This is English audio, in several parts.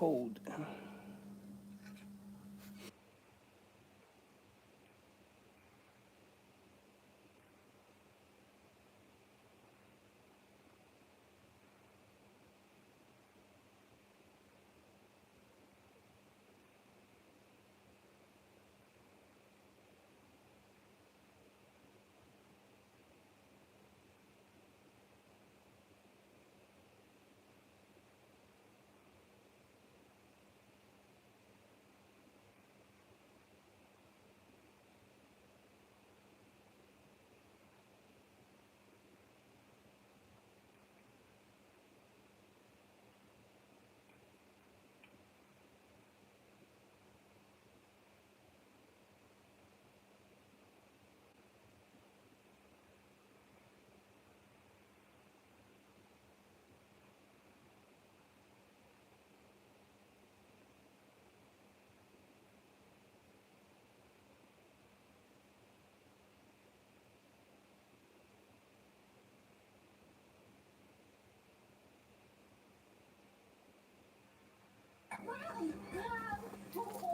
cold.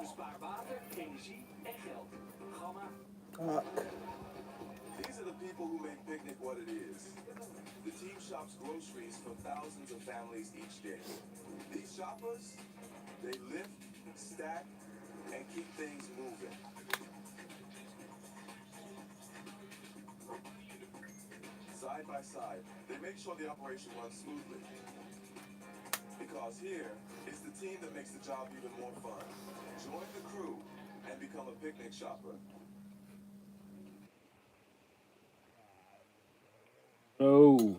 Bespaar water, energie en geld. Gamma. Fuck. These are the people who make picnic what it is. The team shops groceries for thousands of families each day. These shoppers, they lift, stack, and keep things moving. Side by side, they make sure the operation runs smoothly. Because here is the team that makes the job even more fun. Join the crew and become a picnic shopper. Oh.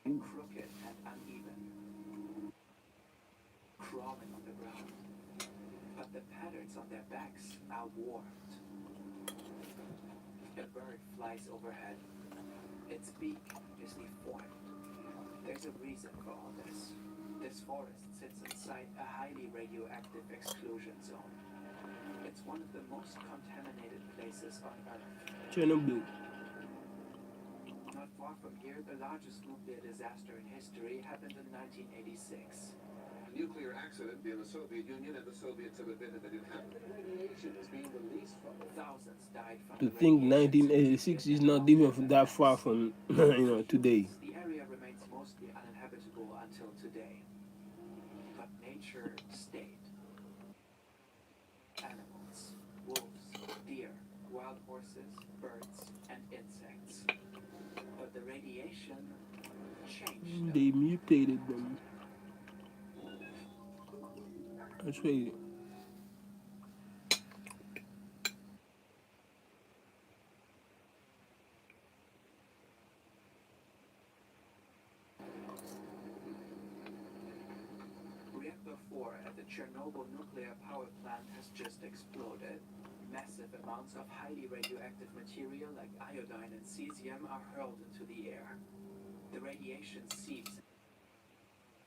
Crooked and uneven, crawling on the ground. But the patterns on their backs are warped. A bird flies overhead. Its beak is deformed. There's a reason for all this. This forest sits inside a highly radioactive exclusion zone. It's one of the most contaminated places on Earth. Chernobyl. Not far from here, the largest nuclear disaster in history happened in 1986. A nuclear accident in the Soviet Union, and the Soviets have admitted that it happened. Radiation is being released from it. Thousands died from To the think radiation. 1986 is not even that far from today. The area remains mostly uninhabitable until today. But nature stayed. Animals, wolves, deer, wild horses, birds, and insects. But the radiation changed them. They mutated them. That's why. Reactor 4 at the Chernobyl nuclear power plant has just exploded. Massive amounts of highly radioactive material like iodine and cesium are hurled into the air. The radiation seeps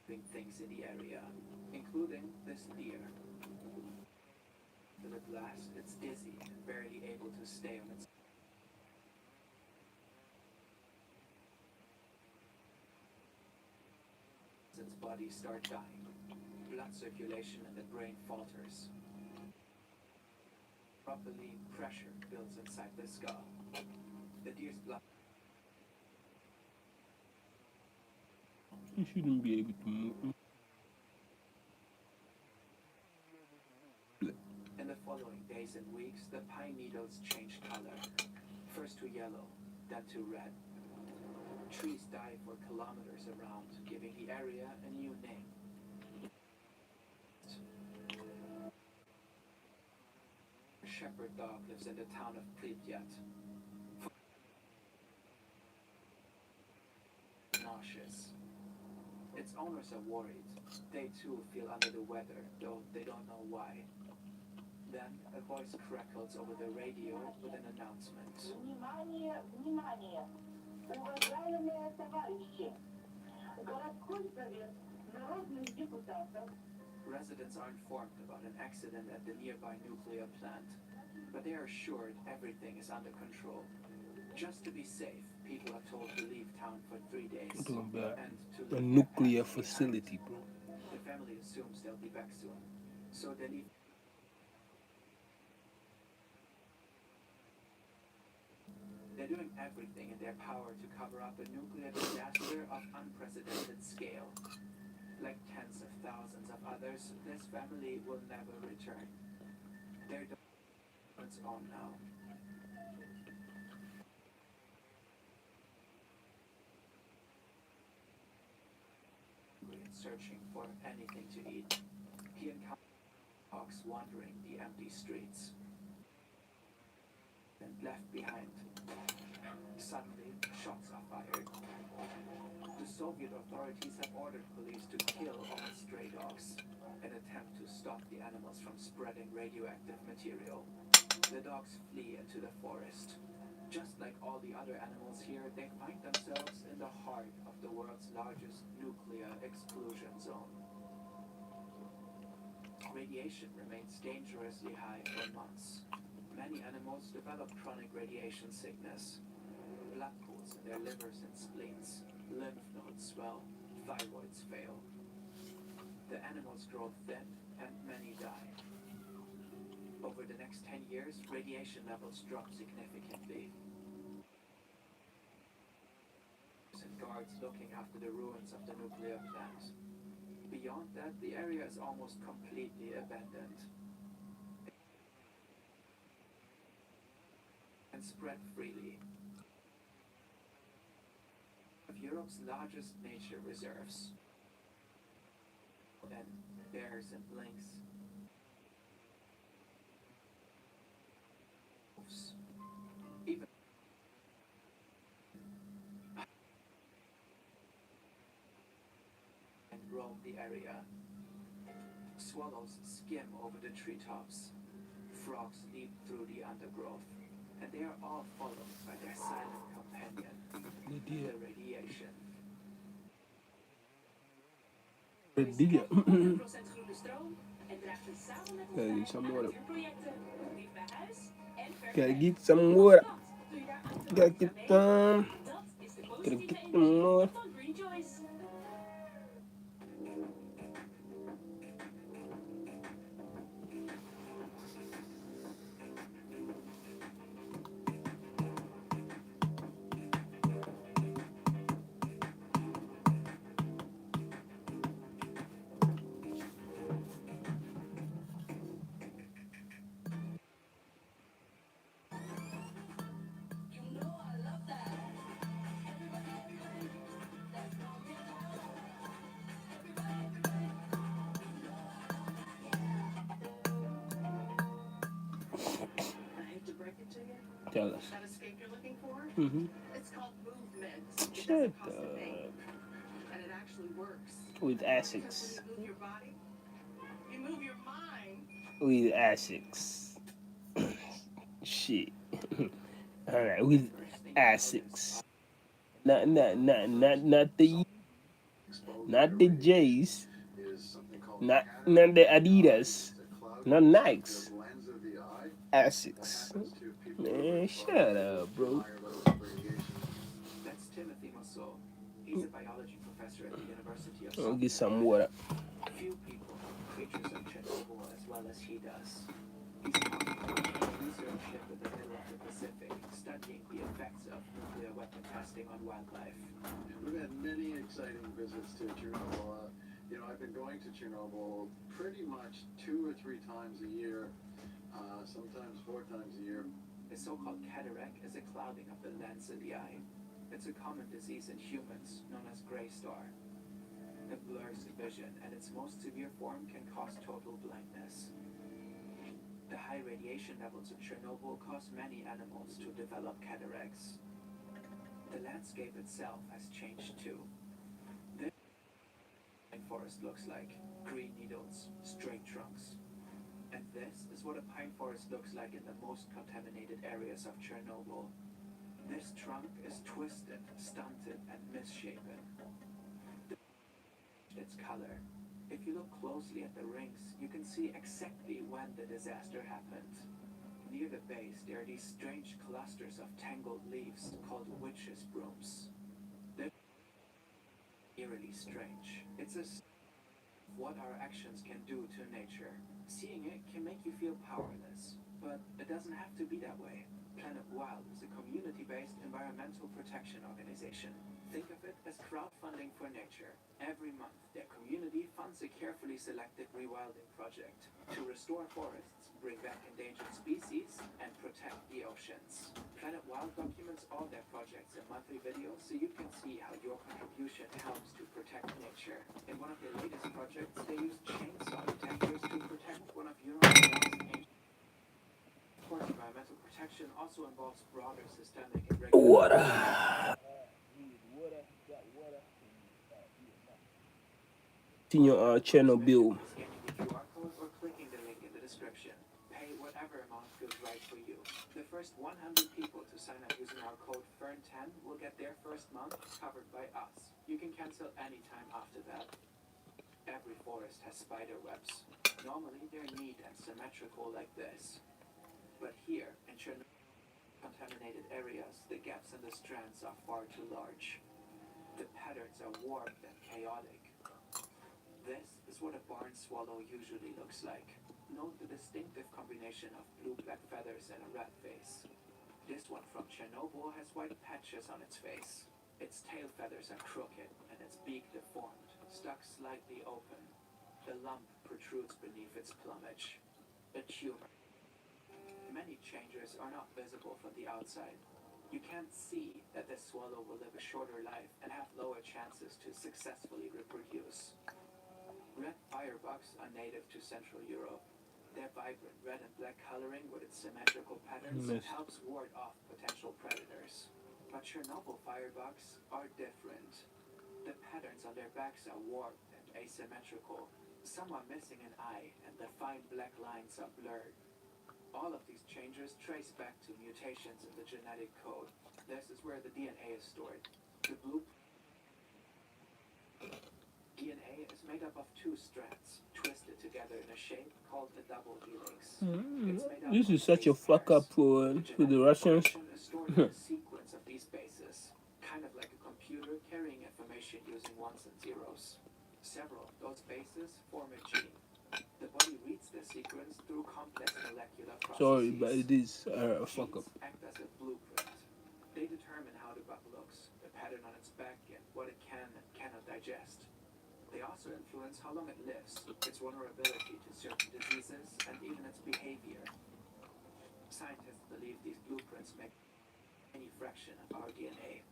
into things in the area, including this deer. Till at last, it's dizzy and barely able to stay on its body start dying. Blood circulation in the brain falters. Properly, pressure builds inside the skull. The deer's blood You shouldn't be able to move. in the following days and weeks, the pine needles change color. First to yellow, then to red. Trees die for kilometers around, giving the area a new name. A shepherd dog lives in the town of Pripyat. Nauseous. Its owners are worried. They too feel under the weather, though they don't know why. Then a voice crackles over the radio with an announcement. Внимание, внимание! Уважаемые товарищи, городской совет народных депутатов. Residents are informed about an accident at the nearby nuclear plant, but they are assured everything is under control. Just to be safe, people are told to leave town for 3 days I'm talking about and to a leave their nuclear pets behind. facility, bro. The family assumes they'll be back soon, so they leave. They're doing everything in their power to cover up a nuclear disaster of unprecedented scale. Like tens of thousands of others, this family will never return. Their daughter is on now. Searching for anything to eat. He encounters dogs wandering the empty streets. And left behind. Suddenly, shots are fired. The Soviet authorities have ordered police to kill all stray dogs, an attempt to stop the animals from spreading radioactive material. The dogs flee into the forest. Just like all the other animals here, they find themselves in the heart of the world's largest nuclear exclusion zone. Radiation remains dangerously high for months. Many animals develop chronic radiation sickness. Blood pools in their livers and spleens, lymph nodes swell, thyroids fail. The animals grow thin and many die. Over the next 10 years, radiation levels drop significantly. And guards looking after the ruins of the nuclear plant. Beyond that, the area is almost completely abandoned. And spread freely. Of Europe's largest nature reserves. And bears and lynx. Even and roam the area. Swallows skim over the treetops. Frogs leap through the undergrowth. And they are all followed by their silent companion, the radiation. Dia. 100% groene stroom en draagt het samen met Kijk, ons some bij aan water. natuurprojecten. Dicht bij huis en ver Gotta weg. get some water. Doe je daar Gotta automatisch get aan mee? some. Dat is de Gotta positieve get some energie water. van Green Choice. Tell us. That escape you're looking for? Mm-hmm. It's called movement. It Shut doesn't cost a up. thing. And it actually works. With Because Asics. when you move your body, you move your mind. With Asics. Shit. Alright, with Asics. Not the J's. Not the Adidas. Not Nikes. Asics. Man, shut up, bro. That's Timothy Mousseau. He's a biology professor at the University of I'll South get some Florida. water. Few people know creatures of Chernobyl as well as he does. He's on a research ship in the middle of the Pacific, studying the effects of nuclear weapon testing on wildlife. We've had many exciting visits to Chernobyl. I've been going to Chernobyl pretty much 2 or 3 times a year, sometimes 4 times a year. The so-called cataract is a clouding of the lens in the eye. It's a common disease in humans known as gray star. It blurs vision, and its most severe form can cause total blindness. The high radiation levels in Chernobyl cause many animals to develop cataracts. The landscape itself has changed too. This rainforest looks like green needles, straight trunks. And this is what a pine forest looks like in the most contaminated areas of Chernobyl. This trunk is twisted, stunted, and misshapen. Its color. If you look closely at the rings, you can see exactly when the disaster happened. Near the base, there are these strange clusters of tangled leaves called witches' brooms. They're eerily strange. It's a what our actions can do to nature. Seeing it can make you feel powerless, but it doesn't have to be that way. Planet Wild is a community-based environmental protection organization. Think of it as crowdfunding for nature. Every month, their community funds a carefully selected rewilding project to restore forests, bring back endangered species, and protect the oceans. Planet Wild documents all their projects in monthly videos so you can see how your contribution helps to protect nature. In one of their latest projects, they used chainsaw detectors to protect one of Europe's most ancient. Of course, environmental protection also involves broader systemic and regulatory. In your channel bill. Scanning the QR code or clicking the link in the description. Pay whatever amount feels right for you. The first 100 people to sign up using our code FERN10 will get their first month covered by us. You can cancel anytime after that. Every forest has spider webs. Normally they're neat and symmetrical like this. But here, in contaminated areas, the gaps in the strands are far too large. The patterns are warped and chaotic. This is what a barn swallow usually looks like. Note the distinctive combination of blue-black feathers and a red face. This one from Chernobyl has white patches on its face. Its tail feathers are crooked and its beak deformed, stuck slightly open. The lump protrudes beneath its plumage. A tumor. Many changes are not visible from the outside. You can't see that this swallow will live a shorter life and have lower chances to successfully reproduce. Red firebugs are native to Central Europe. Their vibrant red and black coloring with its symmetrical patterns helps ward off potential predators. But Chernobyl firebugs are different. The patterns on their backs are warped and asymmetrical. Some are missing an eye and the fine black lines are blurred. All of these changes trace back to mutations in the genetic code. This is where the DNA is stored. The blue DNA is made up of two strands, twisted together in a shape called a double helix. This is such a fuck up for the Russians. Is stored in a sequence of these bases, kind of like a computer carrying information using ones and zeros. Several of those bases form a gene. The body reads the sequence through complex molecular processes. Sorry, but it is a fuck up. Genes act as a blueprint. They determine how the bug looks, the pattern on its back, and what it can and cannot digest. They also influence how long it lives, its vulnerability to certain diseases, and even its behavior. Scientists believe these blueprints make any fraction of our DNA.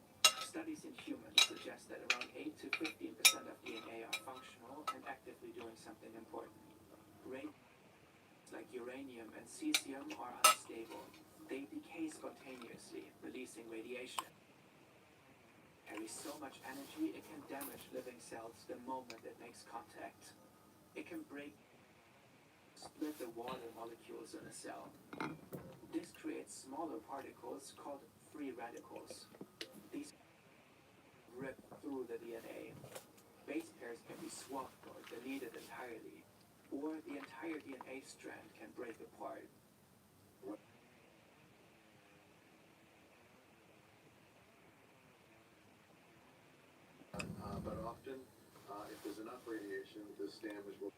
Studies in humans suggest that around 8 to 15% of DNA are functional and actively doing something important. Like uranium and cesium are unstable. They decay spontaneously, releasing radiation. Carries so much energy it can damage living cells the moment it makes contact. It can split the water molecules in a cell. This creates smaller particles called free radicals. These rip through the DNA. Base pairs can be swapped or deleted entirely, or the entire DNA strand can break apart. But often, if there's enough radiation, this damage will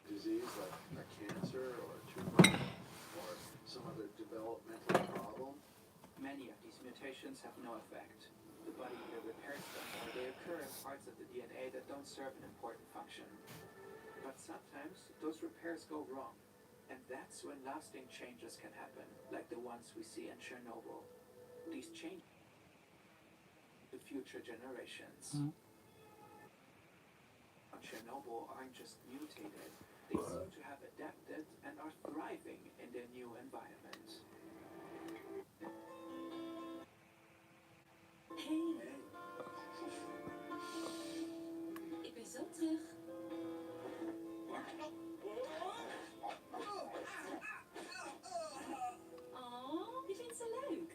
disease like a cancer or a tumor or some other developmental problem. Many of these mutations have no effect. The body either repairs them or they occur in parts of the DNA that don't serve an important function. But sometimes those repairs go wrong, and that's when lasting changes can happen, like the ones we see in Chernobyl. These changes to future generations. Chernobyl aren't just mutated, they seem to have adapted and are thriving in their new environment. Hey. Ik ben zo terug. Oh, je vindt ze leuk.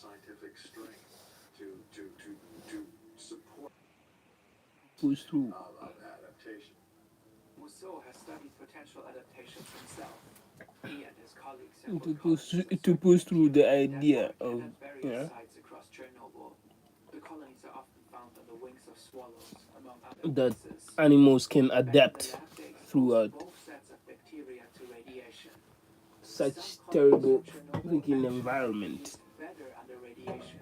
scientific strength to support Push through of adaptation. Mousseau has studied potential adaptations himself. He and his colleagues have to put push colonies of to certain push through the bacteria in idea Denmark of and at various yeah sites across Chernobyl. The colonies are often found on the wings of swallows, among other that places. animals can Back in the adapt lab, they exposed throughout both sets of bacteria to radiation. such Some colonies terrible from Chernobyl freaking actually environment. reproduced better under radiation,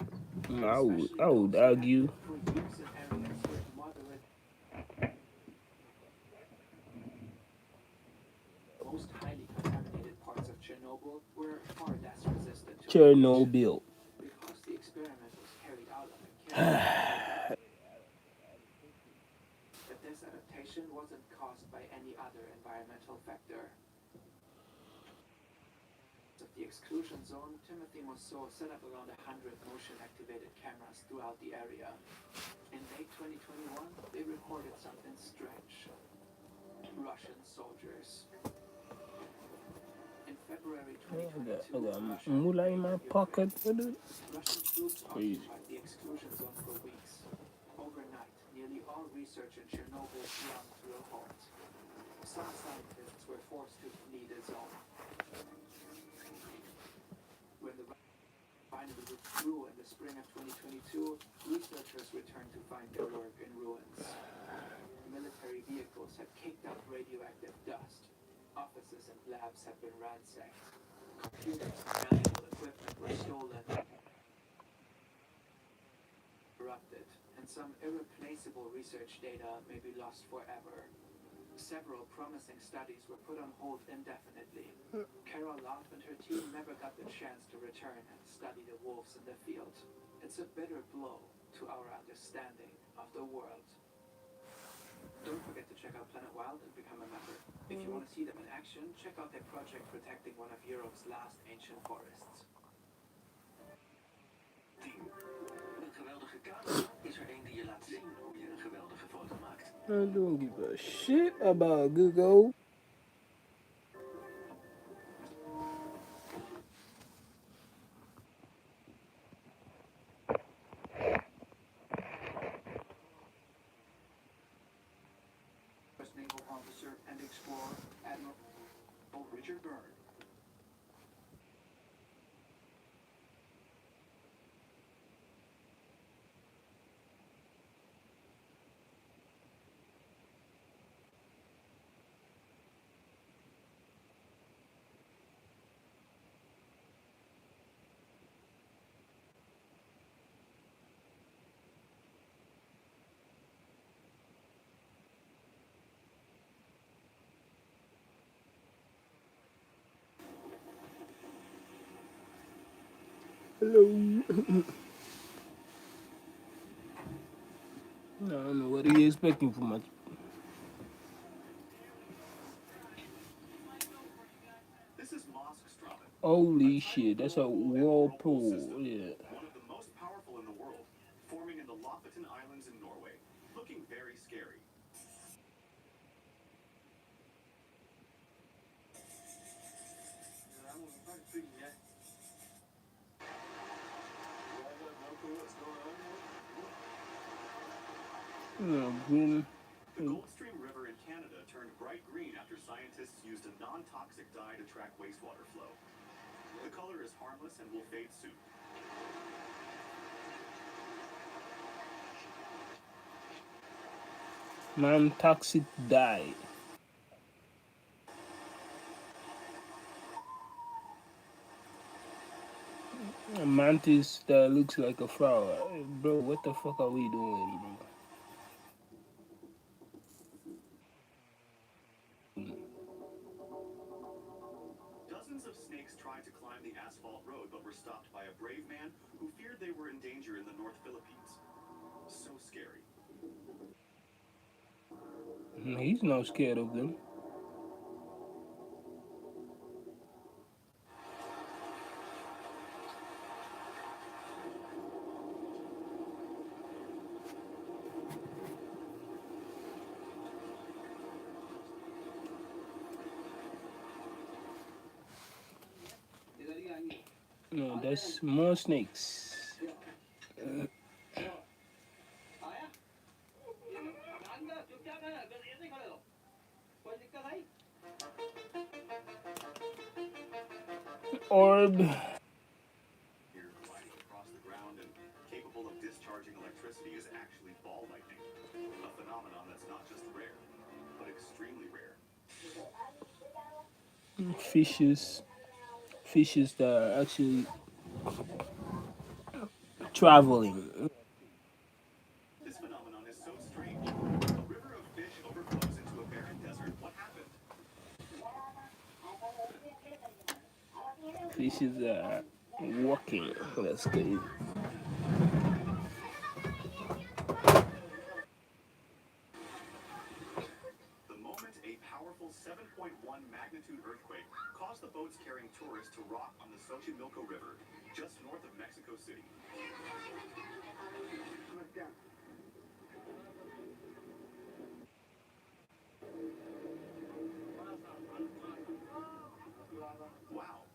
I would especially I would those that have argue. lived for years in areas with moderate. Most highly contaminated parts of Chernobyl were far less resistant to radiation. Chernobyl. Because the experiment was carried out on a careful, but this adaptation wasn't caused by any other environmental factor. Of the exclusion zone, Timothy Mousseau set up around 100 motion-activated cameras throughout the area. In late 2021, they recorded something strange. Russian soldiers. In February I 2022, got Russia moolah in invaded my Ukraine. pocket. Russian troops Crazy. occupied the exclusion zone for weeks. Overnight, nearly all research in Chernobyl ground to a halt. Some scientists were forced to flee the zone. When the Russians finally withdrew in the spring of 2022, researchers returned to find their work in ruins. Military vehicles had kicked up radioactive dust. Offices and labs had been ransacked. Computers and valuable equipment were stolen, corrupted, and some irreplaceable research data may be lost forever. Several promising studies were put on hold indefinitely. Carol Love and her team never got the chance to return and study the wolves in the field. It's a bitter blow to our understanding of the world. Don't forget to check out Planet Wild and become a member. If you want to see them in action, check out their project protecting one of Europe's last ancient forests. Een geweldige camera is er een die je laat zien hoe je een geweldige foto maakt. I don't give a shit about Google. First Naval Officer and Explorer Admiral Richard Byrd. Hello. I don't know what are you expecting from us. This is Moskstraumen. Holy shit, that's a whirlpool. Yeah. One of the most powerful in the world, forming in the Lofoten Islands in Norway, looking very scary. Green. The Goldstream River in Canada turned bright green after scientists used a non-toxic dye to track wastewater flow. The color is harmless and will fade soon. Non-toxic dye. A mantis that looks like a flower. Hey, bro, what the fuck are we doing, bro? Dozens of snakes tried to climb the asphalt road but were stopped by a brave man who feared they were in danger in the North Philippines. So scary. He's not scared of them. No, that's more snakes. Orb. Here gliding across the ground and capable of discharging electricity is actually ball lightning, a phenomenon that's not just rare, but extremely rare. Fishes. Fishes that are actually traveling. This phenomenon is so strange. A river of fish overflows into a barren desert. What happened? Fishes that are walking. That's crazy. The moment a powerful 7.1 magnitude earthquake caused the boats carrying tourists to rock on the Xochimilco River, just north of Mexico City. Wow.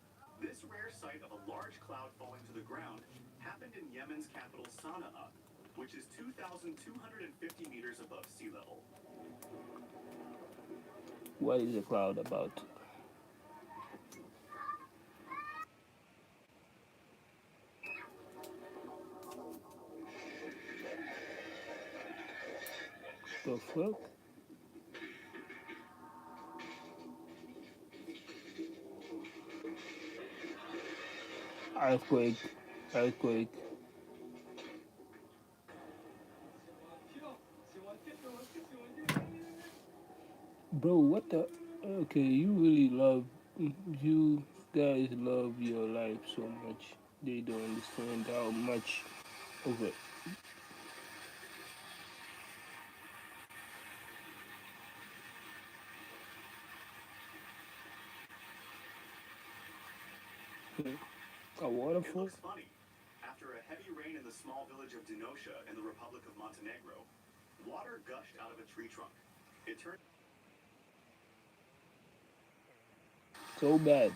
This rare sight of a large cloud falling to the ground happened in Yemen's capital Sana'a, which is 2,250 meters above sea level. What is the cloud about? The fuck? Earthquake. Earthquake. Bro, what the? Okay, you really love. You guys love your life so much. They don't understand how much of it. A It waterfall? looks funny. After a heavy rain in the small village of Dinosha in the Republic of Montenegro, water gushed out of a tree trunk. It turned So bad.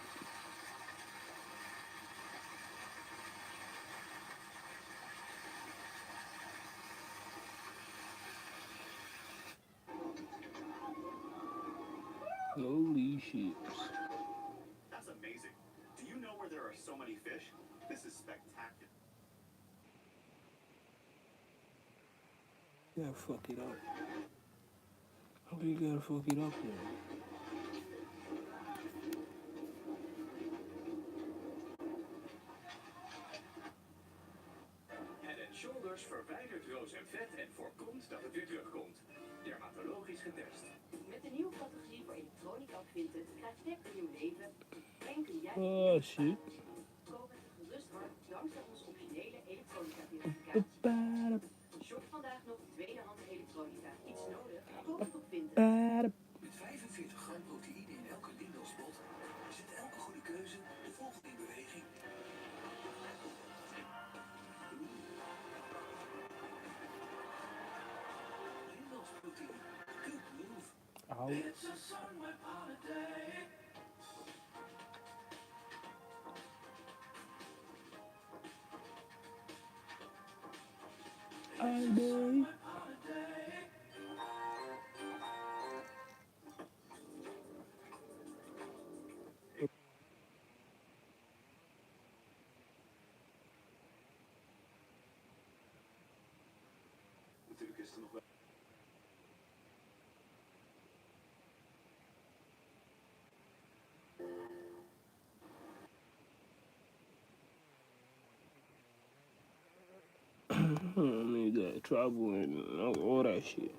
Holy shit. That's amazing. Do you know where there are so many fish? This is spectacular. You gotta fuck it up. How you gotta fuck it up then? Head Shoulders verwijdert roos en vet en voorkomt dat het weer terugkomt. Dermatologisch getest. Met de nieuwe categorie voor elektronica vindt het krijgt tech een nieuw leven. En kun jij Oh shit. kopen met een gerust hart dankzij ons optionele elektronica certificaat. Shop vandaag nog tweedehands elektronica. Iets nodig? Koop het op Vinted. Met 45 gram proteïne in elke Lidl-spot zet elke goede keuze de volgende in beweging. Lidl's proteïne. Good move. Ow. It's a summer holiday. I boy. Natuurlijk is er nog wel. You got trouble and all that shit.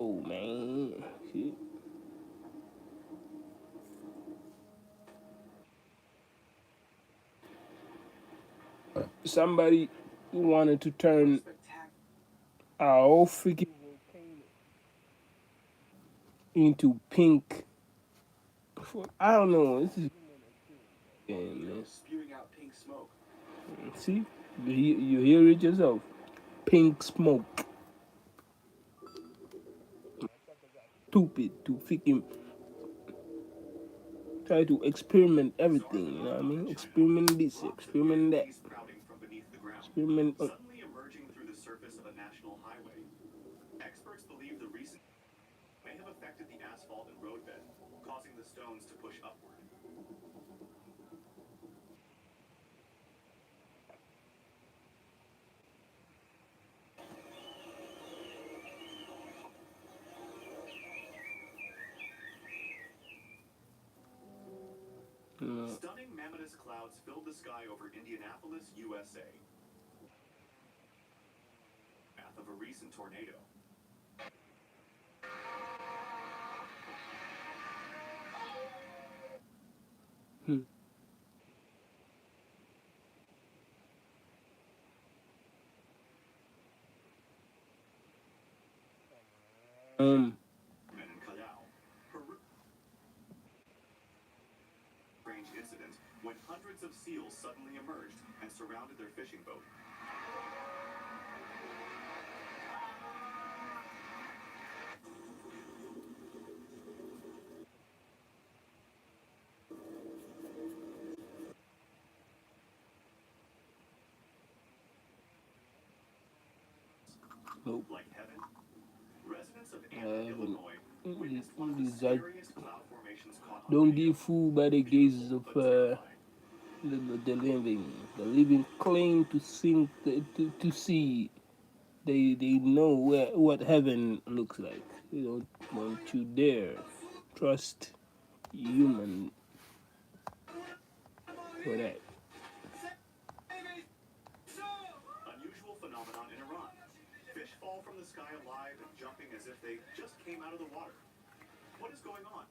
Oh man. Shit. Somebody wanted to turn our whole freaking into pink. I don't know. This is man. Spewing out pink smoke. See, you hear it yourself. Pink smoke. Stupid to freaking try to experiment everything. You know what I mean? Experiment this, experiment that, Sprouting from beneath the ground, experiment. suddenly emerging through the surface of a national highway. Experts believe the recent may have affected the asphalt and roadbed, causing the stones to push upward. Stunning mammotus clouds filled the sky over Indianapolis, USA. Path of a recent tornado. Hmm. Men in Callao. Strange incident when hundreds of seals suddenly emerged and surrounded their fishing boat. Nope. Like heaven, residents of I Ammon, haven't. Illinois, witnessed one of the These are, scariest cloud formations caught on don't video. be fooled by the gazes Beautiful of but terrifying. the living. The living claim to think to see. They know what heaven looks like. They don't want you dare trust human for that. Unusual phenomenon in Iran. Fish fall from the sky alive and jumping as if they just came out of the water. What is going on?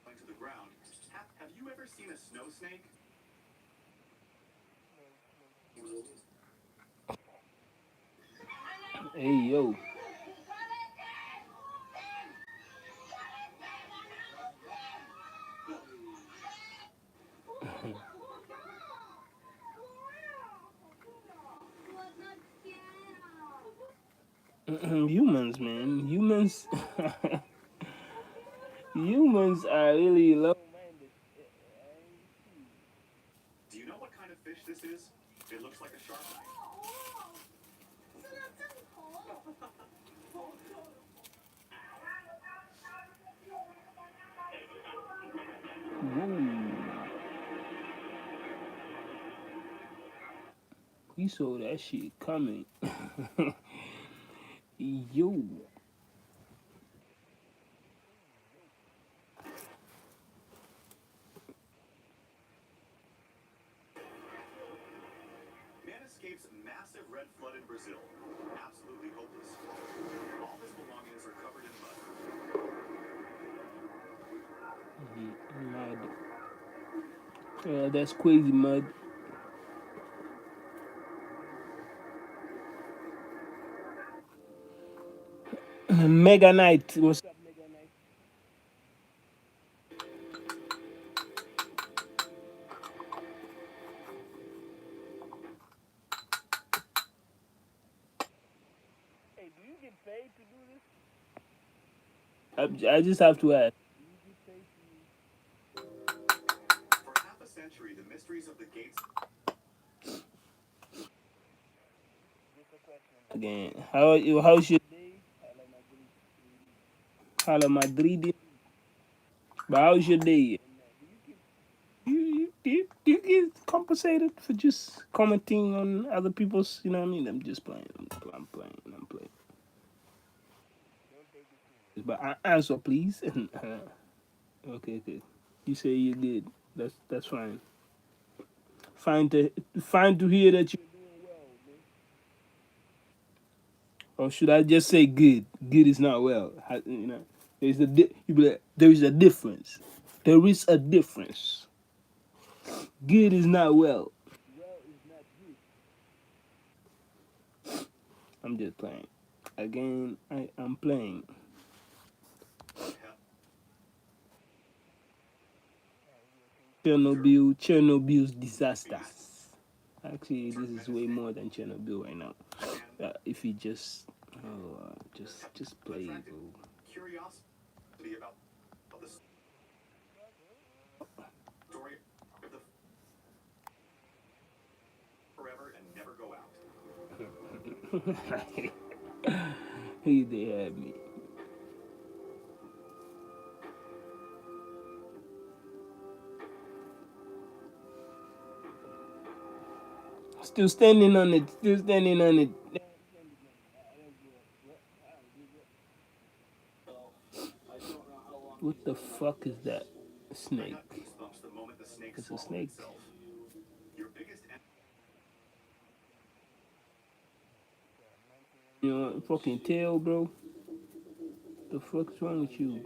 To the ground. Have you ever seen a snow snake? Hey yo. Humans, man. Humans are really low. Do you know what kind of fish this is? It looks like a shark knife. Whoa. We saw that shit coming. Yo. Man escapes massive red flood in Brazil. Absolutely hopeless. All his belongings are covered in mud. Mud. That's crazy mud. Mega Knight. What's up? Hey, do you get paid to do this? I just have to ask. For half a century, the mysteries of the gates. Again, how are you? How's your day? Hala Madrid. But how's your day? You get compensated for just commenting on other people's. You know what I mean? I'm just playing. I'm playing. I'm playing. But answer, please. Okay, okay. You say you're good. That's fine. Fine to hear that you. Or should I just say good? Good is not well. You know, you be like, there is a difference. There is a difference. Good is not well. I'm just playing. Again, I am playing. Chernobyl's disasters. Actually, this is way more than Chernobyl right now. If you just, just play, bro. Curiosity. be about the story of the forever and never go out. He they had me. Still standing on it. Still standing on it. What the fuck is that? I Snake. got goosebumps the moment the snake It's a swallowed snake. itself. Your biggest You know, fucking tail, bro. The fuck's wrong with you?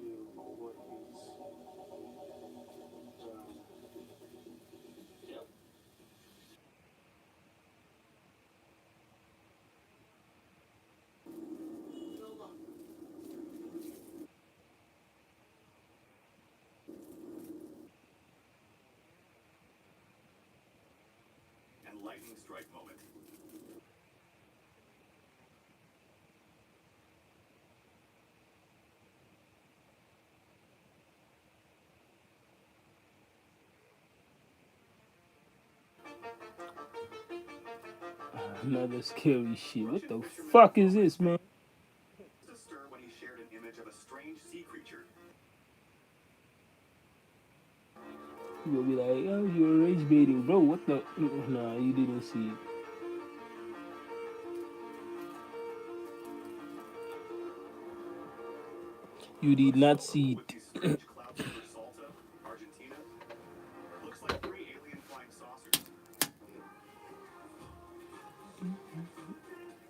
and lightning strike moment. Another scary shit. What the fuck is this, man? To stir when he shared an image of a strange sea creature. You will be like, oh, you're rage baiting, bro. What the? Nah, you didn't see it. You did not see With it. these strange clouds over Salta, Argentina. Looks like 3 alien flying saucers.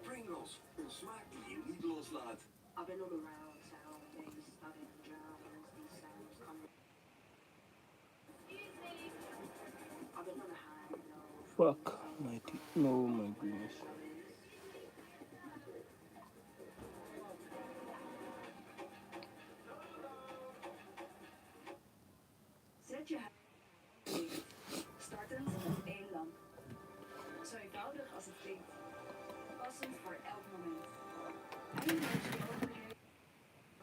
Pringles, een smaak die je niet loslaat. I've been on the road, selling things, studying Germans, these sounds coming. I've been on the high note. Fuck. My oh my goodness. Zet je licht. Startend met één lamp. Zo eenvoudig als het klinkt. Passend voor elk moment. Eindeloos mogelijkheden.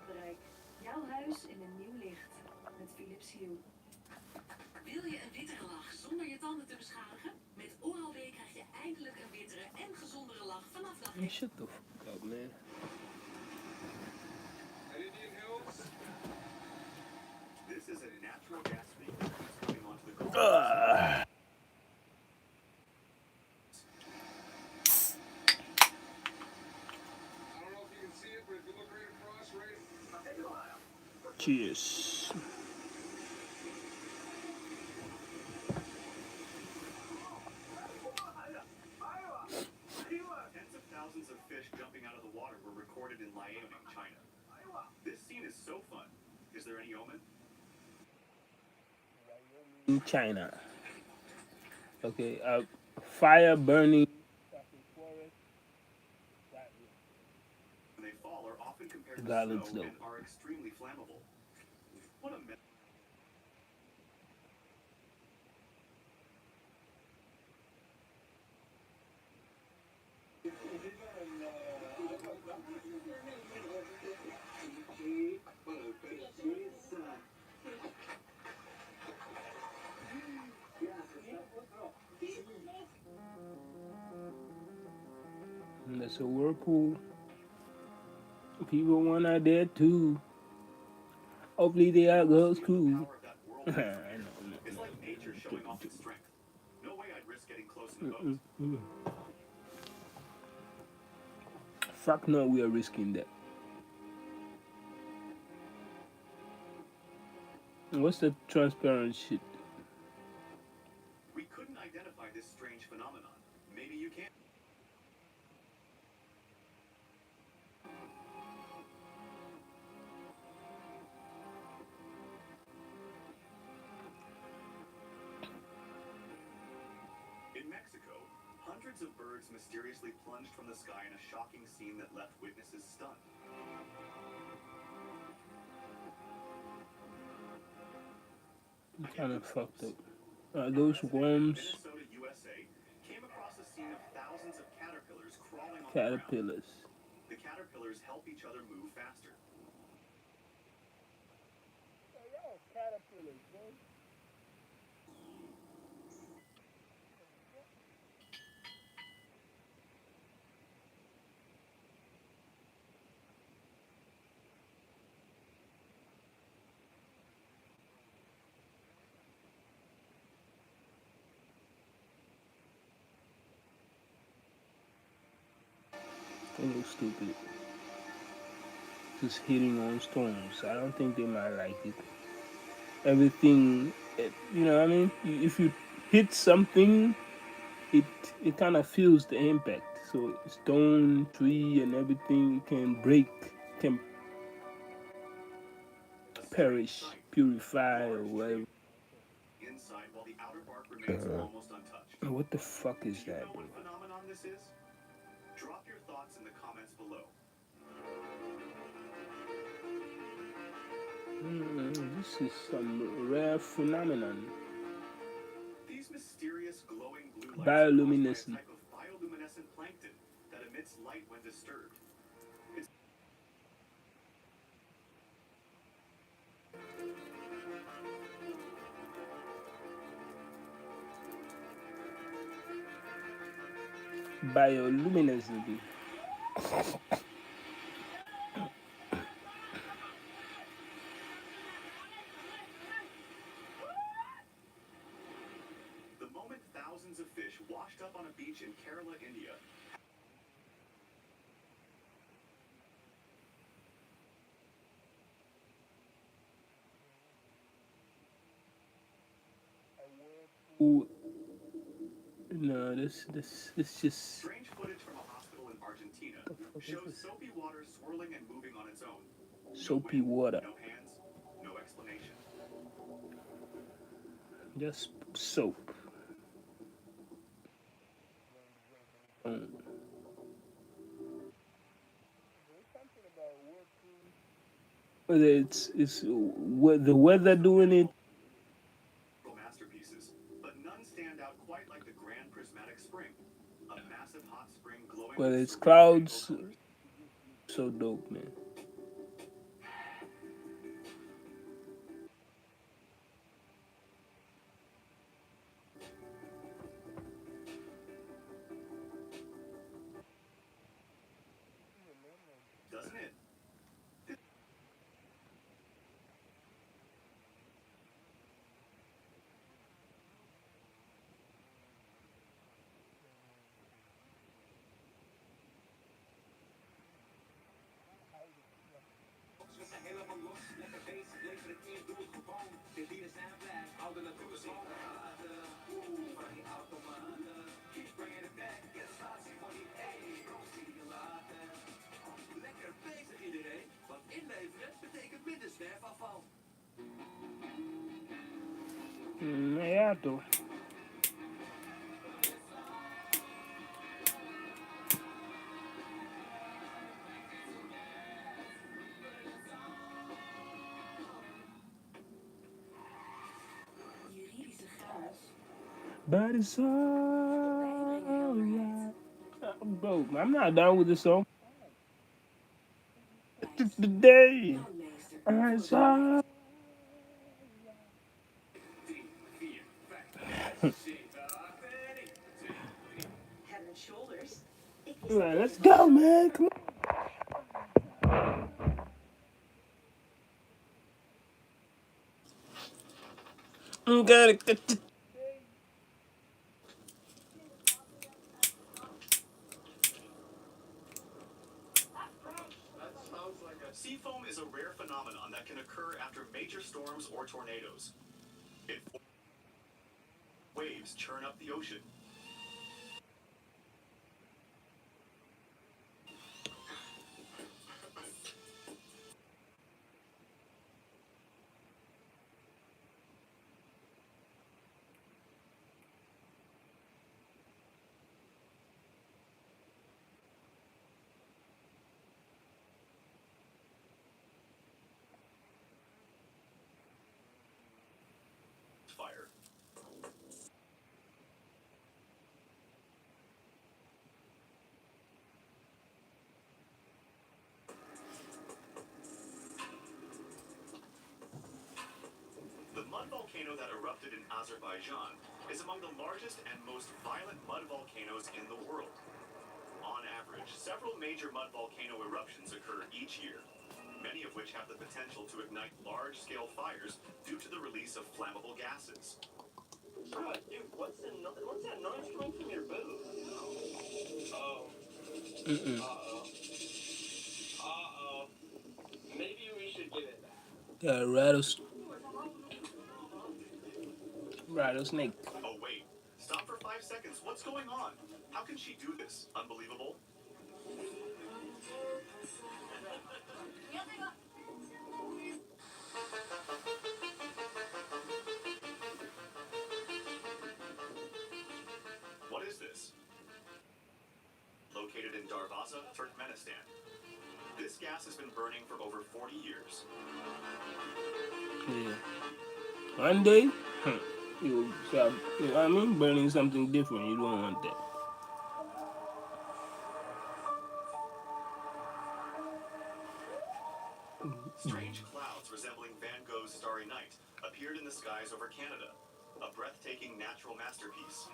Bereik. Jouw huis in een nieuw licht. Met Philips Hue. Wil je een wittere lach zonder je tanden te beschadigen? Met Oral-B krijg je eindelijk een wittere en gezondere lach vanaf dag 1. Shut the fuck up, man. Indian Hills. This is a natural gas leak that keeps coming onto the Gulf Coast. I don't know if you can see it, but if you look right across, Cheers. Tens of thousands of fish jumping out of the water were recorded in Liaoning, China. This scene is so fun. Is there any omen? In China. Okay, fire burning. When they fall are often compared to Violence, snow though. and are extremely flammable. What a mess. And there's a whirlpool. People want out there too. Hopefully they are girls too. Power of that whirlwind fire. It's like nature showing off its strength. No way I'd risk getting close in a boat. Fuck no, we are risking that. What's the transparent shit? We couldn't identify this strange phenomenon. Maybe you can. In Mexico, hundreds of birds mysteriously plunged from the sky in a shocking scene that left witnesses stunned. Kind of fucked up. Those worms, Minnesota, USA, came across a scene of thousands of caterpillars crawling on the ground. caterpillars. The caterpillars help each other move faster. They look stupid. Just hitting on stones. I don't think they might like it. Everything, you know what I mean? If you hit something, it it kind of feels the impact. So stone, tree, and everything can break, can perish, purify, or whatever. Inside, while the outer bark remains almost untouched. What the fuck is Do you that, know bro? what phenomenon this is? Drop your thoughts in the comments below. This is some rare phenomenon. These mysterious glowing blue lights are caused by a Bioluminescent. type of bioluminescent plankton that emits light when disturbed. Bioluminescent. The moment thousands of fish washed up on a beach in Kerala, India, Ooh, no, this just strange footage from a hospital in Argentina the fuck is shows this? soapy water swirling and moving on its own. No Soapy wind, water. no hands, no explanation. Just soap. Um, whether it's what the weather doing it, Masterpieces, but none stand out quite like the Grand Prismatic Spring, a massive hot spring glowing whether with it's surreal rainbow clouds, colors. so dope, man. Doesn't it? Lekker bezig iedereen, want inleveren betekent minder zwerfafval. Ja, toch. Juridische chaos. But it's Wij brengen alright. helderheid. Bro, I'm not done with this song. Wijs. Today, Toonmeester I voor het saw. beleid. 3, 4, 5, 6, 7, 8 en 1, 2, 3. Head and shoulders. Ik wist dat Alright, deze let's van go, mezelf man. hield. Come on. Gotta get the Seafoam is a rare phenomenon that can occur after major storms or tornadoes. It waves churn up the ocean. Fire. The erupted in Azerbaijan, is among the largest and most violent mud volcanoes in the world. On average, several major mud volcano eruptions occur each year, many of which have the potential to ignite large-scale fires due to the release of flammable gases. Dude, what's that noise coming from your booth? Oh. Uh-oh. Uh-oh. Maybe we should give it back. Rattlesnake. Oh, wait. Stop for 5 seconds. What's going on? How can she do this? Unbelievable. What is this? Located in Darvaza, Turkmenistan. This gas has been burning for over 40 years. Yeah. One day, you start, you know what I mean, burning something different. You don't want that. Strange clouds resembling Van Gogh's Starry Night appeared in the skies over Canada, a breathtaking natural masterpiece.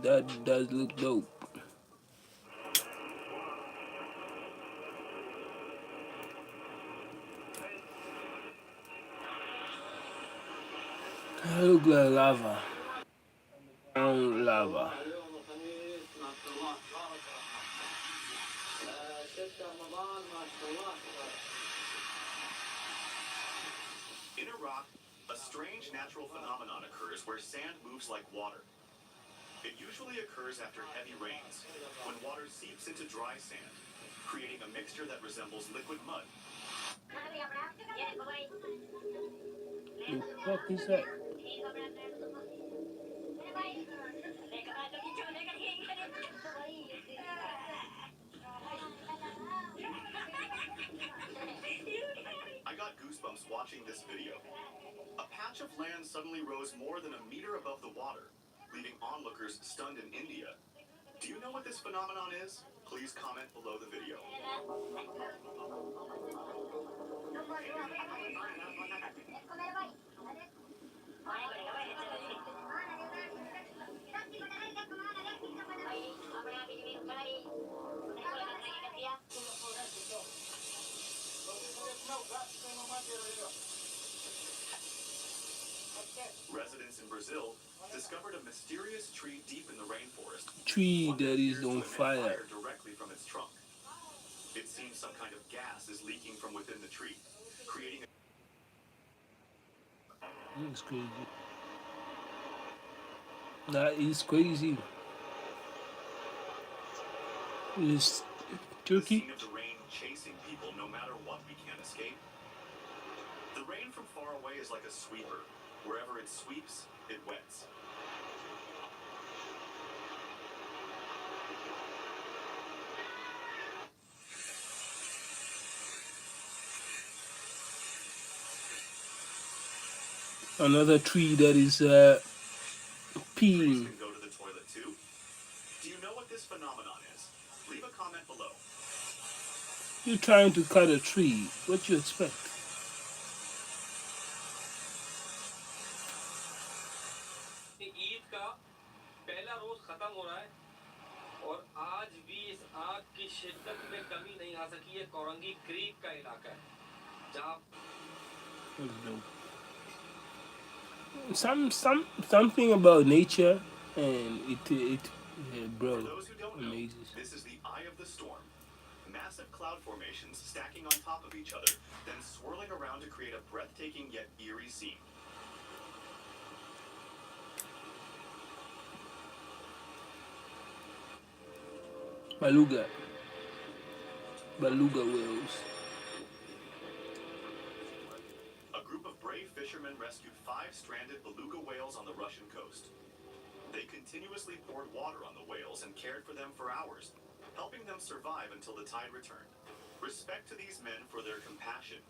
That does look dope. That look like lava. Lava. In Iraq, a strange natural phenomenon occurs where sand moves like water. It usually occurs after heavy rains, when water seeps into dry sand, creating a mixture that resembles liquid mud. The fuck is that? I got goosebumps watching this video. A patch of land suddenly rose more than a meter above the water, leaving onlookers stunned in India. Do you know what this phenomenon is? Please comment below the video. Residents in Brazil discovered a mysterious tree deep in the rainforest. Tree One that is appears to on emit fire. directly from its trunk. It seems some kind of gas is leaking from within the tree, creating a That's crazy. That is crazy. Is the Turkey? scene of the rain chasing people no matter what we can't escape. The rain from far away is like a sweeper. Wherever it sweeps, it wets. Another tree that is Trees peeing. can go to the toilet too. Do you know what this phenomenon is? Leave a comment below. You're trying to cut a tree. What you expect? Eid का पहला रोज खत्म हो रहा है और आज भी इस आग की शिद्दत में कमी नहीं आ सकी है कोरंगी क्रीक का इलाका है जहां Something about nature, and yeah, For bro, those who don't know, amazing. this is the eye of the storm. Massive cloud formations stacking on top of each other, then swirling around to create a breathtaking yet eerie scene. Beluga whales. A group of brave fishermen rescued 5 stranded beluga whales on the Russian coast. They continuously poured water on the whales and cared for them for hours, helping them survive until the tide returned. Respect to these men for their compassion.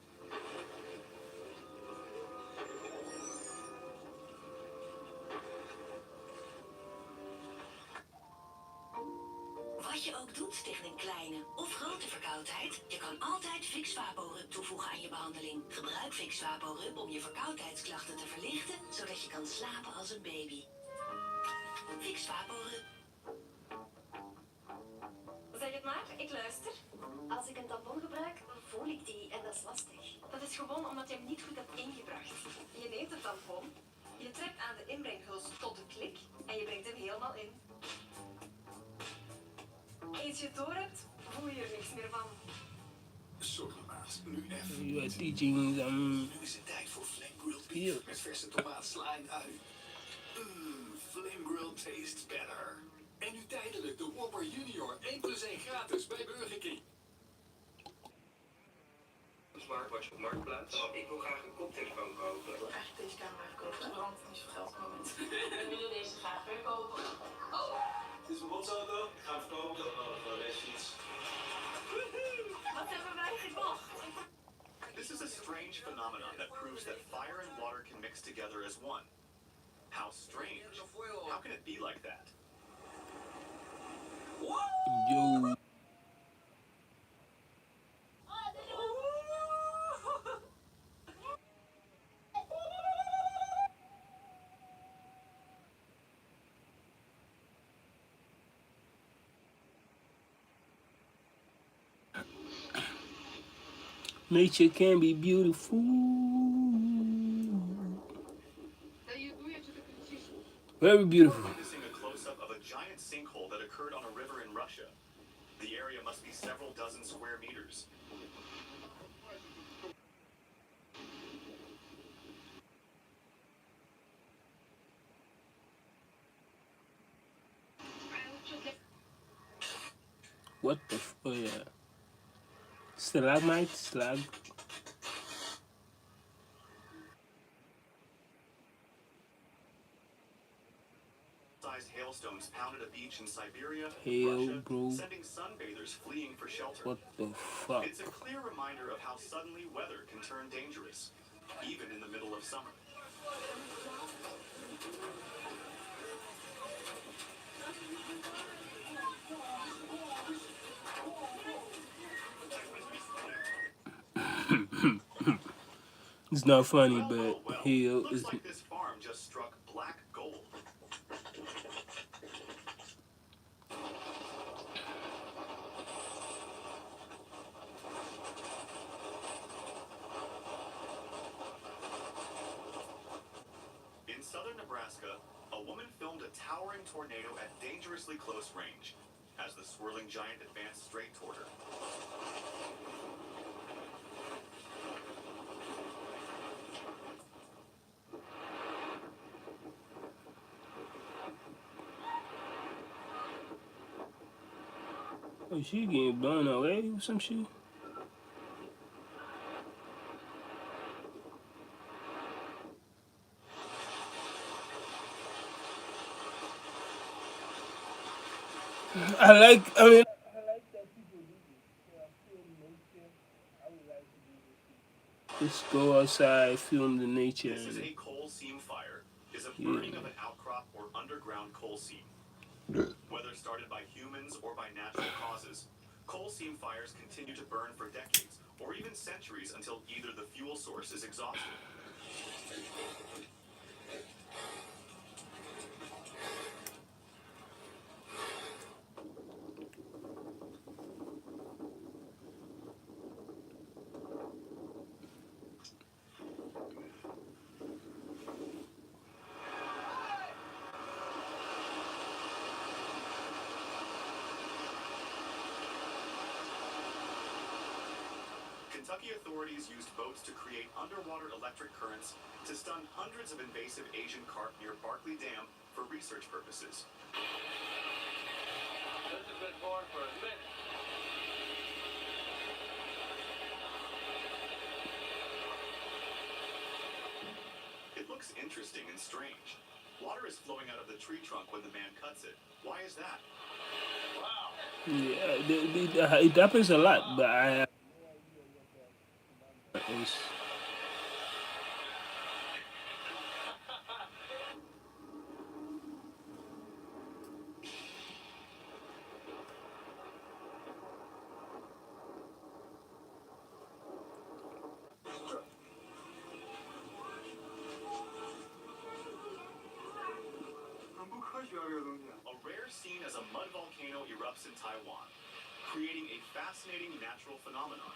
Wat je ook doet tegen een kleine of grote verkoudheid, je kan altijd Vicks VapoRub toevoegen aan je behandeling. Gebruik Vicks VapoRub om je verkoudheidsklachten te verlichten, zodat je kan slapen als een baby. Vicks VapoRub. Zeg het maar, ik luister. Als ik een tampon gebruik, voel ik die en dat is lastig. Dat is gewoon omdat je hem niet goed hebt ingebracht. Je neemt de tampon, je trekt aan de inbrenghuls tot een klik en je brengt hem helemaal in. Eens je het door hebt, voel je er niks meer van. Sorry maat, nu even. You are teaching them. Nu is het tijd voor flame grilled beef met verse tomaat, sla en ui. Flame grilled tastes better. En nu tijdelijk de Whopper Junior 1+1 gratis bij Burger King. Smartwatch op Marktplaats. Ik wil graag een koptelefoon kopen. Ik wil eigenlijk deze camera verkopen, want niet zoveel geld op het moment. En willen deze graag verkopen. Oh! Dit is een botsauto. Ik ga hem verkopen. Oh, gewoon deze fiets. Wat hebben wij gekocht? This is a strange phenomenon that proves that fire and water can mix together as one. How strange. How can it be like that? Yo. Nature can be beautiful. Very beautiful. Witnessing a close-up of a giant sinkhole that occurred on a river in Russia. The area must be several dozen square meters. What the oh yeah. Stalagmite, slag. Sized hailstones pounded a beach in Siberia, Hail, Russia, bro. sending sunbathers fleeing for shelter. What the fuck? It's a clear reminder of how suddenly weather can turn dangerous, even in the middle of summer. It's not funny, Well, but well, well. hail Looks is. like this farm just struck black gold. In southern Nebraska, a woman filmed a towering tornado at dangerously close range as the swirling giant advanced straight toward her. Oh, she getting blown away or some shit? I mean, I like that people do this. I film nature. I would like to do this. Just go outside, film the nature. This is a coal seam fire, is a burning of an outcrop or underground coal seam. Whether started by humans or by natural causes, coal seam fires continue to burn for decades or even centuries until either the fuel source is exhausted. Kentucky authorities used boats to create underwater electric currents to stun hundreds of invasive Asian carp near Barkley Dam for research purposes. Just a bit more for a minute. It looks interesting and strange. Water is flowing out of the tree trunk when the man cuts it. Why is that? Wow. Yeah, it happens a lot, but I have no idea what that is. fire seen as a mud volcano erupts in Taiwan, creating a fascinating natural phenomenon.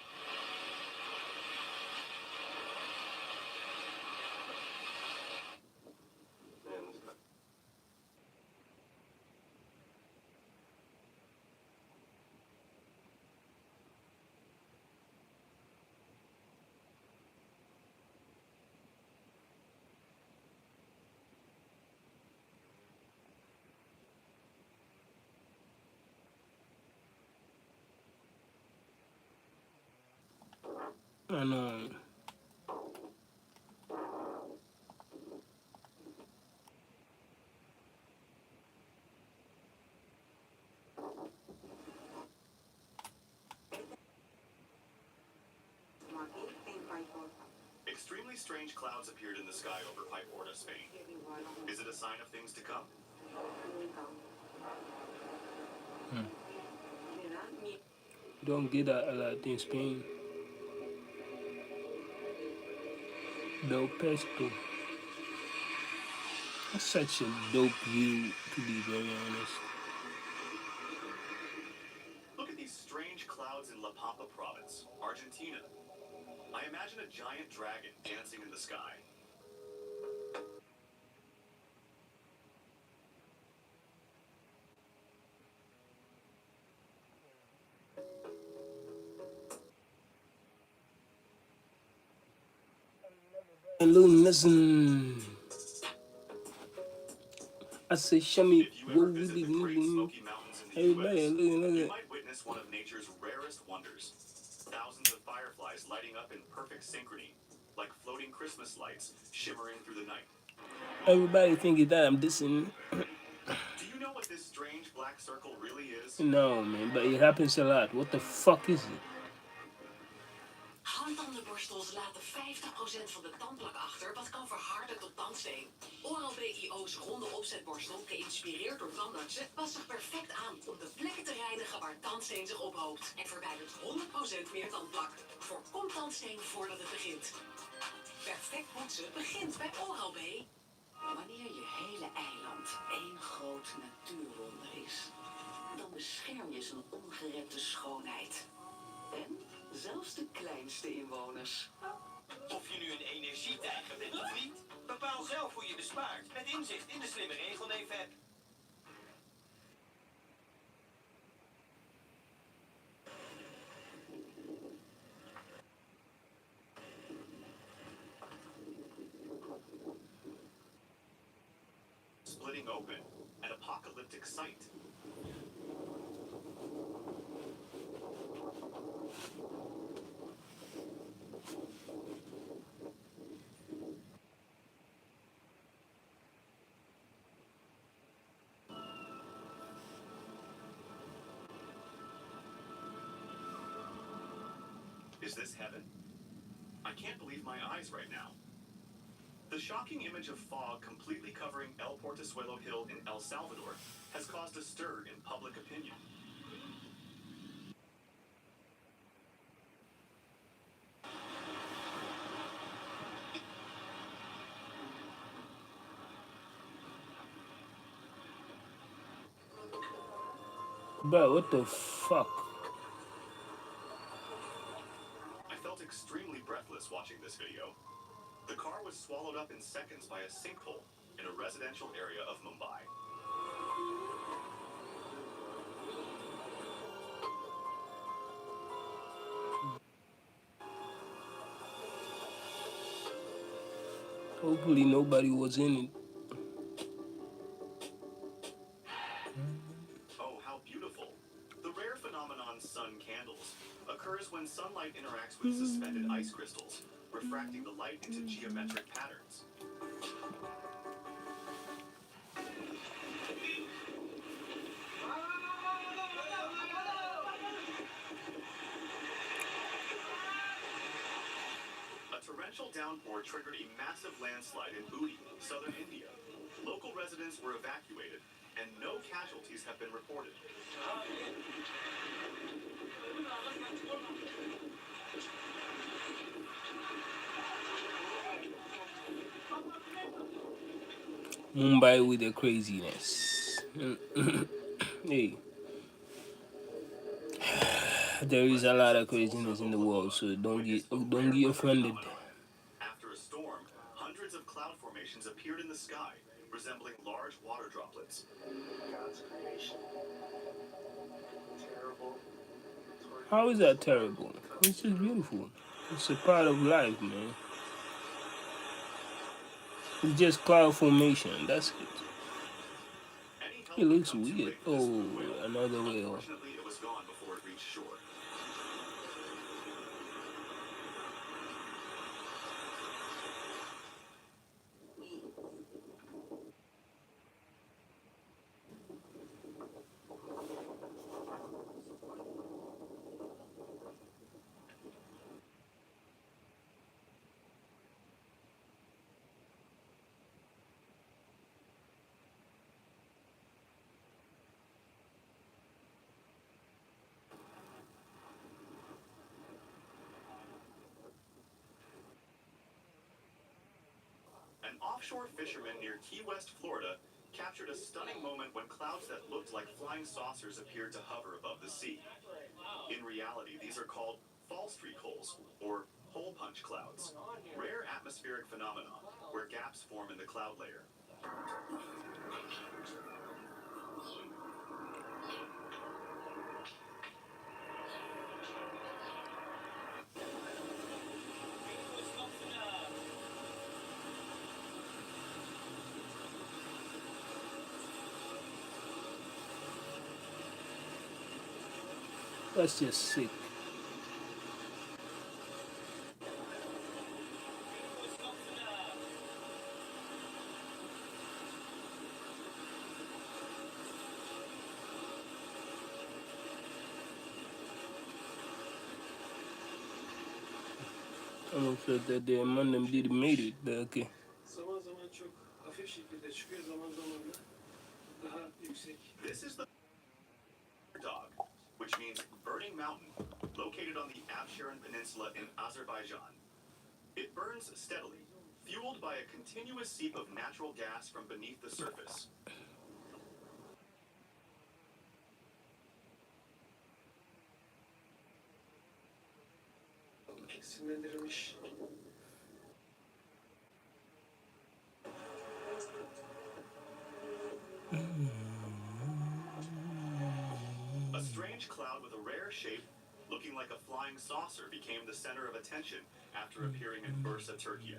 And Extremely strange clouds appeared in the sky over Piporta, Spain. Is it a sign of things to come? don't get that a lot in Spain. Del Pesto. That's such a dope view, to be very honest. Look at these strange clouds in La Pampa province, Argentina. I imagine a giant dragon dancing in the sky. And look, listen. I say, show me If you what ever we visit be the Great moving. Smoky Mountains in the Everybody, U.S., look you at might witness one of nature's rarest wonders. Thousands of fireflies lighting up in perfect synchrony, like floating Christmas lights shimmering through the night. everybody thinking that I'm dissing. Do you know what this strange black circle really is? No, man, but it happens a lot. What the fuck is it? Handtandenborstels laten 50% van de tandplak achter, wat kan verharden tot tandsteen. Oral-B-IO's ronde opzetborstel, geïnspireerd door tandartsen, past zich perfect aan om de plekken te reinigen waar tandsteen zich ophoopt. En verwijdert 100% meer tandplak. Voorkom tandsteen voordat het begint. Perfect poetsen begint bij Oral-B. Wanneer je hele eiland één groot natuurwonder is, dan bescherm je zijn ongerepte schoonheid. En zelfs de kleinste inwoners. Of je nu een energietijger bent of niet, bepaal zelf hoe je bespaart met inzicht in de slimme regelneef-app. Splitting open, an apocalyptic sight. Is this heaven? I can't believe my eyes right now. The shocking image of fog completely covering El Portezuelo Hill in El Salvador has caused a stir in public opinion. Bro, what the fuck? I felt extremely breathless watching this video. The car was swallowed up in seconds by a sinkhole in a residential area of Mumbai. Hopefully nobody was in it. Oh, how beautiful. The rare phenomenon sun candles occurs when sunlight interacts with suspended ice crystals, refracting the light into geometric patterns. A torrential downpour triggered a massive landslide in Uti, southern India. Local residents were evacuated, and no casualties have been reported. Mumbai with the craziness. Hey, there is a lot of craziness in the world, so don't get offended. After a storm, hundreds of cloud formations appeared in the sky, resembling large water droplets. God's creation. Terrible. How is that terrible? It's just beautiful. It's a part of life, man. It's just cloud formation. That's it. Any It help would looks come too weird. late for this Oh, blue whale. another whale. Unfortunately, it was gone before it reached shore. An offshore fisherman near Key West, Florida, captured a stunning moment when clouds that looked like flying saucers appeared to hover above the sea. In reality, these are called fall streak holes, or hole punch clouds, rare atmospheric phenomena where gaps form in the cloud layer. That's just sick. I almost felt that their man them did made it, but okay. Zaman zaman çok hafif şekilde çıkıyor, zaman zaman da daha yüksek. This is the dog, which means burning mountain, located on the Absheron Peninsula in Azerbaijan. It burns steadily, fueled by a continuous seep of natural gas from beneath the surface. Sinirlendirilmiş. A strange cloud with a rare shape, looking like a flying saucer, became the center of attention after appearing in Bursa, Turkey.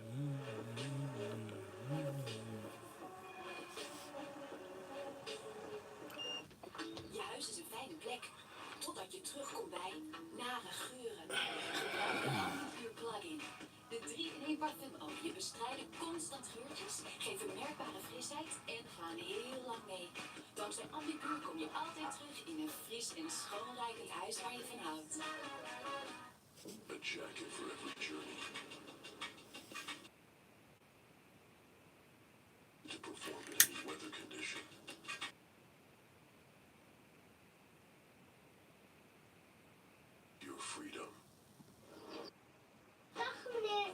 Je huis is een fijne plek, totdat je terugkomt bij nare geuren. Gebruik de Ambipuur plugin. De 3-in-1 parfumolie bestrijden constant geurtjes, geven merkbare frisheid en gaan heel lang mee. Dankzij Ambipuur kom je altijd terug in een fris en schoonrijkend huis waar je van houdt. A jacket for every journey. To perform in any weather condition. Your freedom. Dag meneer,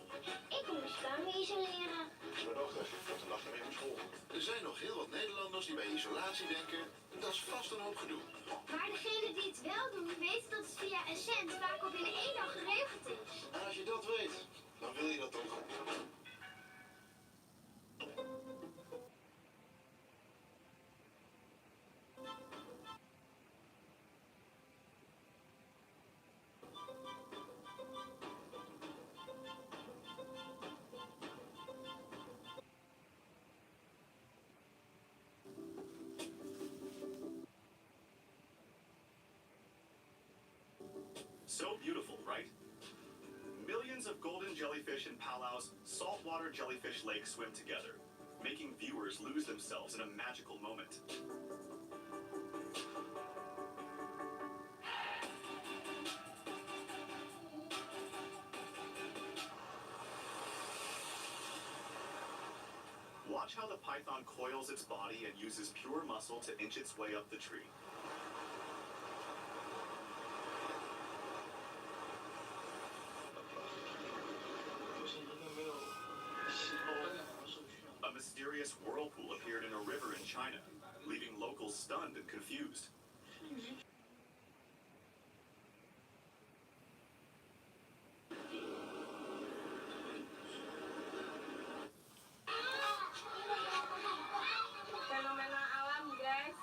ik kom mijn kamer isoleren. Mijn dochter gaat een nachtje mee naar school. Er zijn nog heel wat Nederlanders die bij isolatie denken, dat is vast een hoop gedoe. Maar degenen die het wel doen, weten dat het via een cent vaak al binnen 1 dag geregeld is. En als je dat weet, dan wil je dat toch? So beautiful, right? Millions of golden jellyfish in Palau's saltwater jellyfish lake swim together, making viewers lose themselves in a magical moment. Watch how the python coils its body and uses pure muscle to inch its way up the tree. A mysterious whirlpool appeared in a river in China, leaving locals stunned and confused. Fenomena alam, guys.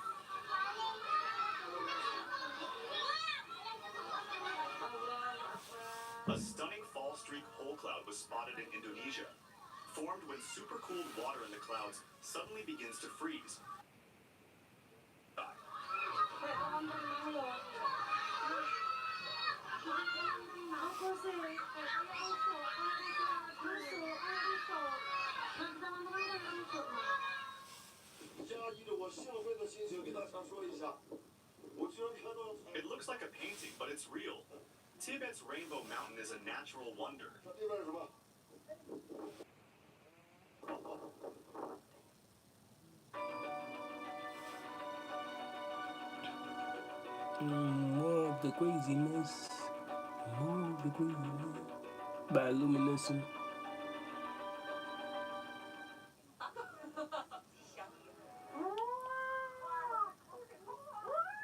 A stunning fall streak hole cloud was spotted in Indonesia, formed when supercooled water in the clouds suddenly begins to freeze. It looks like a painting, but it's real. Tibet's Rainbow Mountain is a natural wonder. More of the craziness. More of the craziness. Bioluminescent.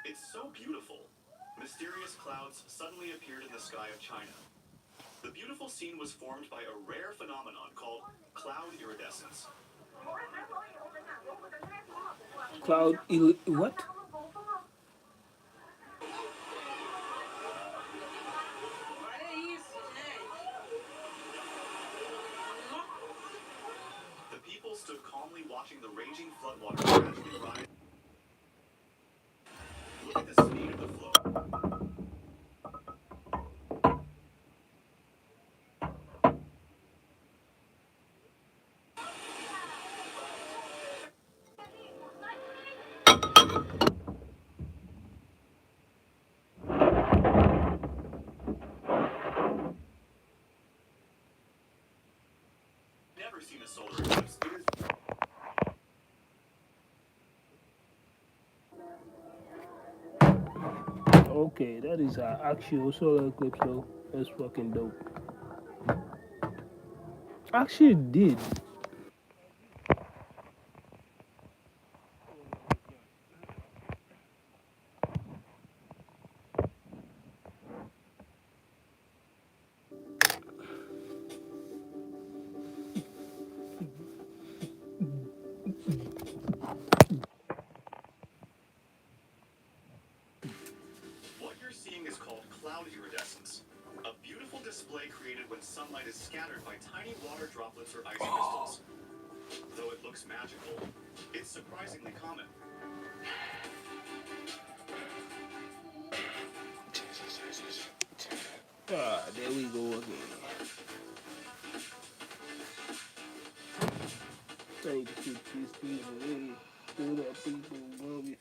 It's so beautiful. Mysterious clouds suddenly appeared in the sky of China. The beautiful scene was formed by a rare phenomenon called cloud iridescence. What? The people stood calmly watching the raging floodwaters gradually rise. Look at the speed of the flow. Never seen a solar eclipse. It is Okay, that is an actual solar eclipse, though. That's fucking dope. Actually, it did. What you're seeing is called cloud iridescence, a beautiful display created when sunlight is scattered by tiny water droplets or ice crystals. Though it looks magical, it's surprisingly common. Ah, there we go again. I need to put this thing away so that people won't be.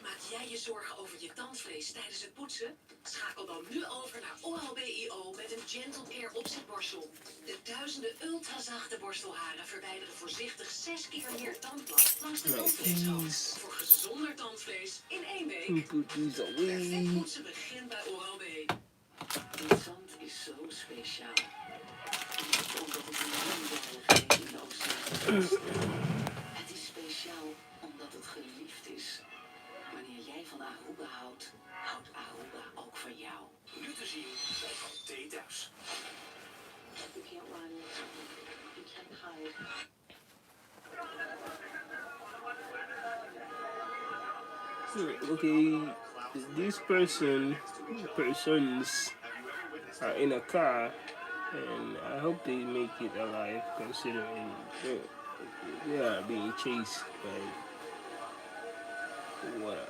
Maak jij je zorgen over je tandvlees tijdens het poetsen? Schakel dan nu over naar Oral-B IO met een Gentle Care opzetborstel. De duizenden ultrazachte borstelharen verwijderen voorzichtig 6 keer meer tandplak langs de tandvleeshals. Voor gezonder tandvlees in 1 week. Perfect poetsen begint bij Oral-B. Dit zand is zo speciaal. Omdat het een eenjarige in de oceaan is. Het is speciaal omdat het geliefd is. Wanneer jij van Aruba houdt, houdt Aruba ook van jou. Nu te zien bij Van Thee Thuis. You can't run. You can't hide. Okay, these persons are in a car, and I hope they make it alive, considering they are being chased by water,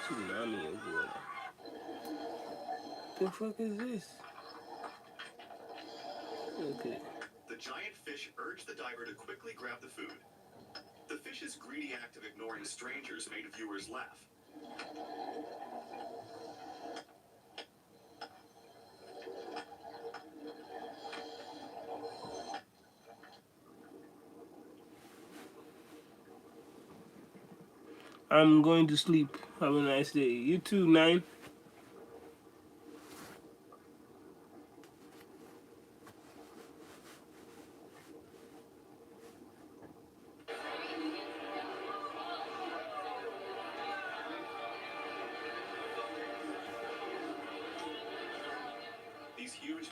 tsunami of water. The fuck is this? Okay. The giant fish urged the diver to quickly grab the food. The fish's greedy act of ignoring strangers made viewers laugh. I'm going to sleep. Have a nice day. You too, 9.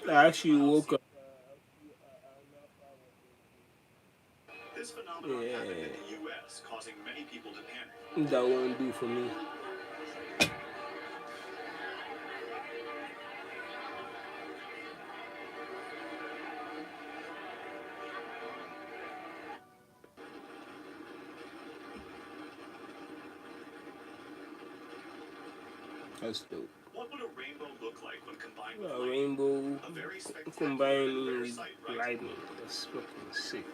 I actually woke up. This phenomenon happened in Yeah, the US, causing many people to panic. that won't do for me. That's dope. What would a rainbow look like when combined with A lightning? rainbow A very spectacular and combining rare with sight, right? lightning. That's fucking sick.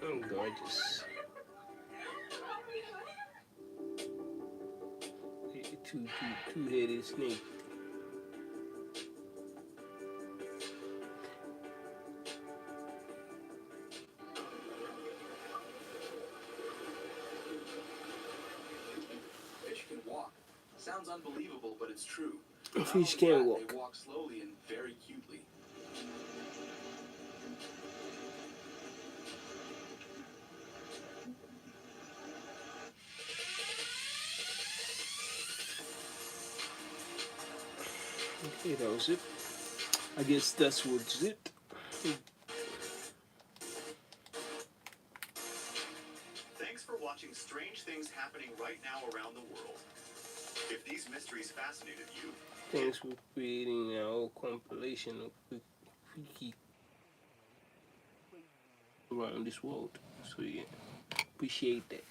Oh, gorgeous. Two-headed snake. Fish can walk. Sounds unbelievable, but it's true. A Not fish only can that, walk. they walk slowly and very cutely. Okay, that was it. I guess that's what's it. Thanks for watching strange things happening right now around the world. If these mysteries fascinated you, Thanks for creating a whole compilation of freaky around this world. So yeah, appreciate that.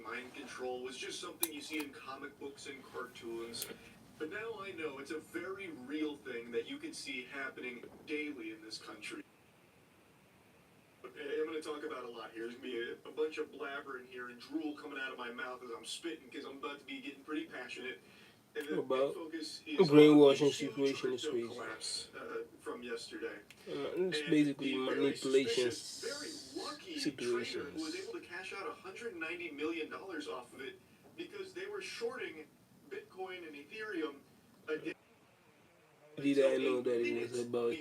mind control was just something you see in comic books and cartoons. But now I know it's a very real thing that you can see happening daily in this country. I'm going to talk about a lot here. There's going to be a bunch of blabber in here and drool coming out of my mouth as I'm spitting because I'm about to be getting pretty passionate. And the About focus is brainwashing on the huge situation is crypto crazy. collapse from yesterday. It's And basically the very manipulation suspicious, very lucky trader who was situations. able to cash out $190 million off of it because they were shorting Bitcoin and Ethereum a day. Did I know that it was about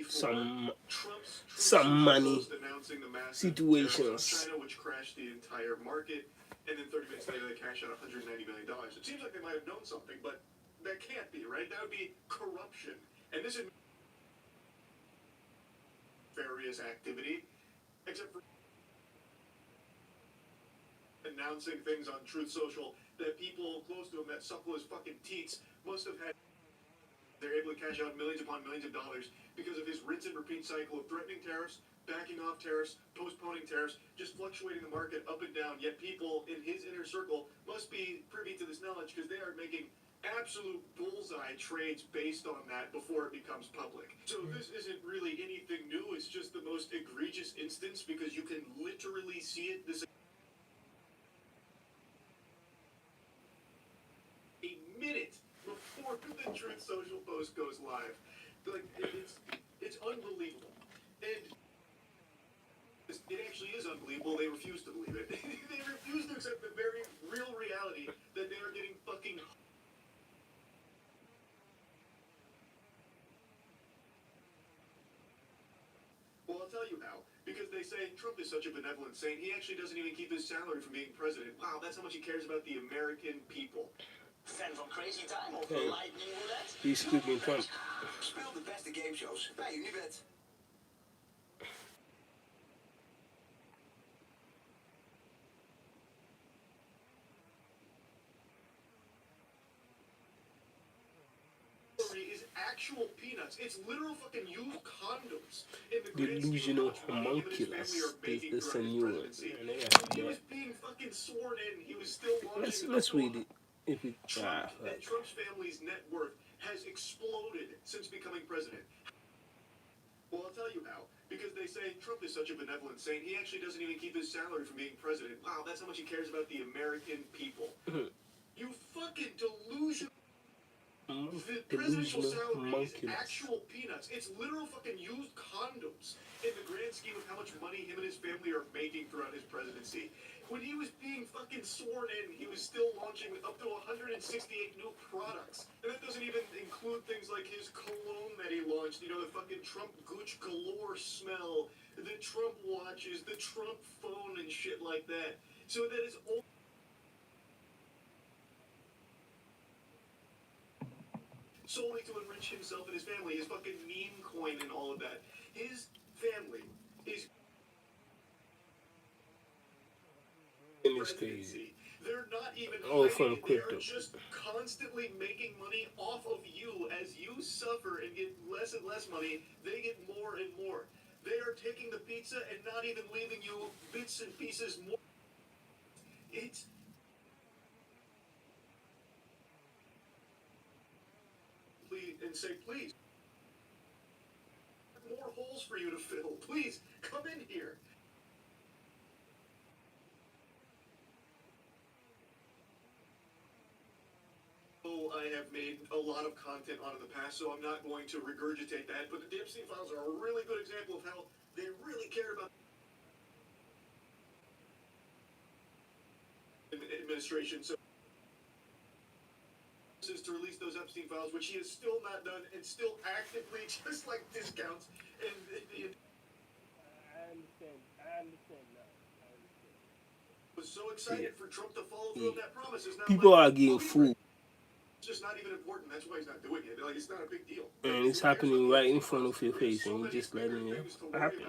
Trump's some money announcing the massive situations? tariffs on China, which crashed the entire market, and then 30 minutes later they cash out $190 million. It seems like they might have known something, but that can't be, right? That would be corruption. And this is various activity, except for announcing things on Truth Social that people close to him that suckle his fucking teats must have had. They're able to cash out millions upon millions of dollars because of his rinse and repeat cycle of threatening tariffs, backing off tariffs, postponing tariffs, just fluctuating the market up and down. Yet people in his inner circle must be privy to this knowledge because they are making absolute bullseye trades based on that before it becomes public. So this isn't really anything new. It's just the most egregious instance because you can literally see it. This a minute before the Truth Social post goes live. Like it's unbelievable, and it actually is unbelievable. They refuse to believe it. They refuse to accept the very real reality that they are getting fucking. Well, I'll tell you how. Because they say Trump is such a benevolent saint, he actually doesn't even keep his salary from being president. Wow, that's how much he cares about the American people. Fan van Crazy Time of Okay. Lightning Roulette? He's clicking Trump. Speel de beste gameshows bij Unibet. Is actual peanuts. It's literal fucking used condoms. In the Delusional homunculus is the senor. He was being fucking sworn in. He was still launching. Let's read it. If it And Trump's family's net worth has exploded since becoming president. Well, I'll tell you how. Because they say Trump is such a benevolent saint, he actually doesn't even keep his salary from being president. Wow, that's how much he cares about the American people. You fucking delusional. The presidential salary is actual peanuts. It's literal fucking used condoms in the grand scheme of how much money him and his family are making throughout his presidency. When he was being fucking sworn in, he was still launching up to 168 new products. And that doesn't even include things like his cologne launched, you know, the fucking Trump Gooch galore smell, the Trump watches, the Trump phone and shit like that. So that is all solely to enrich himself and his family, his fucking meme coin and all of that. His family is And it's crazy. they're not even All hiding from it. They are crypto. just constantly making money off of you as you suffer and get less and less money. They get more and more. They are taking the pizza and not even leaving you bits and pieces more. It's and say, please, more holes for you to fill. Please come in here. I have made a lot of content on in the past, so I'm not going to regurgitate that. But the Epstein files are a really good example of how they really cared about administration. So is to release those Epstein files, which he has still not done, and still actively just like discounts and I understand now. was so excited for Trump to follow through on that promise. Is now People like, are getting fooled. it's just not even important. That's why he's not doing it. Like, it's not a big deal. And it's happening right in front of your face, and you're just letting it happen.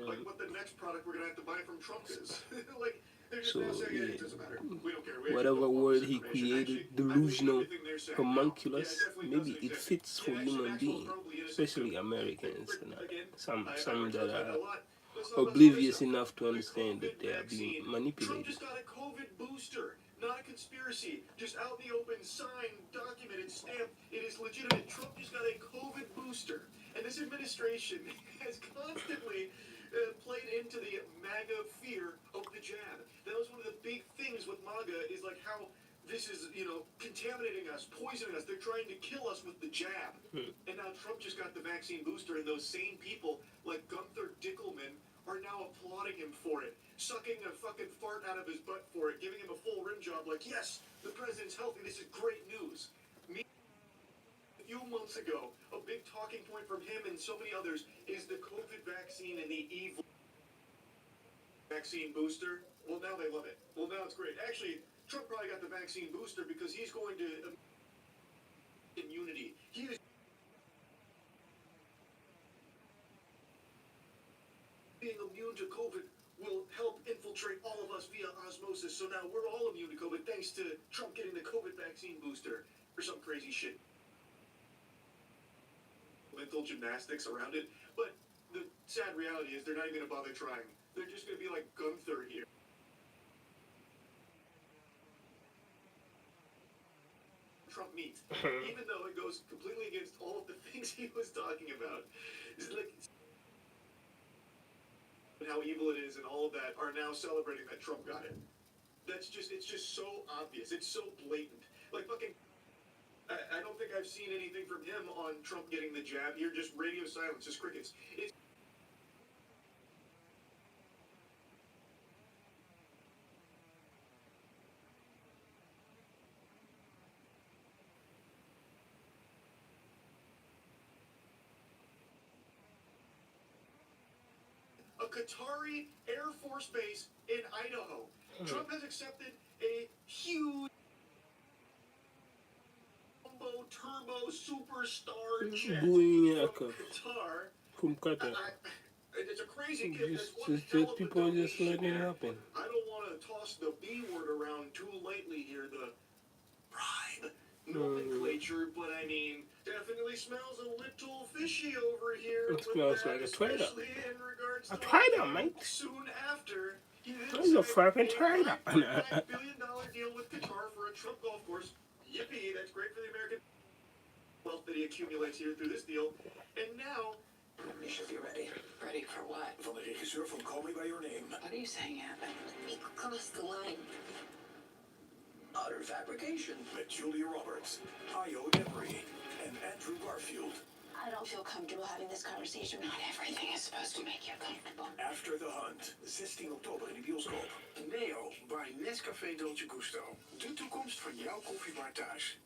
Like what the next product we're gonna have to buy from Trump is. Like they're just So, now saying, yeah, it doesn't matter. We don't care. We whatever actually word don't he want this information. created, Actually, delusional, I believe everything they're saying now. homunculus, Yeah, it definitely maybe doesn't it exist. fits for And actually, human Maxwell's beings, probably innocent especially too. Americans. But And again, some I that talk about are that a lot. Let's talk about oblivious some other enough to stuff. understand The that they are being vaccine. Trump manipulated. just got a COVID booster. Not a conspiracy. Just out in the open, signed, documented, stamped. It is legitimate. Trump just got a COVID booster. And this administration has constantly played into the MAGA fear of the jab. That was one of the big things with MAGA is like how this is, you know, contaminating us, poisoning us. They're trying to kill us with the jab. And now Trump just got the vaccine booster, and those same people like Gunther Dickelman are now applauding him for it, sucking a fucking fart out of his butt for it, giving him a full rim job like, yes, the president's healthy, this is great news. A few months ago, a big talking point from him and so many others is the COVID vaccine and the evil vaccine booster. Well, now they love it. Well, now it's great. Actually, Trump probably got the vaccine booster because he's going to immunity. He is being immune to COVID will help infiltrate all of us via osmosis. So now we're all immune to COVID thanks to Trump getting the COVID vaccine booster or some crazy shit. Mental gymnastics around it. But the sad reality is they're not even going to bother trying. They're just going to be like Gunther here. Trump meet, even though it goes completely against all of the things he was talking about. It's like how evil it is and all of that are now celebrating that Trump got it. It's just so obvious. It's so blatant. Like fucking, I don't think I've seen anything from him on Trump getting the jab. You're just radio silence, just crickets. It's a Qatari Air Force base in Idaho. Trump has accepted a huge turbo superstar jet from Qatar. From Qatar. It's a crazy gift. That's one Just hell of a people just donation letting it there. happen. I don't want to toss the B word around too lightly here, the bribe nomenclature, but I mean, definitely smells a little fishy over here. It smells that, like a trader. especially in regards A to trader, mate. soon after he He's a fucking trader. $5 billion deal with Qatar for a Trump golf course. Yippee, that's great for the American wealth that he accumulates here through this deal. And now, You should be ready. Ready for what? Van de regisseur van Call Me By Your Name. What are you saying happened? Ik crossed the line. Utter Fabrication. Met Julia Roberts, Ayo Edebri, and Andrew Garfield. I don't feel comfortable having this conversation. Not everything is supposed to make you comfortable. After the Hunt. 16 oktober in de bioscoop. Neo by Nescafé Dolce Gusto. De toekomst van jouw koffiebar thuis.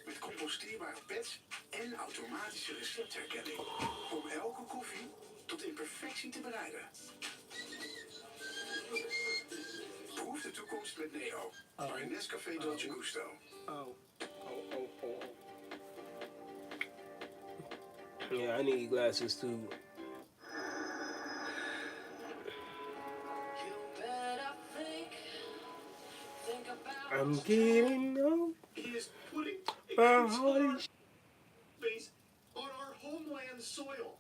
Met composteerbare pads en en automatische receptherkenning. Om elke koffie tot in perfectie te bereiden. Proef de toekomst met Neo. Bij Nescafé Dolce Gusto. Oh. Yeah, I need glasses too. I'm getting old. He is putting a My cruise heart on is. space on our homeland soil.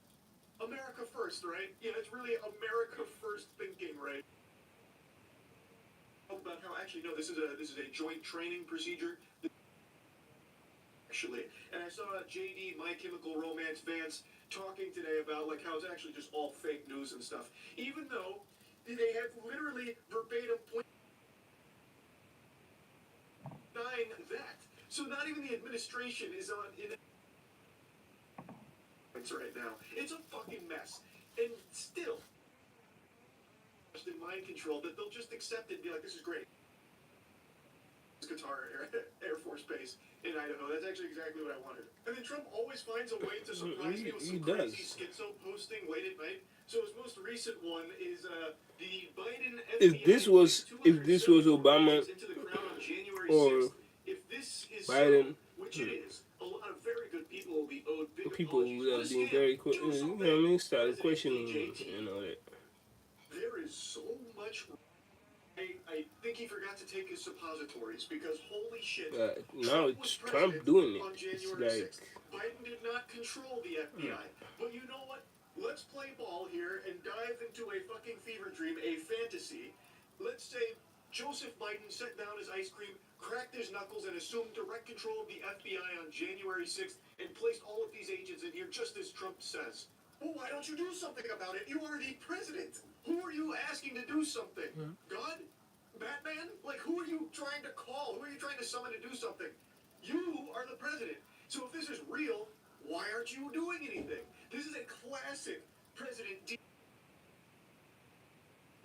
America first, right? Yeah, it's really America first thinking, right? About how actually no, this is a joint training procedure. Actually, and I saw JD, My Chemical Romance fans talking today about like how it's actually just all fake news and stuff. Even though they have literally verbatim point denying that. So not even the administration is on in right now. It's a fucking mess. And still in mind control that they'll just accept it and be like, this is great. Qatar Air Force Base in Idaho. That's actually exactly what I wanted. And then Trump always finds a way to surprise me with some crazy schizo posting late at night. So his most recent one is the Biden If this was Obama into the ground on January or 6th. If this is Biden, so, which it is, a lot of very good people will be owed big people apologies. would have been very quick. You know what I mean? Started questioning and all that. There is so much. I think he forgot to take his suppositories because holy shit. Now it's Trump doing it. On It's January like 6th. Biden did not control the FBI. But you know what? Let's play ball here and dive into a fucking fever dream, a fantasy. Let's say Joseph Biden set down his ice cream, cracked his knuckles, and assumed direct control of the FBI on January 6th and placed all of these agents in here just as Trump says. Well, why don't you do something about it? You are the president. Who are you asking to do something? God? Batman? Like, who are you trying to call? Who are you trying to summon to do something? You are the president. So if this is real, why aren't you doing anything? This is a classic President D.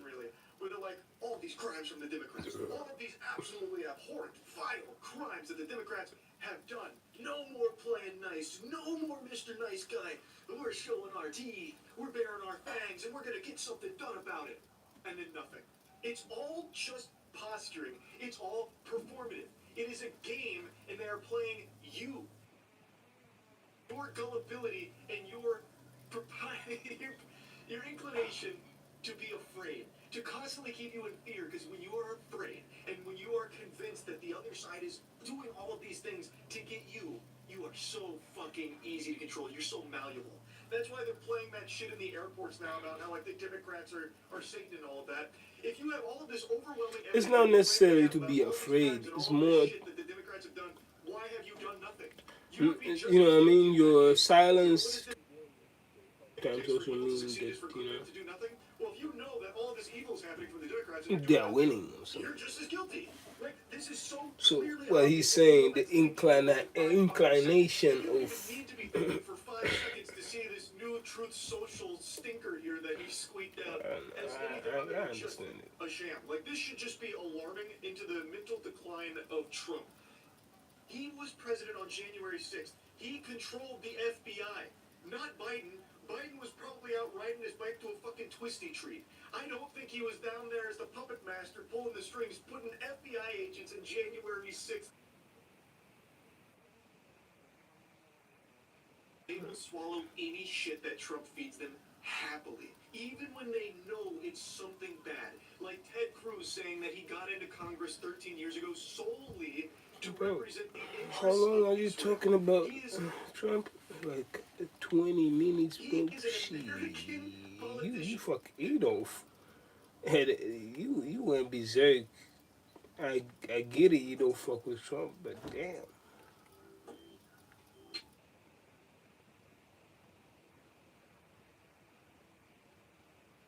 Really, where they're like, all of these crimes from the Democrats, all of these absolutely abhorrent, vile crimes that the Democrats have done. No more playing nice. No more Mr. Nice Guy. We're showing our teeth. We're baring our fangs, and we're going to get something done about it. And then nothing. It's all just posturing. It's all performative. It is a game, and they are playing you. Your gullibility and your your inclination to be afraid, to constantly keep you in fear, because when you are afraid and when you are convinced that the other side is doing all of these things to get you, you are so fucking easy to control. You're so malleable. That's why they're playing that shit in the airports now about how like the Democrats are Satan and all of that. If you have all of this overwhelming evidence, it's not necessarily to be afraid. It's more, shit that the Democrats have done, why have you done nothing? you know what I mean? Your silence sometimes also means that, you know, well, if you know that all of this evil is happening from the Democrats, they're winning or something. you're just as guilty. Like, this is so So what he's saying, the inclination of need to be thinking for 5 seconds to see this new Truth Social stinker here that he squeaked out as anything other than just a sham. Like, this should just be alarming into the mental decline of Trump. He was president on January 6th. He controlled the FBI, not Biden. Biden was probably out riding his bike to a fucking twisty treat. I don't think he was down there as the puppet master pulling the strings, putting FBI agents in January 6th. They will swallow any shit that Trump feeds them happily, even when they know it's something bad. Like Ted Cruz saying that he got into Congress 13 years ago solely to represent the interests. How long are you talking about Trump? Like 20 minutes, bro. Shit. You don't. You went berserk. I get it. You don't fuck with Trump, but damn.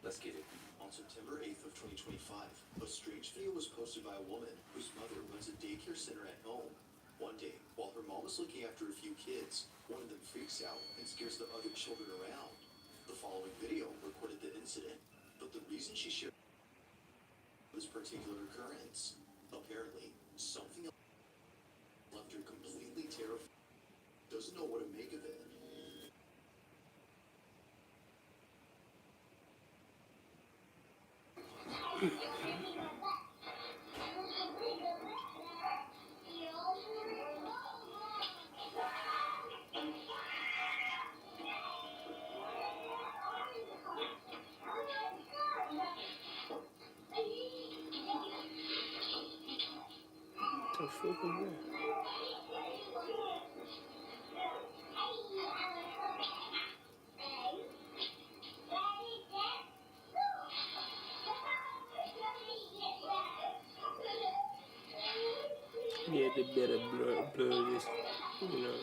Let's get it. On September 8th of 2025, a strange video was posted by a woman whose mother runs a daycare center at home. One day, while her mom is looking after a few kids, one of them freaks out and scares the other children around. The following video recorded the incident, but the reason she shared this particular occurrence, apparently, something left her completely terrified. Doesn't know what to make of it. The fuck is that? Yeah, they better blur this, you know.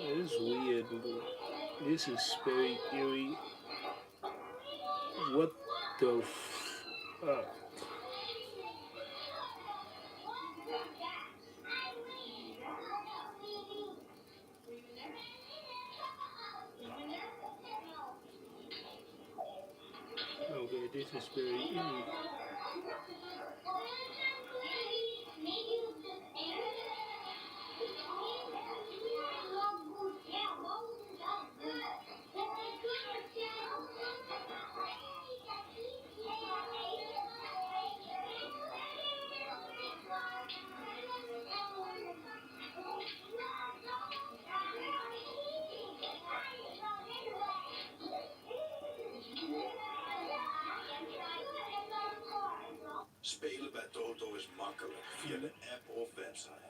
Oh, this is weird, bro. This is very eerie. What the fuck? Okay, this is very eerie. Spelen bij Toto is makkelijk via de app of website.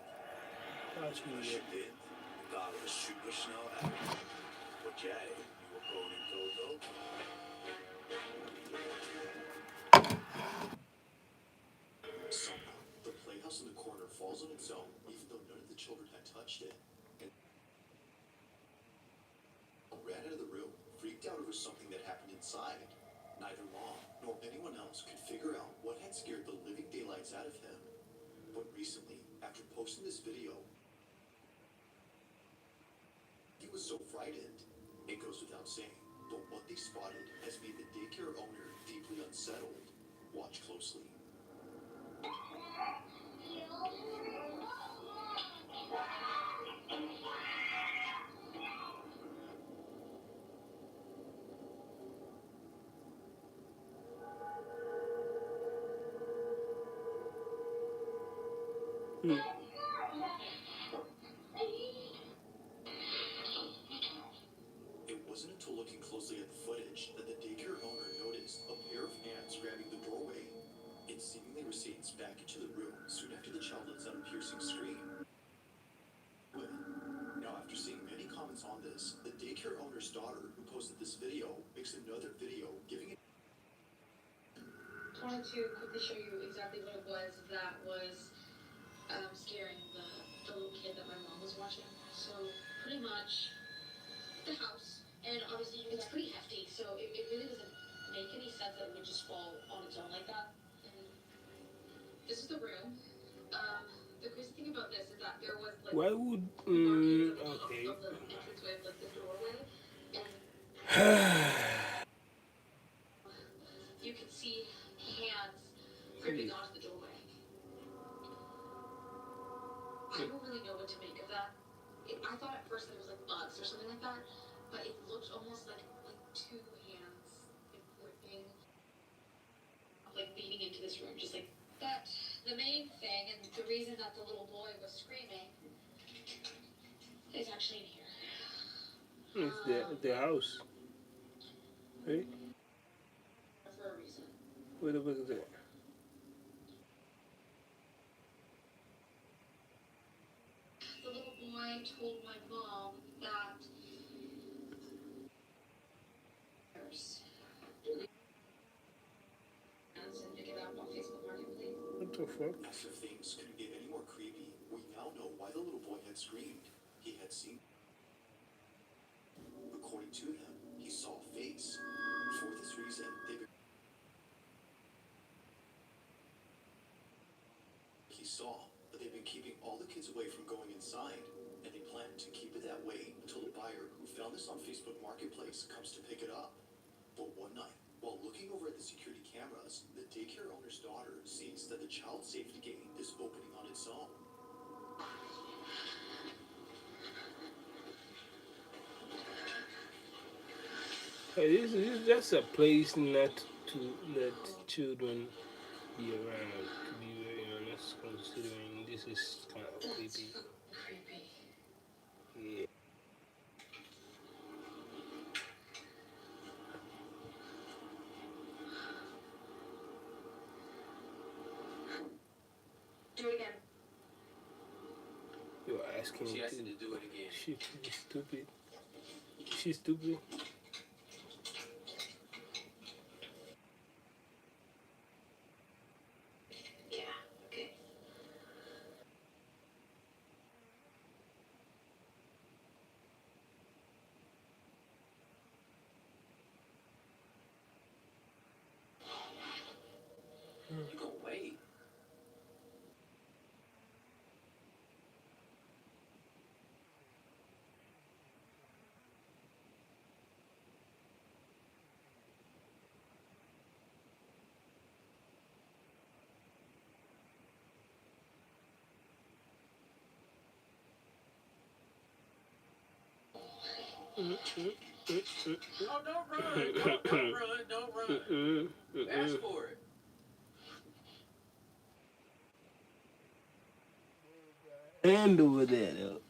That's Als je weird. wint, betalen we supersnel uit. Word jij nieuwe koning Toto? Somehow, the playhouse in the corner falls on its own, even though none of the children had touched it. And ran out of the room, freaked out over something that happened inside. Neither Mom nor anyone else could figure out what had scared the living daylights out of him. But recently, after posting this video, he was so frightened. It goes without saying, but what they spotted has made the daycare owner deeply unsettled. Watch closely. Hmm. It wasn't until looking closely at the footage that the daycare owner noticed a pair of hands grabbing the doorway. It seemingly recedes back into the room soon after the child lets out a piercing scream. Now, after seeing many comments on this, the daycare owner's daughter, who posted this video, makes another video giving it. I wanted to quickly show you exactly what it was that was scaring the little kid that my mom was watching. So pretty much the house, and obviously it's pretty hefty, so it really doesn't make any sense that it would just fall on its own like that. And this is the room. The crazy thing about this is that there was like Why would markings at the okay? top of the entranceway of like the doorway, and you could see hands gripping onto the doorway. I don't really know what to make of that. I thought at first that it was like bugs or something like that, but it looked almost like two hands gripping, like leading into this room, just like. But the main thing, and the reason that the little boy was screaming, is actually in here. It's the house, right? For a reason. Where the fuck is that? The little boy told my mom that and pick it up on Facebook Marketplace. What the fuck? As if things couldn't get any more creepy, we now know why the little boy had screamed. He had seen. According to him, he saw a face. For this reason, he saw, but they've been keeping all the kids away from going inside, and they plan to keep it that way until the buyer who found this on Facebook Marketplace comes to pick it up. But one night, while looking over at the security cameras, the daycare owner's daughter sees that the child safety gate is opening on its own. This is just a place not to let children be around. To be very honest, considering this is kind of That's creepy. so creepy. Yeah. Do it again. You're asking She to. asked you to do it again. She's stupid. She's stupid. Yeah, okay. You gonna wait? Oh, don't run! Don't run! Don't run! Ask for it. Hand over there, though.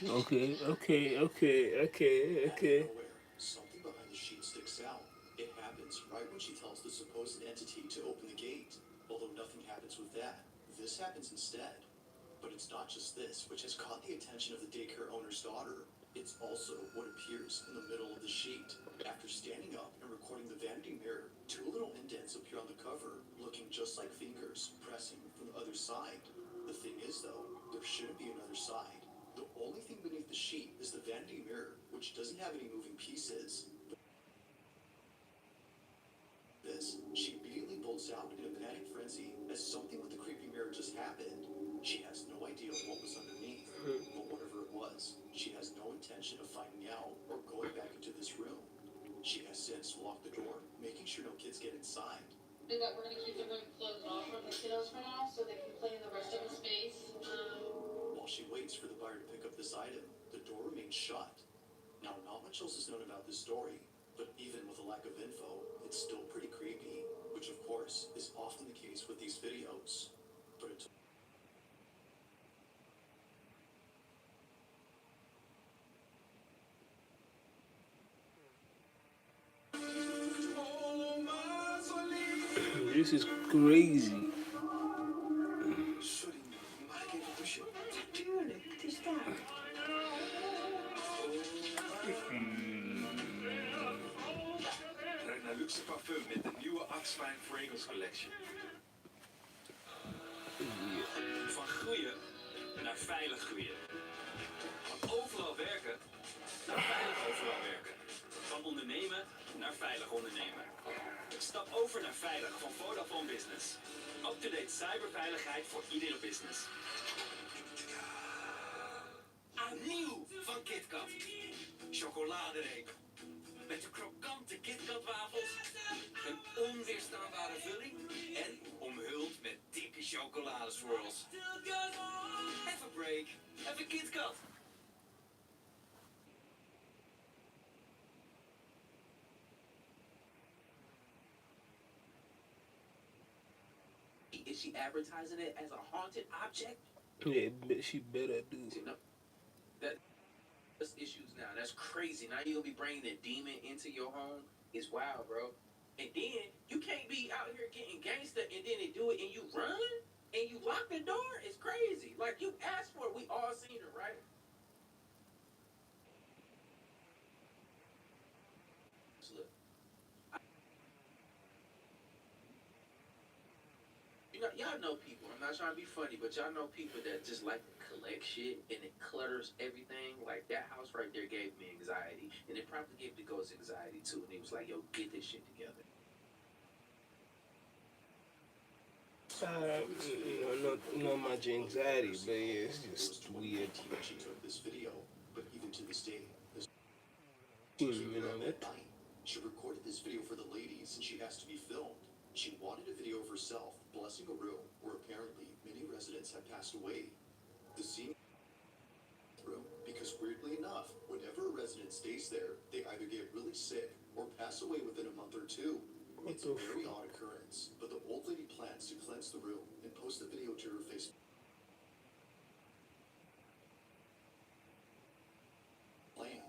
Okay, okay, okay, okay, Out of okay. nowhere, something behind the sheet sticks out. It happens right when she tells the supposed entity to open the gate. Although nothing happens with that, this happens instead. But it's not just this, which has caught the attention of the daycare owner's daughter. It's also what appears in the middle of the sheet. After standing up and recording the vanity mirror, two little indents appear on the cover, looking just like fingers pressing from the other side. The thing is, though, there shouldn't be another side. The only thing beneath the sheet is the vanity mirror, which doesn't have any moving pieces. She immediately bolts out in a panic frenzy as something with the creepy mirror just happened. She has no idea what was underneath, but whatever it was, she has no intention of finding out or going back into this room. She has since locked the door, making sure no kids get inside. Do that, we're gonna keep the room closed off from the kiddos for now so they can play in the rest of the space. While she waits for the buyer to pick up this item, the door remains shut. Now, not much else is known about this story, but even with a lack of info, it's still pretty creepy, which of course is often the case with these videos. But it This is crazy. Sorry, mag ik even douchen? Natuurlijk, het is daar. Ruik naar luxe parfum met de nieuwe Axe Fine Fragrance Collection. Van groeien naar veilig groeien. Van overal werken naar veilig overal werken. Van ondernemen naar veilig ondernemen. Stap over naar veilig van Vodafone Business. Up-to-date cyberveiligheid voor iedere business. Nieuw van KitKat. Chocoladereep. Met de krokante KitKat wafels. Een onweerstaanbare vulling. En omhuld met dikke chocoladeswirls. Even break. Even KitKat. Is she advertising it as a haunted object? Yeah, she better do. You know, that's issues now. That's crazy. Now you're gonna be bringing a demon into your home. It's wild, bro. And then you can't be out here getting gangster and then they do it and you run and you lock the door. It's crazy. Like you asked for it. We all seen it, right? Look, y'all know people. I'm not trying to be funny, but y'all know people that just like to collect shit and it clutters everything. Like that house right there gave me anxiety, and it probably gave the ghost anxiety too. And he was like, "Yo, get this shit together." Not much anxiety, but yeah, it's just weird. when she took this video, but even to this day, this You was know at what? night. She recorded this video for the ladies, and she has to be filmed. She wanted a video of herself blessing a room residents have passed away. The scene room because weirdly enough, whenever a resident stays there, they either get really sick or pass away within a month or two. It's a very odd occurrence, but the old lady plans to cleanse the room and post the video to her Facebook. Plan.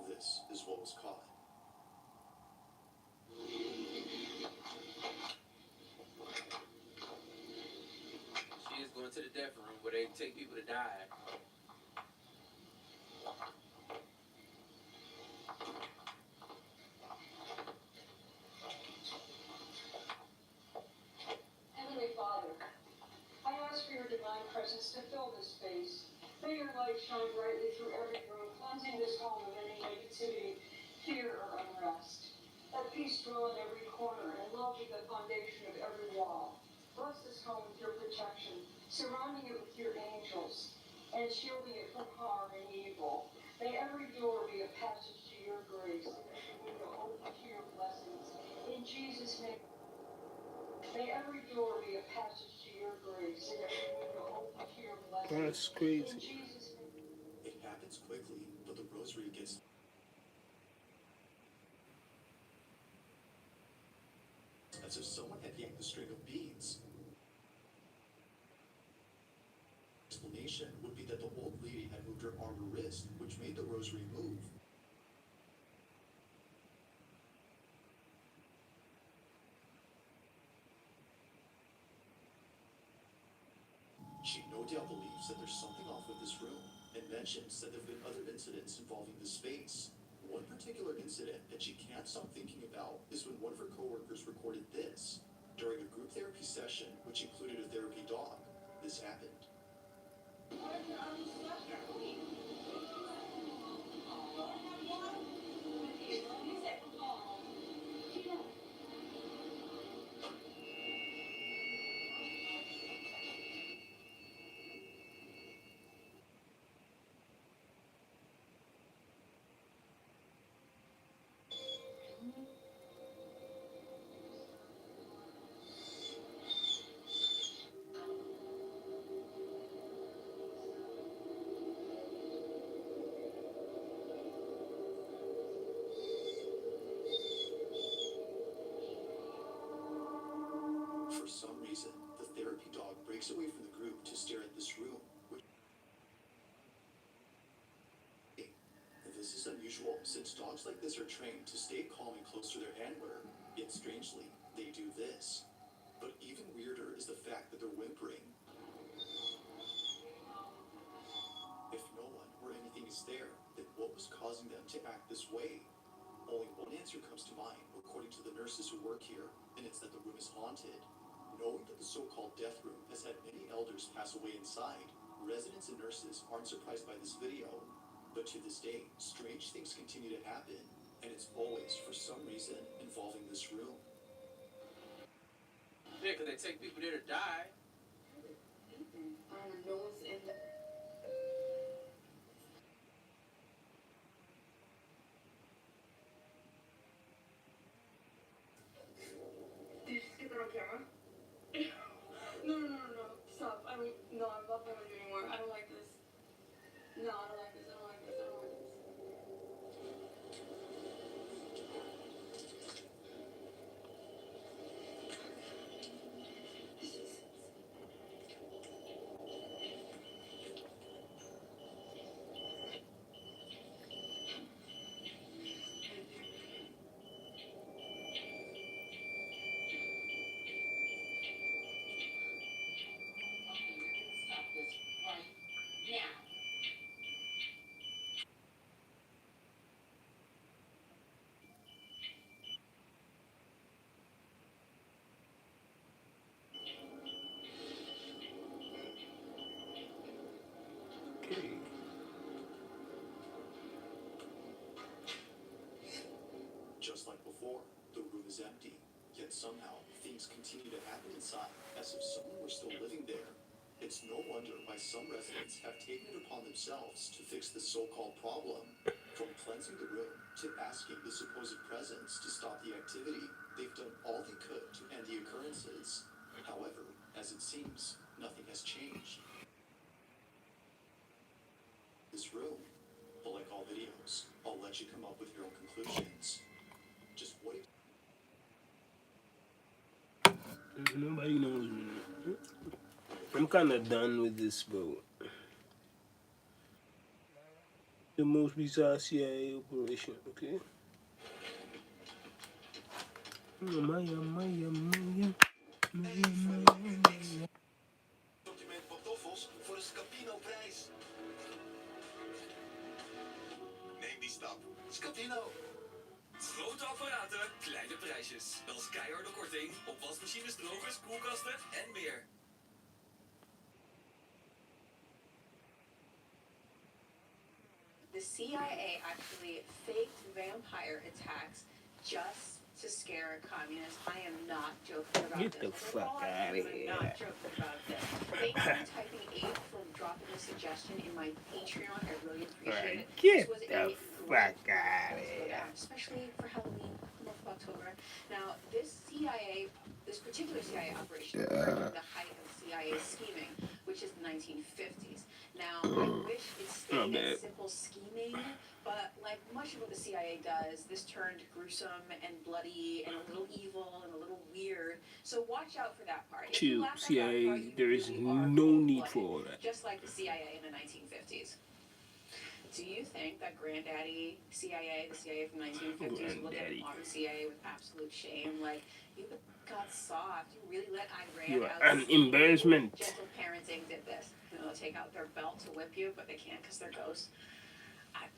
This is what was caught. She is going to the death room where they take people to die. Heavenly Father, I ask for your divine presence to fill this space. May your light shine brightly through every room, cleansing this home of any negativity, fear, or unrest. Let peace dwell in every corner and love be the foundation of every wall. Bless this home with your protection, surrounding it with your angels, and shielding it from harm and evil. May every door be a passage to your grace, and every window open to your blessings. In Jesus' name. May every door be a passage to your grace, and every window open to your blessings. That's crazy. In Jesus' name. It happens quickly, but the rosary gets as if someone had yanked the string of beads. Explanation would be that the old lady had moved her arm or wrist, which made the rosary move. She no doubt believes that there's something off with this room and mentions that there have been other incidents involving this space. One particular incident that she can't stop thinking about is when one of her coworkers recorded this. During a group therapy session, which included a therapy dog, this happened. For some reason, the therapy dog breaks away from the group to stare at this room, which this is unusual since dogs like this are trained to stay calm and close to their handler, yet strangely, they do this. But even weirder is the fact that they're whimpering. If no one or anything is there, then what was causing them to act this way? Only one answer comes to mind, according to the nurses who work here, and it's that the room is haunted. Knowing that the so-called death room has had many elders pass away inside, residents and nurses aren't surprised by this video. But to this day, strange things continue to happen, and it's always, for some reason, involving this room. Yeah, because they take people there to die. No one's in the... Did you just get that on camera? No. Stop. I don't, no, I'm not playing with you anymore. I don't like this. No, I don't like this. I don't like this. I don't like this. Okay. Just like before, the room is empty, yet somehow things continue to happen inside as if someone were still living there. It's no wonder why some residents have taken it upon themselves to fix this so-called problem. From cleansing the room to asking the supposed presence to stop the activity, they've done all they could to end the occurrences. However, as it seems, nothing has changed. This room, but like all videos, I'll let you come up with your own conclusions. Just what Nobody knows me. I'm kind of done with this, bro. The most bizarre CIA operation, okay? Maya. Sortiment pantoffels voor de Scapino-prijs. Neem die stap. Scapino. Grote apparaten, kleine prijsjes. Dat is keiharde korting op wasmachines, drogers, koelkasten en meer. The CIA actually faked vampire attacks just to scare communists. I am not joking about Get this. the fuck out of I'm here. not joking about this. Thank you for typing 8 for dropping a suggestion in my Patreon. I really appreciate it. Get This was the a fuck great out of to go here. down, especially for Halloween, the month of October. Now, this particular CIA operation occurred at the height of CIA scheming, which is the 1950s. Now, I wish it stayed at simple scheming, but like much of what the CIA does, this turned gruesome and bloody and a little evil and a little weird. So watch out for that part. If you Chill, laugh at that CIA, part, you there is really are no need cold-blooded, for all that. just like the CIA in the 1950s. Do you think that Granddaddy CIA, the CIA from the 1950s, will look at modern CIA with absolute shame? Like, you got soft. You really let Iran You are out. an embarrassment. Gentle parenting did this. You know, they'll take out their belt to whip you, but they can't because they're ghosts.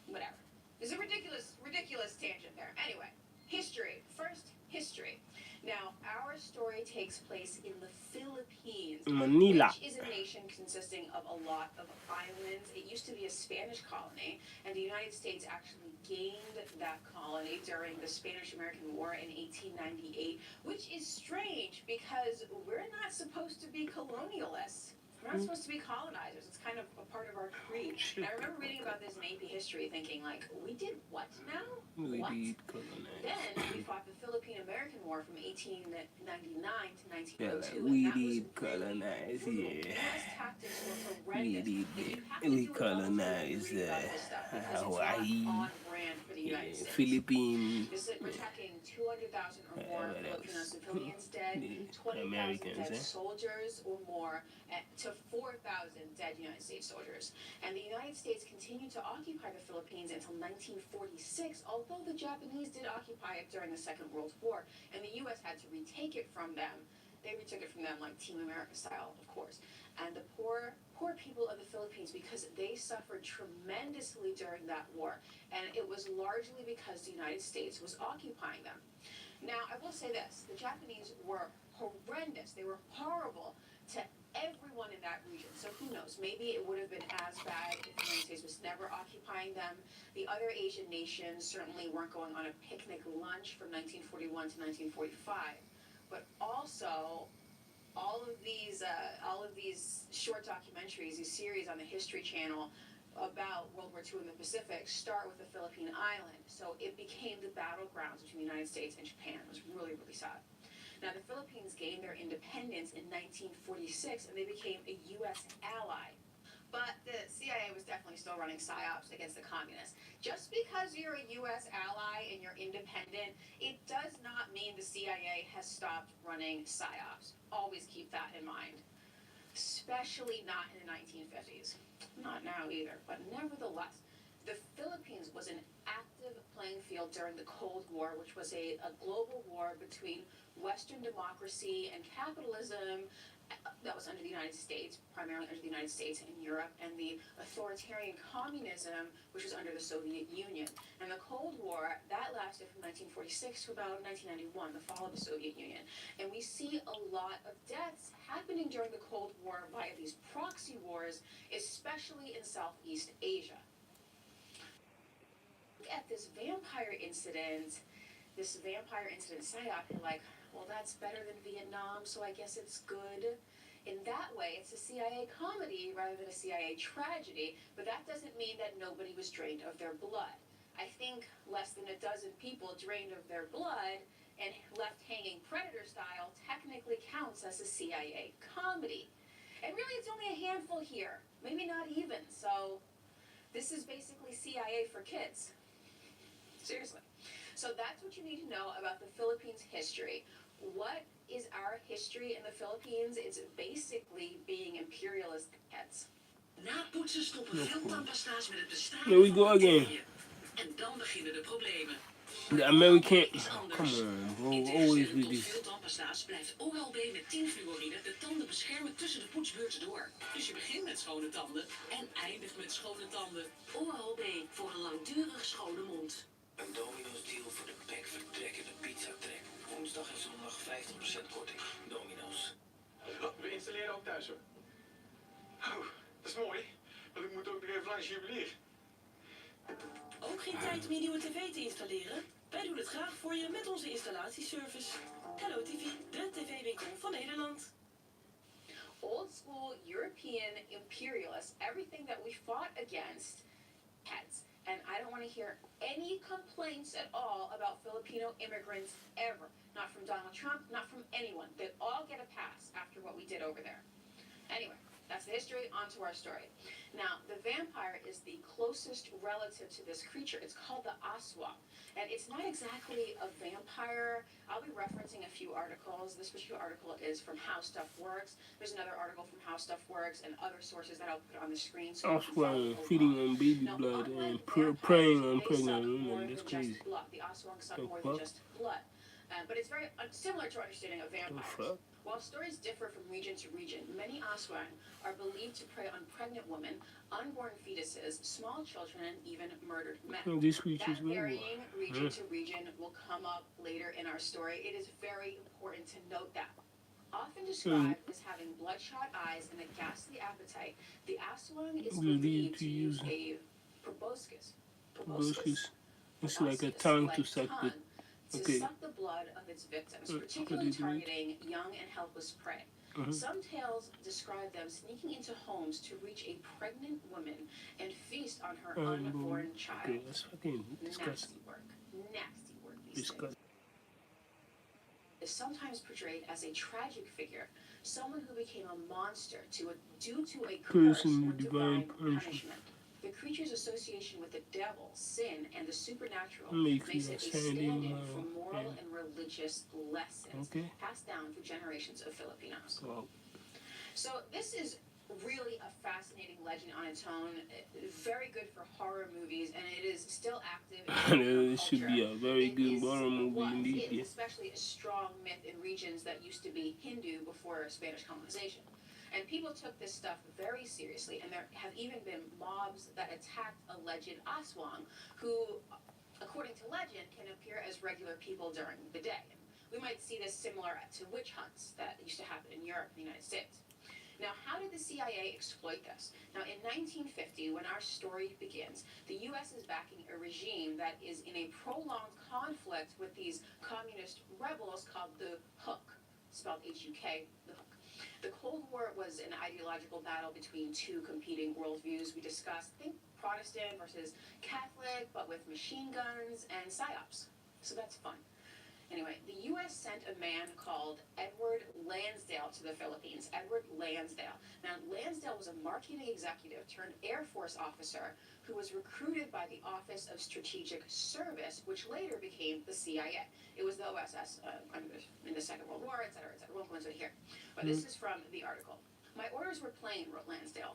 Whatever. There's a ridiculous tangent there. Anyway, history. First, history. Now, our story takes place in the Philippines, Manila. which is a nation consisting of a lot of islands. It used to be a Spanish colony, and the United States actually gained that colony during the Spanish-American War in 1898, which is strange because we're not supposed to be colonialists. We're not supposed to be colonizers. It's kind of a part of our creed. And I remember reading about this in AP history thinking, like, we did what now? We What? did colonize. Then we fought the Philippine-American War from 1899 to 1902. Yeah, like, and we that was did colonize, brutal. yeah. U.S. tactics were We horrendous. did If you have to we do it, colonized read about this stuff because Hawaii, it's not on brand for the United States. Philippines, We're talking 200,000 or more Filipino civilians dead, the 20,000 Americans, dead soldiers or more, to 4,000 dead United States soldiers. And the United States continued to occupy the Philippines until 1946, although the Japanese did occupy it during the Second World War, and the U.S. had to retake it from them. They retook it from them like Team America style, of course. And the poor people of the Philippines, because they suffered tremendously during that war, and it was largely because the United States was occupying them. Now, I will say this, the Japanese were horrendous. They were horrible to everyone in that region. So who knows, maybe it would have been as bad if the United States was never occupying them. The other Asian nations certainly weren't going on a picnic lunch from 1941 to 1945. But also, all of these short documentaries, these series on the History Channel about World War II in the Pacific start with the Philippine island. So it became the battlegrounds between the United States and Japan. It was really, really sad. Now, the Philippines gained their independence in 1946, and they became a U.S. ally. But the CIA was definitely still running psyops against the communists. Just because you're a U.S. ally and you're independent, it does not mean the CIA has stopped running psyops. Always keep that in mind. Especially not in the 1950s. Not now either, but nevertheless. The Philippines was an active playing field during the Cold War, which was a global war between Western democracy and capitalism that was under the United States, primarily under the United States and Europe, and the authoritarian communism, which was under the Soviet Union. And the Cold War, that lasted from 1946 to about 1991, the fall of the Soviet Union. And we see a lot of deaths happening during the Cold War via these proxy wars, especially in Southeast Asia. Look at this vampire incident psyop, you're like, well, that's better than Vietnam, so I guess it's good. In that way, it's a CIA comedy rather than a CIA tragedy, but that doesn't mean that nobody was drained of their blood. I think less than a dozen people drained of their blood and left hanging predator style technically counts as a CIA comedy. And really, it's only a handful here, maybe not even. So this is basically CIA for kids. Seriously. So that's what you need to know about the Philippines' history. What is our history in the Philippines? It's basically being imperialist heads. Na poetsen stoppen veel tandpasta's met het bestrijden There we van go again. bacteriën. En dan beginnen de problemen. The American. Is anders. Come on, bro. In Always tegenstelling with tot this. veel tandpasta's blijft OLB met 10 fluoride de tanden beschermen tussen de poetsbeurten door. Dus je begint met schone tanden en eindigt met schone tanden. OLB voor een langdurig schone mond. Een Domino's deal voor de bekvertrek en de pizzatrek. Woensdag en zondag 50% korting. Domino's. We installeren ook thuis hoor. Oh, dat is mooi. Want ik moet ook nog even langs de juwelier. Ook geen tijd om je nieuwe tv te installeren? Wij doen het graag voor je met onze installatieservice. Hello TV, de tv-winkel van Nederland. Old school European imperialists, everything that we fought against, heads. And I don't want to hear any complaints at all about Filipino immigrants ever. Not from Donald Trump, not from anyone. They all get a pass after what we did over there. Anyway, that's the history. On to our story. Now, the vampire is the closest relative to this creature. It's called the aswang. And it's not exactly a vampire. I'll be referencing a few articles. This particular article is from How Stuff Works. There's another article from How Stuff Works and other sources that I'll put on the screen. So Aswang feeding on baby blood and preying on pregnant women. That's crazy. The aswang suck more than just blood. But it's very similar to our understanding of vampires. While stories differ from region to region, many aswang are believed to prey on pregnant women, unborn fetuses, small children, and even murdered men. These creatures That varying region to region will come up later in our story. It is very important to note that. Often described as having bloodshot eyes and a ghastly appetite, the aswang is believed to use a proboscis. Proboscis. It's like a tongue to suck the. To suck the blood of its victims, particularly targeting young and helpless prey. Some tales describe them sneaking into homes to reach a pregnant woman and feast on her unborn child. Okay, that's fucking disgusting. Nasty work these days. Is sometimes portrayed as a tragic figure, someone who became a monster due to a curse or divine punishment. The creature's association with the devil, sin, and the supernatural makes it a stand-in for moral and religious lessons passed down for generations of Filipinos. Wow. So this is really a fascinating legend on its own, very good for horror movies, and it is still active in It should be a very good horror movie indeed. It is especially a strong myth in regions that used to be Hindu before Spanish colonization. And people took this stuff very seriously, and there have even been mobs that attacked alleged aswang, who, according to legend, can appear as regular people during the day. And we might see this similar to witch hunts that used to happen in Europe and the United States. Now, how did the CIA exploit this? Now, in 1950, when our story begins, the U.S. is backing a regime that is in a prolonged conflict with these communist rebels called the Hook, spelled H-U-K, the Hook. The Cold War was an ideological battle between two competing worldviews. We discussed, think Protestant versus Catholic, but with machine guns and psyops. So that's fun. Anyway, the U.S. sent a man called Edward Lansdale to the Philippines. Edward Lansdale. Now, Lansdale was a marketing executive turned Air Force officer who was recruited by the Office of Strategic Service, which later became the CIA. It was the OSS in the Second World War, et cetera, et cetera. Won't go into it here. But this is from the article. My orders were plain, wrote Lansdale.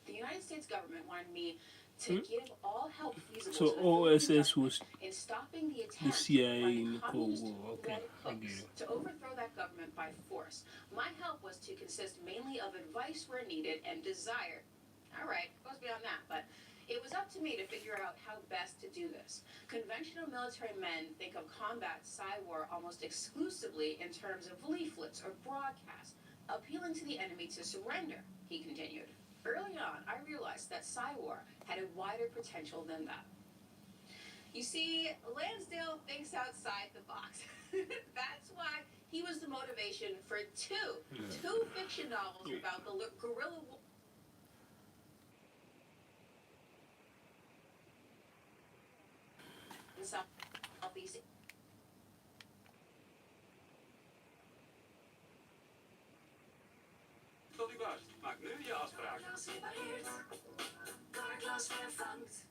The United States government wanted me to give all help feasible So to the OSS was in stopping the the attempt CIA by in the the Cold communist War. Okay, I get it. to overthrow that government by force. My help was to consist mainly of advice where needed and desire. All right, goes beyond that, but it was up to me to figure out how best to do this. Conventional military men think of combat Psy-War almost exclusively in terms of leaflets or broadcasts, appealing to the enemy to surrender, he continued. Early on, I realized that Psy-War had a wider potential than that. You see, Lansdale thinks outside the box. That's why he was the motivation for two fiction novels about the guerrilla war. In Southeast. Tot die baas. Maak glas repareert. Carglass vervangt.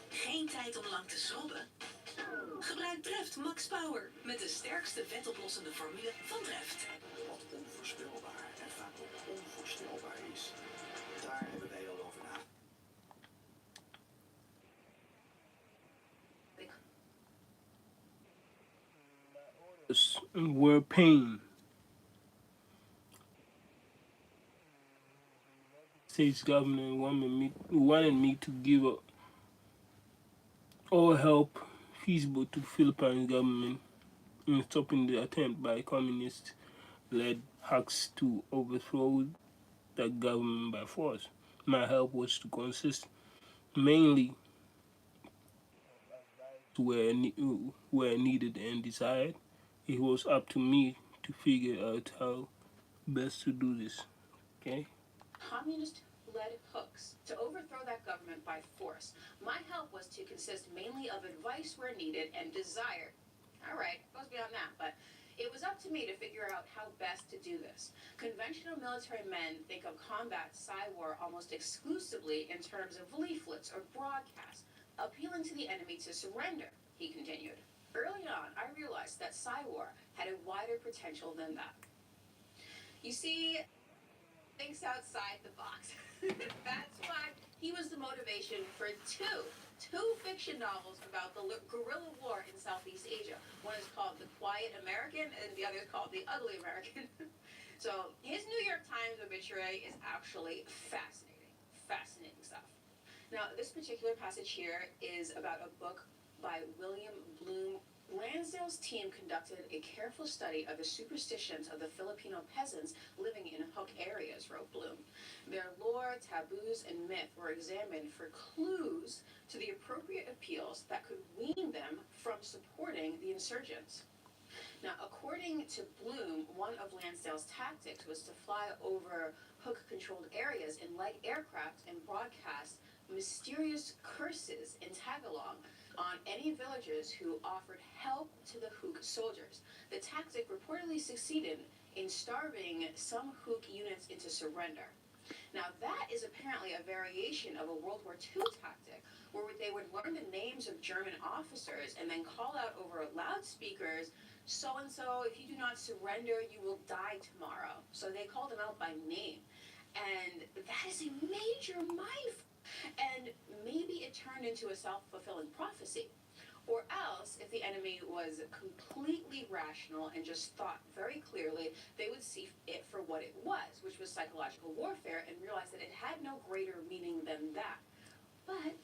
Geen tijd om lang te sobben? Gebruik Dreft Max Power met de sterkste vetoplossende formule van Dreft. Wat onvoorspelbaar en vaak ook onvoorstelbaar is, daar hebben wij al over na. Were pain. States government wanted me to give all help feasible to Philippines government in stopping the attempt by communist-led hacks to overthrow the government by force. My help was to consist mainly where needed and desired. It was up to me to figure out how best to do this. Okay? Communist-led hooks to overthrow that government by force. My help was to consist mainly of advice where needed and desired. All right, goes beyond that, but it was up to me to figure out how best to do this. Conventional military men think of combat war almost exclusively in terms of leaflets or broadcasts, appealing to the enemy to surrender, he continued. Early on, I realized that war had a wider potential than that. You see, thinks outside the box. That's why he was the motivation for two fiction novels about the guerrilla war in Southeast Asia. One is called The Quiet American, and the other is called The Ugly American. So his New York Times obituary is actually fascinating stuff. Now, this particular passage here is about a book by William Bloom. Lansdale's team conducted a careful study of the superstitions of the Filipino peasants living in Hook areas, wrote Bloom. Their lore, taboos, and myth were examined for clues to the appropriate appeals that could wean them from supporting the insurgents. Now, according to Bloom, one of Lansdale's tactics was to fly over Hook-controlled areas in light aircraft and broadcast mysterious curses in Tagalog on any villagers who offered help to the Hook soldiers. The tactic reportedly succeeded in starving some Hook units into surrender. Now, that is apparently a variation of a World War II tactic, where they would learn the names of German officers and then call out over loudspeakers, so-and-so, if you do not surrender, you will die tomorrow. So they called them out by name. And that is a major minefield. And maybe it turned into a self-fulfilling prophecy. Or else, if the enemy was completely rational and just thought very clearly, they would see it for what it was, which was psychological warfare, and realize that it had no greater meaning than that. But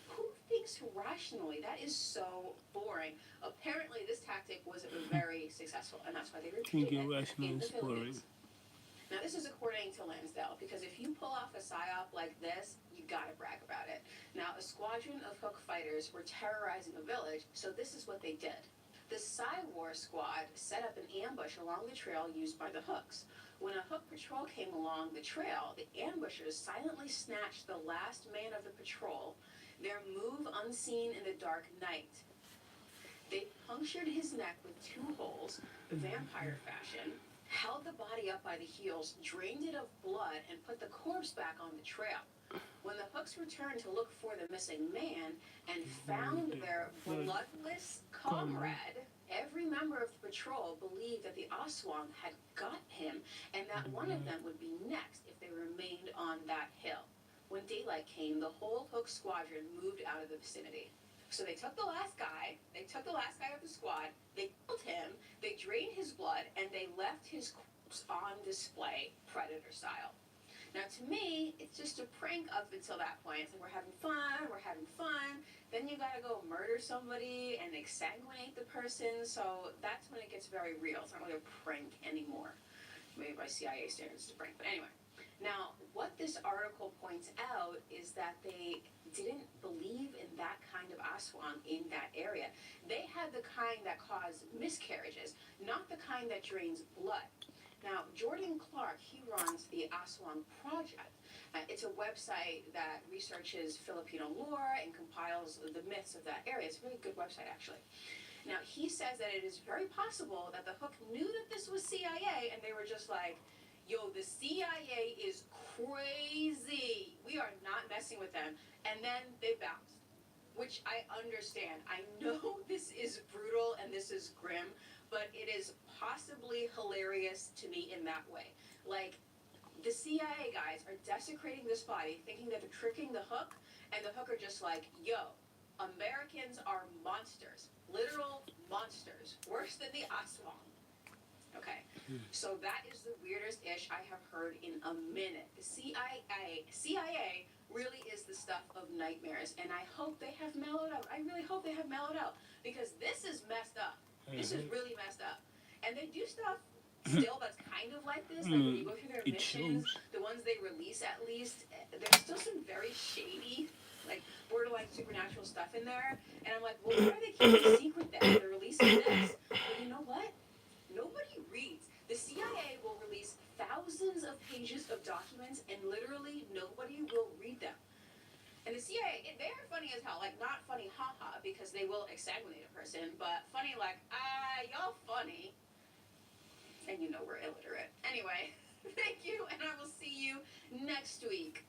who thinks rationally? That is so boring. Apparently, this tactic was very successful, and that's why they repeated it in the Philippines. Now, this is according to Lansdale, because if you pull off a psyop like this, you gotta brag about it. Now, a squadron of Hook fighters were terrorizing a village, so this is what they did. The War squad set up an ambush along the trail used by the Hooks. When a Hook patrol came along the trail, the ambushers silently snatched the last man of the patrol, their move unseen in the dark night. They punctured his neck with 2 holes, vampire fashion, held the body up by the heels, drained it of blood, and put the corpse back on the trail. When the Hooks returned to look for the missing man and found their bloodless comrade, every member of the patrol believed that the Aswang had got him and that one of them would be next if they remained on that hill. When daylight came, the whole Hook squadron moved out of the vicinity. So they took the last guy of the squad, they killed him, they drained his blood, and they left his corpse on display, Predator style. Now, to me, it's just a prank up until that point. It's like, we're having fun. Then you gotta go murder somebody and exsanguinate the person, so that's when it gets very real. It's not really a prank anymore. Maybe by CIA standards, it's a prank, but anyway. Now, what this article points out is that they didn't believe in that kind of Aswang in that area. They had the kind that cause miscarriages, not the kind that drains blood. Now, Jordan Clark, he runs the Aswang Project. It's a website that researches Filipino lore and compiles the myths of that area. It's a really good website, actually. Now, he says that it is very possible that the Hook knew that this was CIA, and they were just like, yo, the CIA is crazy. We are not messing with them. And then they bounced, which I understand. I know this is brutal and this is grim, but it is possibly hilarious to me in that way. Like, the CIA guys are desecrating this body, thinking that they're tricking the hook, and the hook are just like, yo, Americans are monsters. Literal monsters. Worse than the Aswang. Okay, so that is the weirdest ish I have heard in a minute. The CIA really is the stuff of nightmares, and I hope they have mellowed out. I really hope they have mellowed out, because this is messed up. This is really messed up. And they do stuff still that's kind of like this. Like when you go through their It missions, shows. the ones they release at least, there's still some very shady, like borderline supernatural stuff in there. And I'm like, well, what are they keeping secret then? They're releasing this. But you know what? Nobody reads. The CIA will release thousands of pages of documents, and literally nobody will read them. And the CIA, they're funny as hell. Like, not funny, haha, because they will exsanguinate a person, but funny like, y'all funny. And you know we're illiterate. Anyway, thank you, and I will see you next week.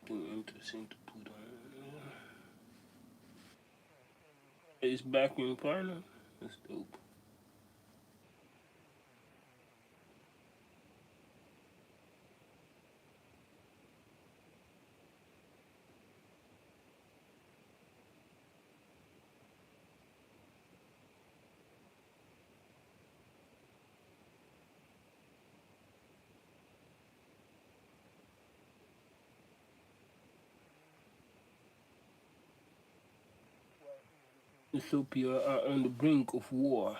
Interesting to put on. It's back in partner. That's dope. Ethiopia are on the brink of war.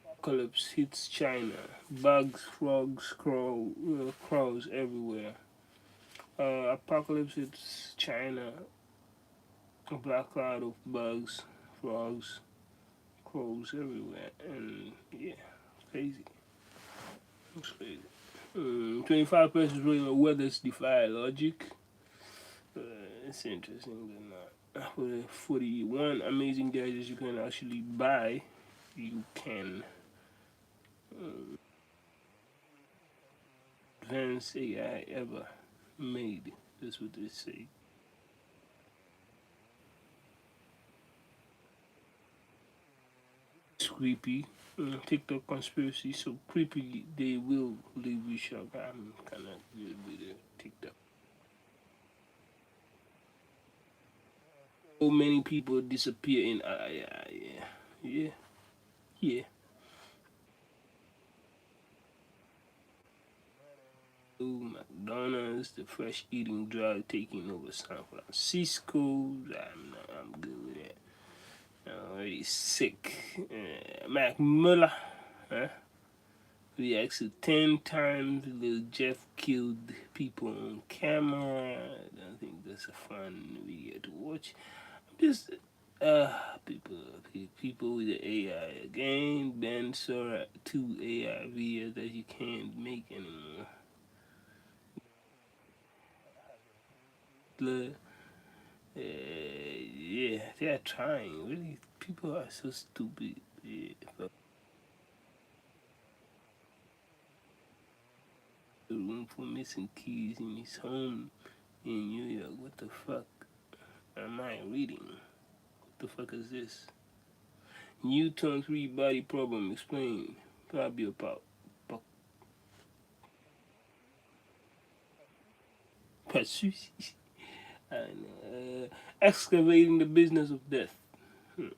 Apocalypse hits China. Bugs, frogs, crows everywhere. Apocalypse hits China. A black cloud of bugs, frogs, crows everywhere. And yeah, crazy. It's crazy. 25% rate of weathers defy logic. It's interesting, but not. For the 41 amazing gadgets you can actually buy, you can advanced AI ever made. That's what they say. It's creepy. TikTok conspiracy so creepy they will leave you shocked. I'm kind of good with TikTok. So many people disappear in yeah. McDonald's, the fresh eating drug taking over San Francisco. I'm good with that. I'm already sick. Mac Miller, huh? Reacted 10 times. Little Jeff killed people on camera. I don't think that's a fun video to watch. Just people with the AI again. Ben saw 2 AI videos that you can't make anymore. Yeah, they're trying. Really, people are so stupid. Yeah, but the room for missing keys in his home in New York. What the fuck am I reading? What the fuck is this? Newton 3 body problem explained. Probably about and excavating the business of death. Hmm.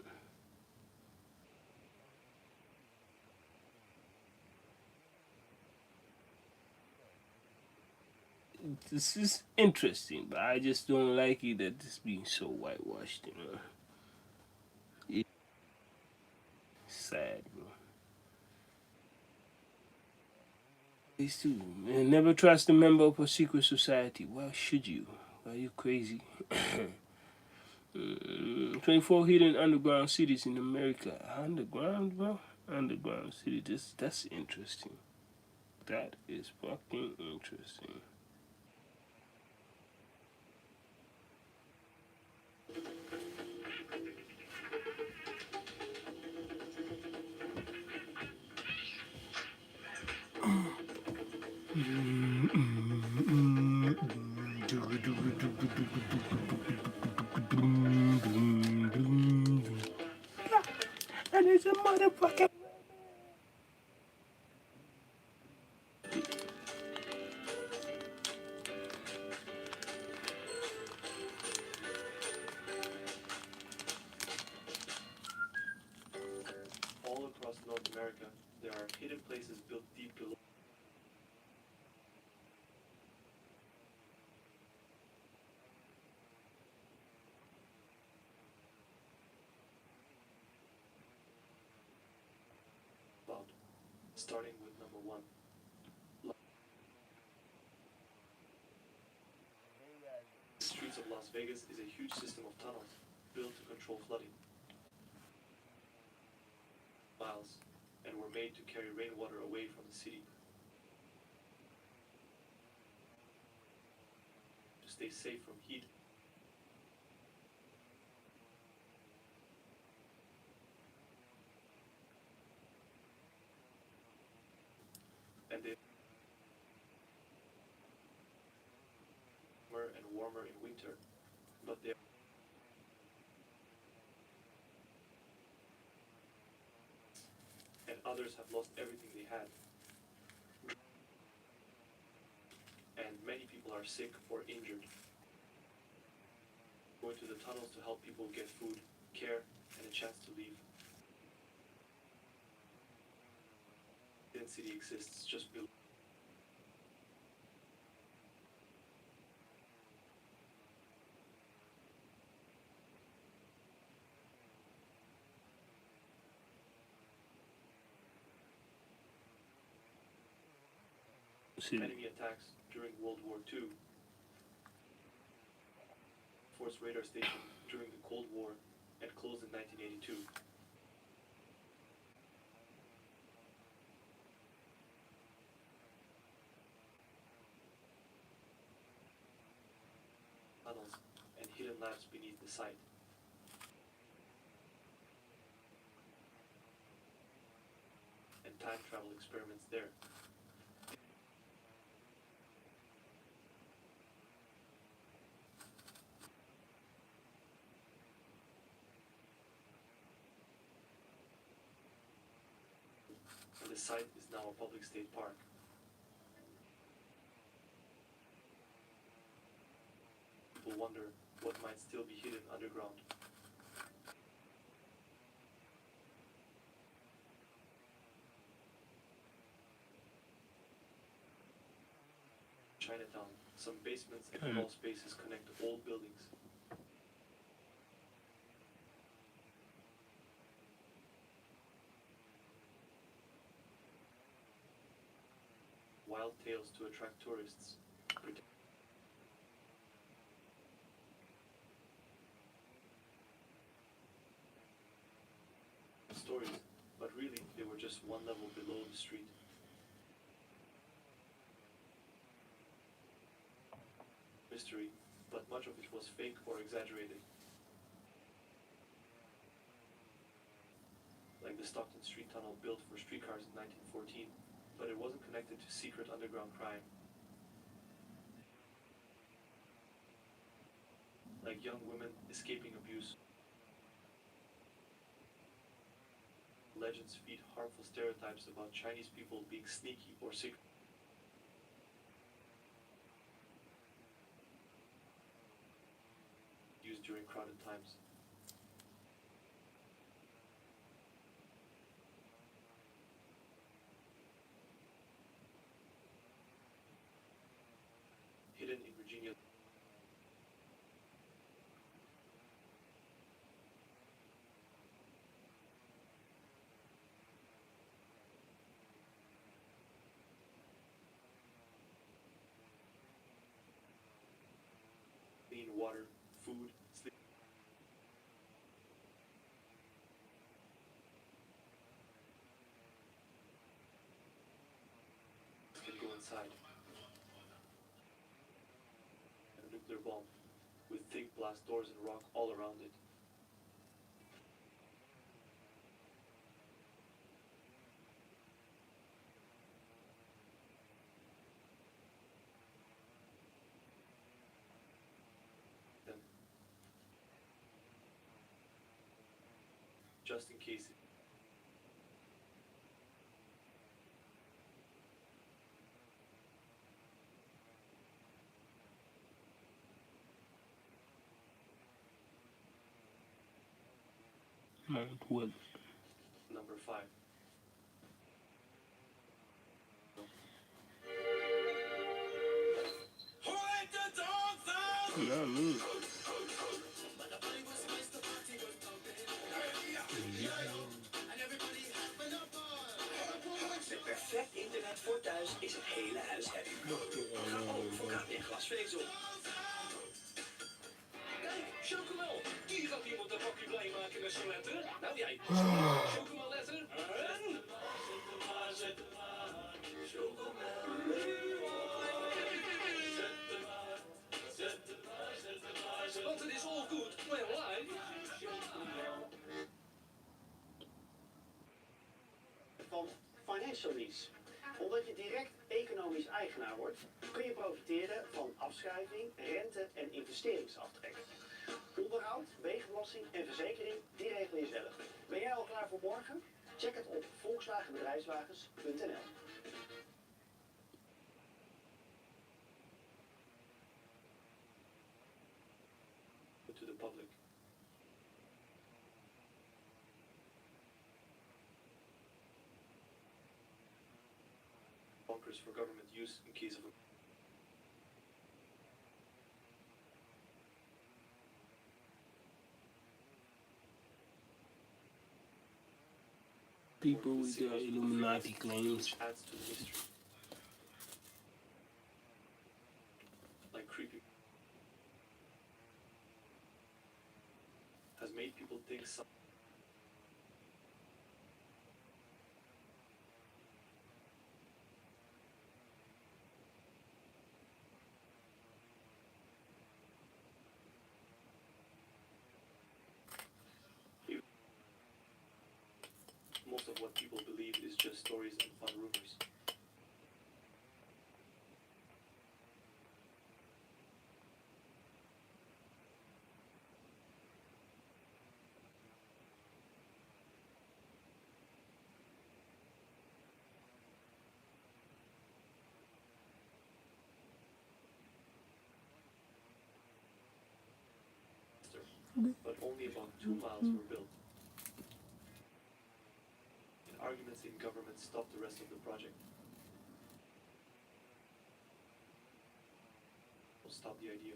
This is interesting, but I just don't like it that it's being so whitewashed. It's sad, bro. These two, man, never trust a member of a secret society. Why should you? Are you crazy? 24 hidden underground cities in America. Underground, bro? Underground city. That's interesting. That is fucking interesting. And it's a motherfucker. All across North America, there are hidden places built deep below. Starting with number one. The streets of Las Vegas is a huge system of tunnels built to control flooding. Miles, and were made to carry rainwater away from the city to stay safe from heat. And they warmer and warmer in winter, but they and others have lost everything they had. And many people are sick or injured. Go into the tunnels to help people get food, care, and a chance to leave. Density exists just below. Enemy attacks during World War II, forced radar station during the Cold War, and closed in 1982. Tunnels and hidden labs beneath the site. And time travel experiments there. And the site is now a public state park. People wonder what might still be hidden underground. Chinatown, some basements and crawl spaces connect old buildings. Wild tales to attract tourists. Stories, but really they were just one level below the street. Mystery, but much of it was fake or exaggerated. Like the Stockton Street Tunnel built for streetcars in 1914, but it wasn't connected to secret underground crime. Like young women escaping abuse. Legends feed harmful stereotypes about Chinese people being sneaky or secret. Used during crowded times. Hidden in Virginia. Clean water, food, sleep. Can go inside. A nuclear bomb with thick blast doors and rock all around it. Then, just in case. Mount Wood. Number 5. Ja, nu. Met perfect internet voor thuis is het hele huis happy. Ga ook voor kat en glasvezel. Kijk, chocomel. Die gaat iemand een bakje blij maken met zijn letter. Nou jij, chocomel letter. En... Want het is all good when live. Van Financial Lease. Omdat je direct economisch eigenaar wordt, kun je profiteren van afschrijving, rente en investeringsaftrek. Onderhoud, wegenbelasting en verzekering, die regel je zelf. Ben jij al klaar voor morgen? Check het op volkswagenbedrijfswagens.nl. To the public. Bunkers for government use in case of a People with their Illuminati claims. which adds to the mystery. Like creepy has made people think some most of what people believe is just stories and fun rumors. But only about 2 miles were built. And arguments in government stopped the rest of the project. Or stop the idea.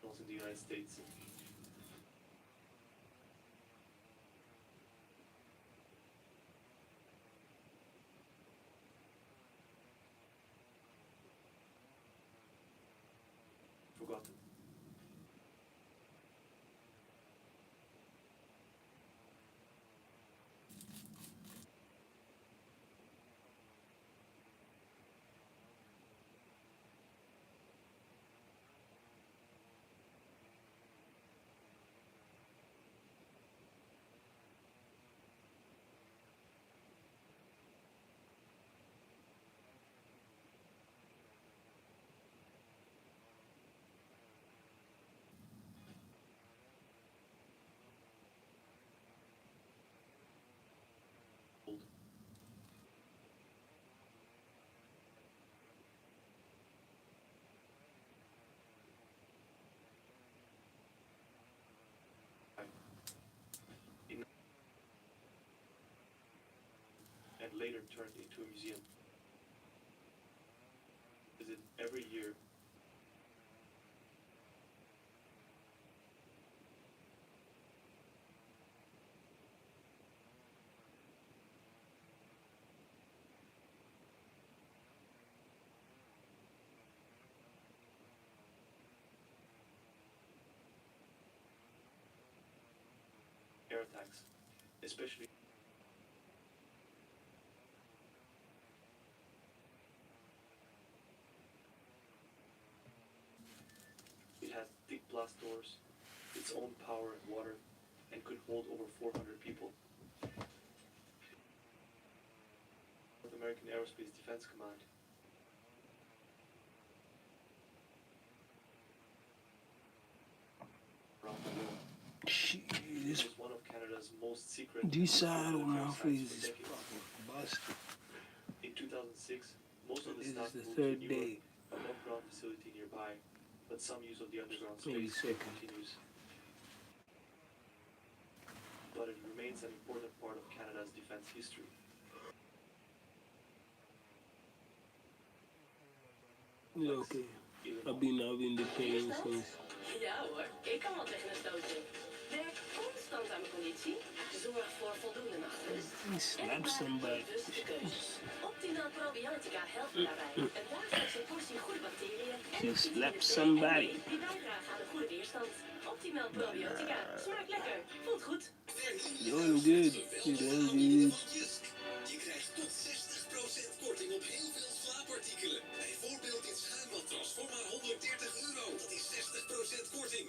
Also in the United States. Forgotten. and later turned into a museum. Visit every year. Air attacks, especially it has thick blast doors, its own power and water, and could hold over 400 people. North American Aerospace Defense Command around the world. It Jeez, was one of Canada's most secret this side of my military face sites is for decades. fucking busted. In 2006, most of the This staff is the moved third to day, newer, above-ground facility nearby, but some use of the underground maybe space second. continues. But it remains an important part of Canada's defense history. Yeah, okay. I've been having the pain since. Ja hoor, ik kan wel tegen een stootje. Werk constant aan mijn conditie. Zorg voor voldoende natrust. He slapped somebody. Bewuste keuzes. Optimaal probiotica helpt me daarbij. Een dagelijkse portie goede bacteriën en He vitamine slapped C en somebody. B die bijdragen aan een goede weerstand. Optimaal probiotica. Smaakt lekker. Voelt goed. Doing good. You doing good. Je krijgt tot 60% korting op heel veel slaapartikelen. Bijvoorbeeld dit schuimmatras voor maar €130. Dat is 60% korting.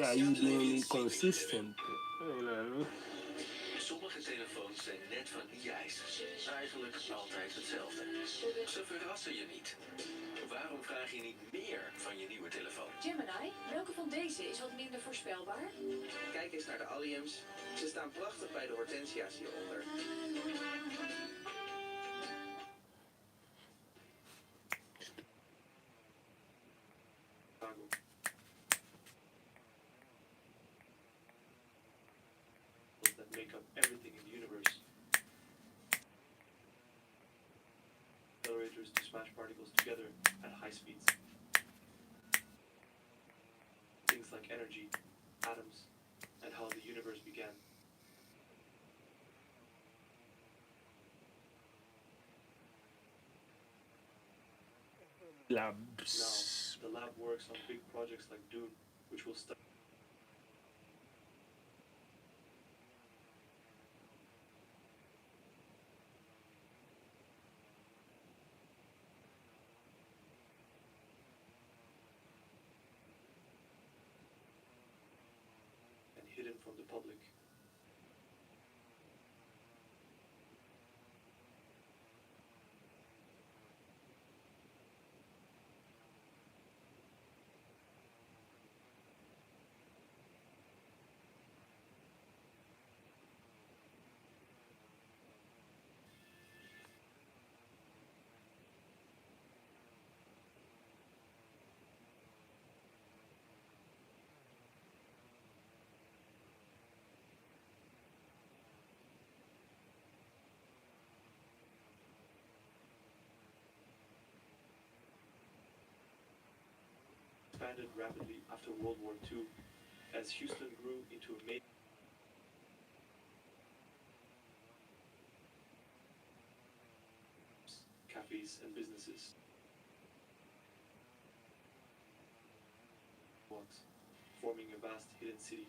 Are you doing it consistent? You know. Sommige telefoons zijn net vanille-ijs. Eigenlijk altijd hetzelfde. Ze verrassen je niet. Waarom vraag je niet meer van je nieuwe telefoon? Gemini, welke van deze is wat minder voorspelbaar? Kijk eens naar de alliums. Ze staan prachtig bij de hortensia's hieronder. Chicago. That make up everything in the universe. Accelerators to smash particles together at high speeds. Things like energy, atoms, and how the universe began. Now, Labs. the lab works on big projects like Dune, which will study and hidden from the public. Expanded rapidly after World War II as Houston grew into a major cafes and businesses. Forming a vast hidden city.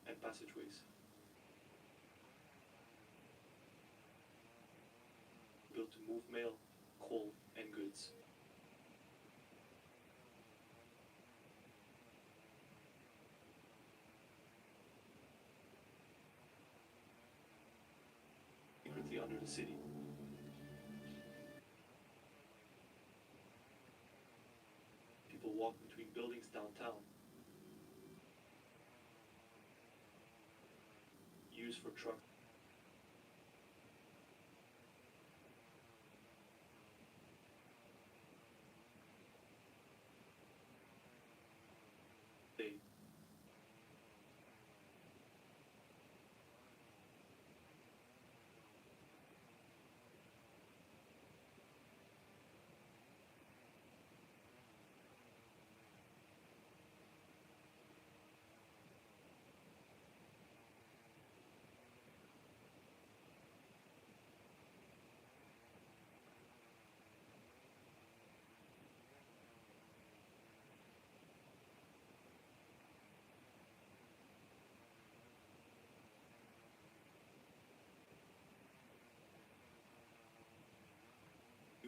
And passageways. Built to move mail, coal, and goods. Secretly under the city. People walk between buildings downtown. Used for trucks.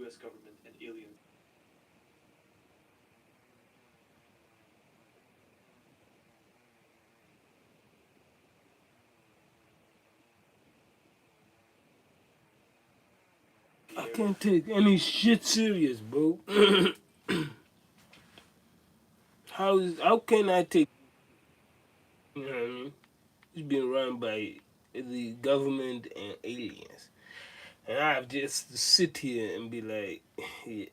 US government and alien. I can't take any shit serious, bro. How can I take? You know what I mean? It's been run by the government and aliens, and I have just to sit here and be like,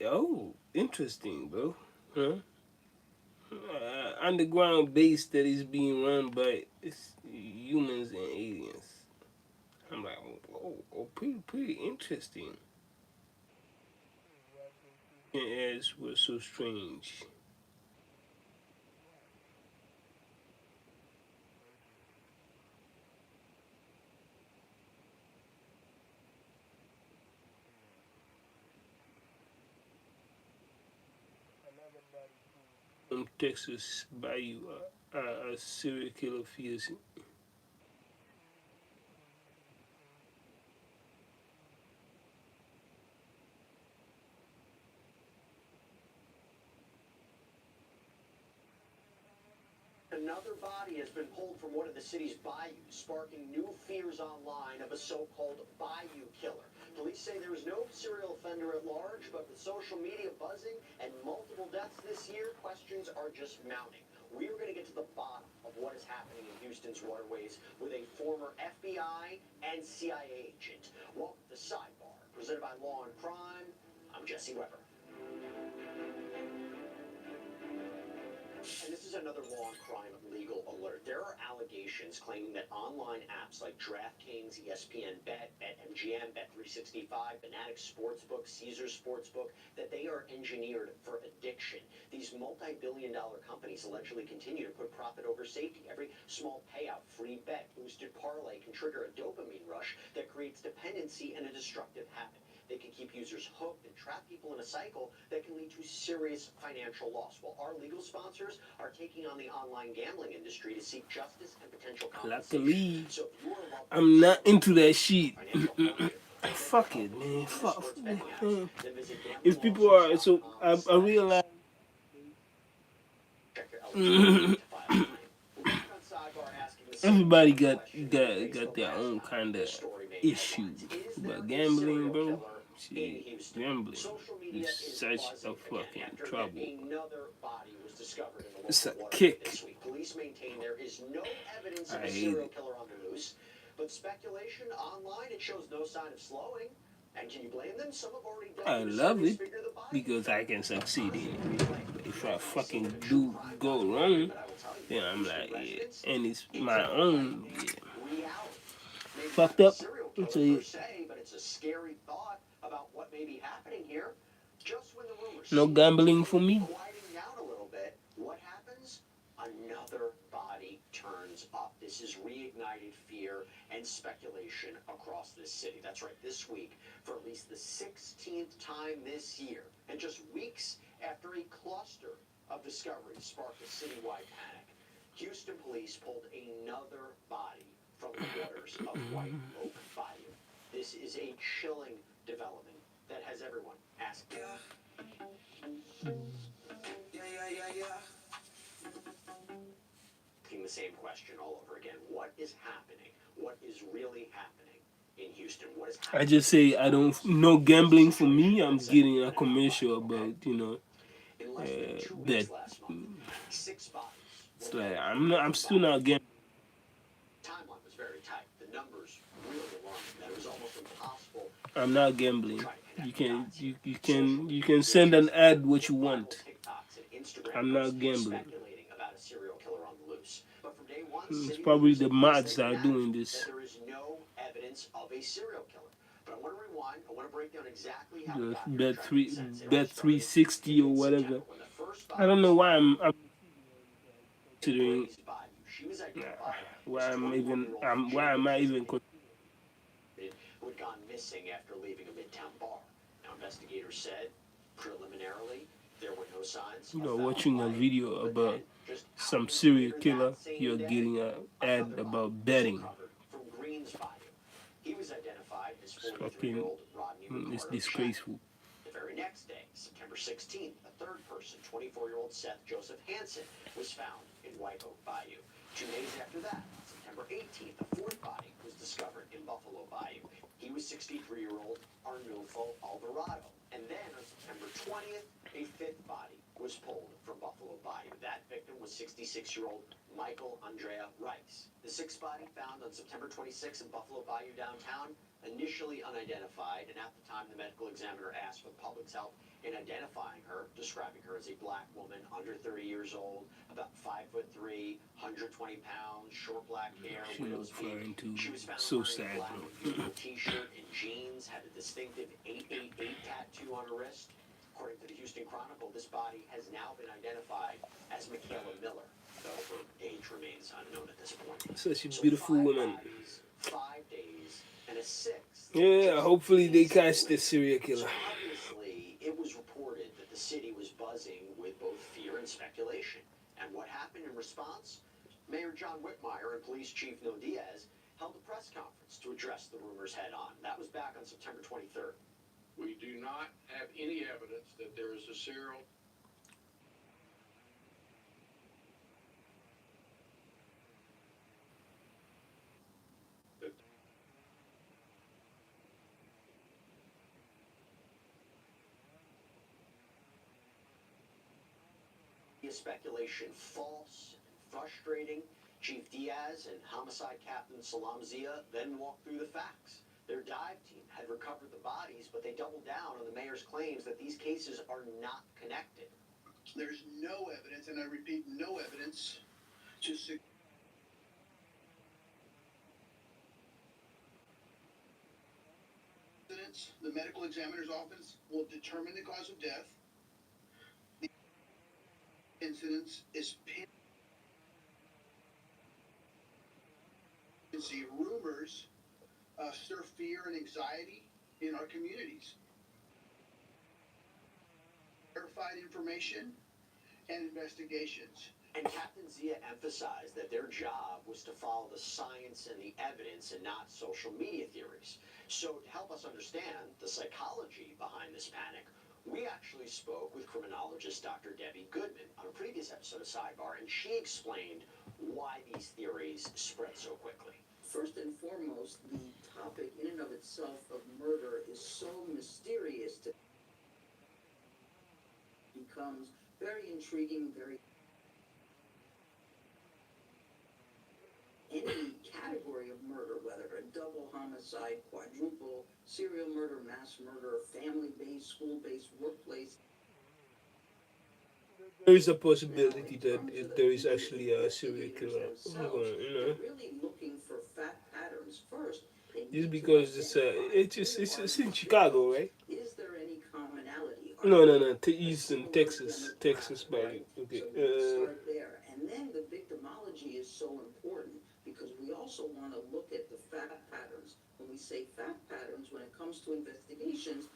oh, interesting, bro. Huh? Underground base that is being run by humans and aliens. I'm like, oh, pretty interesting. As was so strange. From Texas Bayou, a serial killer fears. Another body has been pulled from one of the city's bayous, sparking new fears online of a so-called bayou killer. Police say there is no serial offender at large, but with social media buzzing and multiple deaths this year, questions are just mounting. We're going to get to the bottom of what is happening in Houston's waterways with a former FBI and CIA agent. Welcome to Sidebar, presented by Law and Crime. I'm Jesse Weber. And this is another law and crime legal alert. There are allegations claiming that online apps like DraftKings, ESPN Bet, BetMGM, Bet365, Fanatics Sportsbook, Caesars Sportsbook, that they are engineered for addiction. These multi-billion-dollar companies allegedly continue to put profit over safety. Every small payout, free bet, boosted parlay can trigger a dopamine rush that creates dependency and a destructive habit. They can keep users hooked and trap people in a cycle that can lead to serious financial loss. While our legal sponsors are taking on the online gambling industry to seek justice and potential compensation. Luckily, So if you are involved I'm not into that shit. financial hardship, Fuck it, man. Fuck. sports betting apps, then visit If people are so, I gamblinglaws.com/. realize. Check your eligibility to file a claim. We're back on Sidebar asking the same Everybody tough question we faced the their last own time kind of this story made issue, headlines. Is there but a gambling, serial bro. killer in Shit, Houston? gambling Social is media is such a buzzing again fucking after yet trouble. another body was discovered in the It's a local waterway kick. this week. Police maintain there is no evidence of I a hate serial it. killer on the loose, but speculation online, it shows no sign of slowing. And can you blame them? Some have already I dug into love surveys it figure the body because I can killer. succeed in Possibly it. relate. If You I know, we see fucking the true do crime go documentary, wrong, but I will tell you, then for I'm Houston like, yeah, residents, and it's it's my a own. frightening Yeah, reality. Maybe fucked not a up. serial It's killer per a se, but it's a scary thought about what may be happening here. Just when the rumors no seem to gambling for be me. quieting down a little bit, what happens? Another body turns up. This has reignited fear and speculation across this city. That's right, this week, for at least the 16th time this year, and just weeks after a cluster of discoveries sparked a citywide panic, Houston police pulled another body from the waters of White Oak Bayou. This is a chilling development that has everyone asking. Asking the same question all over again. What is happening? What is really happening in Houston? What is I happening? just say I don't no gambling for me. I'm getting a commercial about In less than 2 that. weeks last month, 6 bodies It's were like found I'm still combined. not gambling. Timeline was very tight. The numbers really alarming. That it was almost impossible I'm not gambling. to try to You connect the can dots you, here. you Social can you media can send an engagement ad what with you viral want. TikToks and Instagram I'm posts not gambling. speculating about a serial killer on the loose. But from day one, It's city probably leaders the and police, mods they've that been are adamant doing that this. there is no evidence of a serial killer. But I want to rewind. I want to break down exactly how we The got here. Try to make sense. It all bet started 360 in or mid-September whatever. when the first I body don't was know why found I'm in considering. Gray's Bayou. She was identified Why as I'm even 21-year-old why am Jamie I even Kisbane, who had gone missing after leaving a Midtown bar. Now, investigators said preliminarily there were no signs of foul watching a play. video But about then, just some hours serial later killer? that same You're day, getting an ad another body about was betting. recovered from Green's Bayou. He was identified as It's fucking 43-year-old Rodney it's Ricardo Shannon. disgraceful. The very very next day, September 16th, a third person, 24-year-old Seth Joseph Hansen, was found in White Oak Bayou. 2 days after that, September 18th, a fourth body was discovered in Buffalo Bayou. He was 63-year-old Arnulfo Alvarado. And then on September 20th, a fifth body was pulled from Buffalo Bayou. That victim was 66-year-old Michael Andrea Rice. The sixth body found on September 26th in Buffalo Bayou downtown, initially unidentified, and at the time the medical examiner asked for the public's help in identifying her, describing her as a black woman under 30 years old, about 5'3", 120 pounds, short black hair, She widow's not peak. flying too. She was found So wearing a sad, black bro. and beautiful t-shirt and jeans, had a distinctive 888 tattoo on her wrist. According to the Houston Chronicle, this body has now been identified as Michaela Miller, though her age remains unknown at this point. Such a So beautiful 5 woman. bodies, 5 days, and a sixth. Yeah, just hopefully they days catch later. this serial So killer. obviously, it was reported that the city was buzzing with both fear and speculation. And what happened in response? Mayor John Whitmire and Police Chief No Diaz held a press conference to address the rumors head on. That was back on September 23rd. We do not have any evidence that there is a serial that Speculation false and frustrating. Chief Diaz and Homicide Captain Salam Zia then walked through the facts. Their dive team had recovered the bodies, but they doubled down on the mayor's claims that these cases are not connected. There's no evidence, and I repeat, no evidence to suggest the medical examiner's office will determine the cause of death. The incidence is rumors stir fear and anxiety in our communities. Verified information and investigations. And Captain Zia emphasized that their job was to follow the science and the evidence and not social media theories. So to help us understand the psychology behind this panic, we actually spoke with criminologist Dr. Debbie Goodman on a previous episode of Sidebar, and she explained why these theories spread so quickly. First and foremost, the topic in and of itself of murder is so mysterious that it becomes very intriguing, very... Any category of murder, whether a double homicide, quadruple, serial murder, mass murder, family-based, school-based, workplace... There is a possibility that there is actually a serial killer. They're really looking for fact patterns first. Just because it's in Chicago, right? Is there any commonality? No. Houston, Texas, by okay. So we start there, and then the victimology is so important because we also want to look at the fact patterns. When we say fact patterns, when it comes to investigations,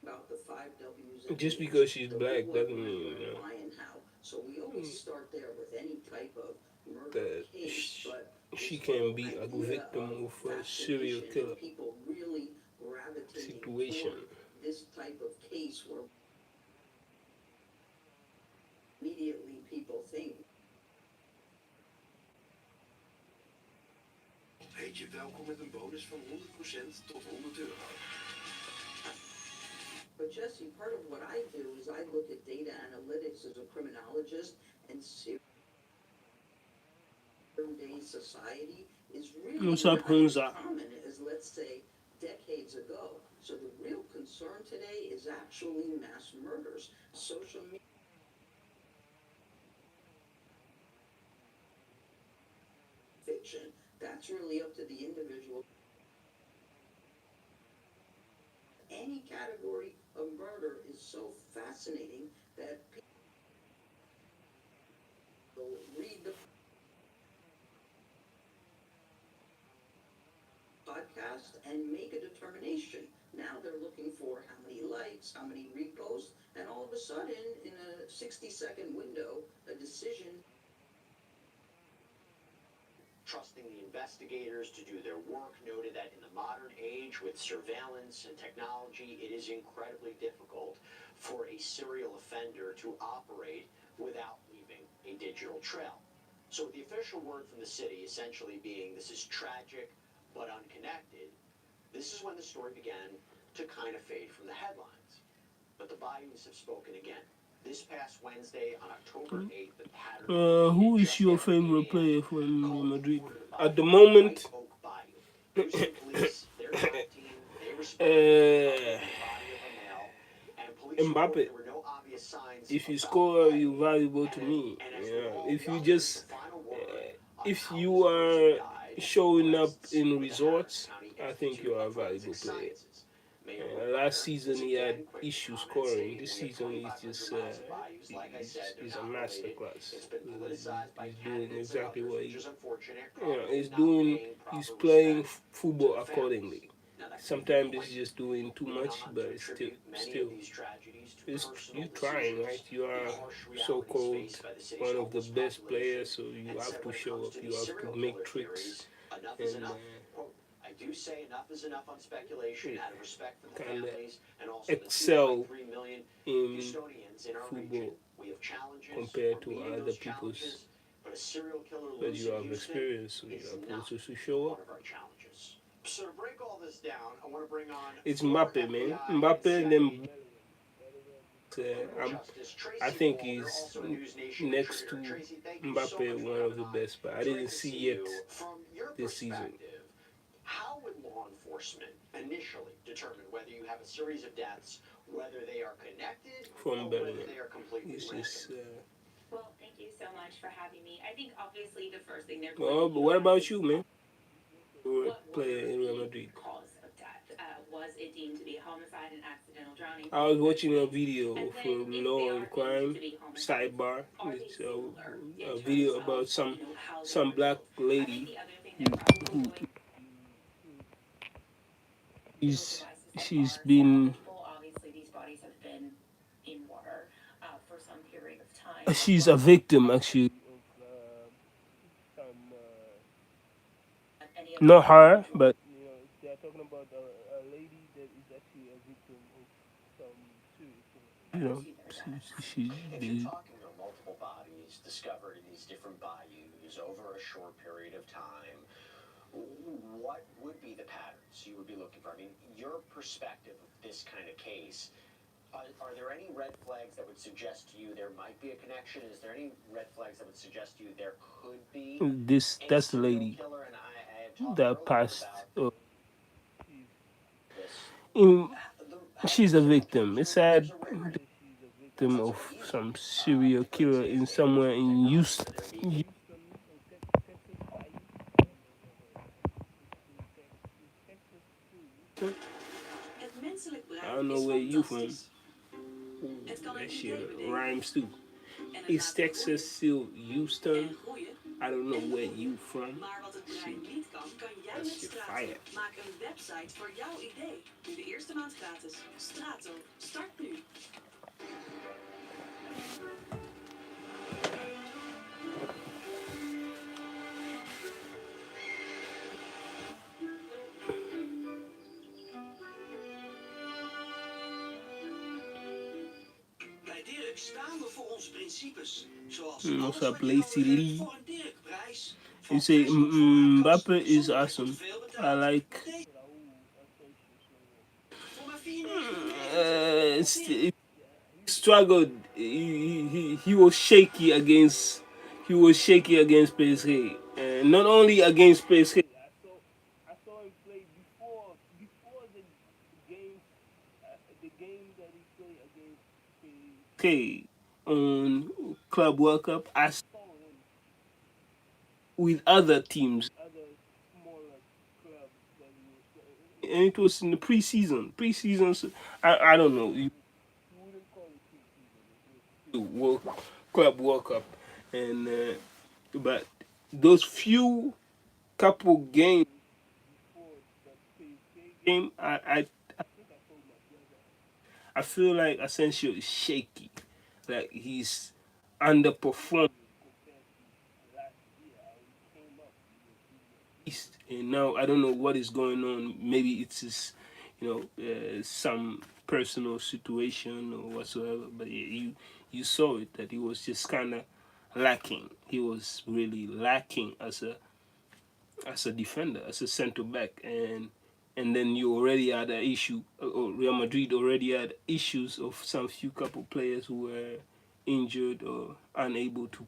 about the 5 W's. Just because she's black doesn't mean why and how. So we always start there with any type of murder case, but she can be a victim of a serial killer people really gravitating situation. This type of case where immediately people think. Heet je welkom met een bonus van 100% tot €100. But Jesse, part of what I do is I look at data analytics as a criminologist, and modern-day society is really not as common as, let's say, decades ago. So the real concern today is actually mass murders. Social media. Fiction, that's really up to the individual. Any category of murder is so fascinating that people read the podcast and make a determination. Now they're looking for how many likes, how many reposts, and all of a sudden, in a 60-second window, a decision. trusting the investigators to do their work, noted that in the modern age with surveillance and technology, it is incredibly difficult for a serial offender to operate without leaving a digital trail. So with the official word from the city essentially being this is tragic but unconnected, this is when the story began to kind of fade from the headlines. But the Bayous have spoken again. This past Wednesday, on October 8th, the pattern Who is your favorite player from Real Madrid at the moment? Houston police, their top team, they responded the body of a male, and police reported Mbappe. there were no obvious signs If you of foul score, play. you're valuable to me. Yeah. If you just, if you are showing up in resorts, I think you are a valuable player. Last season he had issues scoring. This season he's just he's a masterclass. He's doing exactly what he's doing. He's playing football accordingly. Sometimes he's just doing too much, but it's still it's you trying, right? You are so-called one of the best players, so you have to show up. You have to make tricks and I do say enough is enough on speculation out of respect for the kind of families and also excel the 2.3 million in Houstonians in our football region. We have challenges. compared to We're meeting other those people's. challenges, but a serial killer But loose you in have Houston experience, so you is have not also to show one up. of our challenges. So to break all this down, I want to bring on It's former Mbappe, man. FBI Mbappe, and then Justice I Tracy think Walter, he's also a News Nation next to contributor. Tracy, thank you so Mbappe, much for one of coming the on. best, but I Great didn't to see see it you. From your this season. perspective, how would law enforcement initially determine whether you have a series of deaths, whether they are connected, From or Bellingham. whether they are completely It's random? just. Well, thank you so much for having me. I think obviously the first thing they're going Oh, to but do what about is you, man? what Player was in Real the Madrid. cause of death? Was it deemed to be homicide and accidental drowning? I was watching a video And from then if Law they and are deemed Crime to be homicide, sidebar. are they It's similar in a terms video of about some how they some were black killed? I think lady the other thing they're probably who doing devices that she's are been salvageable. Obviously, these bodies have been in water for some period of time. she's a victim actually. Any of Not her, but they're talking about a lady that is actually a victim of some serious killer. If you're talking about multiple bodies discovered in these different bayous over a short period of time, what would be the patterns you would be looking for? I mean, your perspective of this kind of case, are there any red flags that would suggest to you there might be a connection? Is there any red flags that would suggest to you there could be That's the lady killer? And I had talked that earlier passed. about In, she's a victim. It's sad. Victim of some serial killer in somewhere in Houston. Het menselijk I brein don't know is where you from. fantastisch. Het kan een That idee shit bedenken rhymes too. en het Is laten Texas groeien still Houston? en groeien I don't know en where groeien. you from. Maar wat het brein niet kan, kan jij That met shit Strato. fire. Maak een website voor jouw idee. Nu de eerste maand gratis. Strato, start nu. Bij Dirk staan we voor onze principes. Zoals What's alles up, wat je Lacey nodig hebt Lee? voor een Dirk-prijs. You say Mbappe is awesome. I like. Voor maar 4,99. He struggled. He was shaky against. He was shaky against PSG. Not only against PSG. I saw him play before the game that he played against PSG on Club World Cup. I saw him with other teams, other smaller clubs that he was playing, and it was in the preseason. Preseason, so I don't know. You wouldn't call it preseason. It was still Club World Cup, and but those few couple games before the PSG game, I think I told my brother, I feel like Asensio is shaky, like he's underperforming compared to last year. How he came up. East, and now I don't know what is going on. Maybe it's just, some personal situation or whatsoever. But yeah, you saw it that he was just kind of lacking. He was really lacking as a defender, as a center back, and then you already had an issue, or Real Madrid already had issues of some few couple players who were injured or unable to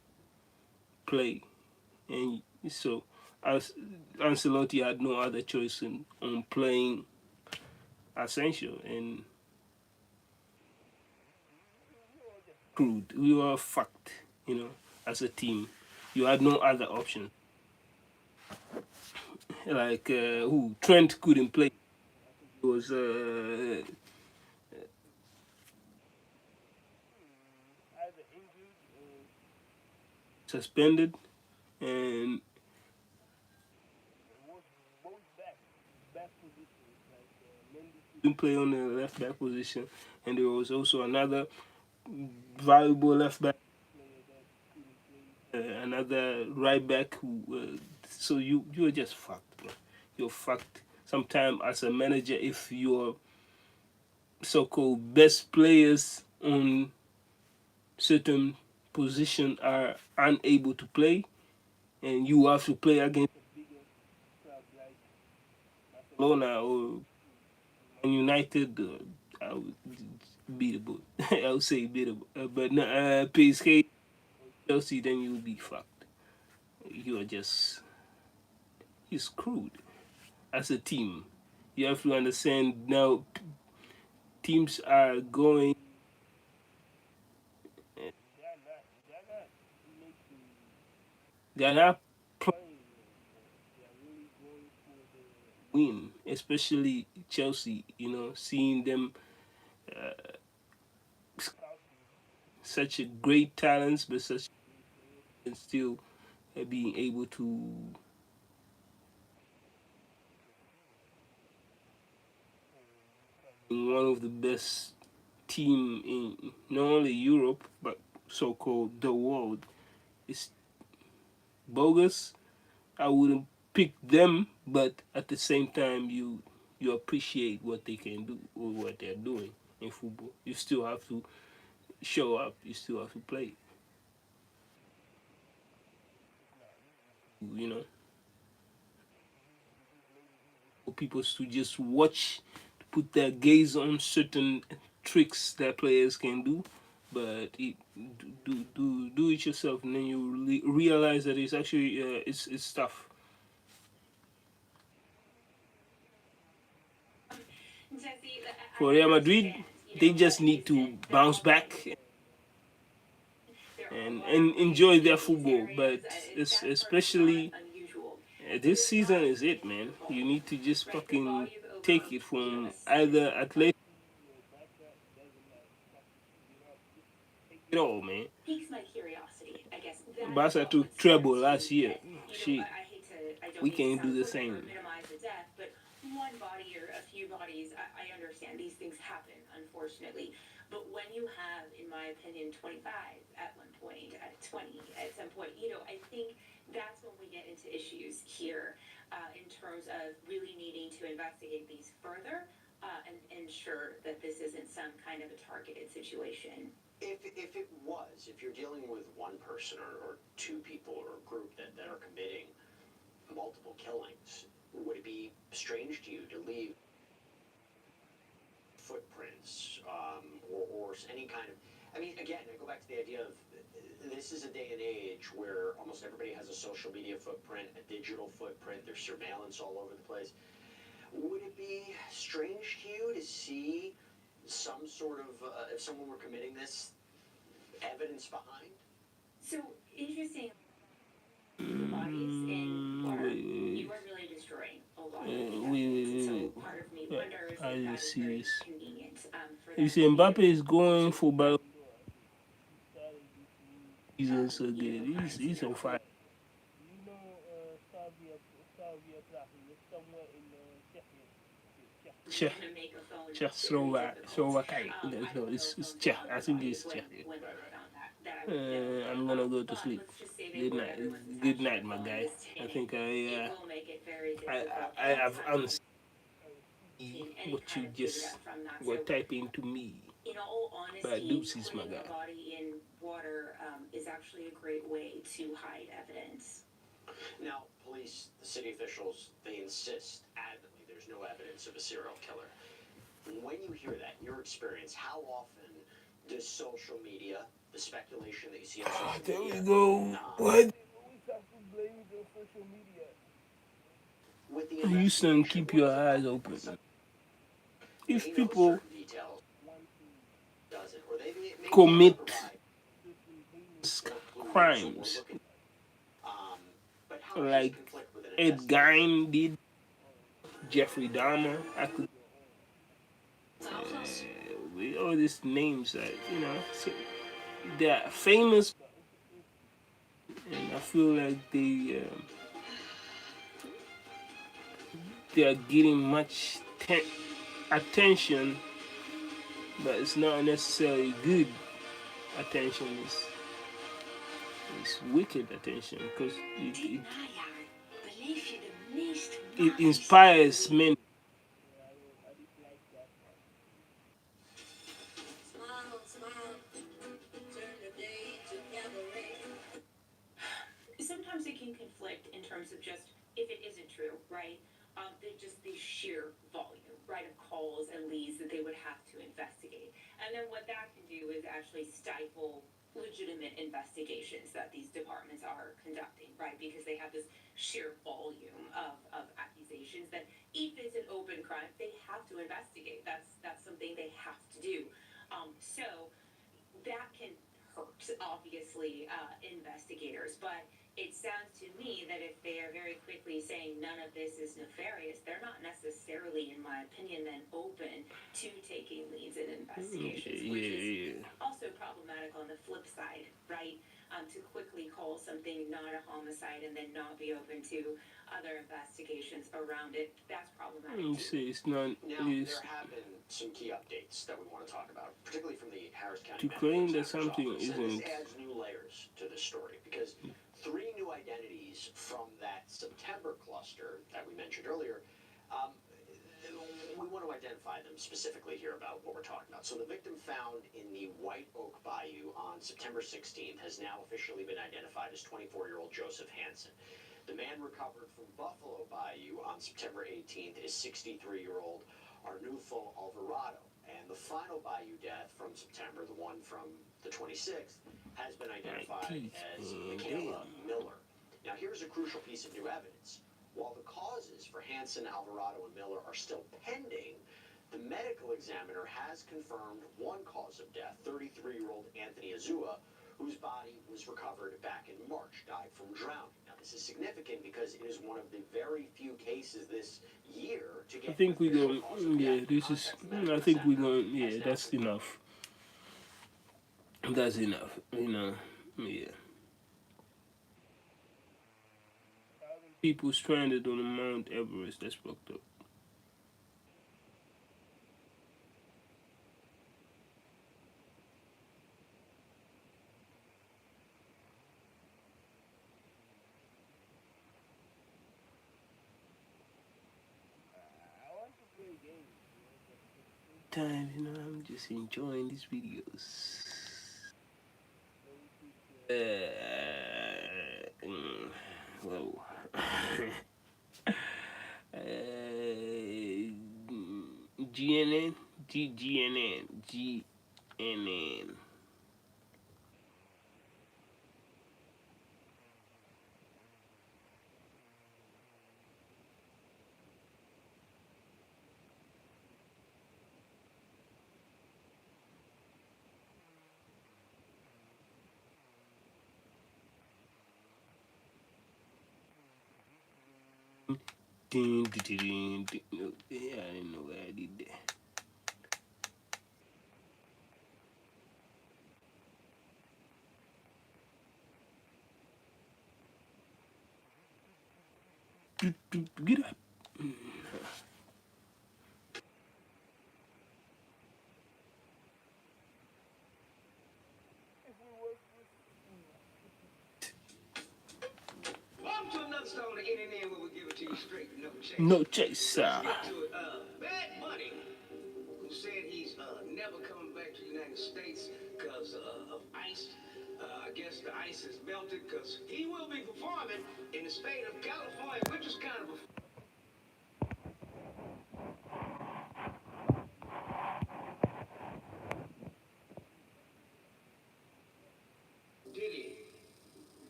play, and so as Ancelotti had no other choice on playing Asensio, and crude. We were fucked, as a team. You had no other option. Like who Trent couldn't play. He was suspended, and didn't play on the left back position, and there was also another valuable left back, another right back who. So you are just fucked, bro. You're fucked. Sometimes as a manager, if your so-called best players on certain position are unable to play, and you have to play against Barcelona or Man United, I would beatable. I would say beatable, but no, PSG, Chelsea, then you'll be fucked. You are just you're screwed as a team. You have to understand now. Teams are going. They're not playing win, especially Chelsea. Seeing them such a great talents, but such and still being able to one of the best team in not only Europe but so-called the world is bogus. I wouldn't pick them, but at the same time, you appreciate what they can do or what they're doing in football. You still have to show up. You still have to play. You know, for people to just watch, to put their gaze on certain tricks that players can do, but do it yourself, and then you realize that it's actually it's tough. For Real Madrid, they just need to bounce back and enjoy their football. But it's especially this season is it, man. You need to just fucking take it from either Atletico it all, man. Piques my curiosity, I guess. Barca took treble last year. Shit, I don't we mean to can't do sound the flippant or same. minimize the death, but one body or a few bodies, I understand these things happen, unfortunately. But when you have, in my opinion, 25 at one point, at 20 at some point, I think that's when we get into issues here in terms of really needing to investigate these further and ensure that this isn't some kind of a targeted situation. If it was, if you're dealing with one person or two people or a group that are committing multiple killings, would it be strange to you to leave footprints or any kind of? I mean, again, I go back to the idea of this is a day and age where almost everybody has a social media footprint, a digital footprint. There's surveillance all over the place. Would it be strange to you to see some sort of, if someone were committing this, evidence behind? So interesting bodies in water. You are really destroying a lot of the evidence. So part of me wonders I if didn't that is see very this. convenient for You them see, to be Mbappe able is going for to Ballon season so good. He's on fire. Czech, make a phone very difficult. Slovakia. I No, don't know it's some Czech. I other think it's bodies Czech. when they were found that I would know. I'm gonna go to But sleep. let's just say they Good were night. everyone's Good attention night, and my following guy. this I tank. think It will make it very very I difficult. I have unseen Any what you kind of just data from that. were So, typing to me. in all But honesty, deuces, my putting a guy. body in water is actually a great way to hide evidence. Now, police, the city officials, they insist adamantly there's no evidence of a serial killer. When you hear that, in your experience, how often does social media, the speculation that you see on social There media, we go. What? with the Houston, investigation, keep what your is it eyes about open. some, If they know people certain details, doesn't, or they may commit provide crimes but how does this like conflict with an Ed investigation? Gein did, Jeffrey Dahmer, I could. We all these names that so they are famous, and I feel like they are getting much attention, but it's not necessarily good attention. It's wicked attention because it inspires men. Sometimes it can conflict in terms of just if it isn't true, right? Just the sheer volume, right, of calls and leads that they would have to investigate. And then what that can do is actually stifle legitimate investigations that these departments are conducting, right? Because they have this sheer volume of accusations that if it's an open crime, they have to investigate. That's something they have to do. So that can hurt, obviously, investigators. But it sounds to me that if they are very quickly saying none of this is nefarious, they're not necessarily, in my opinion, then open to taking leads in investigations, which is also problematic on the flip side, right? To quickly call something not a homicide and then not be open to other investigations around it, that's problematic too. It's not. Now, there have been some key updates that we want to talk about, particularly from the Harris County To Medical claim that Examiner's something Office. And isn't. this adds new layers to this story because 3 new identities from that September cluster that we mentioned earlier, we want to identify them specifically here about what we're talking about. So the victim found in the White Oak Bayou on September 16th has now officially been identified as 24-year-old Joseph Hansen. The man recovered from Buffalo Bayou on September 18th is 63-year-old Arnulfo Alvarado. And the final Bayou death from September, the one from the 26th, has been identified as Michaela Miller. Now, here's a crucial piece of new evidence. While the causes for Hansen, Alvarado, and Miller are still pending, the medical examiner has confirmed one cause of death, 33-year-old Anthony Azua, whose body was recovered back in March, died from drowning. Now, this is significant because it is one of the very few cases this year to get I think we go. Yeah, this is. I think we go. Yeah, that's enough. That's enough. Yeah. People stranded on Mount Everest. That's fucked up. Time, I'm just enjoying these videos. Whoa. GNN, GNN. Yeah, I didn't know what I did there. Get up. Welcome to another store to Any Man where we give it to you straight, no chaser. No chaser. Let's get to it. Bad Bunny, who said he's never coming back to the United States because of ICE. I guess the ice has melted because he will be performing in the state of California, which is kind of a Diddy.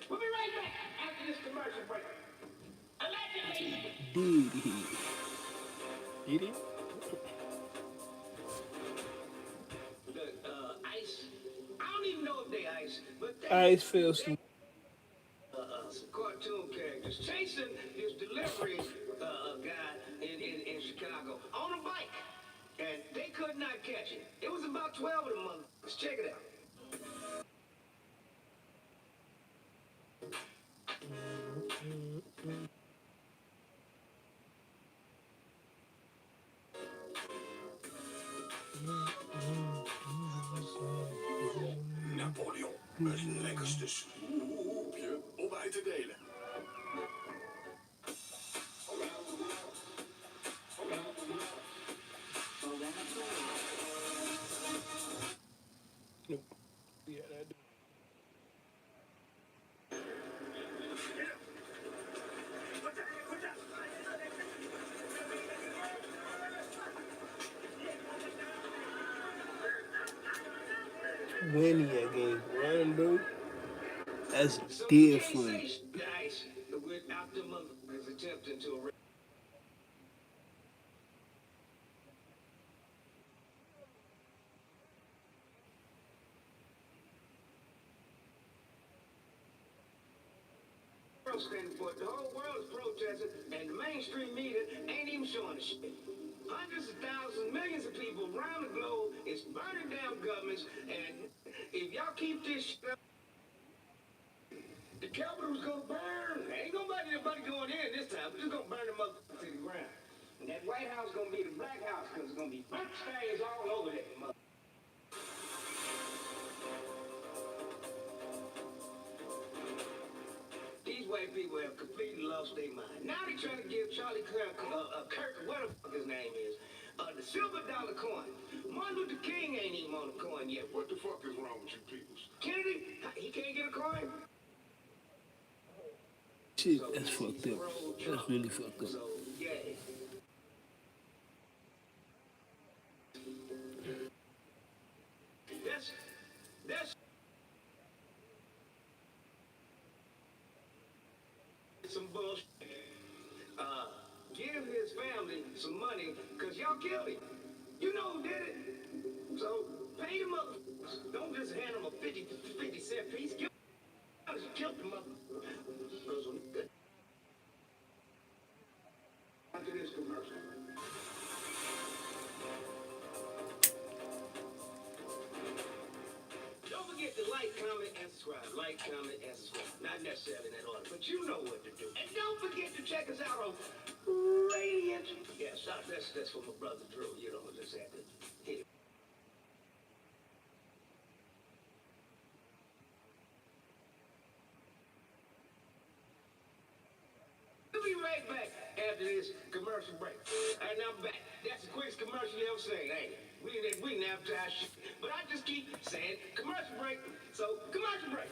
We'll be right back after this commercial break. Did he? Did he? The ice. I don't even know if they ice, but they Ice feels to some cartoon characters chasing this delivery guy in Chicago on a bike, and they could not catch him. It was about 12 of them. Let's check it out. Napoleon, het lekkerste snoepje om uit te delen. nope. Yeah, that. When he again run, bro. That's So you can't different. say the ice without the motherfuckers attempting to arrest. Standing for it. The whole world is protesting, and the mainstream media ain't even showing the shit. Hundreds of thousands, millions of people around the globe is burning down governments, and if y'all keep this shit up, the Capitol's gonna burn. Ain't nobody going in this time. We're just gonna burn the motherfucker to the ground. And that White House gonna be the Black House, because it's gonna be burnt stains all over that mother. These white people have completely lost their mind. Now they're trying to give Charlie Kirk, whatever the fuck his name is, the silver dollar coin. Martin Luther King ain't even on the coin yet. What the fuck is wrong with you peoples? Kennedy, he can't get a coin? Shit, that's fucked up. That's really fucked up. So, yeah. That's some bullshit. Give his family some money, because y'all killed him. You know who did it. So, pay the motherfuckers. Don't just hand them a 50-cent piece. Give them killed the motherfuckers. After this commercial. Don't forget to like, comment, and subscribe. Like, comment, and subscribe. Not necessarily in that order, but you know what to do. And don't forget to check us out on Radiant. Yeah, that's for my brother Drew. You know, just had to hit it. We'll be right back after this commercial break. And I'm back. That's the quickest commercial you ever seen, ain't it? We didn't advertise shit. But I just keep saying commercial break. So, commercial break.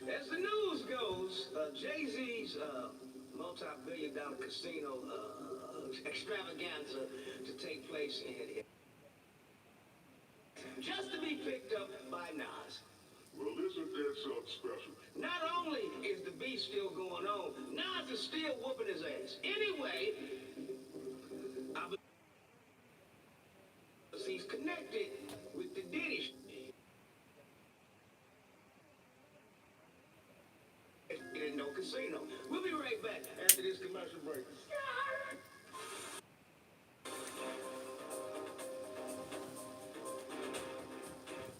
As the news goes, Jay-Z's multi-billion-dollar casino extravaganza to take place in just to be picked up by Nas. Well, isn't that something special? Not only is the beef still going on, Nas is still whooping his ass. Anyway, I believe he's connected with the Diddy in no casino. We'll be right back after this commercial break.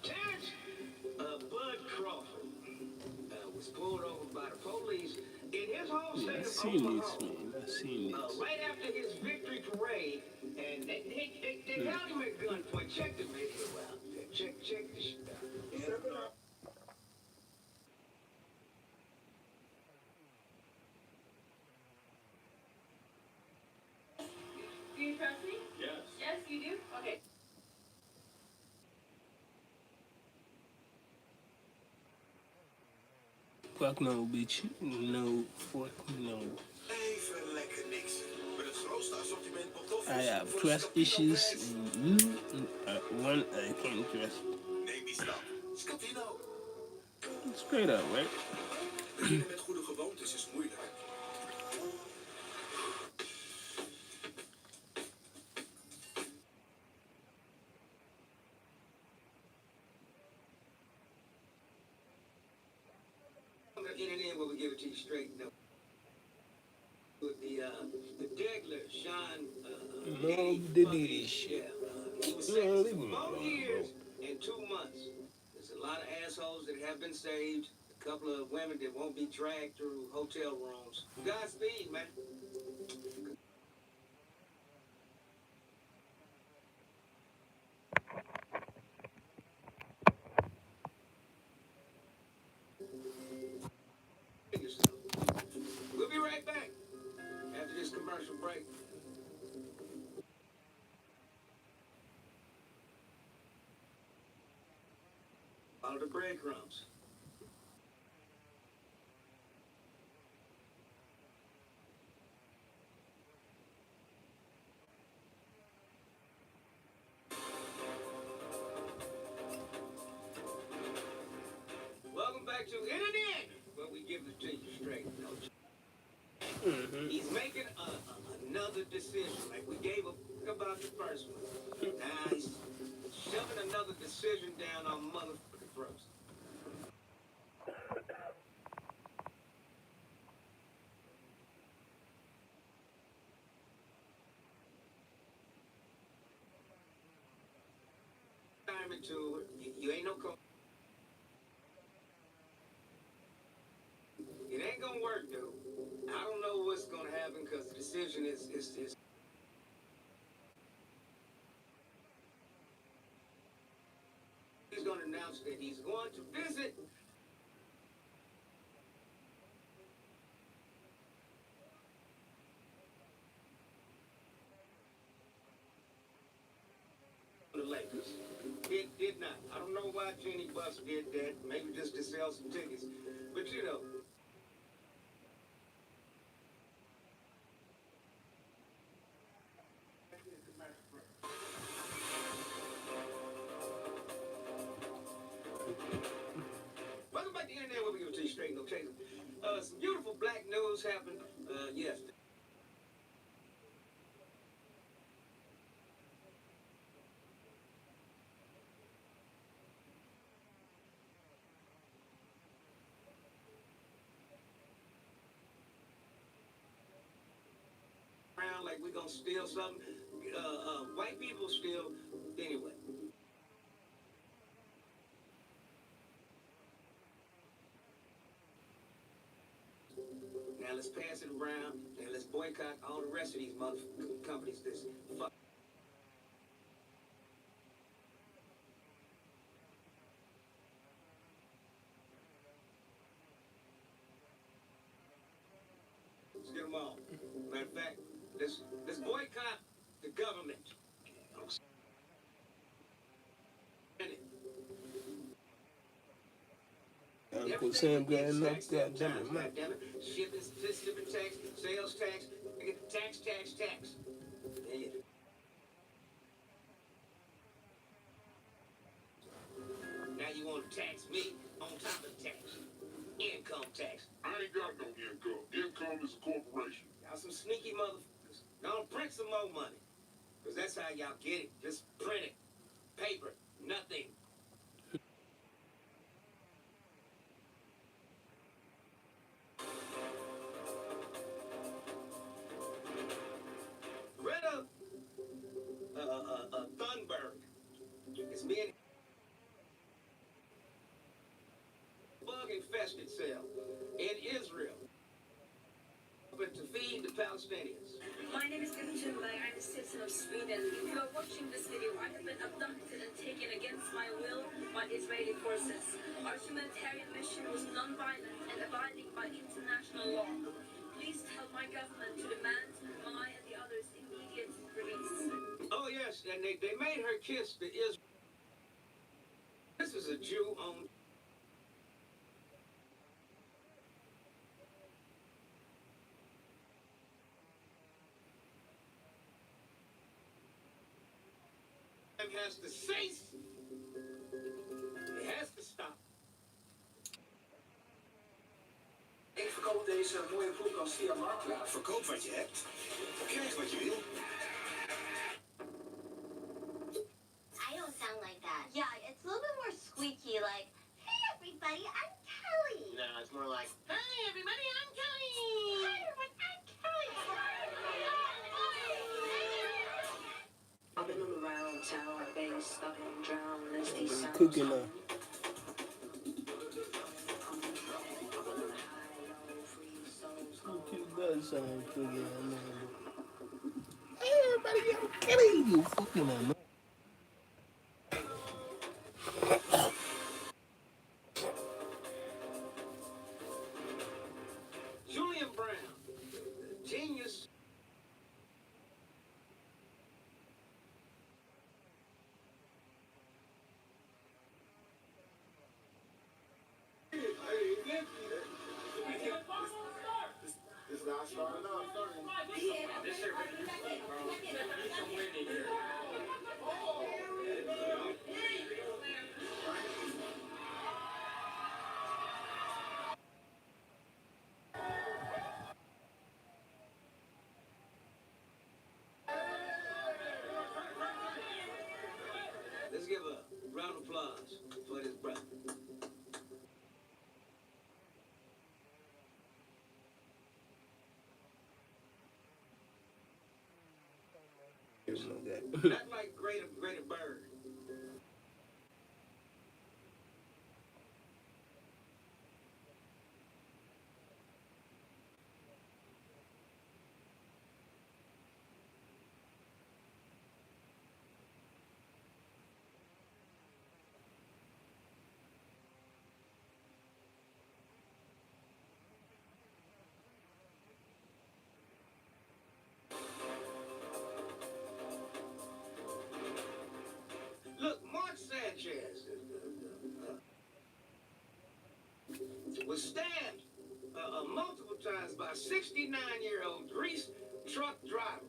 Terrence Bud Crawford was pulled over by the police In his home Yeah, I state of seen this, Oklahoma, man. I seen this. right after his victory parade, and they held him at gunpoint. Check the video out. Check this shit out. Check it out. Do you trust me? Yes. Yes, you do? Okay. Fuck no, bitch. No, fuck no. Even lekker niks. Met het grootste assortiment I pantoffels have voor een trust stabiele issues, prijs. and you one I can't trust. Neem die stap. Scapino. Straight up, right? Beginnen met goede gewoontes is moeilijk. I'm gonna get it in where we give it to you straight. No. With the Degler, Sean, Love the dish. yeah, he was Yeah, sentenced leave to me 4 alone, years and 2 months. There's a lot of assholes that have been saved. A couple of women that won't be dragged through hotel rooms. Godspeed, man. We'll be right back after this commercial break. Follow the breadcrumbs. Welcome back to In and In, where we give it to you straight. No, he's making another decision. Like we gave a about the first one. Now he's shoving another decision down our motherfucking throats. Time into it. You ain't no It ain't gonna work, though. I don't know what's gonna happen because the decision is he's gonna announce that he's going to visit the Lakers. Did not. I don't know why Jenny Buss did that. Maybe just to sell some tickets. But you know. Welcome back to the internet where we give it to you straight, no chaser. Some beautiful black news happened yesterday. Around like we're gonna steal something. White people steal anyway. Now let's pass it around and let's boycott all the rest of these motherfucking companies. This fuck. Let's get them all. Matter of fact, let's boycott the government. Uncle Sam got enough goddamn money. Shipping tax, sales tax, tax. Yeah. Now you want to tax me on top of the tax. Income tax. I ain't got no income. Income is a corporation. Y'all some sneaky motherfuckers. Don't print some more money. Because that's how y'all get it. Just print it. Paper. Nothing. Greta Thunberg is being bug infested cell in Israel. Palestinians. My name is Dimanta. I'm a citizen of Sweden. If you are watching this video, I have been abducted and taken against my will by Israeli forces. Our humanitarian mission was non-violent and abiding by international law. Please tell my government to demand my and the others' immediate release. Oh yes, and they made her kiss the Israel. This is a Jew on. It has to cease. It has to stop. Ik verkoop deze mooie koelkast via Marktplaats. Verkoop wat je hebt, krijg wat je wil. I don't sound like that. Yeah, it's a little bit more squeaky, like, hey everybody, I'm Kelly. No, it's more like, hey everybody, I'm Kelly. Hey everyone, I'm Kelly. I've been all around town, based, I've been drowned, as these sounds. Cooking now. That sound cooking. Hey everybody, I'm Kelly. You fucking man. Julian Brown, genius. It's not starting up. This here, let's give a round of applause for this brother. Not like Greater Bird. Look, Mark Sanchez was stabbed multiple times by a 69-year-old grease truck driver.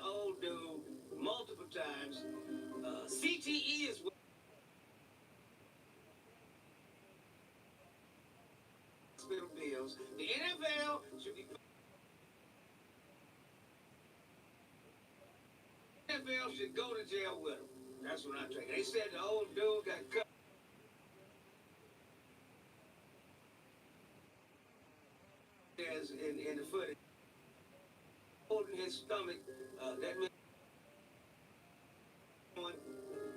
Old dude, multiple times. CTE is hospital bills. The NFL should be. NFL should go to jail with him. That's what I'm thinking. They said the old dude got cut. In the footage, holding his stomach. That man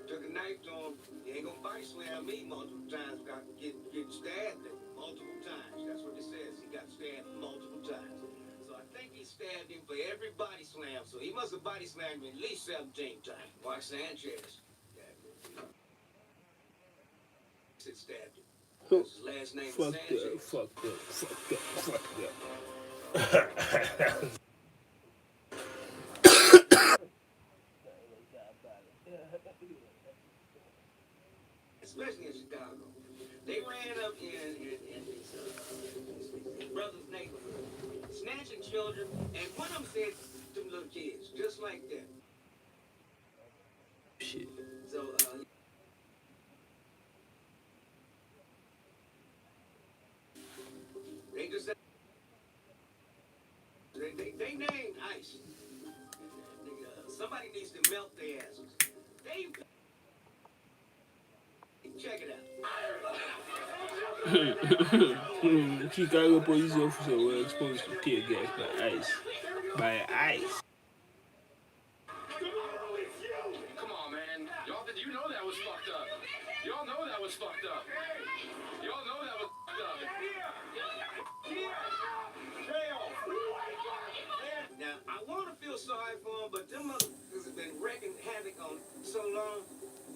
took a knife to him. He ain't gonna body slam me multiple times. Got get stabbed multiple times. That's what it says. He got stabbed multiple times. So I think he stabbed him for every body slam. So he must have body slammed him at least 17 times. Mark Sanchez. Stabbed him. That's his last name. Fuck Sanchez. that. Fuck that. Fuck that. Fuck that. Especially in Chicago. They ran up in these brothers' neighborhood, snatching children, and one of them said to them little kids, just like that. Shit. So, they just said, they named ICE. Somebody needs to melt their asses. They check it out. Chicago police officer were exposed to tear gas by ICE. By ICE. Come on, man. Y'all, did you know that was fucked up? Y'all know that was fucked up.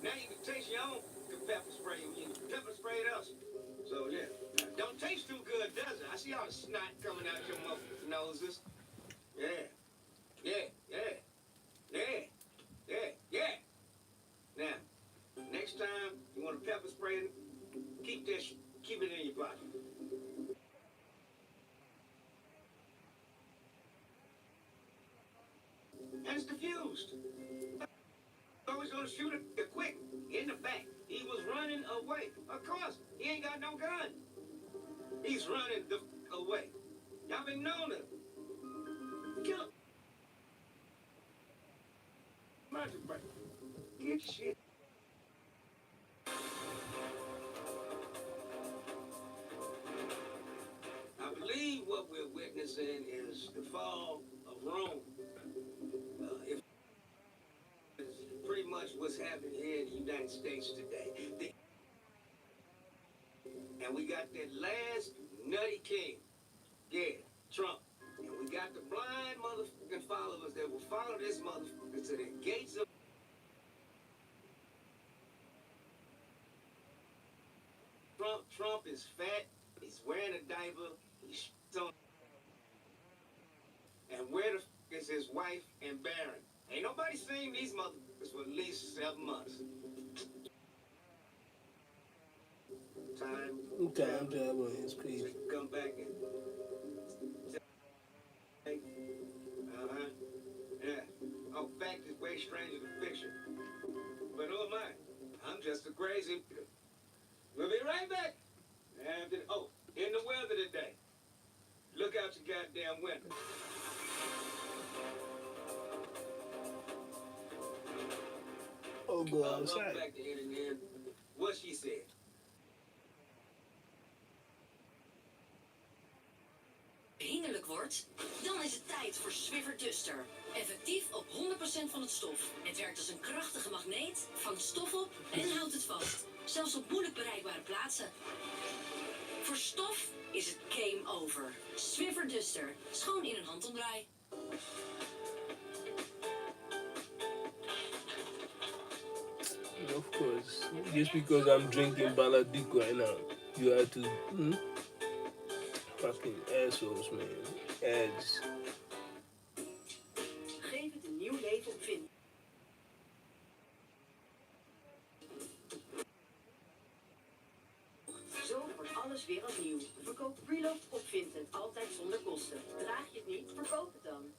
Now you can taste your own pepper spray when you pepper sprayed us. So yeah, don't taste too good, does it? I see all the snot coming out your motherfucking noses. Yeah, yeah, yeah, yeah, yeah, yeah. Now, next time you want to pepper spray it, keep it in your pocket. And it's diffused. Always gonna shoot it quick in the back. He was running away. Of course, he ain't got no gun. He's running the away. Y'all been known to kill him. Magic break. Get shit. I believe what we're witnessing is the fall of Rome. If pretty much what's happening here in the United States today. And we got that last nutty king, yeah, Trump. And we got the blind motherfucking followers that will follow this motherfucker to the gates of Trump. Trump is fat. He's wearing a diaper. He's on. And where the fuck is his wife and Barron? Ain't nobody seen these motherfuckers for at least 7 months. Time travel is crazy. Come back and yeah. Oh, fact is way stranger than fiction. But who am I? I'm just a crazy. We'll be right back. And in the weather today. Look out your goddamn window. Oh, go outside. Welcome back to NNN. What she said. Hinderlijk wordt, dan is het tijd voor Swift Duster. Effectief op 100% van het stof. Het werkt als een krachtige magneet, vangt stof op en houdt het vast. Zelfs op moeilijk bereikbare plaatsen. Voor stof is het game over. Swift Duster, schoon in een handomdraai. Of course, just because I'm drinking Baladico right now, you have to fucking assholes, man. Ads. Geef het een nieuw leven op Vinted. Zo wordt alles weer als nieuw. Verkoop preload op Vinted, altijd zonder kosten. Draag je het niet, verkoop het dan.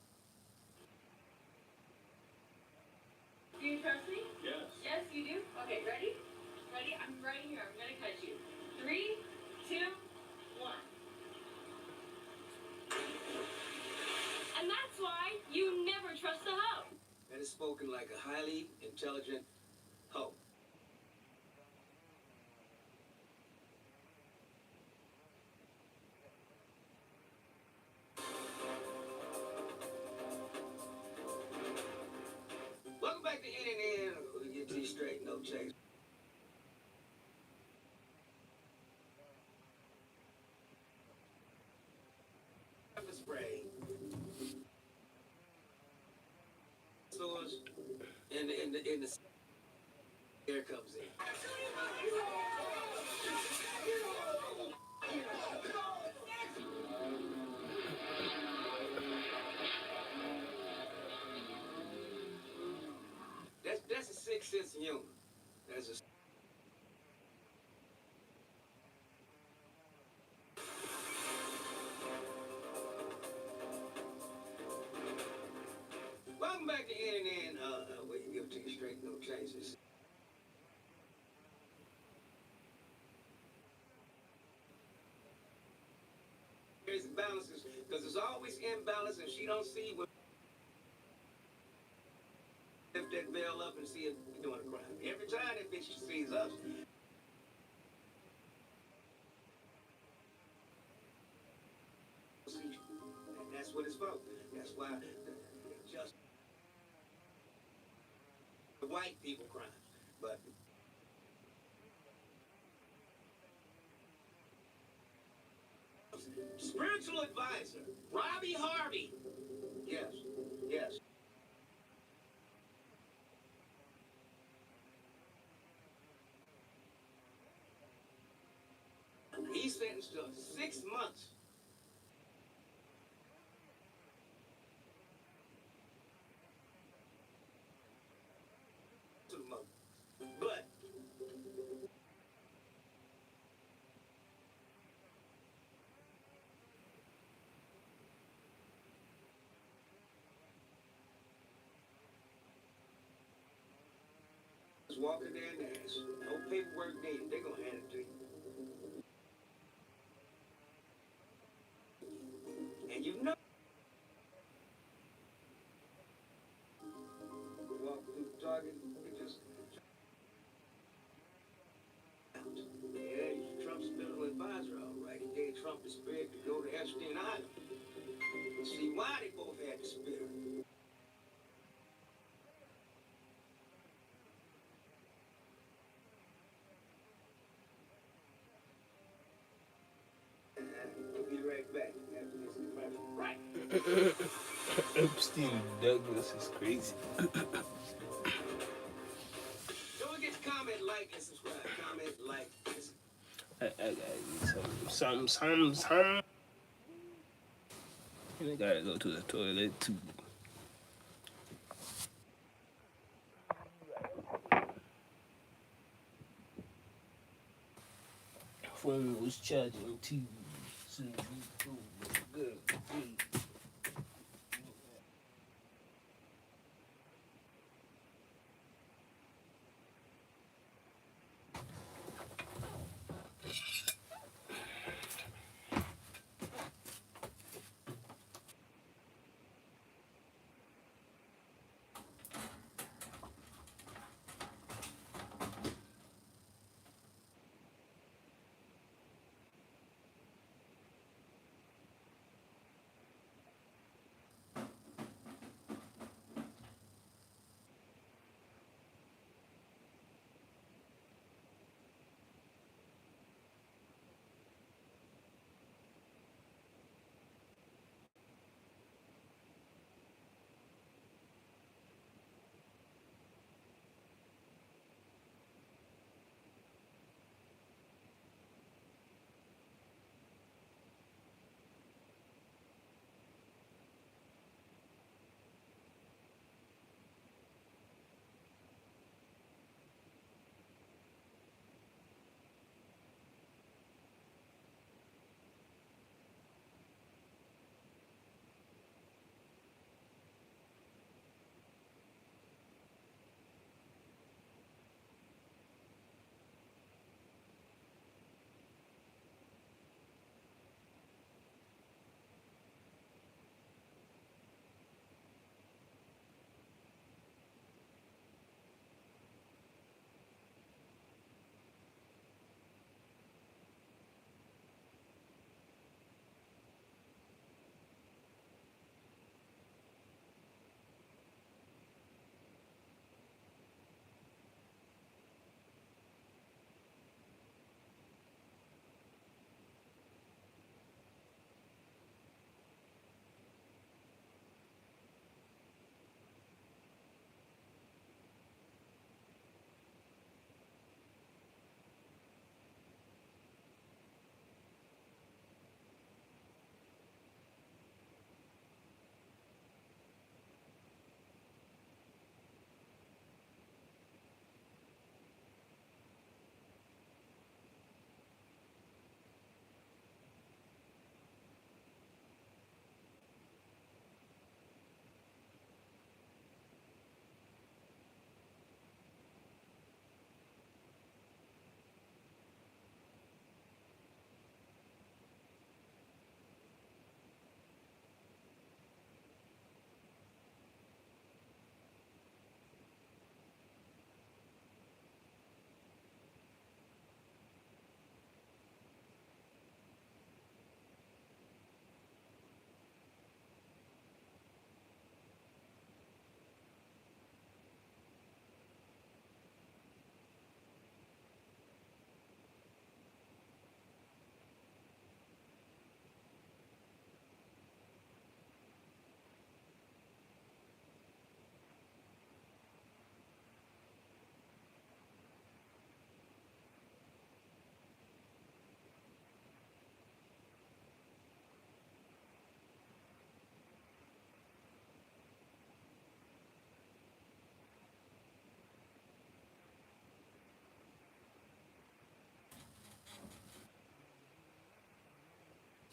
Do you trust me? Yes. Yes, you do? Okay, ready? Ready? I'm right here. I'm gonna catch you. 3, 2, 1. And that's why you never trust the hoe. That is spoken like a highly intelligent hoe. Welcome back to NNN. We'll get these straight, no chase. Pepper spray. Stores in the air comes in. That's a sixth sense of humor. That's a welcome back to NNN. We can give it to you straight, no changes. There's imbalances because there's always imbalance, and she don't see when lift that veil up and see it doing a crime. Every time that bitch sees us. And that's what it's for. That's why just the white people crime. But spiritual advisor, Robbie Harvey. Yes, yes. sentenced to 6 months. But walking their ass. No paperwork needed. They're gonna hand it to you. And you know, walk through Target, it just yeah, he's Trump's special advisor, all right. He gave Trump the spirit to go to Epstein Island. See why they both had the spirit. We'll be right back after this commercial. Right. Epstein Douglas is crazy. Don't forget to comment, like, and subscribe. Comment, like, I gotta get some. And I gotta go to the toilet too. Phone was charging too. So good.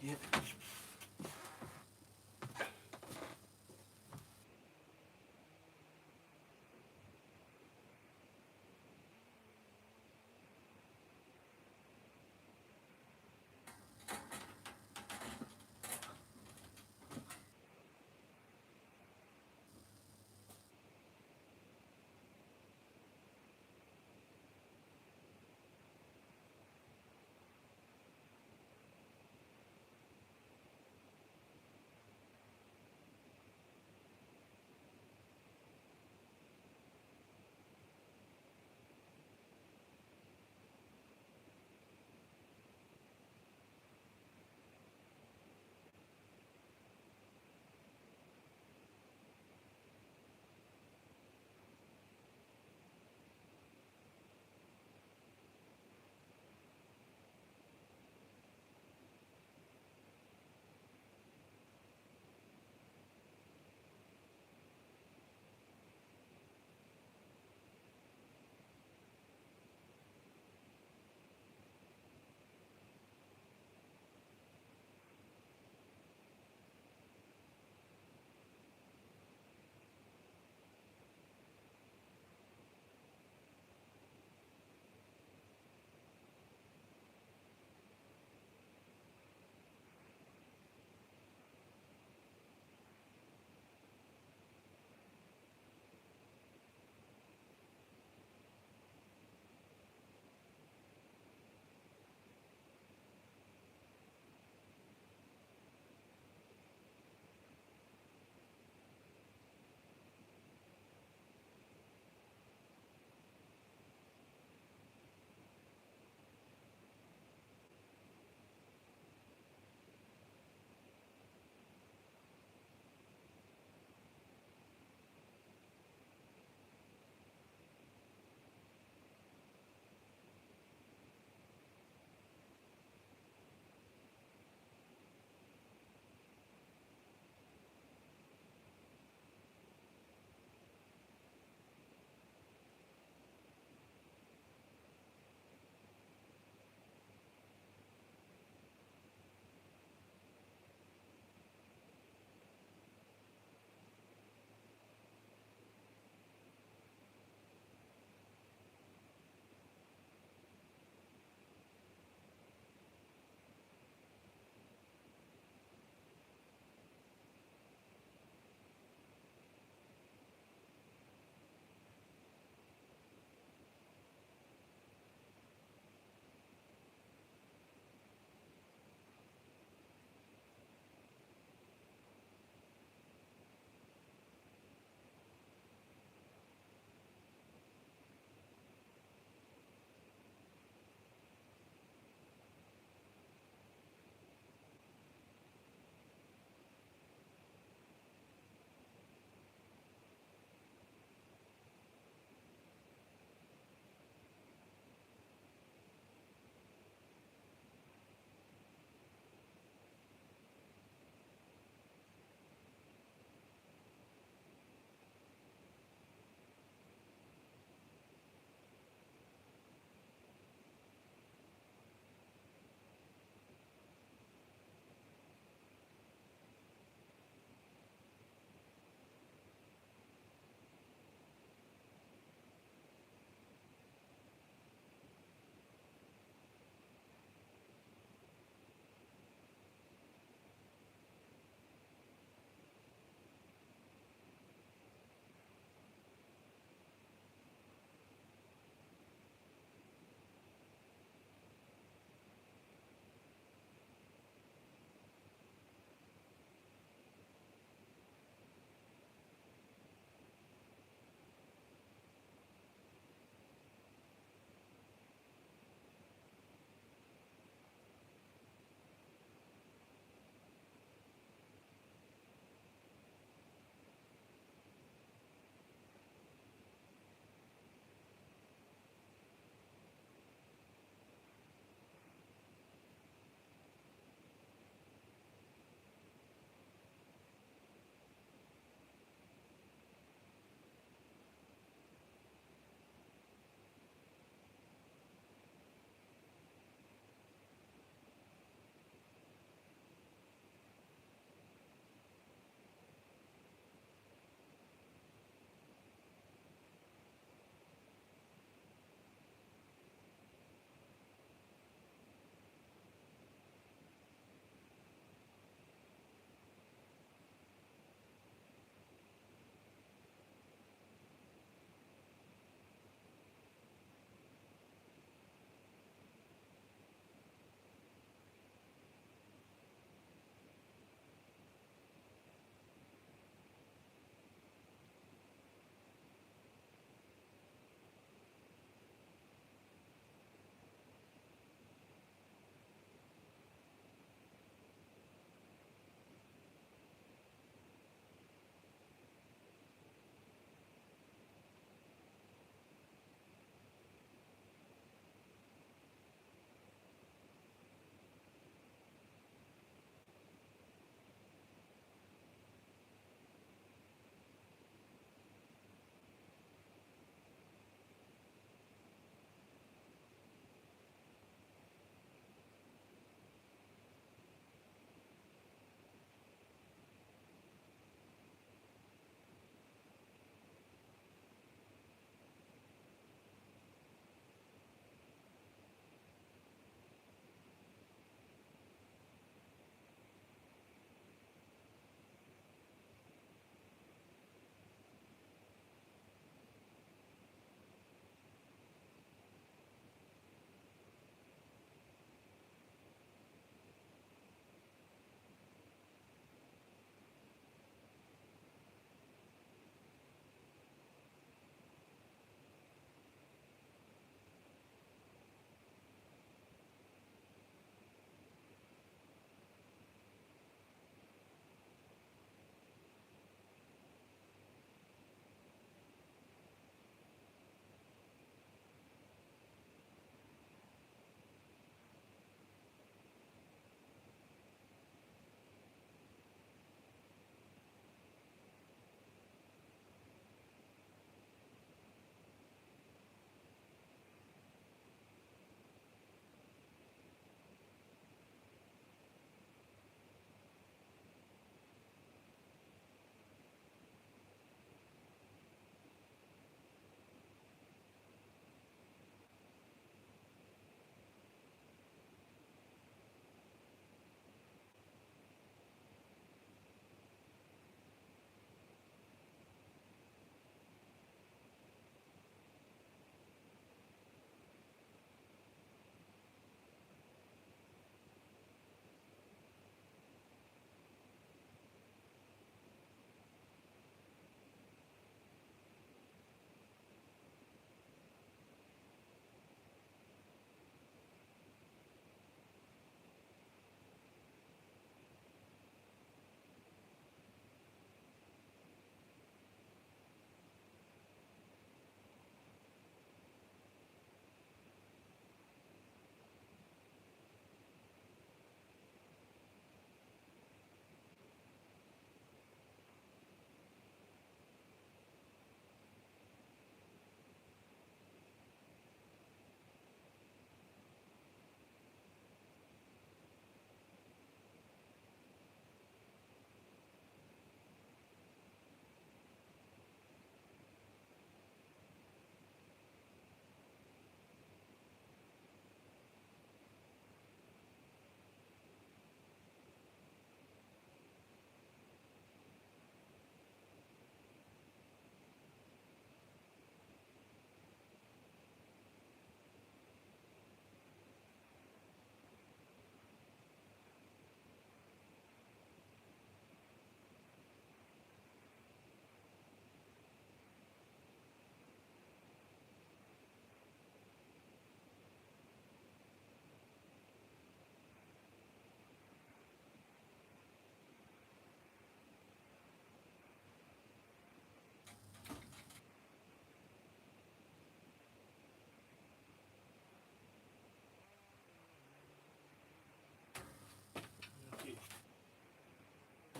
Yeah.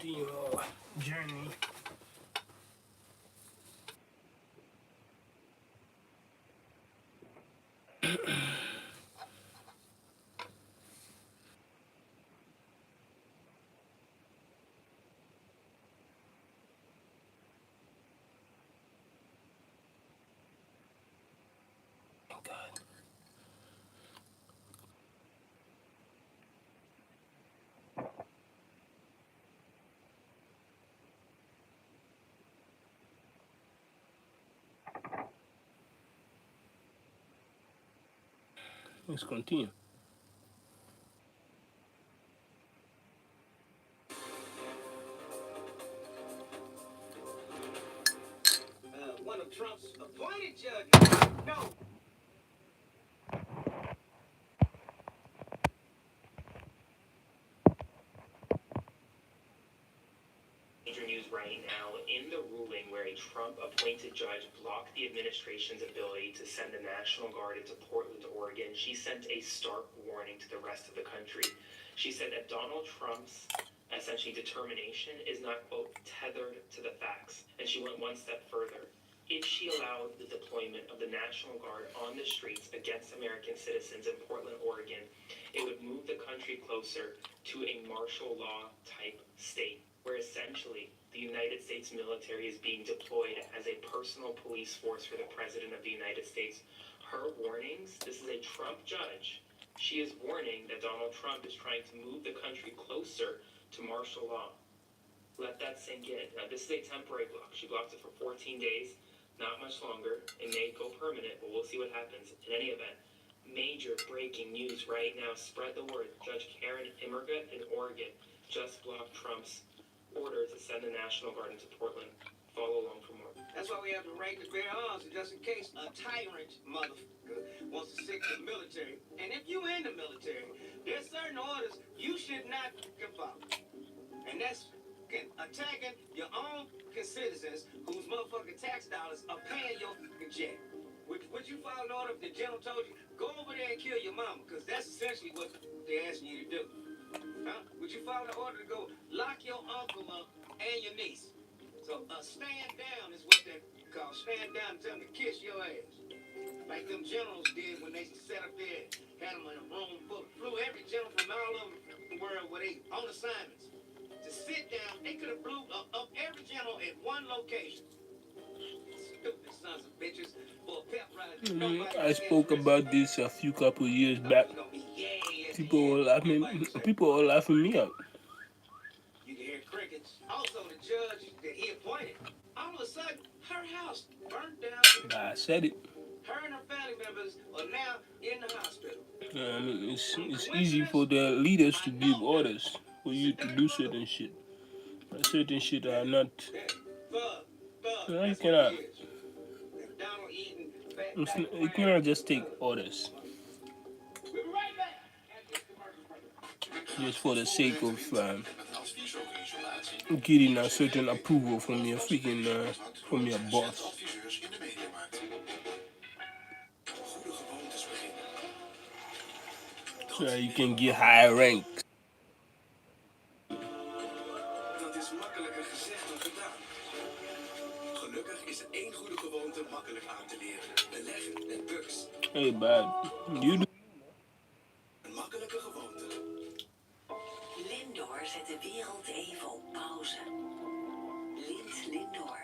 continue our journey. Let's continue. One of Trump's appointed judges. No. Major news right now in the ruling where a Trump-appointed judge blocked the administration's ability to send the National Guard into Portland, Oregon. She sent a stark warning to the rest of the country. She said that Donald Trump's essentially determination is not, quote, tethered to the facts. And she went one step further. If she allowed the deployment of the National Guard on the streets against American citizens in Portland, Oregon, it would move the country closer to a martial law type state, where essentially the United States military is being deployed as a personal police force for the President of the United States. Her warnings, this is a Trump judge, she is warning that Donald Trump is trying to move the country closer to martial law. Let that sink in. Now, this is a temporary block. She blocked it for 14 days, not much longer. It may go permanent, but we'll see what happens. In any event, major breaking news right now. Spread the word. Judge Karen Immergut in Oregon just blocked Trump's order to send the National Guard into Portland. Follow along for more. That's why we have the right to bear arms, just in case a tyrant motherfucker wants to sick the military. And if you in the military, there's certain orders you should not follow. And that's attacking your own citizens whose motherfucking tax dollars are paying your jet. Would you follow an order if the general told you, go over there and kill your mama? Because that's essentially what they're asking you to do. Huh? Would you follow the order to go lock your uncle up and your niece? So stand down is what they call. Stand down and tell them to kiss your ass. Like them generals did when they set up there, had them in a room full. Flew every general from all over the world where they on assignments. To sit down, they could have blew up every general at one location. Stupid sons of bitches for a pep ride. I spoke about this a few couple years back. People are laughing me out. You can hear crickets. Also, the judge that he appointed, all of a sudden, her house burned down. I said it. Her and her family members are now in the hospital. It's easy for the leaders to give orders for you to do certain shit. But certain shit are not. You cannot. You cannot just take orders just for the sake of getting a certain approval from your freaking from your boss. So you can get higher ranks. Dat is makkelijker gezegd dan gedaan. Gelukkig is er één goede gewoonte makkelijk aan te leren. Beleggen met Bucks. Hey, bud. You do. Een makkelijke gewoonte. Lindor zet de wereld even op pauze. Lindor.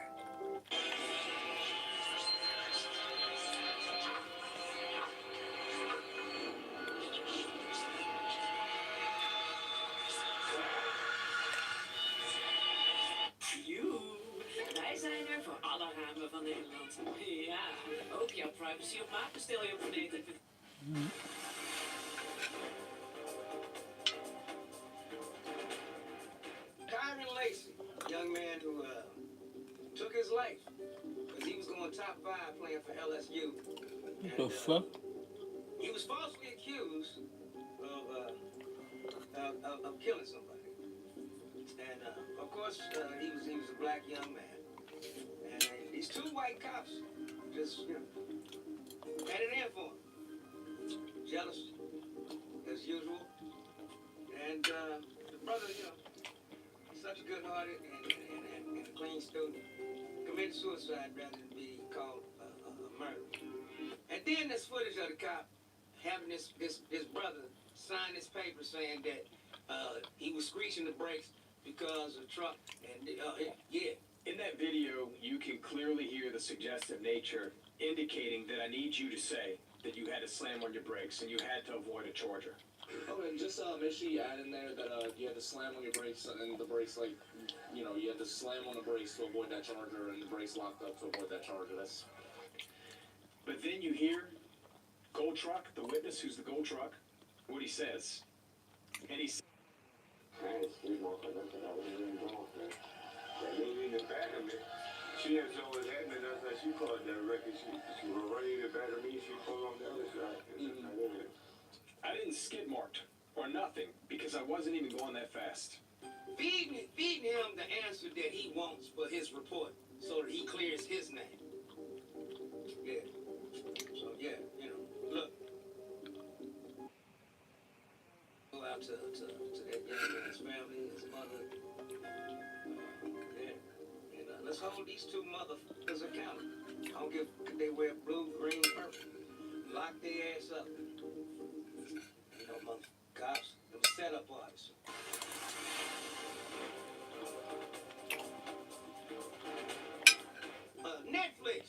Wij zijn er voor alle ramen van Nederland. Ja, ook jouw privacy op maat bestel je op verneter. Kyron Lacey, young man who took his life because he was going top 5 playing for LSU. What the fuck? He was falsely accused of killing somebody. And of course, he was a black young man. And these two white cops just, had it in for him. Jealous, as usual. And the brother, such a good heart. hearted and a clean student, committed suicide rather than be called a murder. And then there's footage of the cop having this brother sign this paper saying that he was screeching the brakes because of truck and yeah. In that video, you can clearly hear the suggestive nature indicating that I need you to say that you had to slam on your brakes and you had to avoid a charger. Okay, just make sure you add in there that you had to slam on your brakes and the brakes, like, you know, you had to slam on the brakes to avoid that charger and the brakes locked up to avoid that charger. That's. But then you hear Gold Truck, the witness who's the Gold Truck, what he says. And he says, I ain't sleep on because I think I was really wrong, man. That lady in the back of me, she had always had me, that's how she called that record. She was running in the back of me, she pulled on the other side. I didn't skid marked or nothing because I wasn't even going that fast. Feeding him the answer that he wants for his report so that he clears his name. Yeah. So, yeah, you know, look. Go out to that young man's family, his mother. Yeah. And let's hold these two motherfuckers accountable. I don't give a they wear blue, green, purple. Lock their ass up. You know, motherfuckers, cops, them setup artists. Netflix,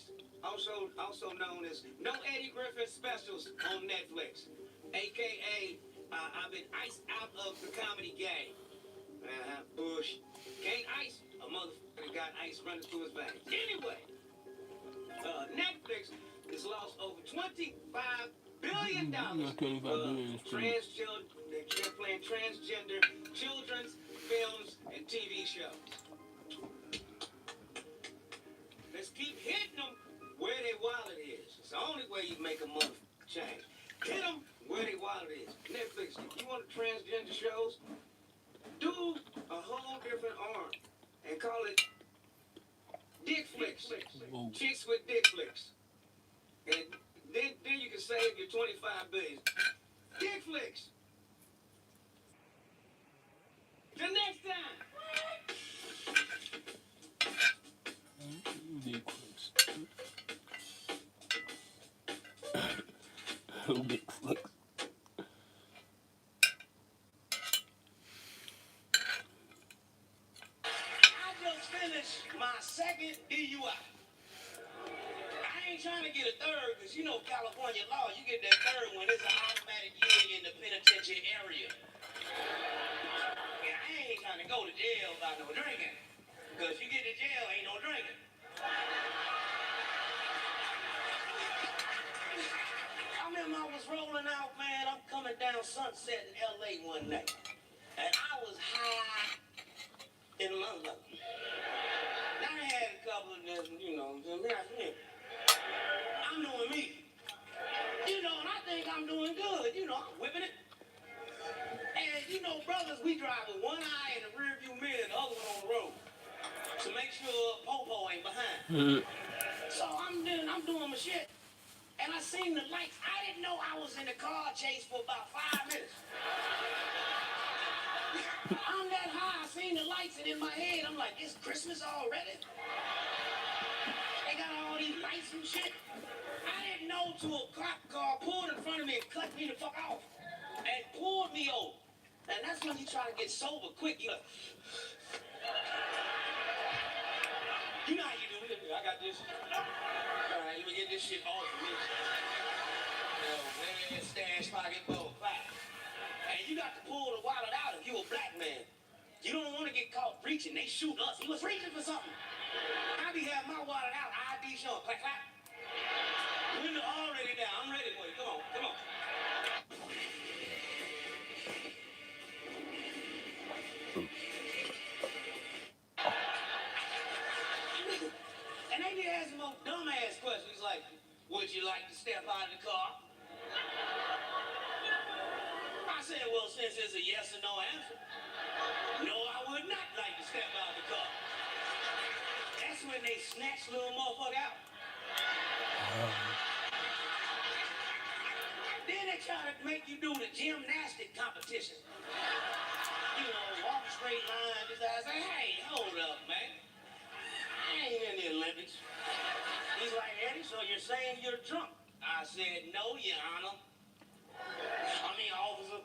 also known as No Eddie Griffin Specials on Netflix, aka I've been iced out of the comedy game. Bush. Can't ice a motherfucker got ice running through his veins. Anyway, Netflix has lost over $25 billion transgender. They're playing transgender children's films and TV shows. Let's keep hitting them where their wallet is. It's the only way you make a motherfucker change. Hit them where their wallet is. Netflix, if you want transgender shows, do a whole different arm and call it Dick Flicks. Chicks with Dick Flicks. And then you can save your $25 billion. Dick Flicks. Till next time. Big flicks. Big flicks. I just finished my second DUI. I ain't trying to get a third because you know California law, you get that third one, it's an automatic year in the penitentiary area. And I ain't trying to go to jail by no drinking. Because you get to jail, ain't no drinking. I remember I was rolling out, man. I'm coming down Sunset in LA one night. And I was high in London. Now I had a couple of them, you know, I'm doing me. You know, and I think I'm doing good. You know, I'm whipping it. And, you know, brothers, we drive with one eye in the rearview mirror and the other one on the road to make sure Popo ain't behind. So I'm doing my shit. And I seen the lights. I didn't know I was in the car chase for about 5 minutes. I'm that high, I seen the lights, and in my head, I'm like, it's Christmas already? They got all these lights and shit. I didn't know till a cop car pulled in front of me and cut me the fuck off. And pulled me over. And that's when you try to get sober quick. You know how you do it. I got this. All right, let me get this shit off of me. Where's stash pocket bowl? And you got to pull the wallet out if you a black man. You don't want to get caught reaching. They shoot us. You was reaching for something. I be having my wallet out. ID showing. Clap, clap. Window already down. I'm ready for you. Come on, come on. And they be asking more dumbass questions like, would you like to step out of the car? I said, well, since it's a yes or no answer, no, I would not like to step out of the car. That's when they snatch little motherfucker out. Then they try to make you do the gymnastic competition. You know, walk straight line. This guy say, hey, hold up, man. I ain't in the Olympics. He's like, Eddie, so you're saying you're drunk? I said, no, Your Honor. Officer.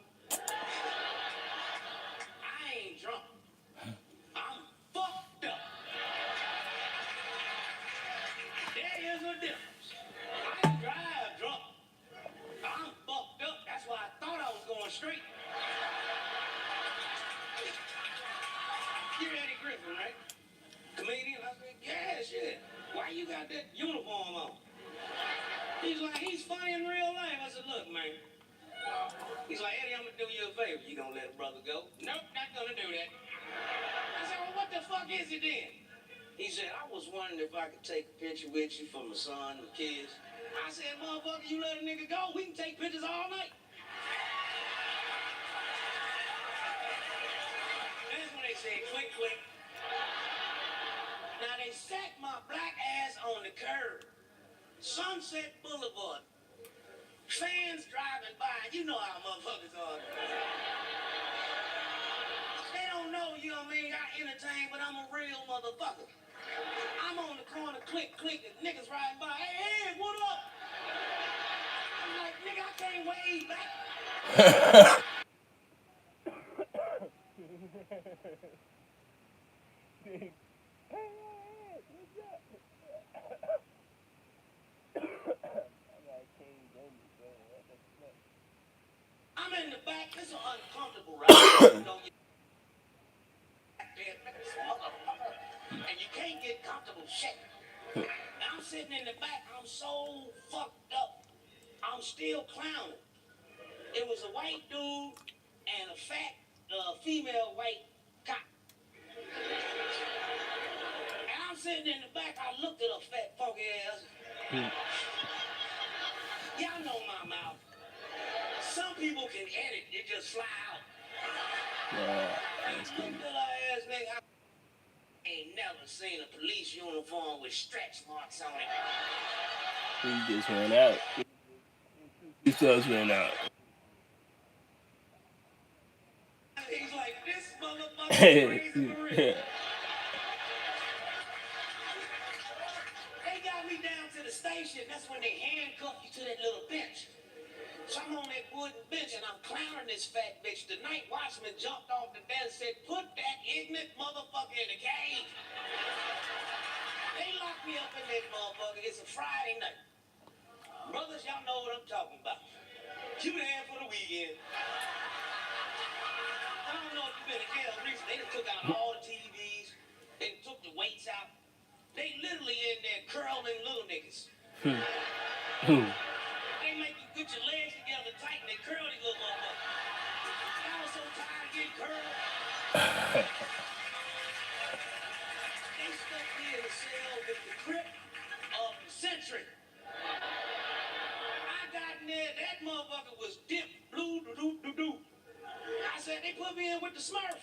I ain't drunk. I'm fucked up. There is a difference. I can drive drunk. I'm fucked up. That's why I thought I was going straight. You're Eddie Griffin, right? Comedian? I said, yeah, shit. Why you got that uniform on? He's like, he's funny in real life. I said, look, man. He's like, Eddie, I'm gonna do you a favor. You gonna let a brother go? Nope, not gonna do that. I said, well, what the fuck is it then? He said, I was wondering if I could take a picture with you for my son and the kids. I said, motherfucker, you let a nigga go, we can take pictures all night. That's when they said, quick, quick. Now they sat my black ass on the curb. Sunset Boulevard. Fans driving by. You know how motherfuckers are. They don't know, you know what I mean? I entertain, but I'm a real motherfucker. I'm on the corner, click, click, and niggas riding by. Hey, what up? I'm like, nigga, I can't wave back. I'm in the back. This is an uncomfortable ride. And you can't get comfortable shit. I'm sitting in the back. I'm so fucked up. I'm still clowning. It was a white dude and a fat female white cop. And I'm sitting in the back. I looked at her fat funky ass. Y'all know my mouth. Some people can edit. It just fly out. That's good. I ain't never seen a police uniform with stretch marks on it. He just ran out. He just ran out. He's like, this motherfucker crazy for real. They got me down to the station. That's when they handcuffed you to that little bench. So I'm on that wooden bench and I'm clowning this fat bitch. The night watchman jumped off the bed and said, put that ignorant motherfucker in the cage. They locked me up in that motherfucker. It's a Friday night. Brothers, y'all know what I'm talking about. You there for the weekend. I don't know if you've been in jail recently. They took out all the TVs. They took the weights out. They literally in there curling little niggas. They make you put your legs together tight and they curl these little motherfuckers. I was so tired of getting curled. They stuck me in the cell with the grip of the century. I got in there, that motherfucker was dipped blue doo doo doo. I said, they put me in with the Smurf.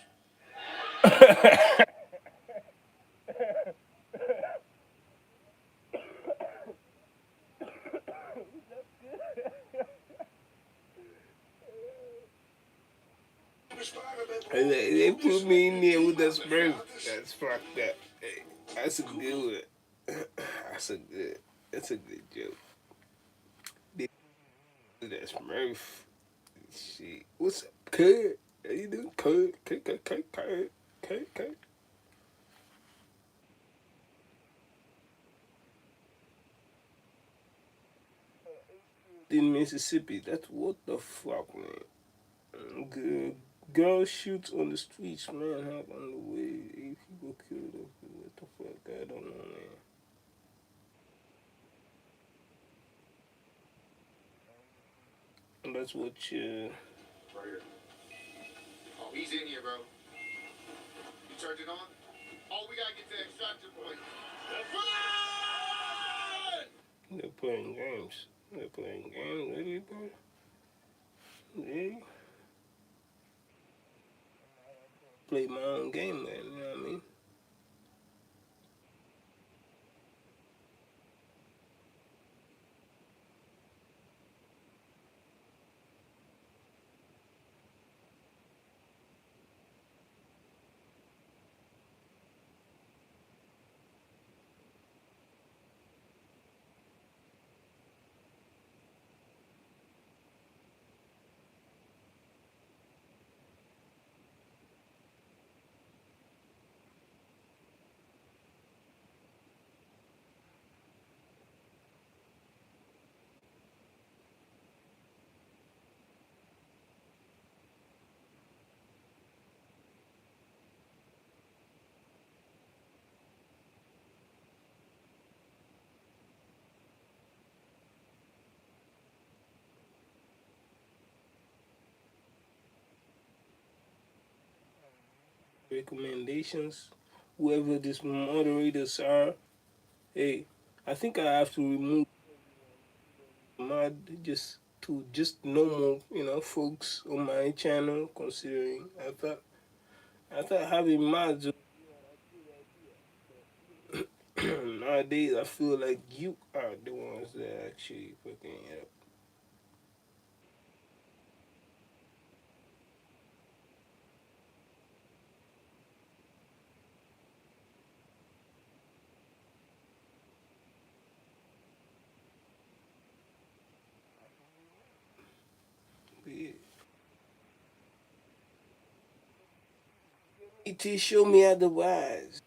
They put me in there with the Smurf. That's fucked up. Hey, that's a good one. That's a good joke. That's Smurf. Shit. What's up, Kurt? How you doing, Kurt? Kurt. In Mississippi, that's what the fuck, man. Good. Girl shoots on the streets, man. Hop on the way. 8 people killed. What the fuck? I don't know, man. And that's what you. Right here. Oh, he's in here, bro. You turned it on? Oh, we gotta get to the extraction point. They're playing games. Really, bro? Yeah. Play my own game, man. You know what I mean? recommendations. Whoever these moderators are, hey, I think I have to remove mod just normal, folks on my channel. Considering I thought having mods nowadays, I feel like you are the ones that actually fucking it up. But yeah. It show me otherwise.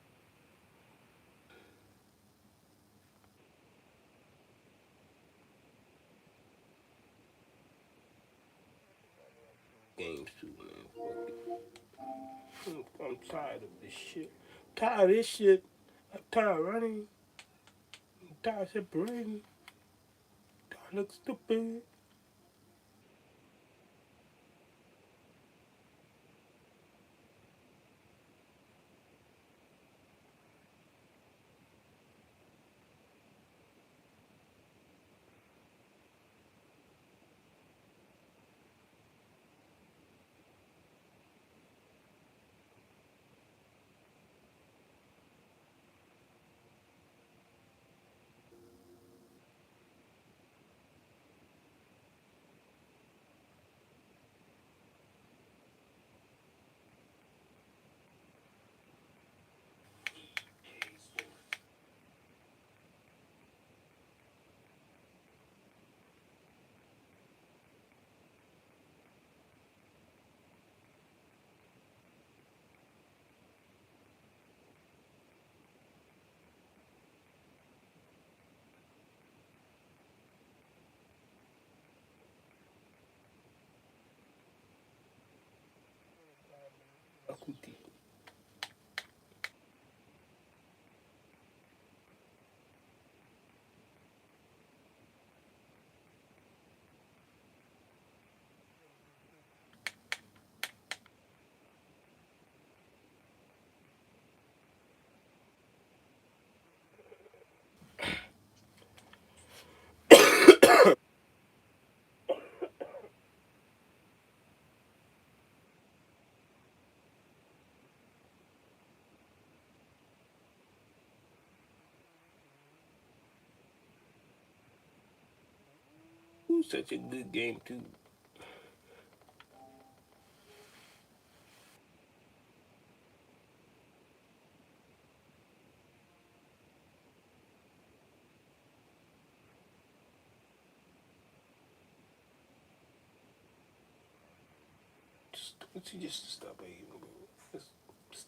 Games too, man. Fuck it. I'm tired of this shit. Tired of this shit. I'm tired of running. I'm tired of separating. Tired of looking stupid. Akuti. Such a good game too. Just stop hating, bro. Just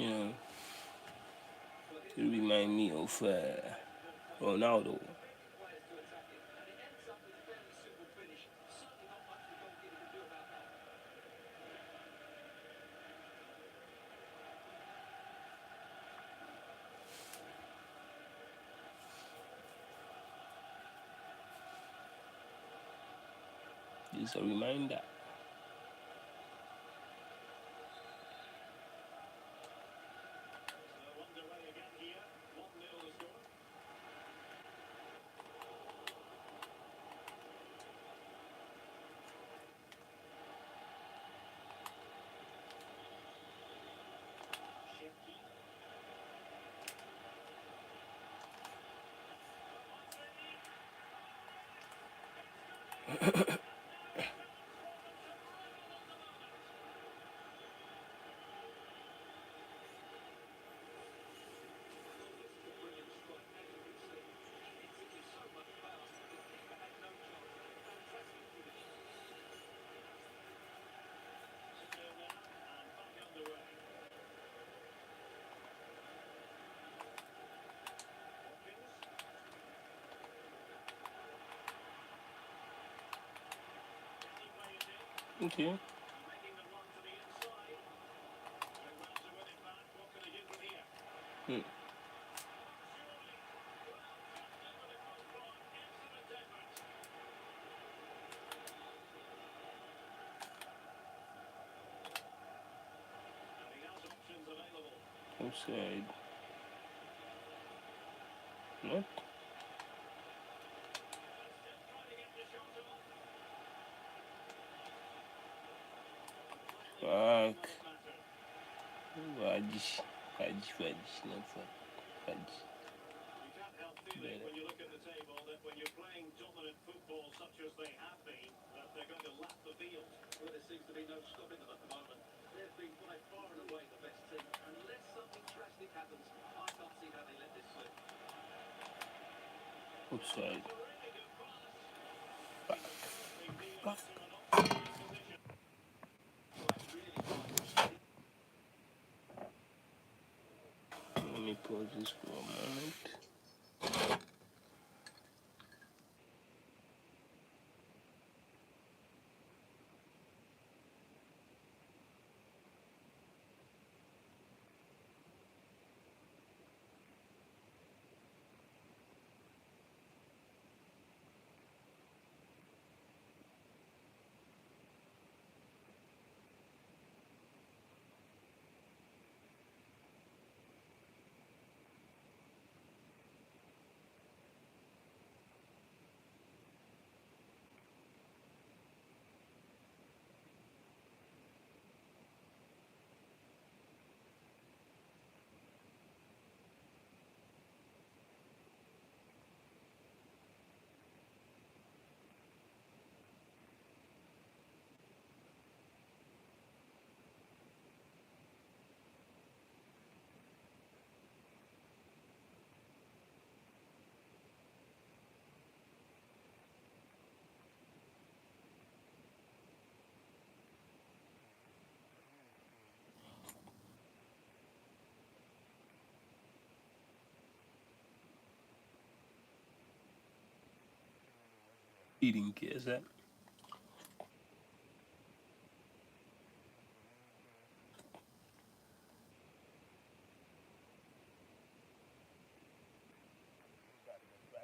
know, it remind me of Ronaldo. Just a reminder. Okay. Hmm. Outside. What? Fuck. Fudge. Fudge. No fuck. Fudge. Better. When you look at the table, that when you're playing dominant football such as they have been, that they're going to lap the field. Well, there seems to be no stopping them at the moment. They've been by far and away the best team. Unless something drastic happens, I can't see how they let this slip. Outside. Fuck. Let me pause this for a moment. Eating kids that.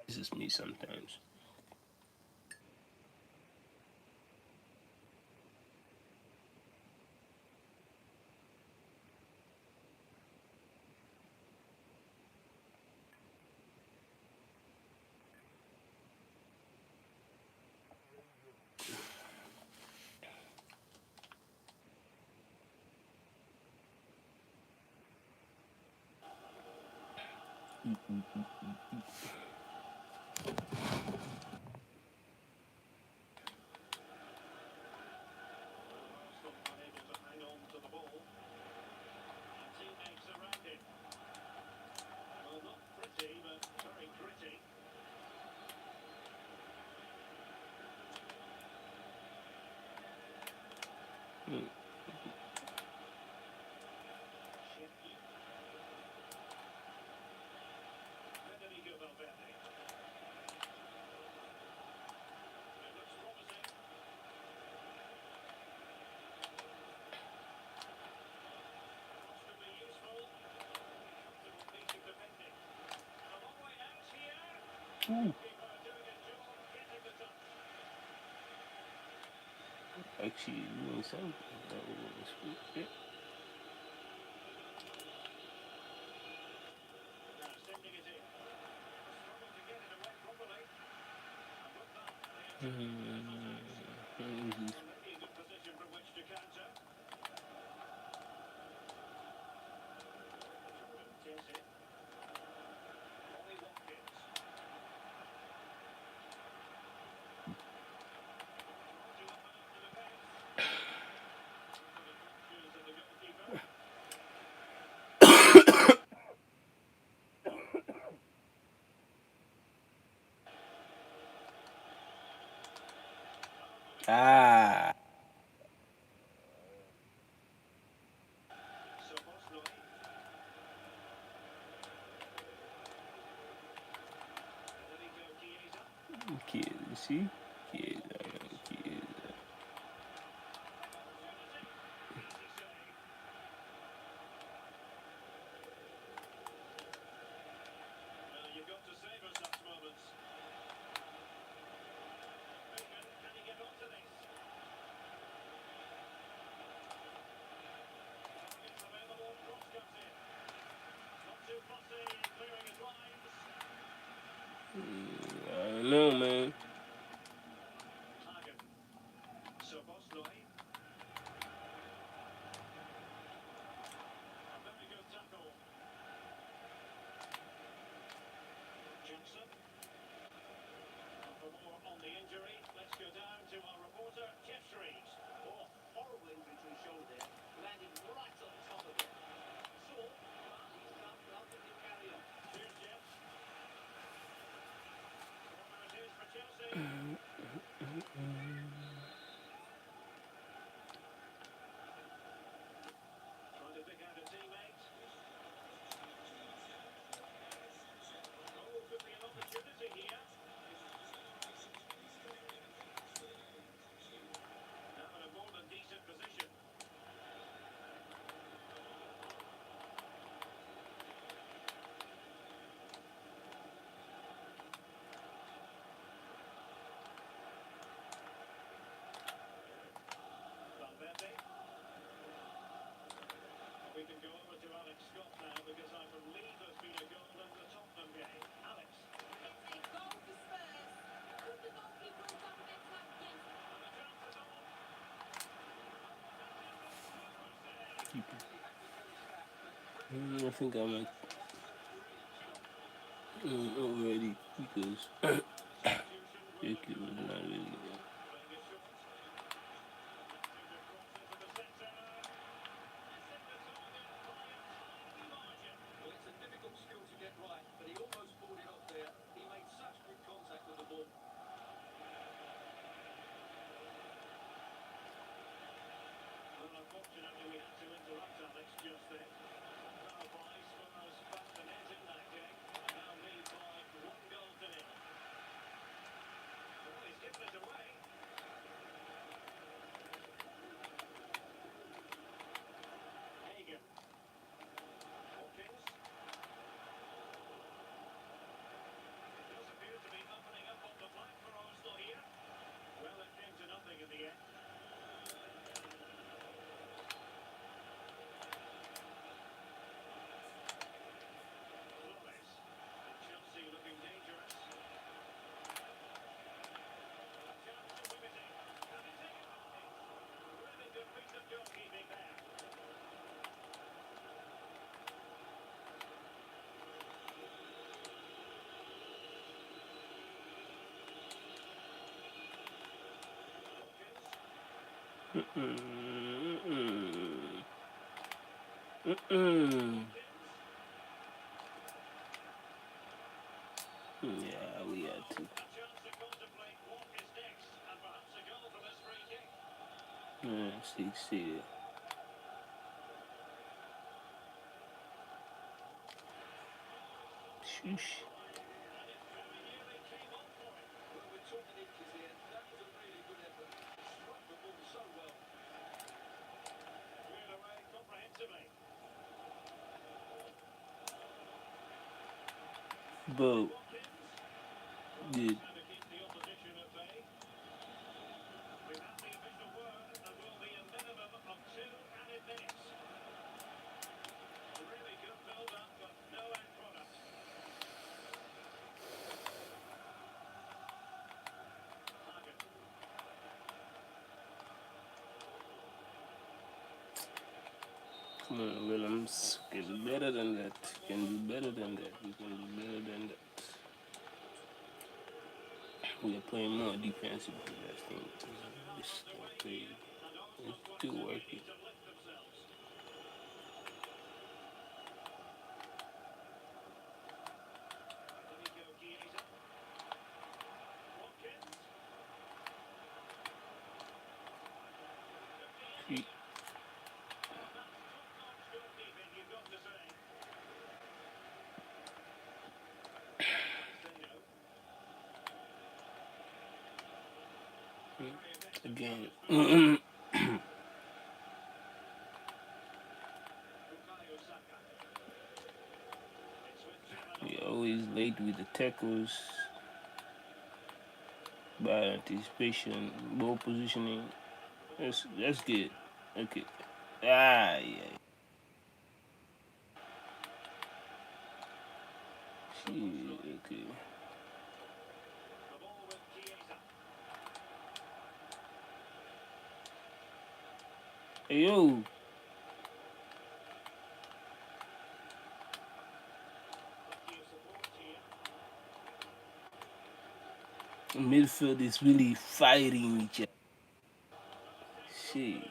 This is me sometimes. Ooh. Actually, doing something. Yeah. Ah. Kid, you see? Kid, kid. I don't know, man. I think I might already because Ricky was not really good. Yeah, we had to. See it. Sheesh. But Good. Come on, Williams. Can do better than that. Can do better than that. We can do better than that. We are playing more defensively. I think this play is still working. See, again. We're always late with the tackles, bad anticipation, ball positioning. That's good. Okay. Ah, yeah. Shit, okay. Hey, yo. Midfield is really fighting each other. Shit.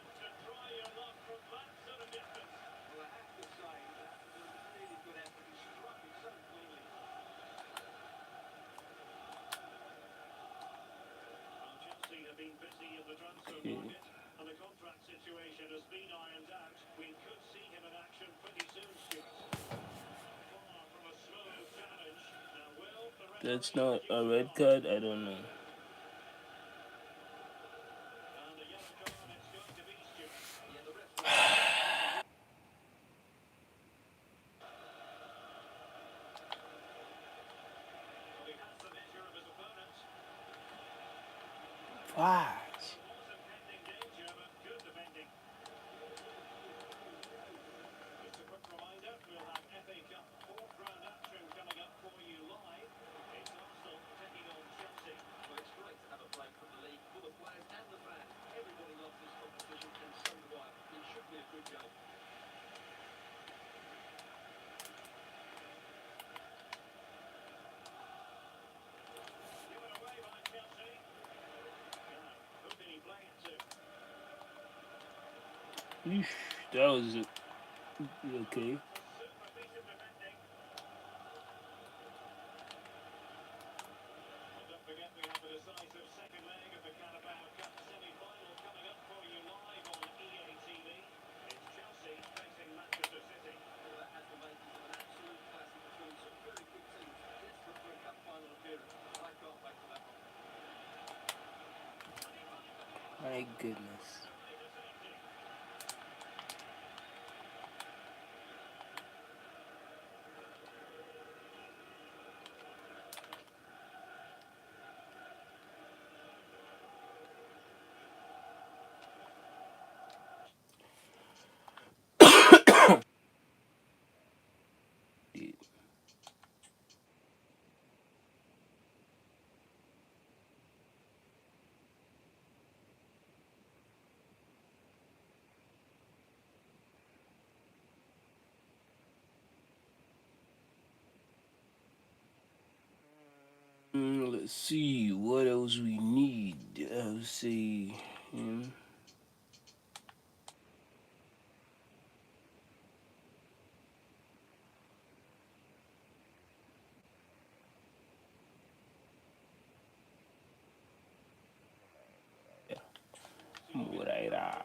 Okay. That's not a red card. I don't know. Why? Eesh, that was okay. My goodness. Let's see what else we need. Let's see. Moreira.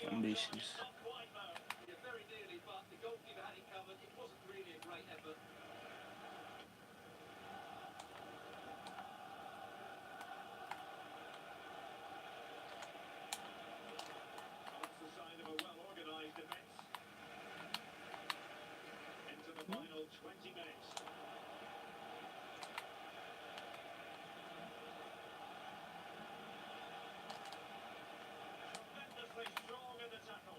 Ambitious. Yeah, very nearly, but the goalkeeper had it covered. It wasn't really a great effort. That's the sign of a well-organised defence. Into the final 20 minutes. Tremendously strong in the tackle.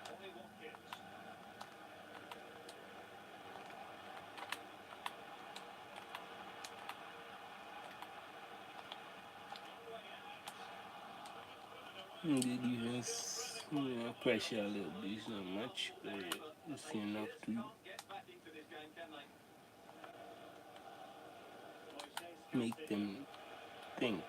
Ollie Watkins. The defense, pressure a little bit. It's not much, but it's enough to make them think.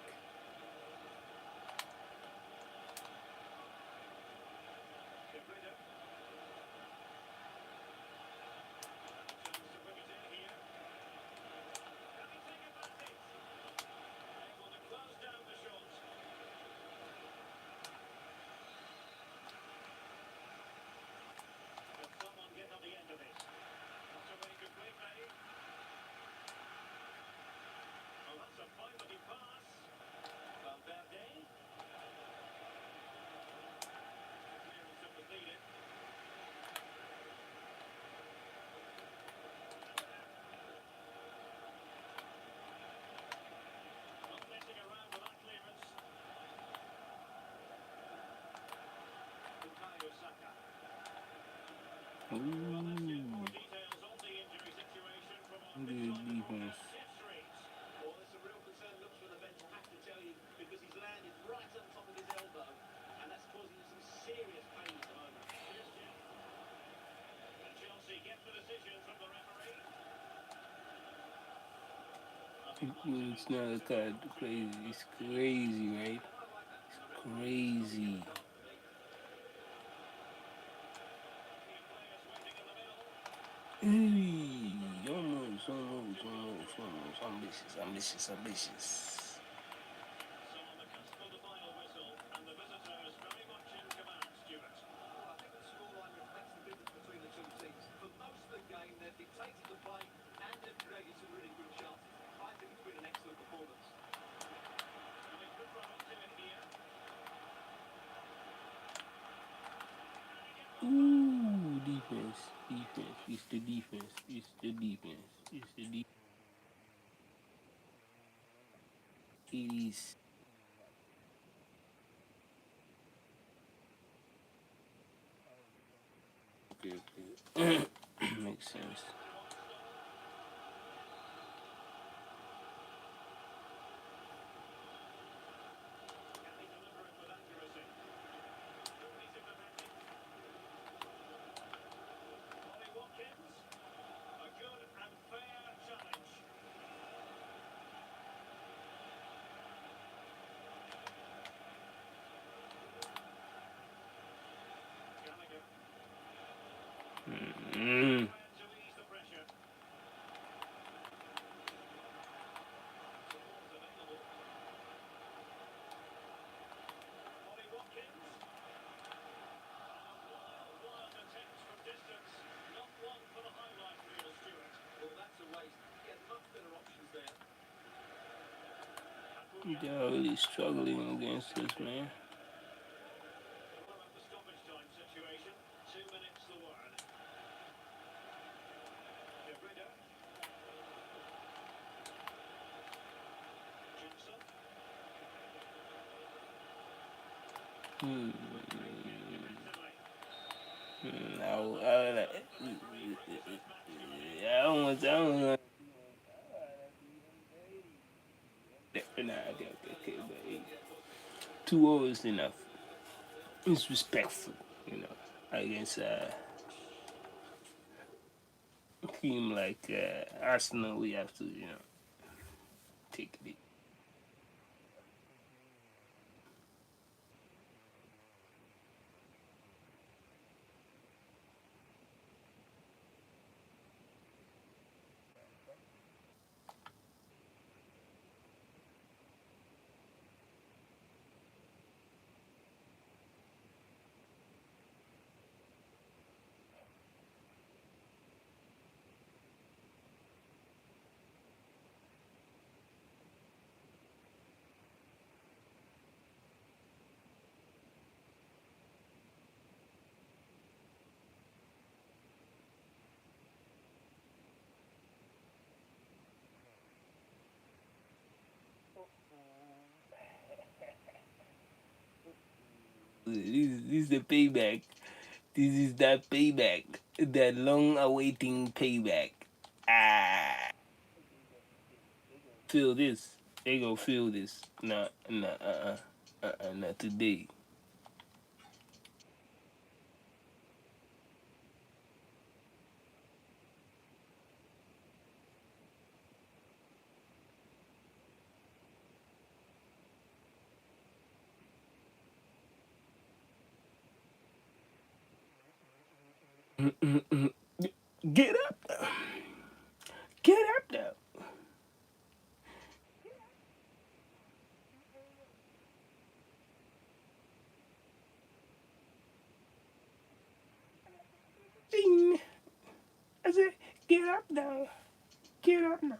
Ooh. Good defense. Well, it's a real concern. Looks for the bench, I have to tell you, because he's landed right on top of his elbow, and that's causing him some serious pain at the moment. And Chelsea get the decision from the referee. It's not a card. Crazy. It's crazy, right? It's crazy. Hey, almost. Ambitious. Ooh, defense. It's the defense. It is. Okay. Makes sense. Mm. They're really struggling against this, man. Hmm. I don't want. Nah, okay, but hey, 2-0 is enough. It's respectful, against a team like Arsenal. We have to, take it. This is the payback. This is that payback. That long awaiting payback. Ah, feel this. They gonna feel this. Not today. Get up. Get up now. Ding. I said, get up now. Get up now.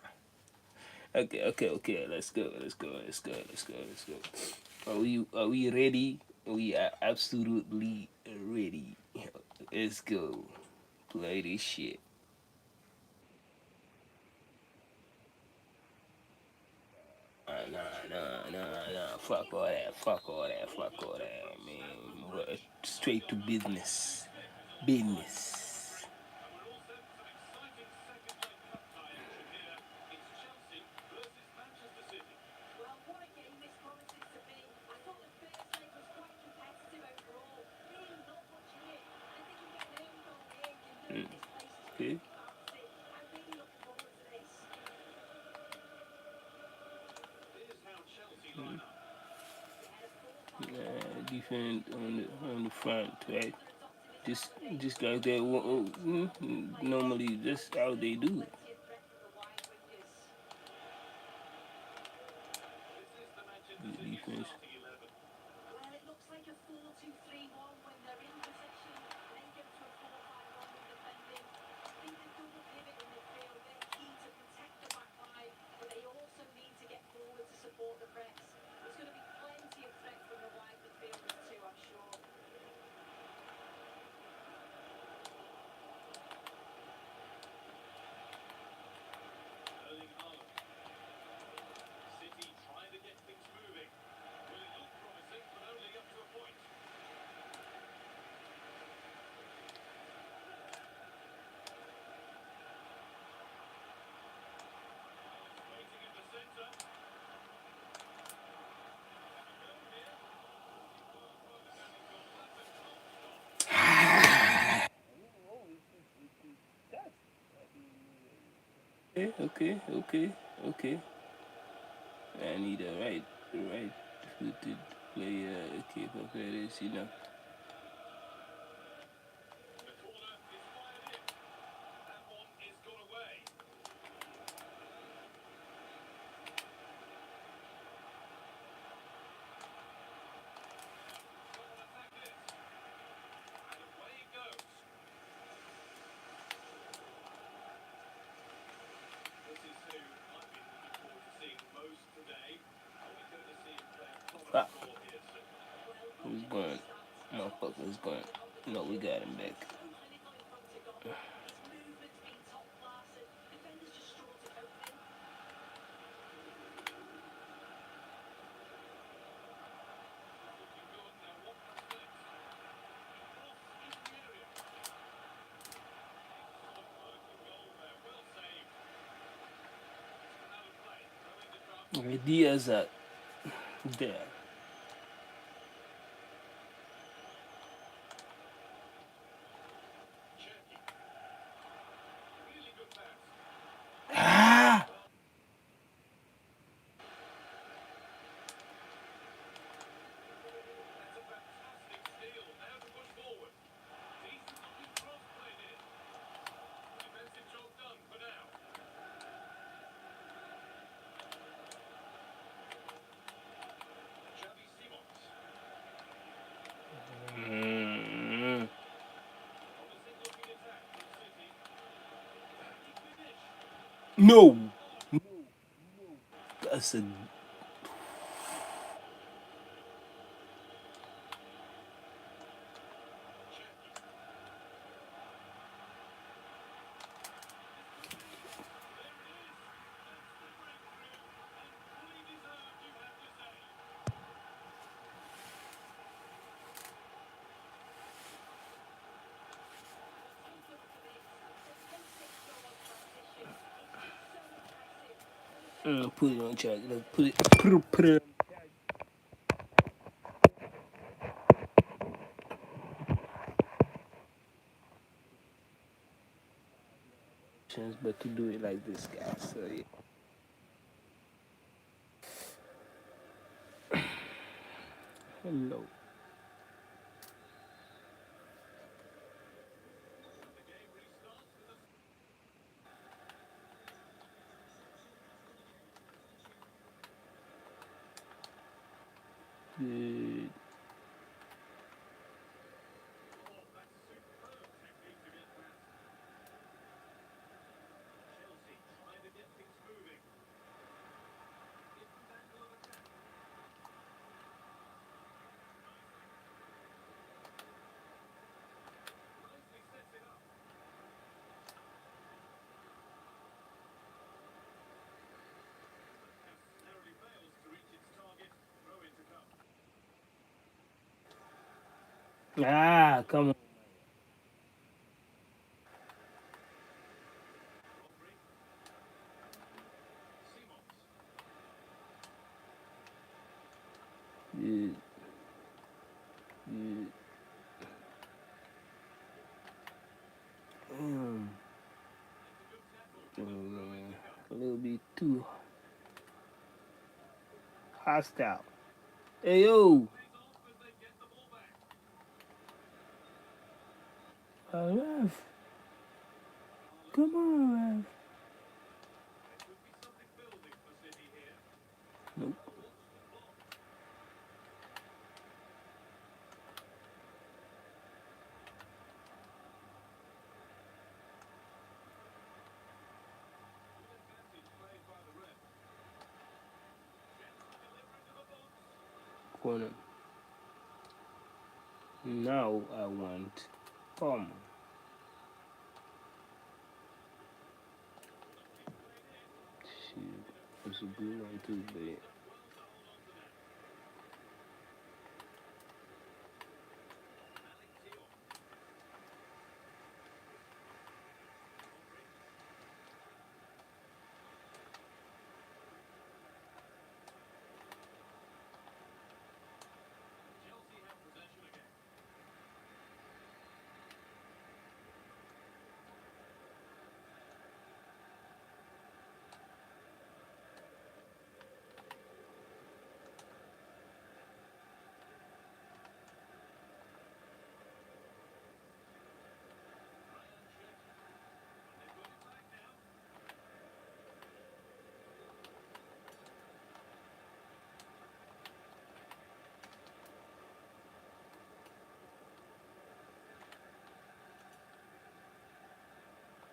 Okay. Let's go. Are we ready? We are absolutely ready. Let's go. Play this shit. Nah. Fuck all that. Fuck all that, man. Straight to business. Business. Well, what a game this promises to be. I thought the first leg was quite competitive overall. Really not much in it. I think you get an early goal here can do Mm. this place is Okay. really bouncy. I'm really looking forward to this. Here's how Chelsea line up. Defense on the front, right? Just like that. Normally, that's how they do it. The defense. Well, it looks like a 4-2-3-1 when they're in possession, then go to a 4-5-1 with defending. I think the double pivot in midfield, they're key to protect the back line, but they also need to get forward to support the press. There's going to be plenty of threat from the wide midfielders too, I'm sure. Erling Haaland. City trying to get things moving. Well, it looked promising, but only up to a point. Waiting in the centre. Okay. I need a right footed player. Okay, prepare this, The corner is fired in. That one is gone away. Attack it. And away it goes. This is who I've been looking forward to seeing most today. Only courtesy of Thomas Ah, Cole here, sir. who's going? Motherfucker's going. No, we got him back. So clinical in front of goal. His movement's been top class and defenders just struggle to cope with him. Looking good. Now what comes next? Cross into the area. Excellent work for goal there. Well saved. Another play. Throwing the drop. Ideas are there. Cherky. Really good pass. Ah! That's a fantastic steal. Now to push forward. Decent looking cross played in. Defensive job done for now. Xavi Simons. Mm, Promising looking attack from City. Can he finish? no, that's a. Put it on charge. Let's put it. But to do it like this, guys. So yeah. Hello. Good. Ah, come on. Good. Good. Damn. A little bit too hostile. Hey yo. Ref. Come on, Ref. Nope. Corner. Now I want Palmer. Shit. It's a good one too, but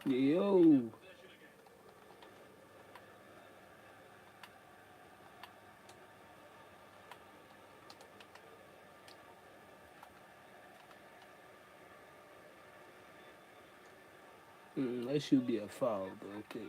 yo. That should be a foul, but okay.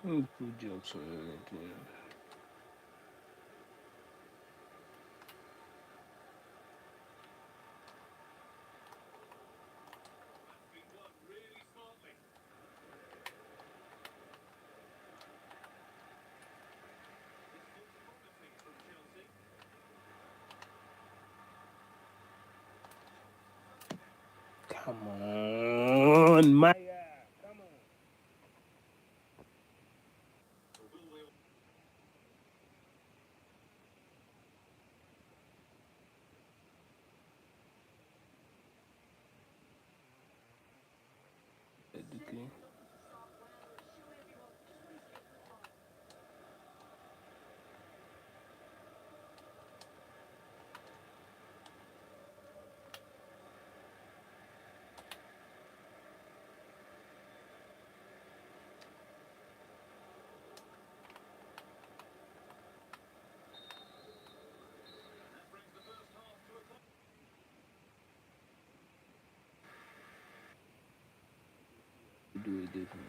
Put jokes on it. Come on, Maya. Come on. Okay. do it differently.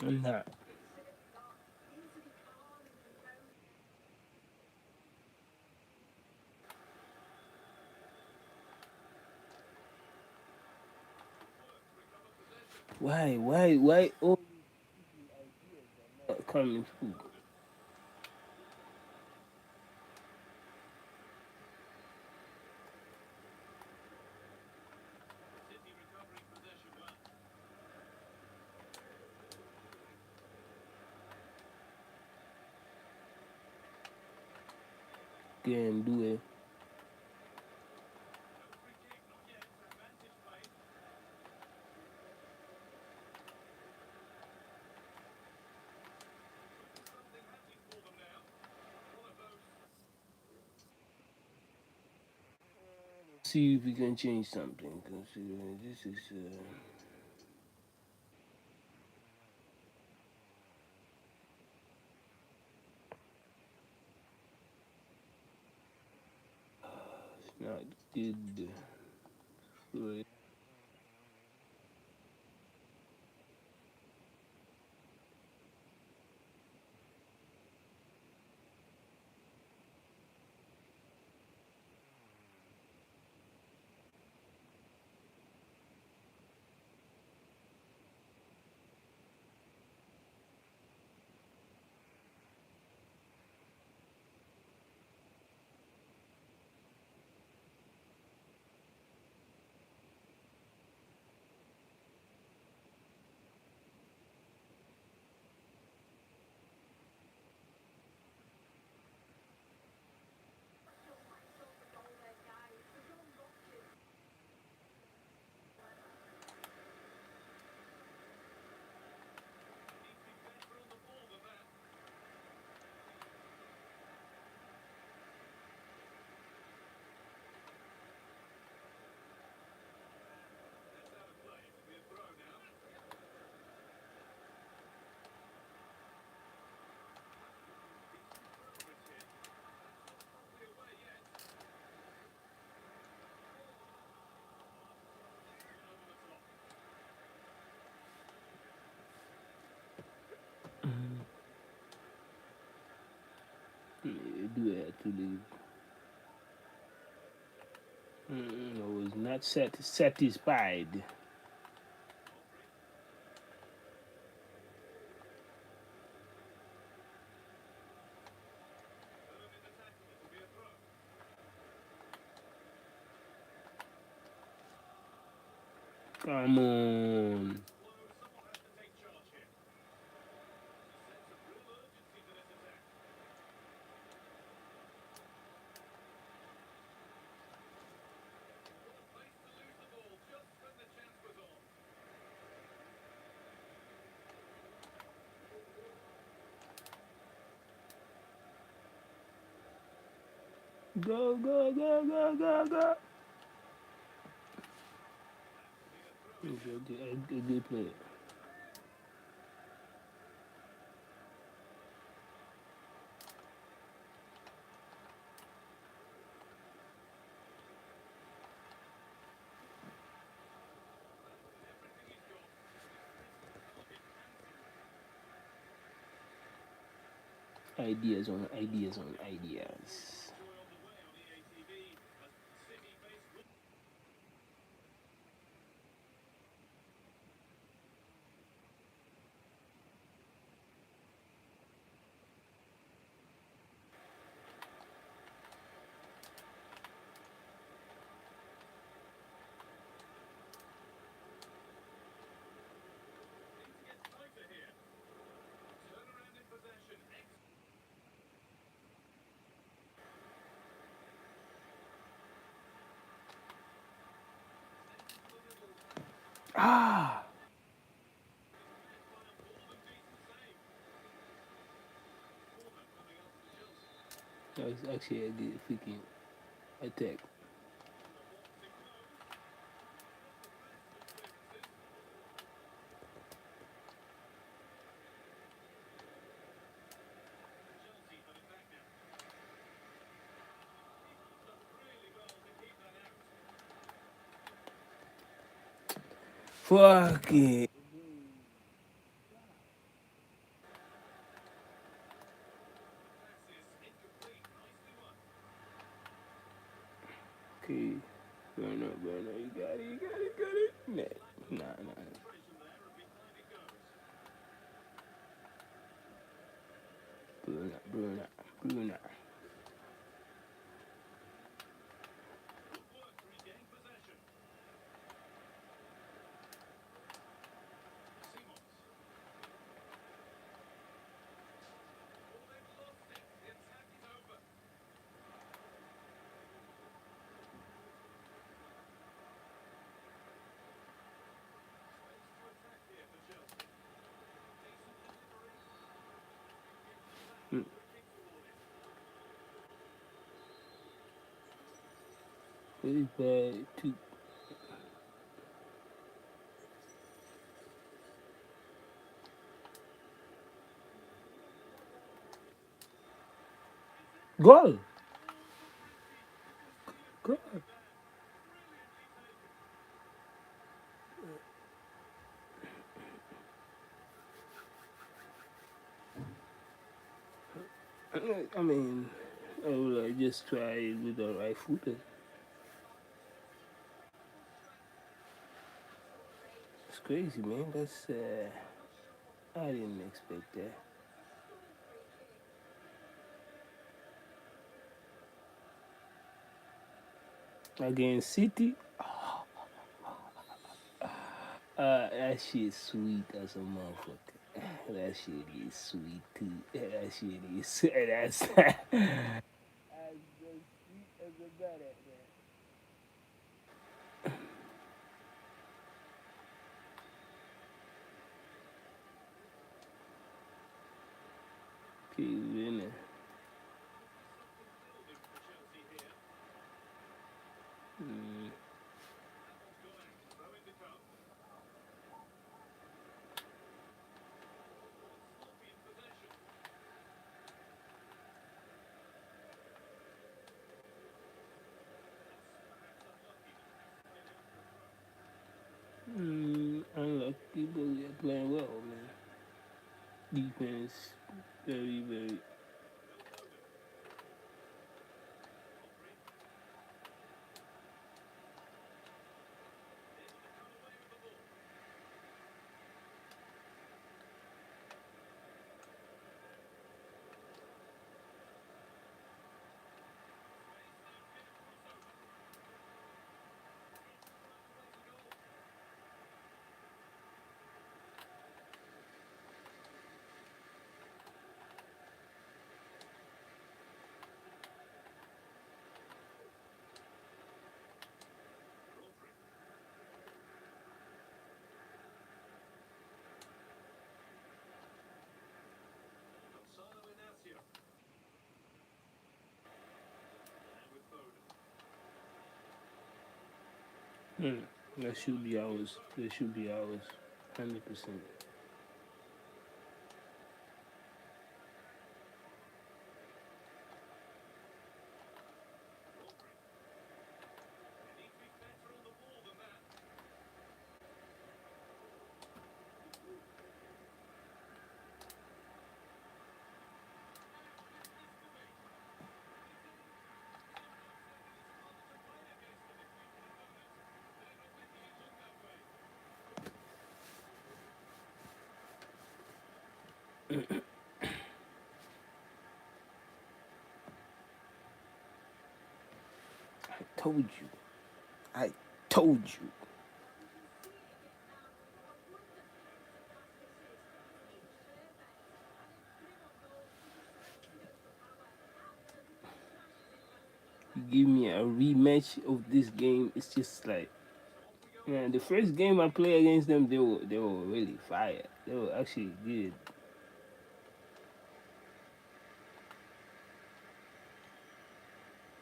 Nah. Why all not coming through? Can do it. See if we can change something. Considering this is it's not good. Right. Do it to leave. I was not satisfied. Come on. Go, go, go, go, go, go. A good player. Ideas on ideas on ideas. Ah, that was actually a good freaking attack. Fucking. Okay. Burn up, burn up. You got it, you got it, got it. Nah, nah, nah. Burn up, burn up, burn up. Mm. Very bad. Two. Goal. Goal. I mean, I would like just try it with the right foot. It's crazy, man. That's I didn't expect that. Against City, that shit sweet as a motherfucker. That shit is sweet too. That shit is that's as sweet as a butter, man. Keep winning. Mm. Unlucky, but we are playing well, man. Defense, very, very. Mm. That should be ours. That should be ours. 100%. I told you. I told you. You give me a rematch of this game, it's just like And the first game I played against them, they were really fire. They were actually good.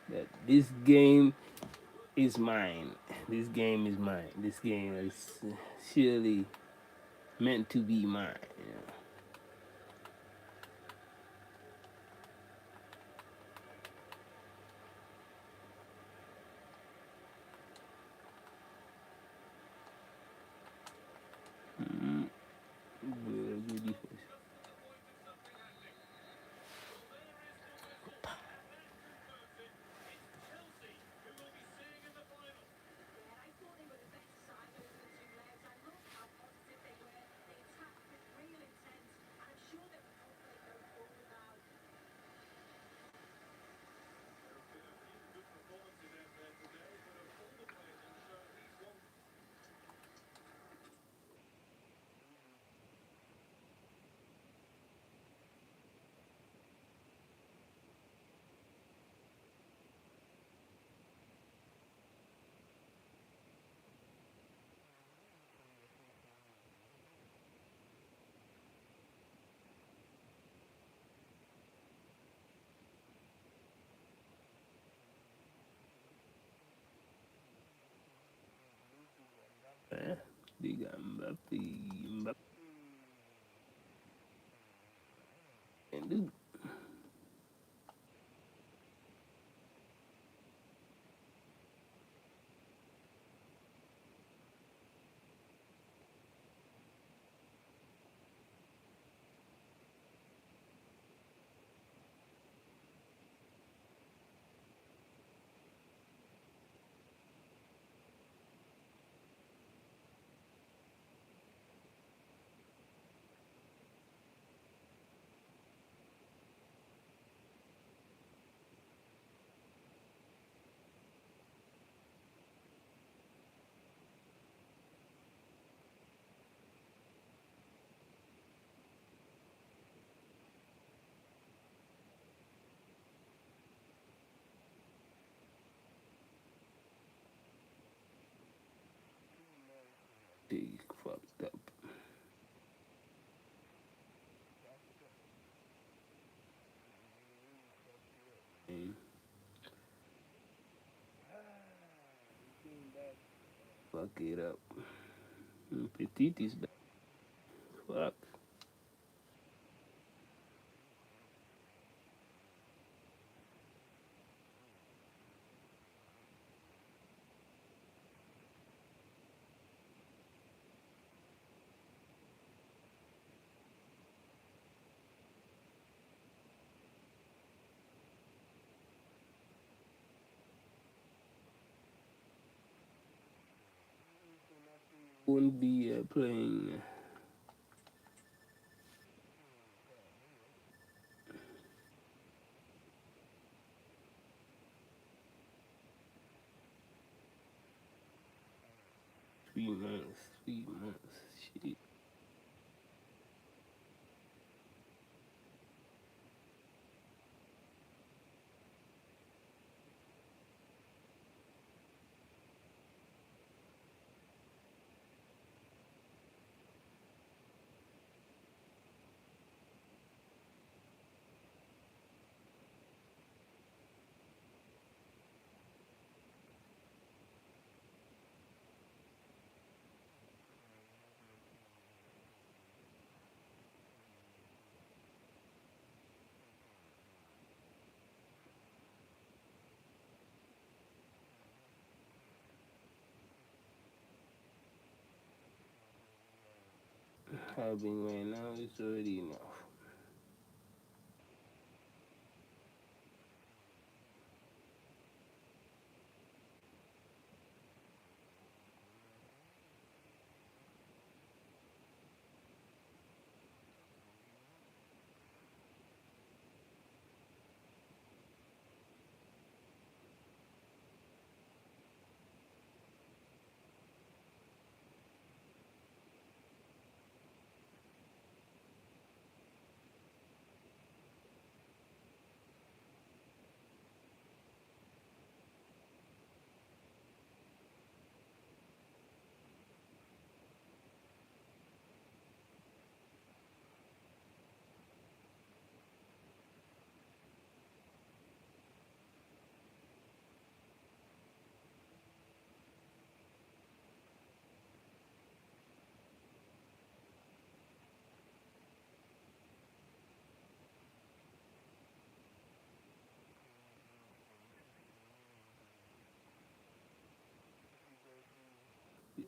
But this game is mine. This game is mine. This game is surely meant to be mine. Yeah. Mm, good defense. Eh? They got Mbappe. And dude, they fucked up. Man. Fuck it up. Petit is back. Fuck. Won't be playing 3 months. 3 months. Shit. Having right now is already enough.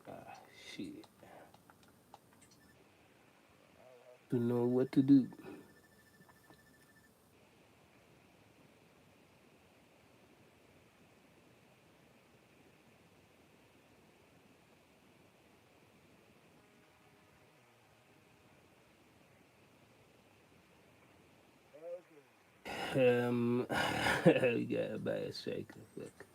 Ah, shit. To know what to do. You gotta buy a striker. Fuck.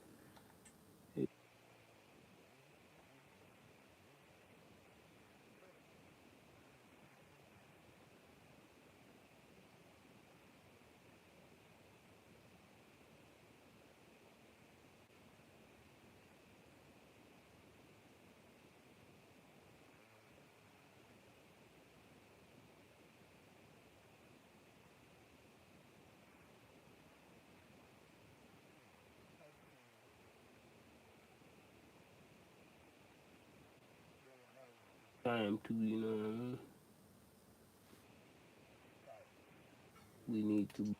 Time to, we need to.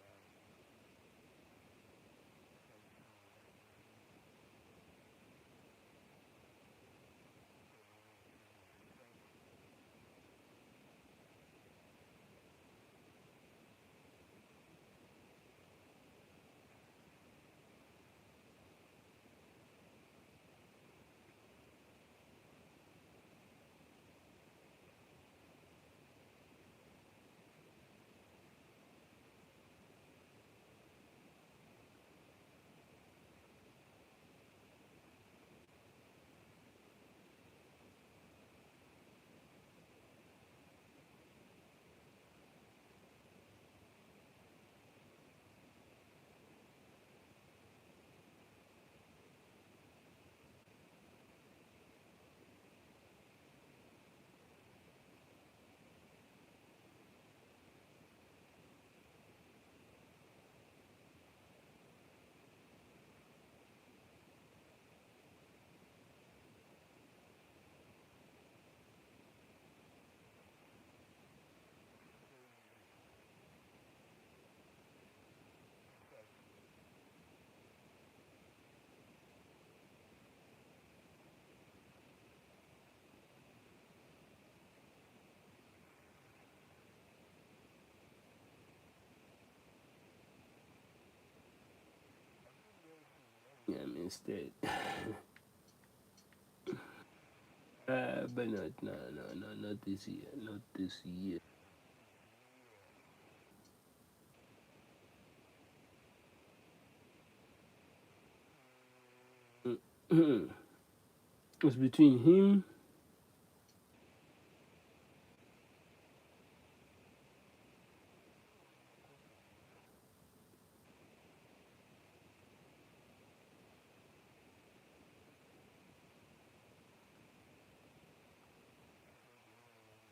Yeah, instead. But not, no, no, no, not this year. Not this year. It's between him.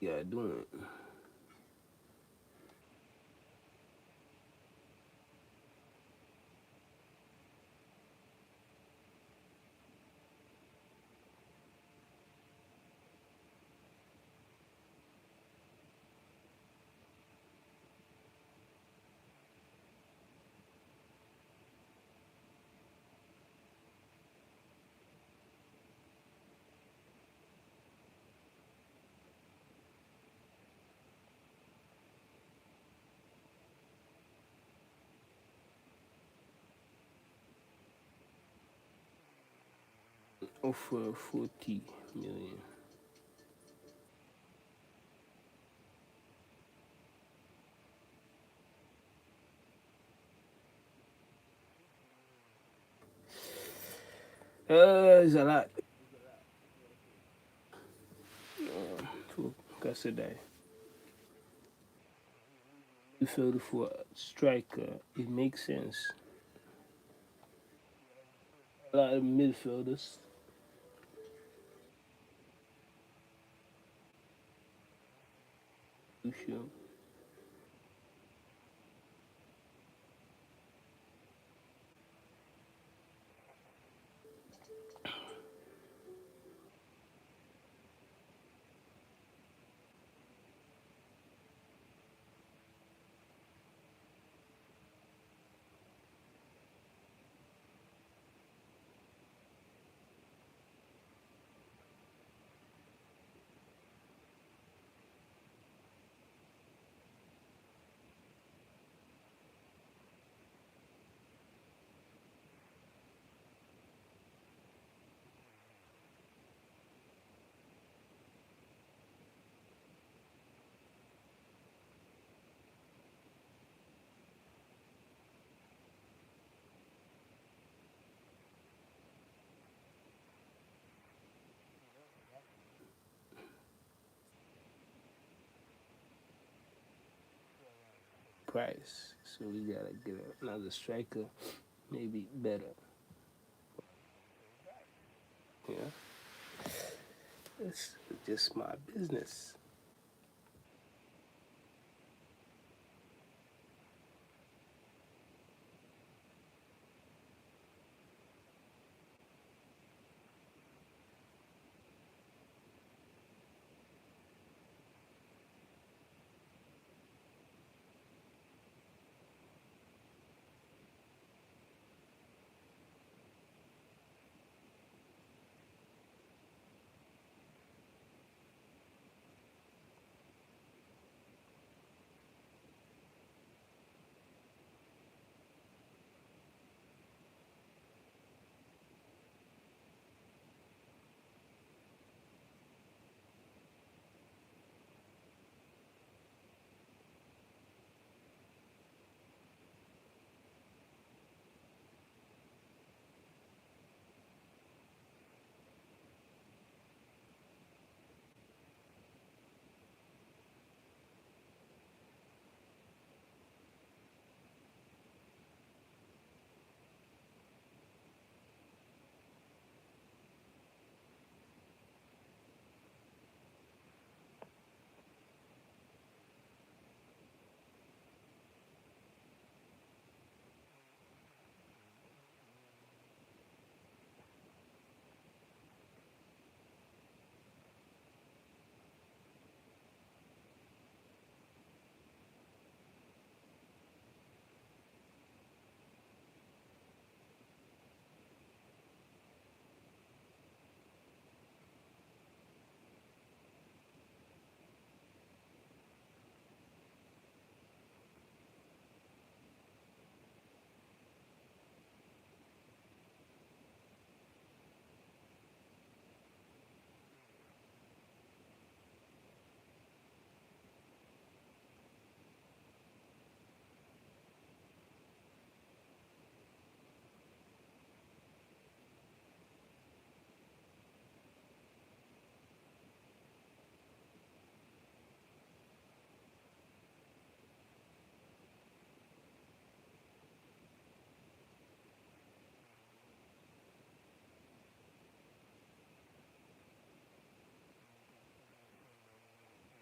Yeah, doing it. Offer 40 million. It's a lot. For Casadei. Midfielder for striker, it makes sense. A lot of midfielders. Sure. price. So we gotta get another striker, maybe better. Yeah, it's just my business.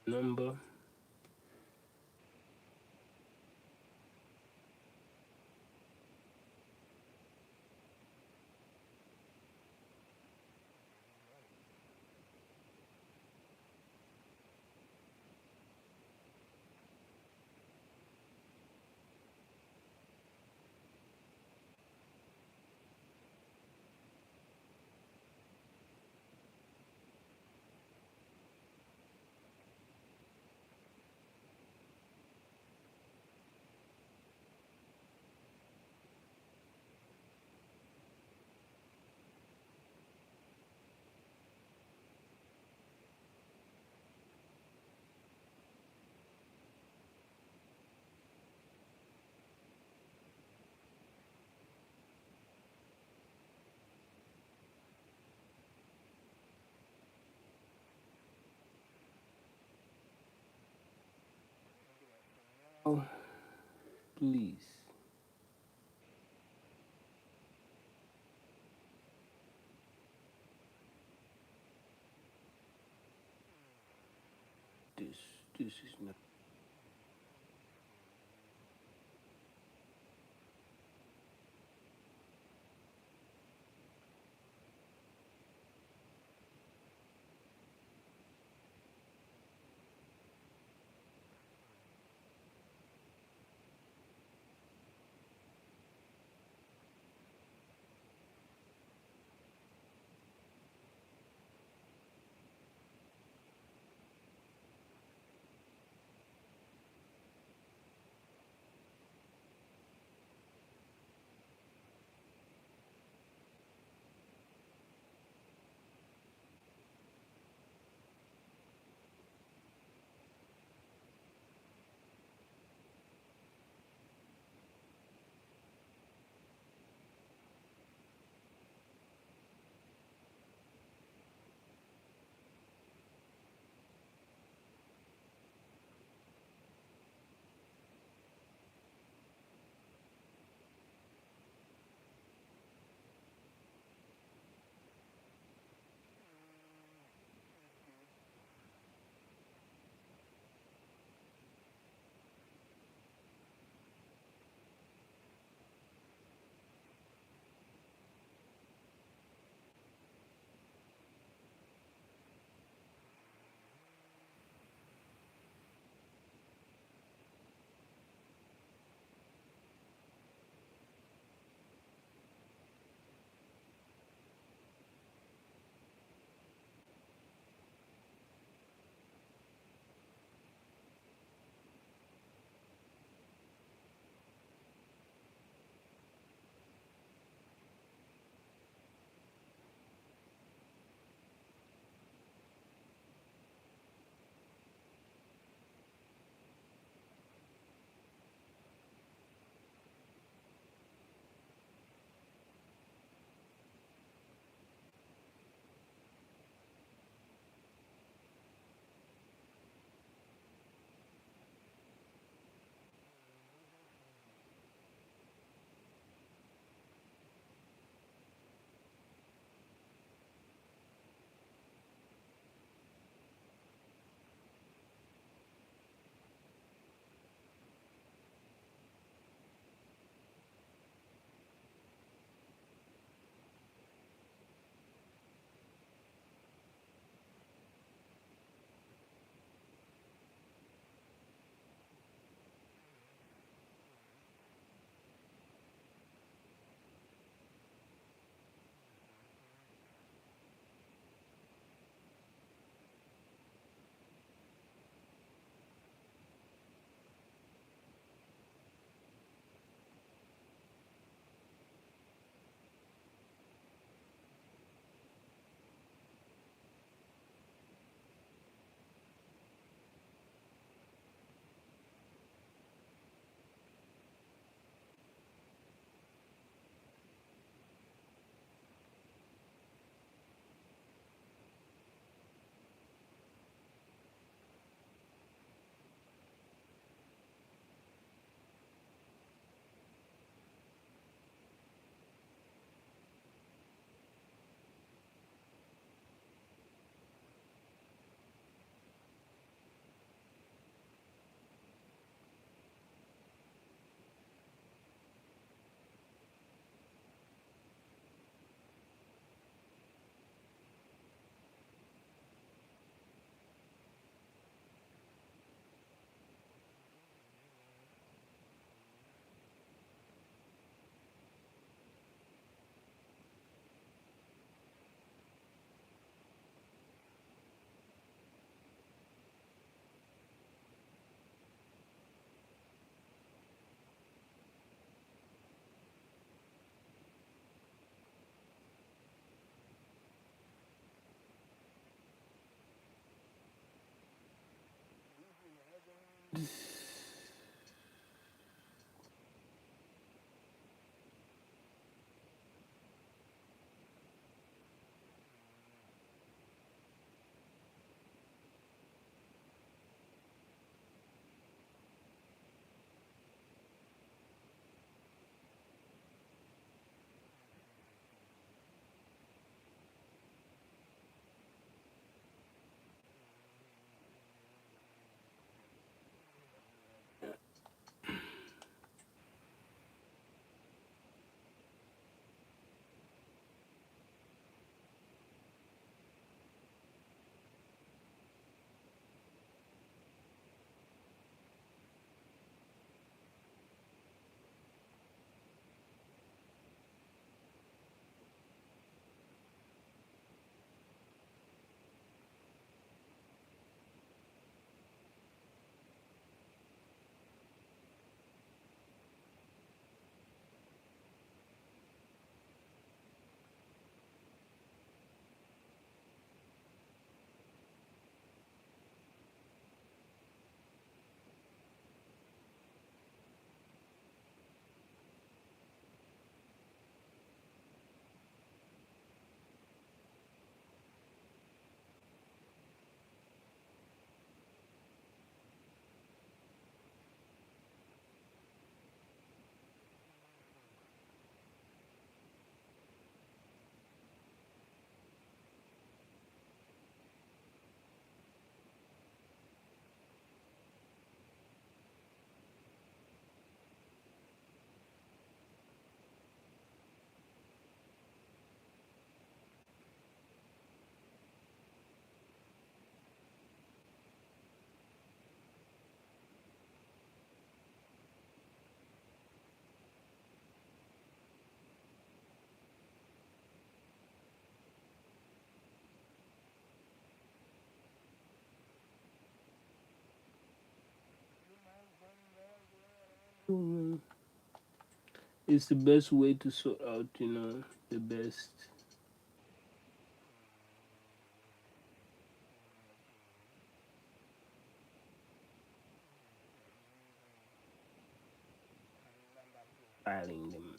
Number. Oh, please. This this is not. It's the best way to sort out, the best filing them.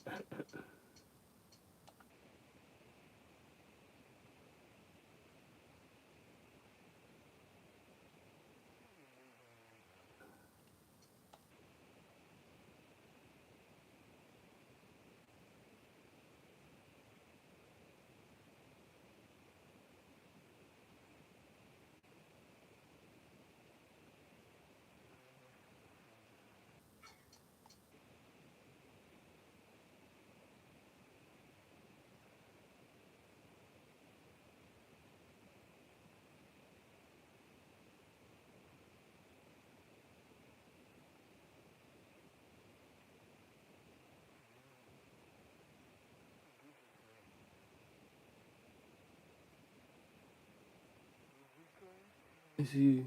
I see.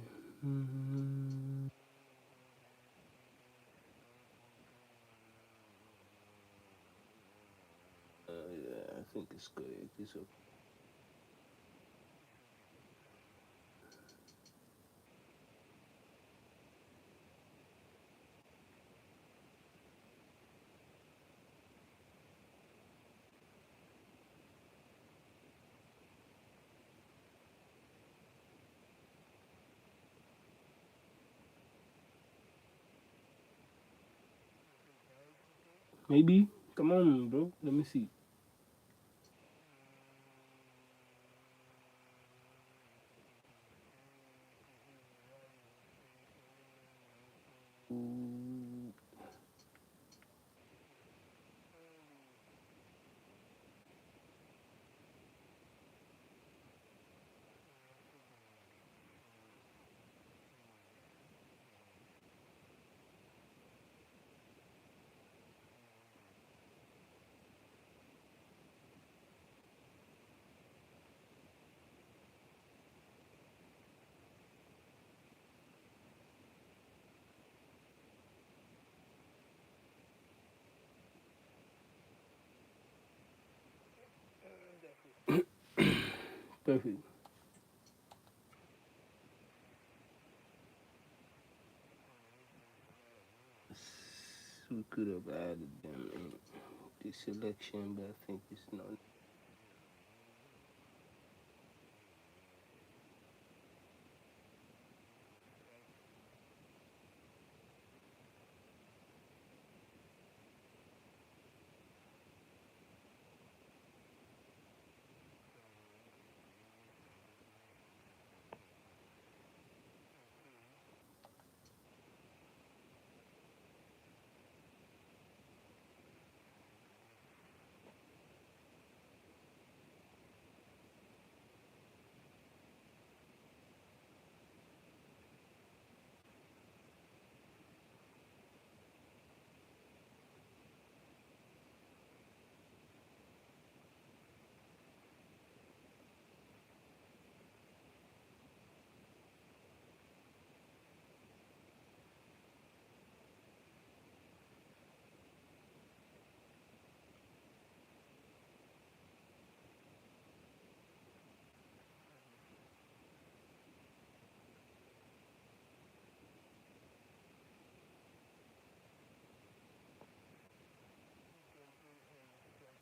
Yeah, I think it's correct. It's okay. Maybe. Come on, bro. Let me see. Perfect. we could have added them in the selection, but I think it's not.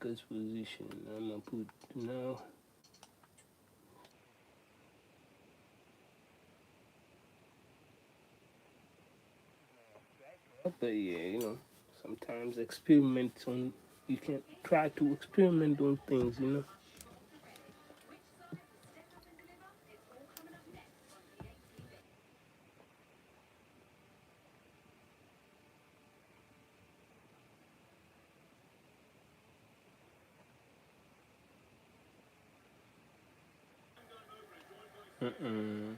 Good position. I'm gonna put now. But yeah, sometimes experiment on. You can try to experiment on things. Mm-mm.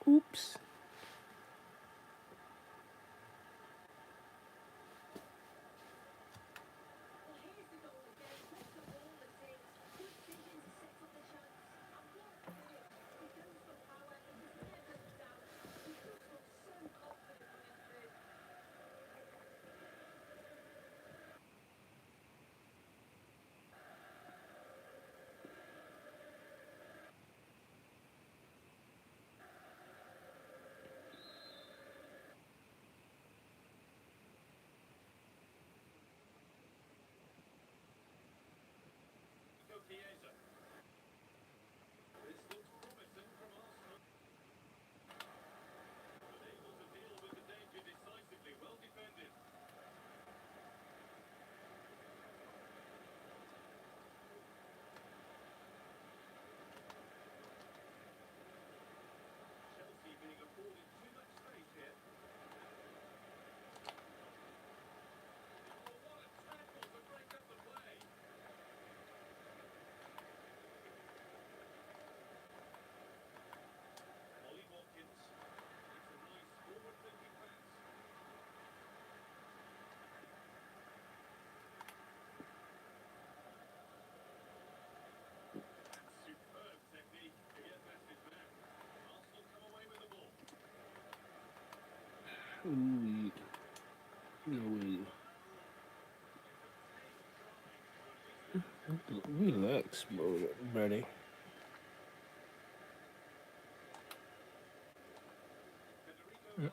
Oops. Ooh, no way. Relax, bro, buddy. Mm-mm,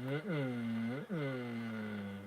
mm-mm, mm-mm.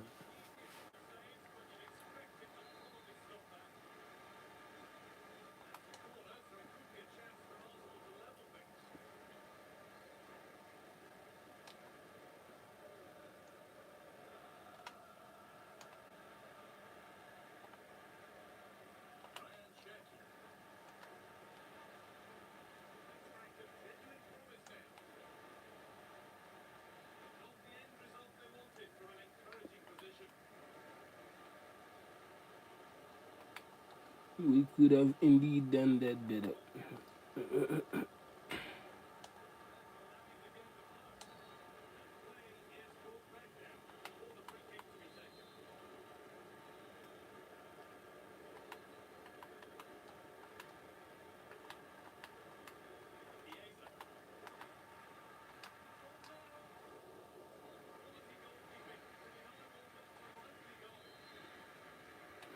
We could have indeed done that better.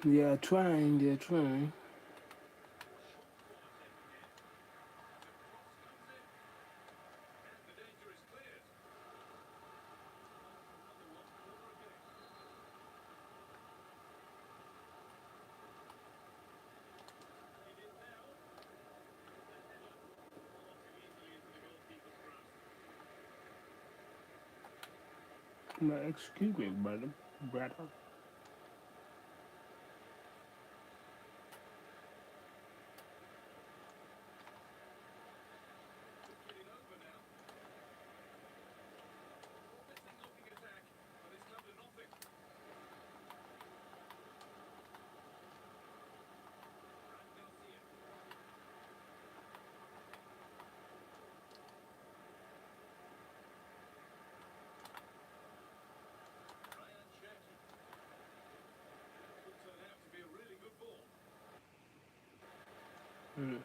They are trying, they're trying. Excuse me, brother. Mm.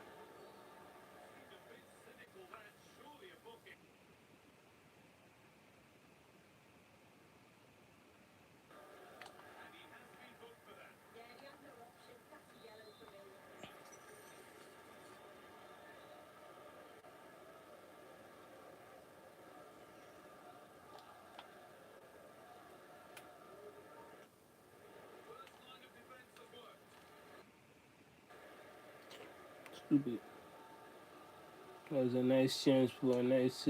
Stupid. That was a nice chance for a nice.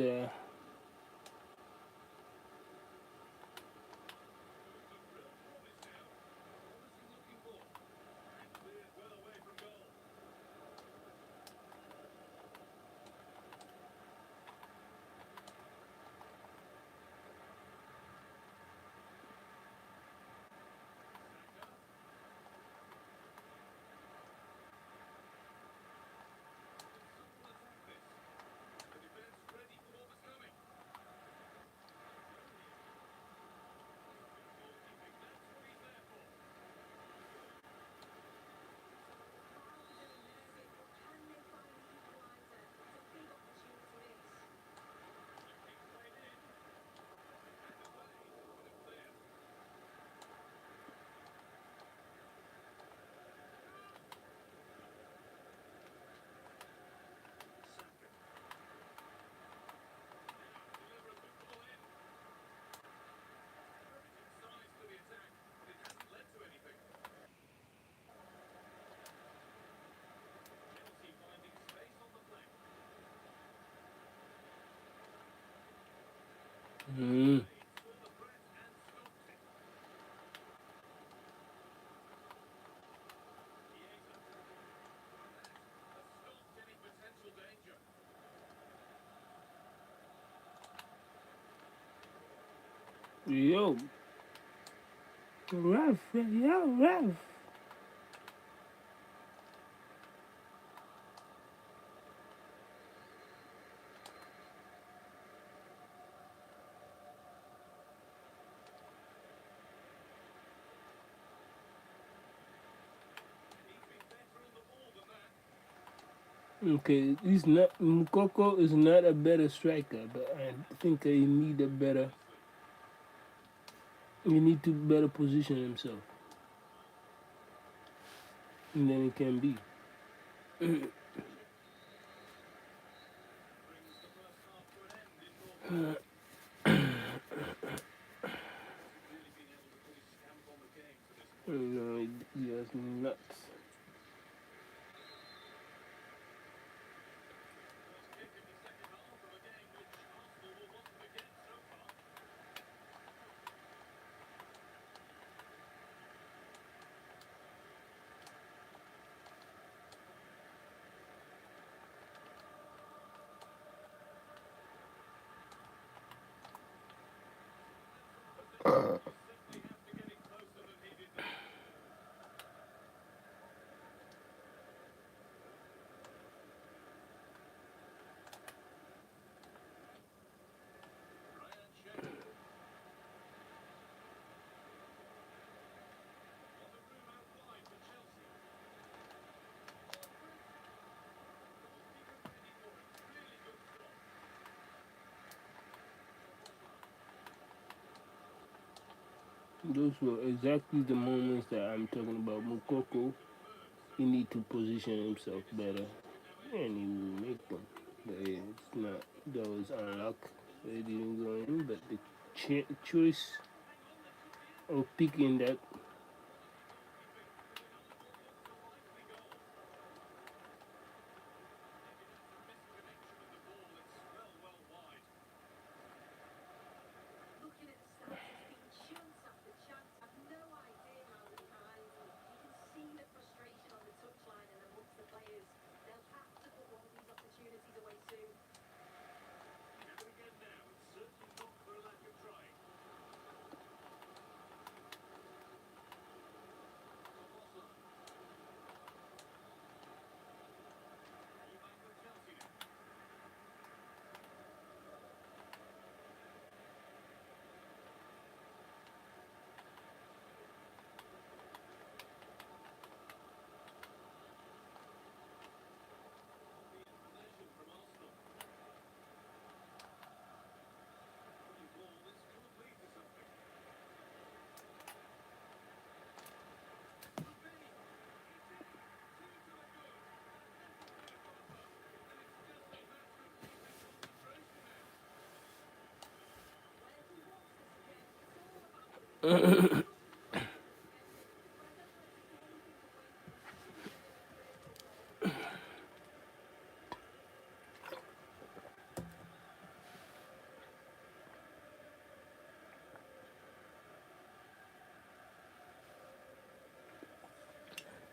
Mm. Yo, ref, yo, ref. Okay, he's not. Mukoko is not a better striker, but I think he need a better. He need to better position himself, and then it can be. No, he just nuts. Those were exactly the moments that I'm talking about. Mukoko, he need to position himself better, and he will make them. But it's not those unluck. They didn't go in, but the choice of picking that. Looking at the stats, it's been chance after chance. I've no idea how many times. And you can see the frustration on the touchline and amongst the players. They'll have to put one of these opportunities away soon.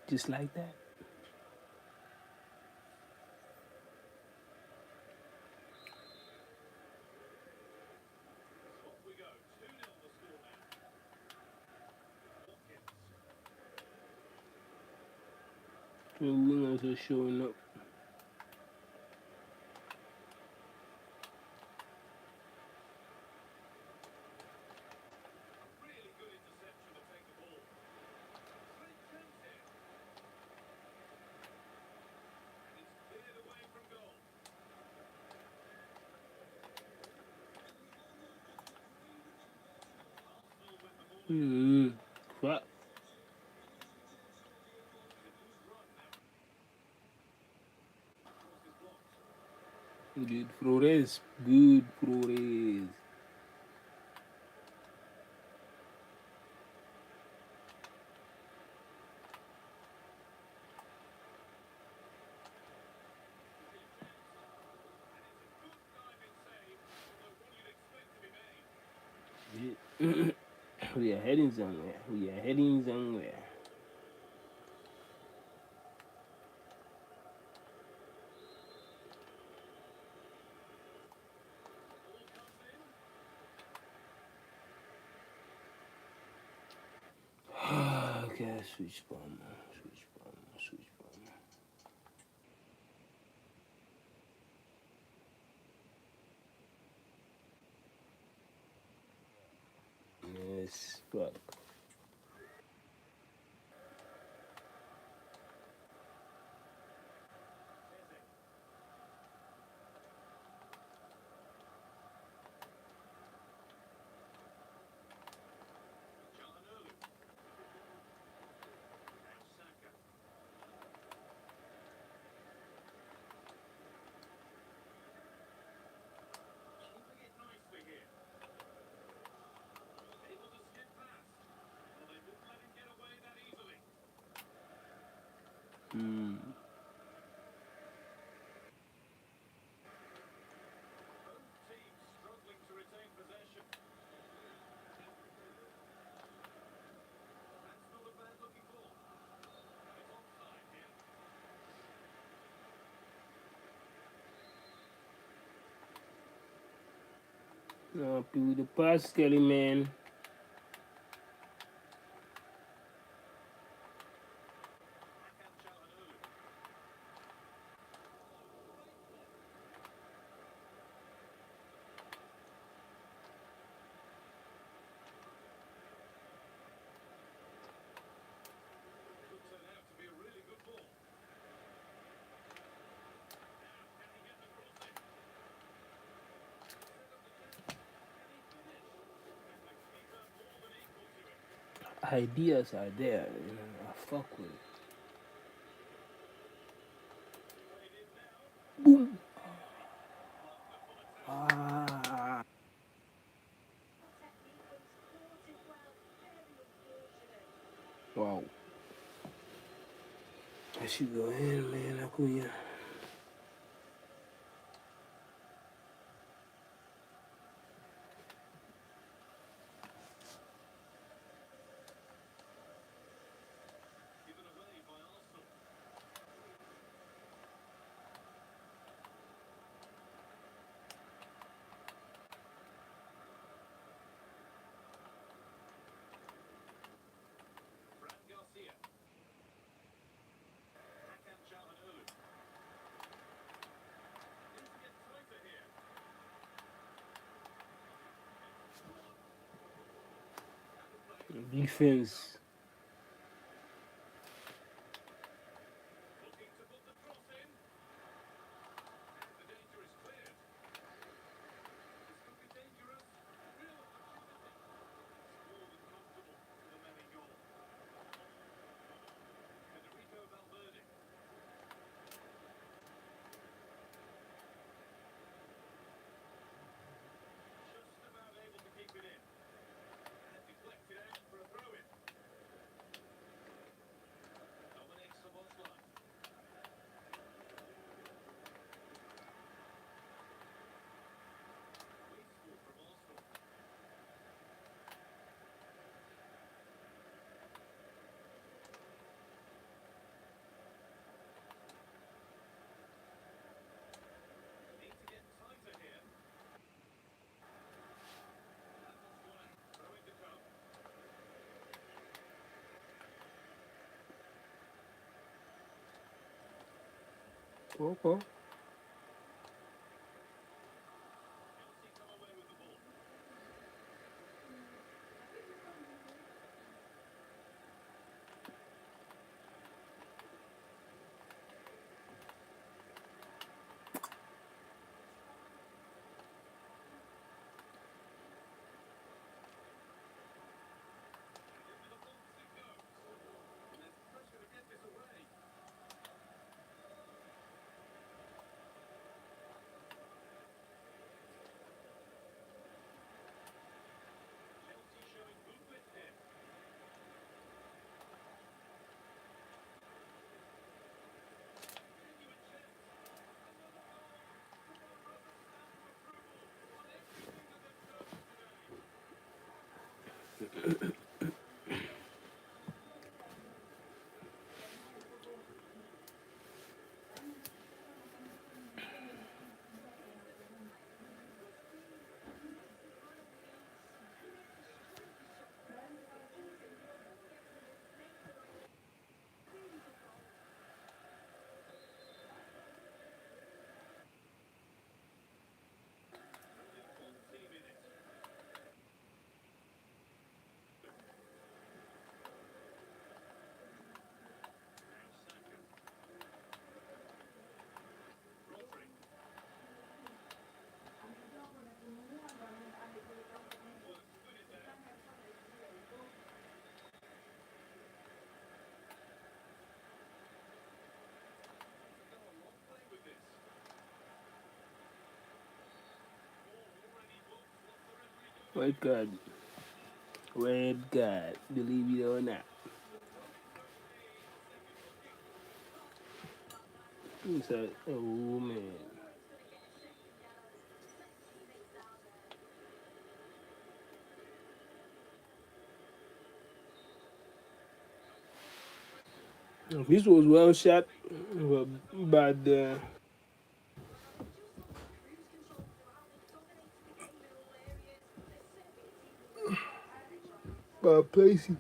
Just like that. The winners are showing up. Fuck. Good Flores. Good Flores. We are heading somewhere. We are heading somewhere. Okay, switch bomb. Switch bomb. Switch bomb. Yes, fuck. Happy with the pass, Kelly, man. Ideas are there, I fuck with it. Boom. Ah. Wow. I should go in, man. Acuna. Defense. Okay. Red card. Red card. Believe it or not. Who's that? Oh, man. This was well shot, but Placey.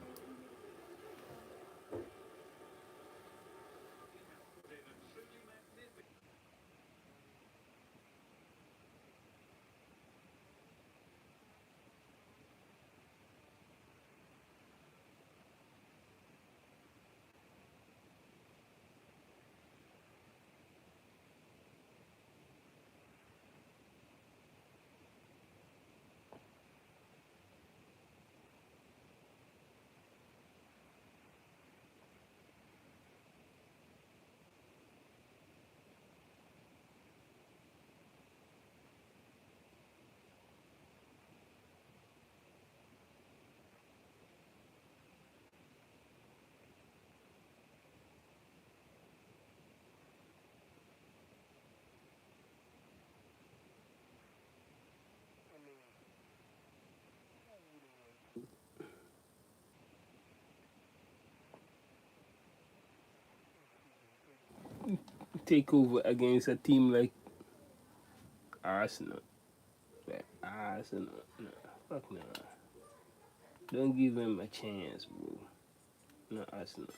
Take over against a team like Arsenal. Like Arsenal. No, fuck no. Don't give him a chance, bro. No Arsenal.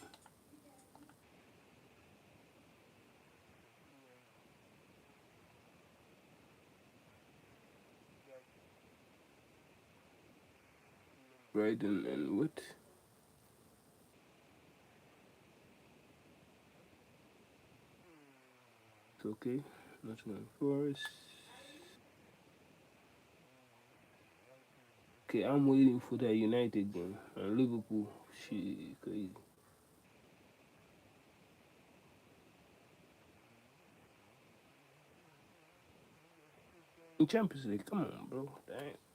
Brighton and what? It's okay. Nottingham Forest. Okay, I'm waiting for that United game. And Liverpool. Shit, crazy. In Champions League, come on, bro.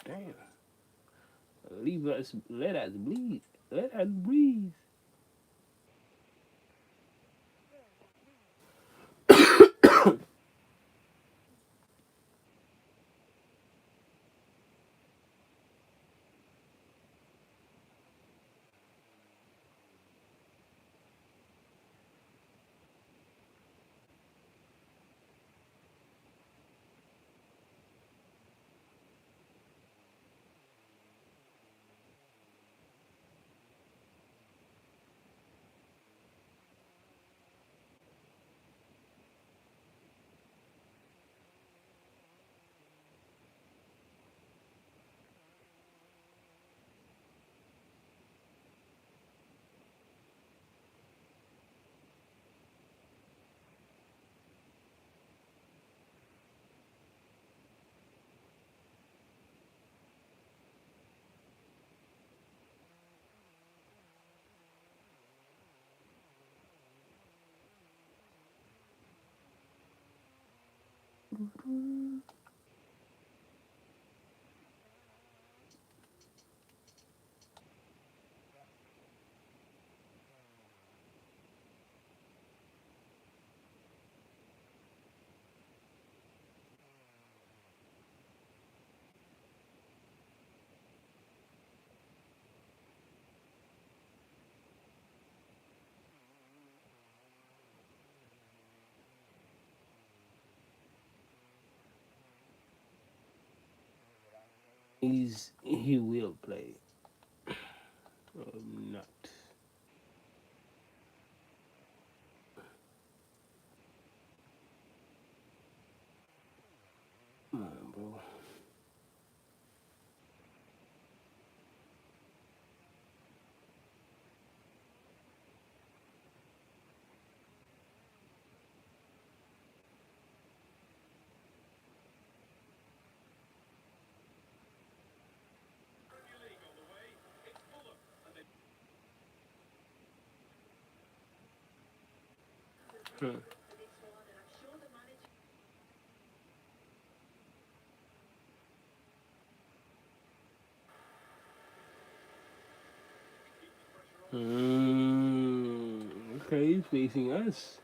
Damn. Leave us, let us bleed. Let us breathe. He will play. Not. Come on, bro. Hmm. Okay, he's facing us.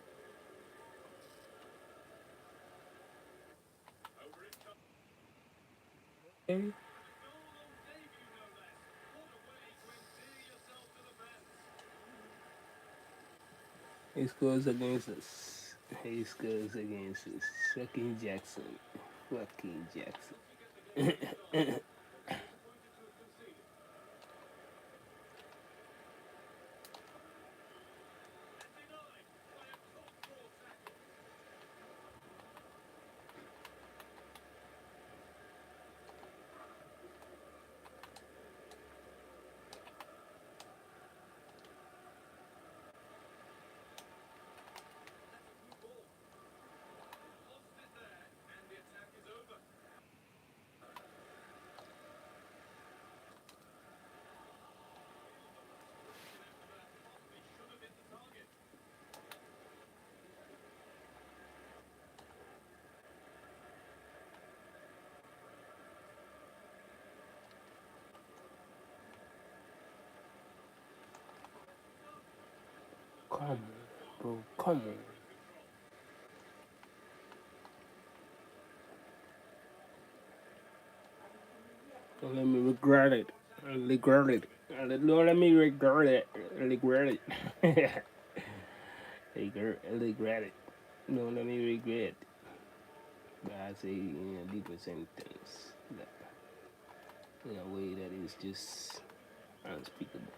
Okay. He scores against us. He scores against us. Fucking Jackson. Fucking Jackson. on, bro. Come on. Don't let me regret it. Regret it. Don't let me regret it. Regret it. Regret it. Don't let me regret. But I say in a deeper sentence, that in a way that is just unspeakable.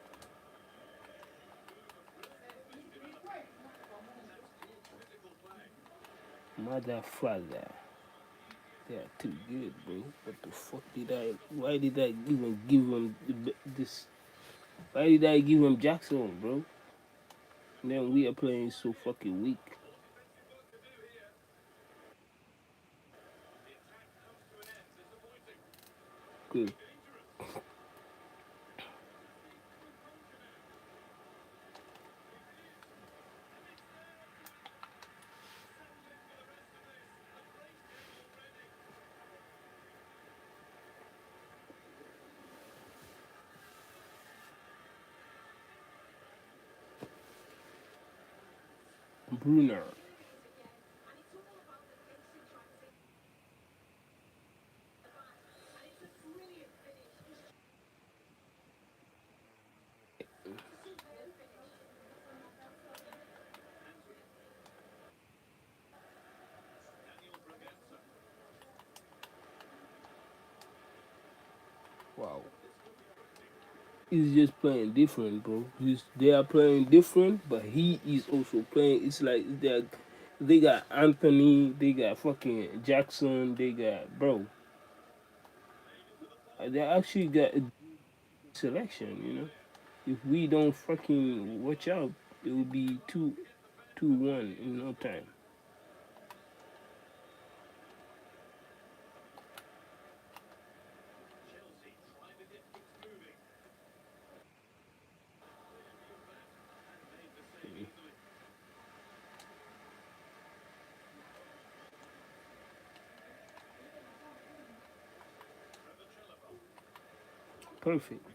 Mother, father, they are too good, bro. What the fuck did I? Why did I even give him this? Why did I give him Jackson, bro? And then we are playing so fucking weak. Good. Bruner. Wow. He's just playing different, bro. They are playing different, but he is also playing. It's like they got Anthony, they got fucking Jackson, they got bro. They actually got a selection, you know. If we don't fucking watch out, it will be 2-1 in no time. Perfect.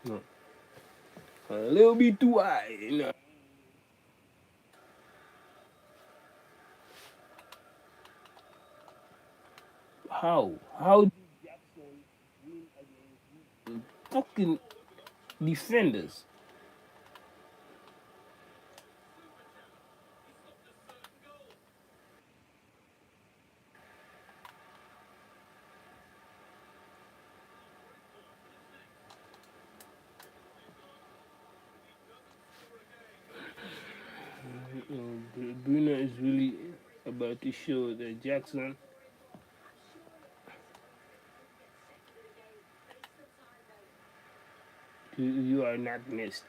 No. A little bit too high, you know. How? How did Jackson win against fucking defenders? Bruno is really about to show that Jackson, you are not missed.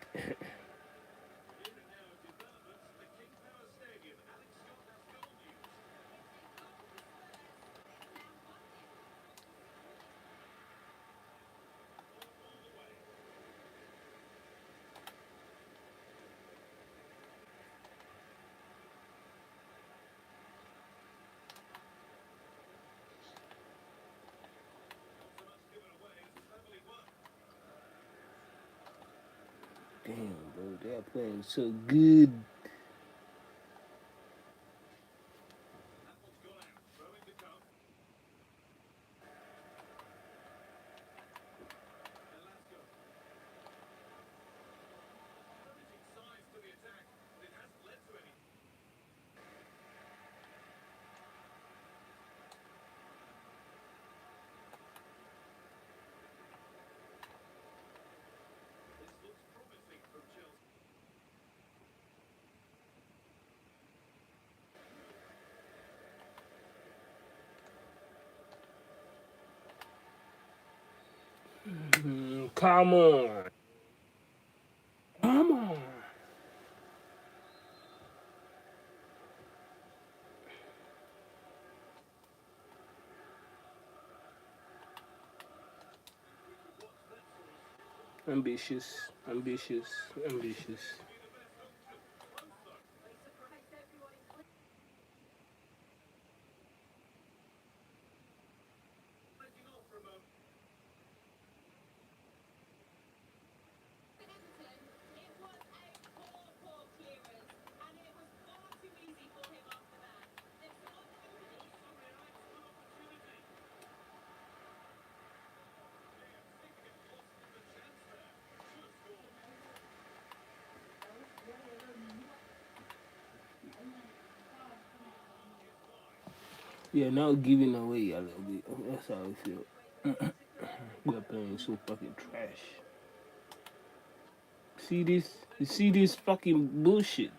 Damn, bro, they are playing so good. Come on. Come on. Ambitious, ambitious, ambitious. We are now giving away a little bit. That's how I feel. We're playing so fucking trash. See this? You see this fucking bullshit?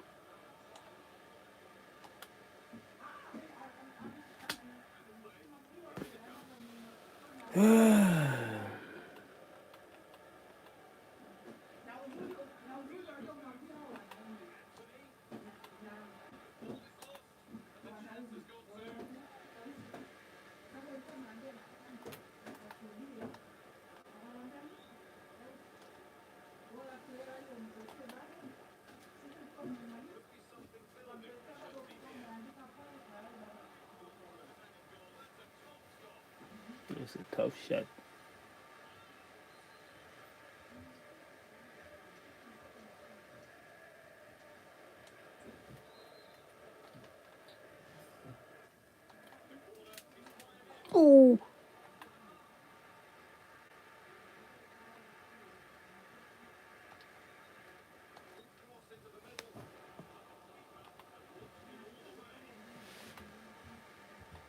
It's a tough shot. Oh,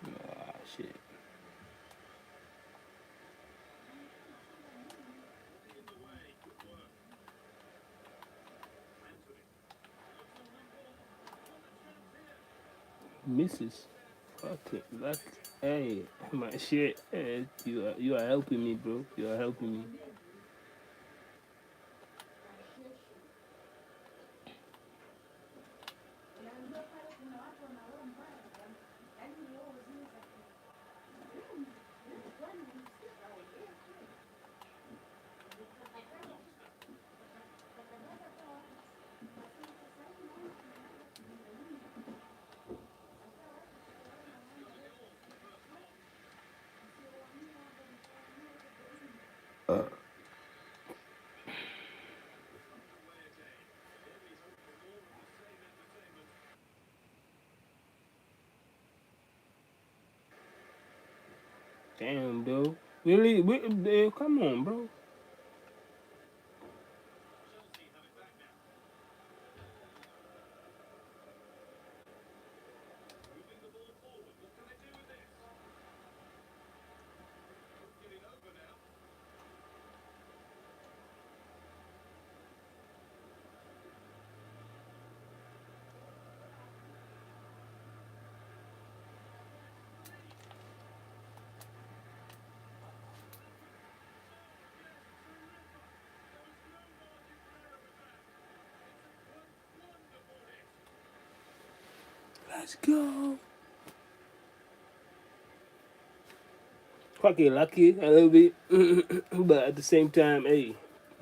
ah, shit. Misses. Fuck it. Luck. Hey, my shit. Hey, you are helping me, bro. You are helping me. Damn, bro. Really? Come on, bro. Let's go. Fucking lucky a little bit, but at the same time, hey,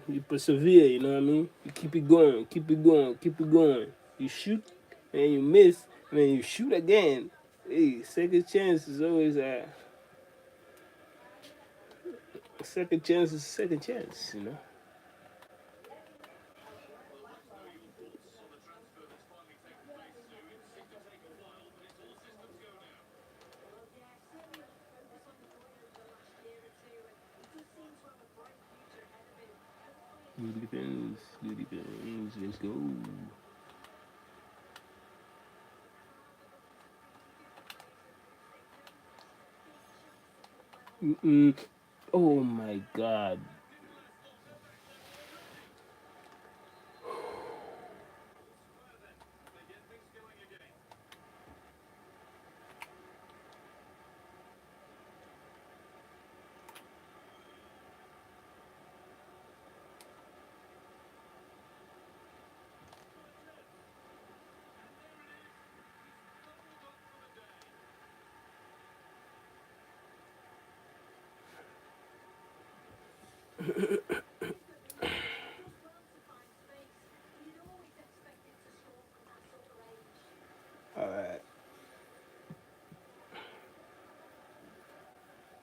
you persevere. You know what I mean? You keep it going, keep it going, keep it going. You shoot and you miss, and then you shoot again. Hey, second chance is always a second chance is a second chance. You know. Good defense, good defense. Let's go. Mm-mm. Oh my god.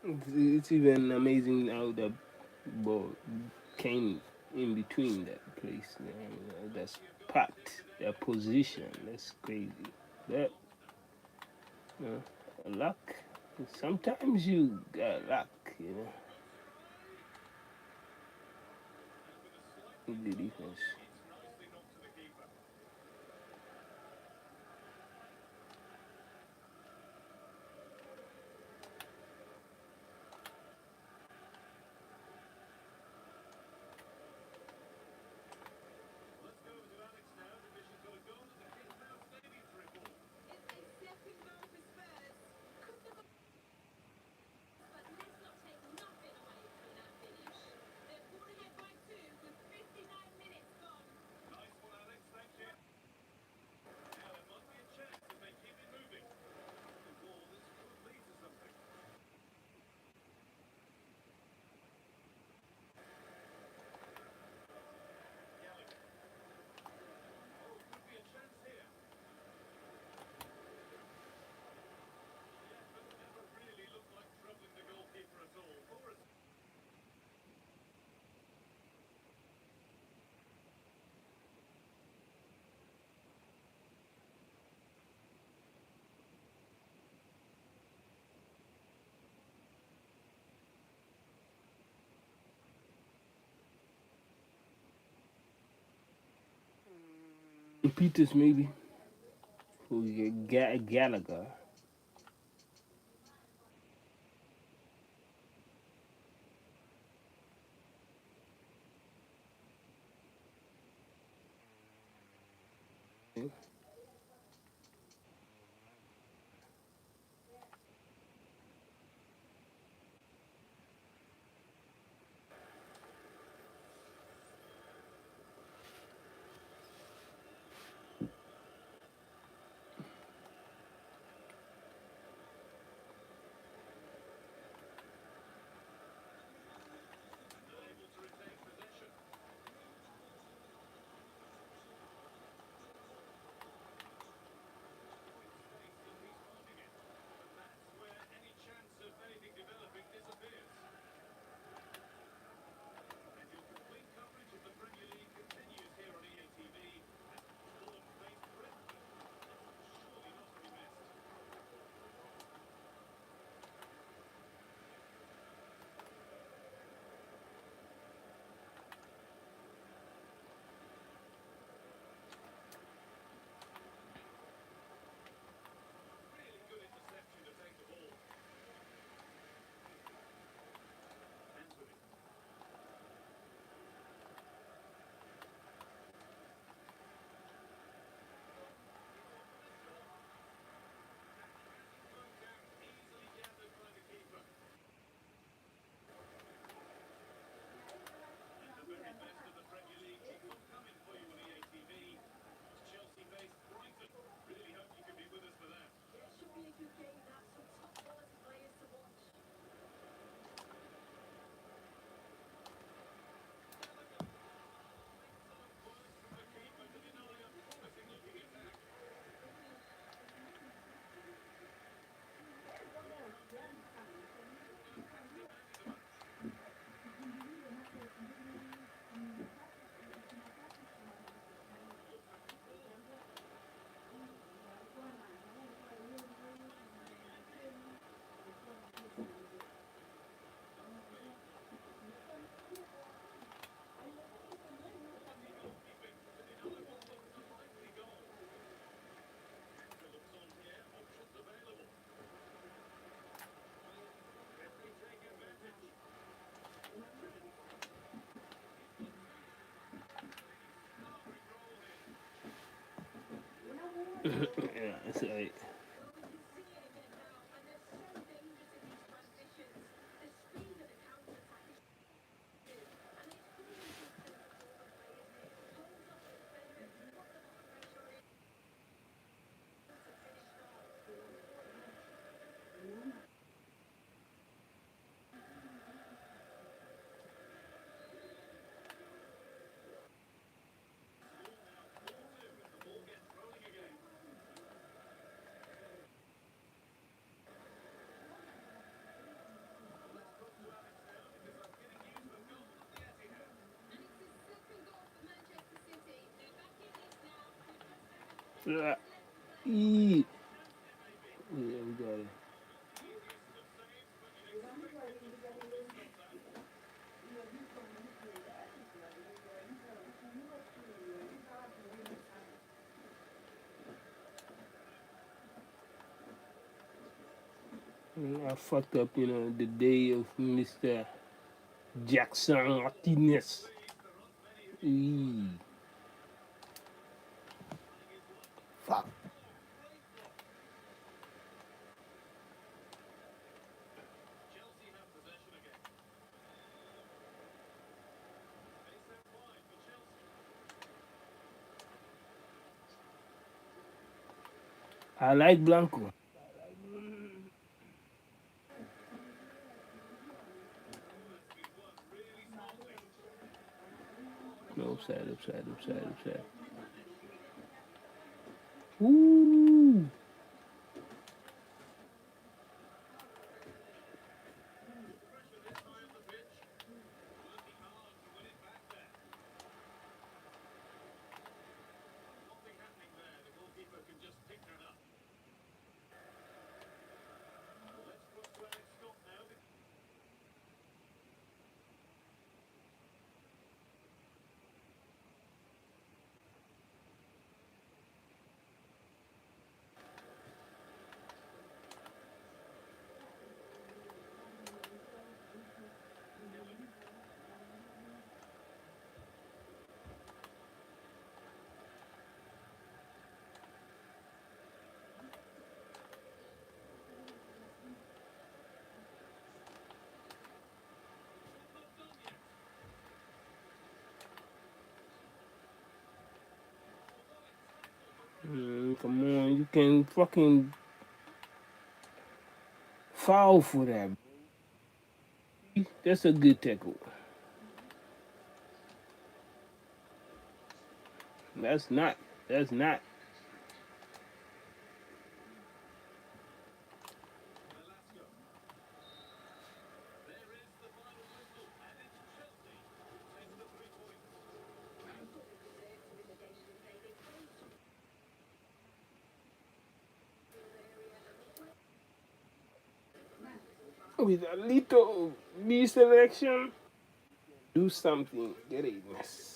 It's even amazing how the ball came in between that place. That spot, that position. That's crazy. That luck. Sometimes you got luck, with the defense. Peters maybe for Gallagher. Yeah, that's right. Yeah, we got it. I fucked up, the day of Mr. Jackson Martinez. Eee, fuck. I like Blanco. No, upside, upside, upside, upside. Ooh. Come on, you can fucking foul for that. That's a good tackle. That's not. That's not. With a little B selection, do something. Get a mess.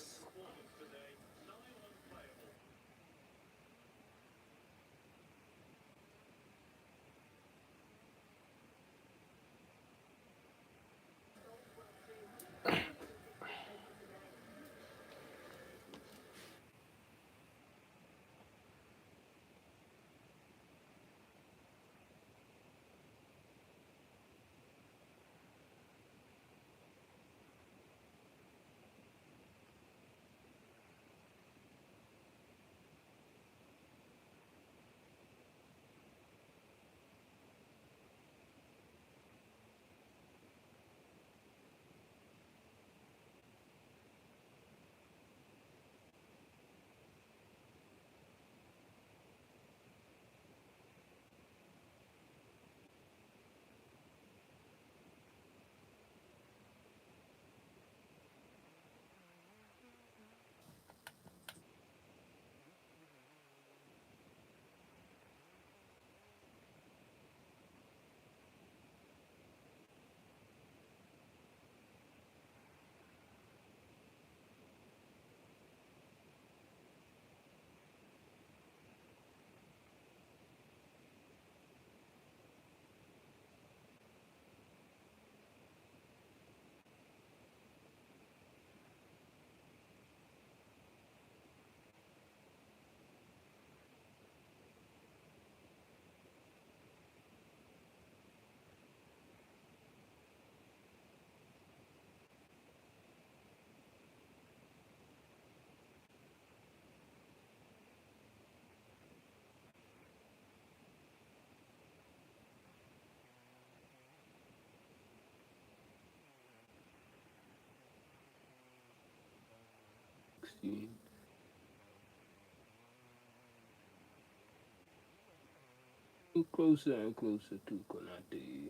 Closer and closer to Konate.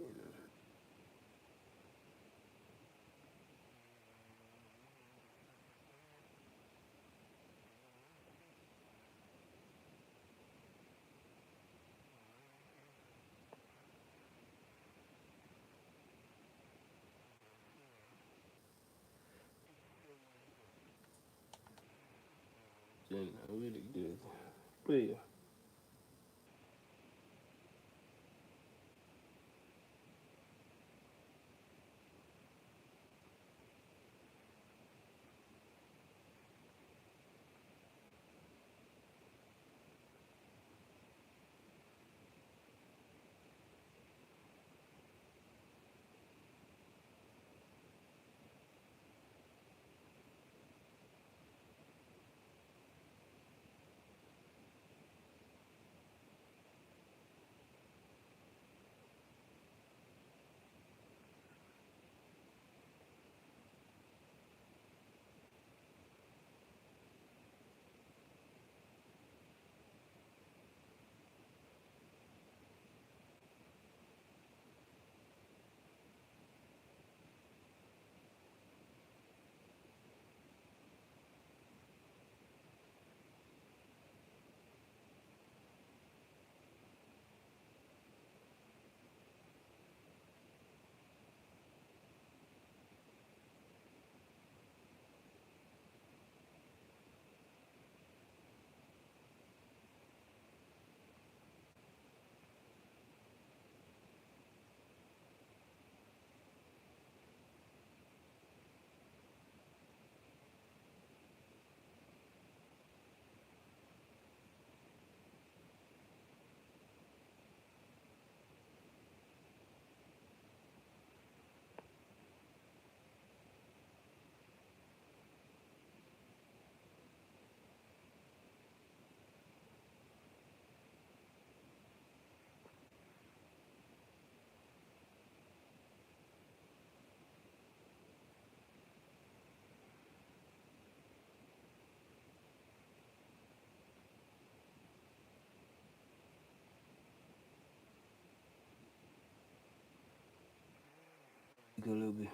and a really good player. A little bit.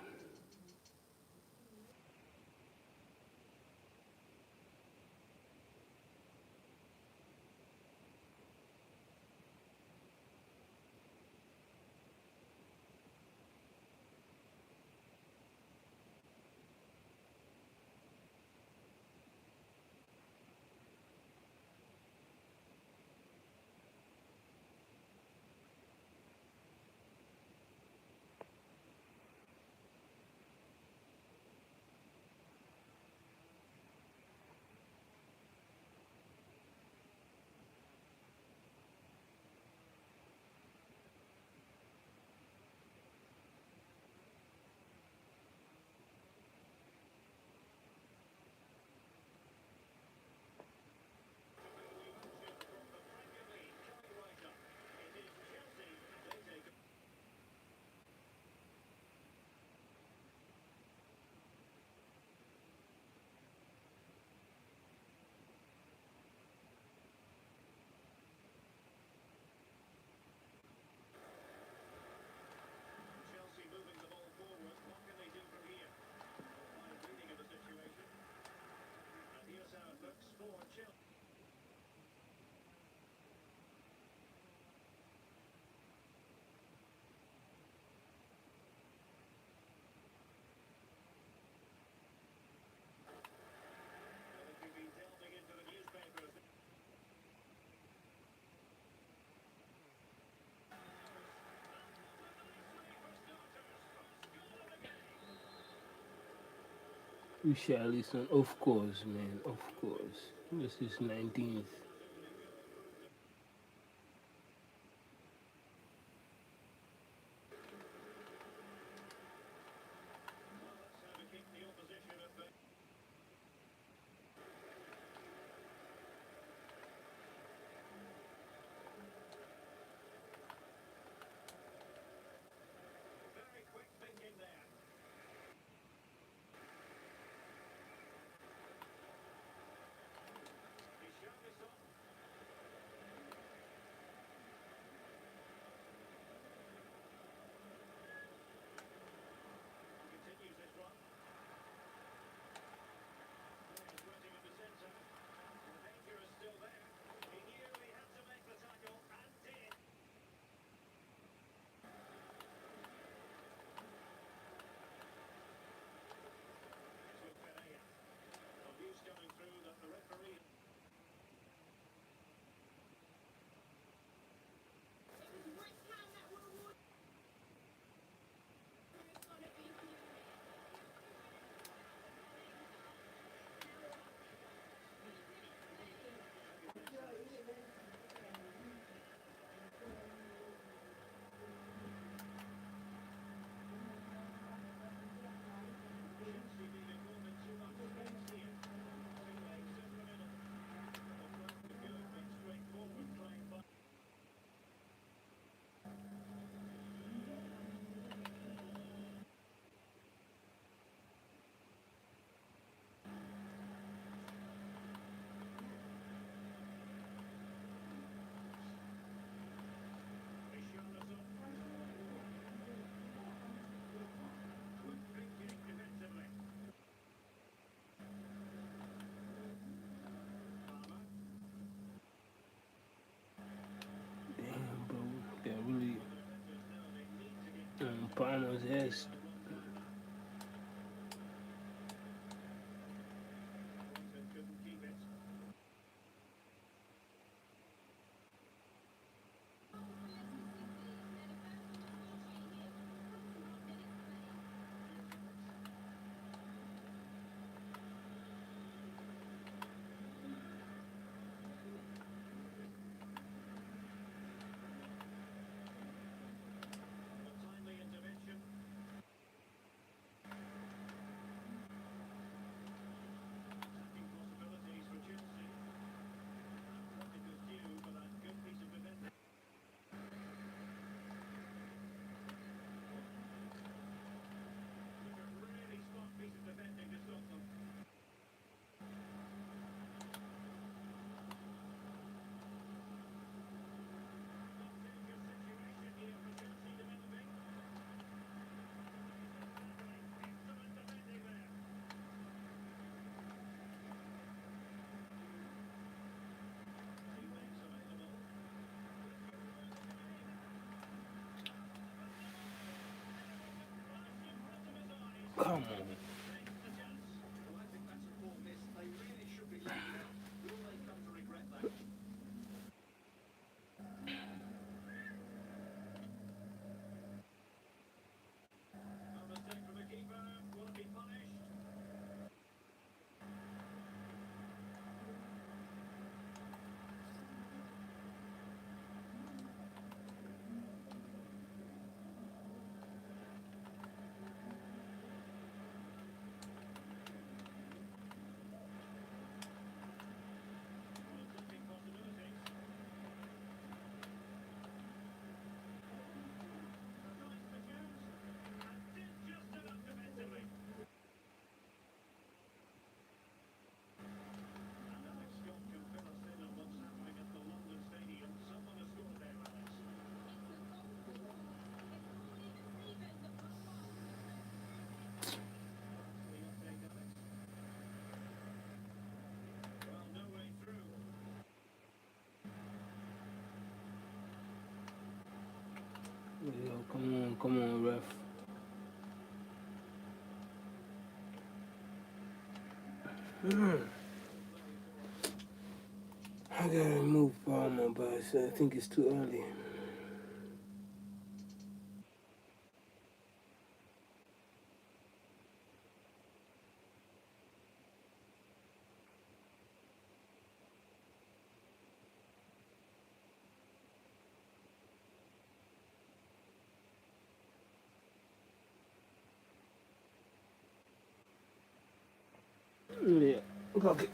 Richarlison, of course, man, of course. This is 19th. Palmer's has. Come on. Yo, come on, ref. I gotta remove Palmer, but I think it's too early. Yeah. Okay.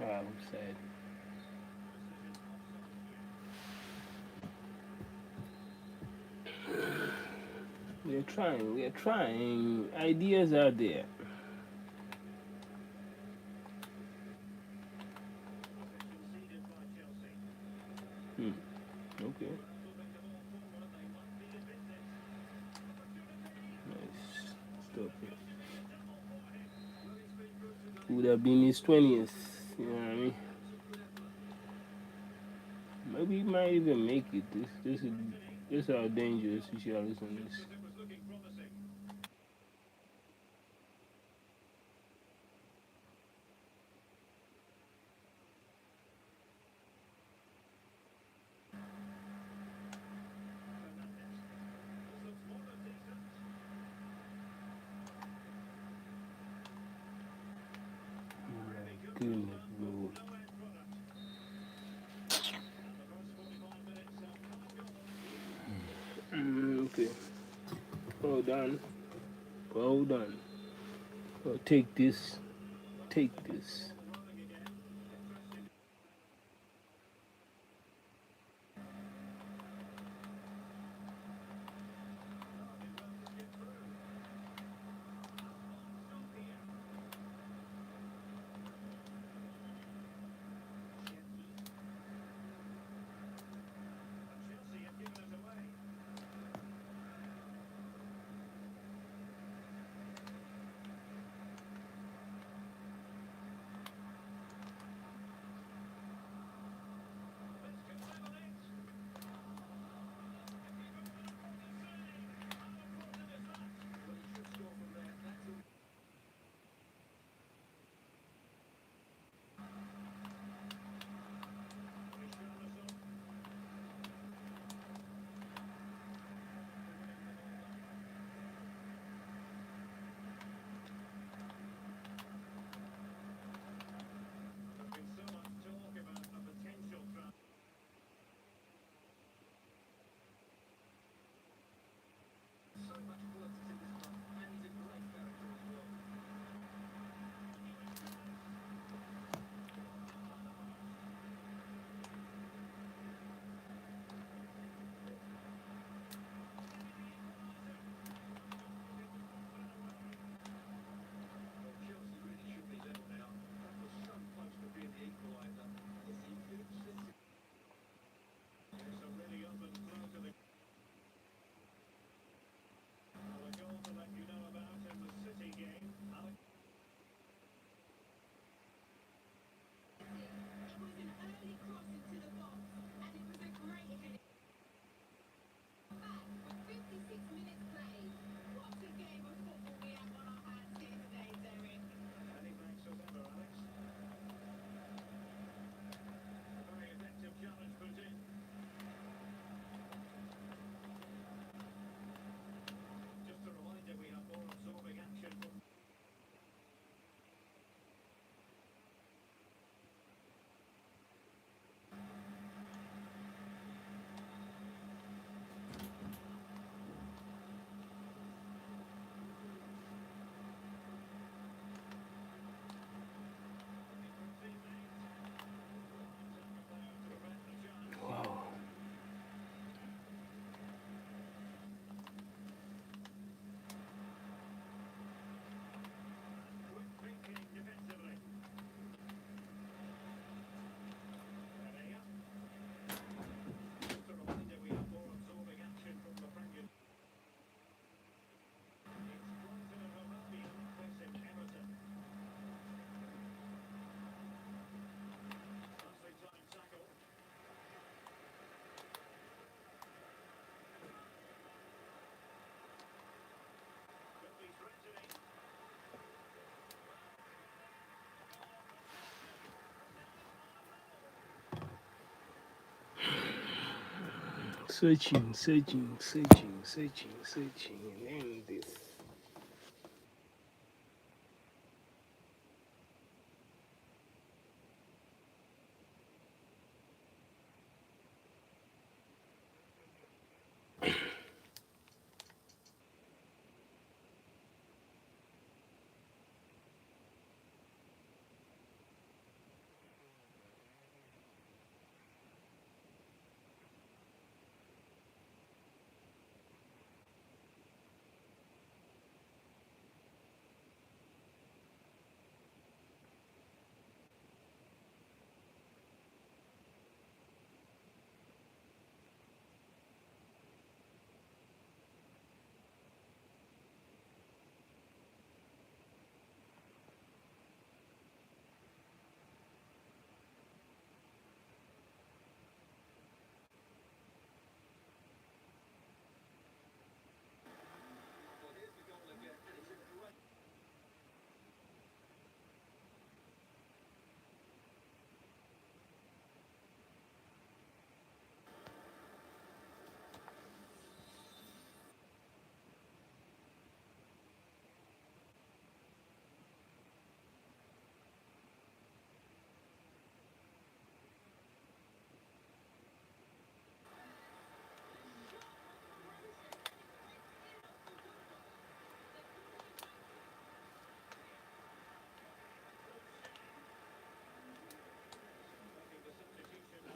I'm sad. We're trying. We're trying. Ideas are there. Okay. Nice. Stop it. Would have been his 20th. You know what I mean? Maybe he might even make it. This is how dangerous Richarlison is. Well done. Well done. Well, take this. Take this. Wow. Searching, searching, searching, searching, searching, and this.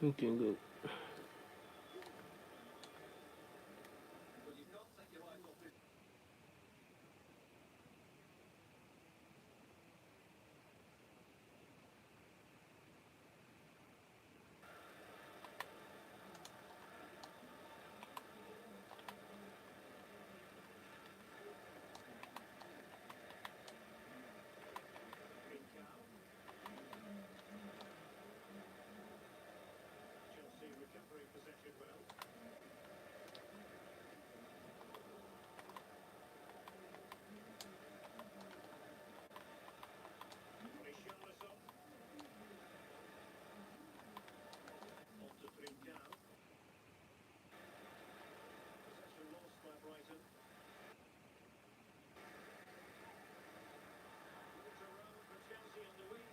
We can go. Chelsea recovering possession well. Richarlison. On to Trincao. Possession lost by Brighton. Quarter round for Chelsea on the wing.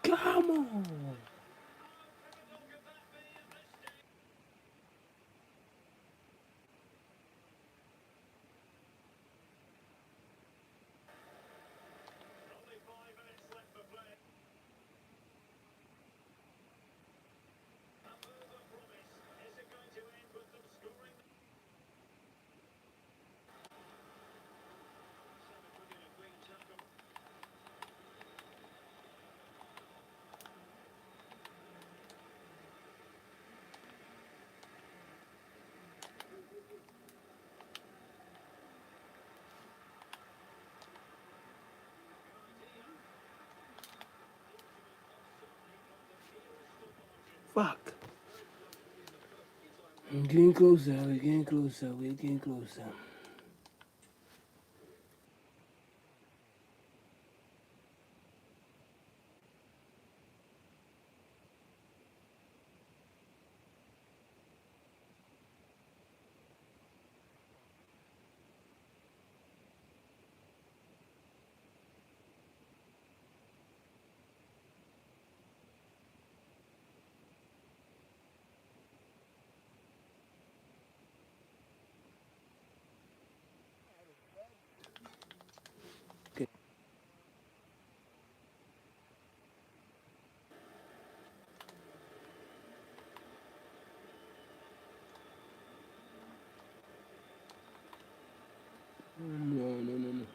Come on. Fuck. We're getting closer. We're getting closer. We're getting closer. Okay. No, no, no, no.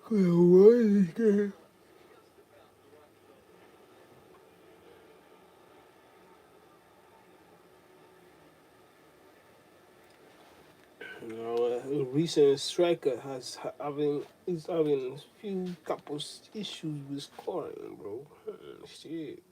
What is that? A recent striker is having a few couple issues with scoring, bro. Shit.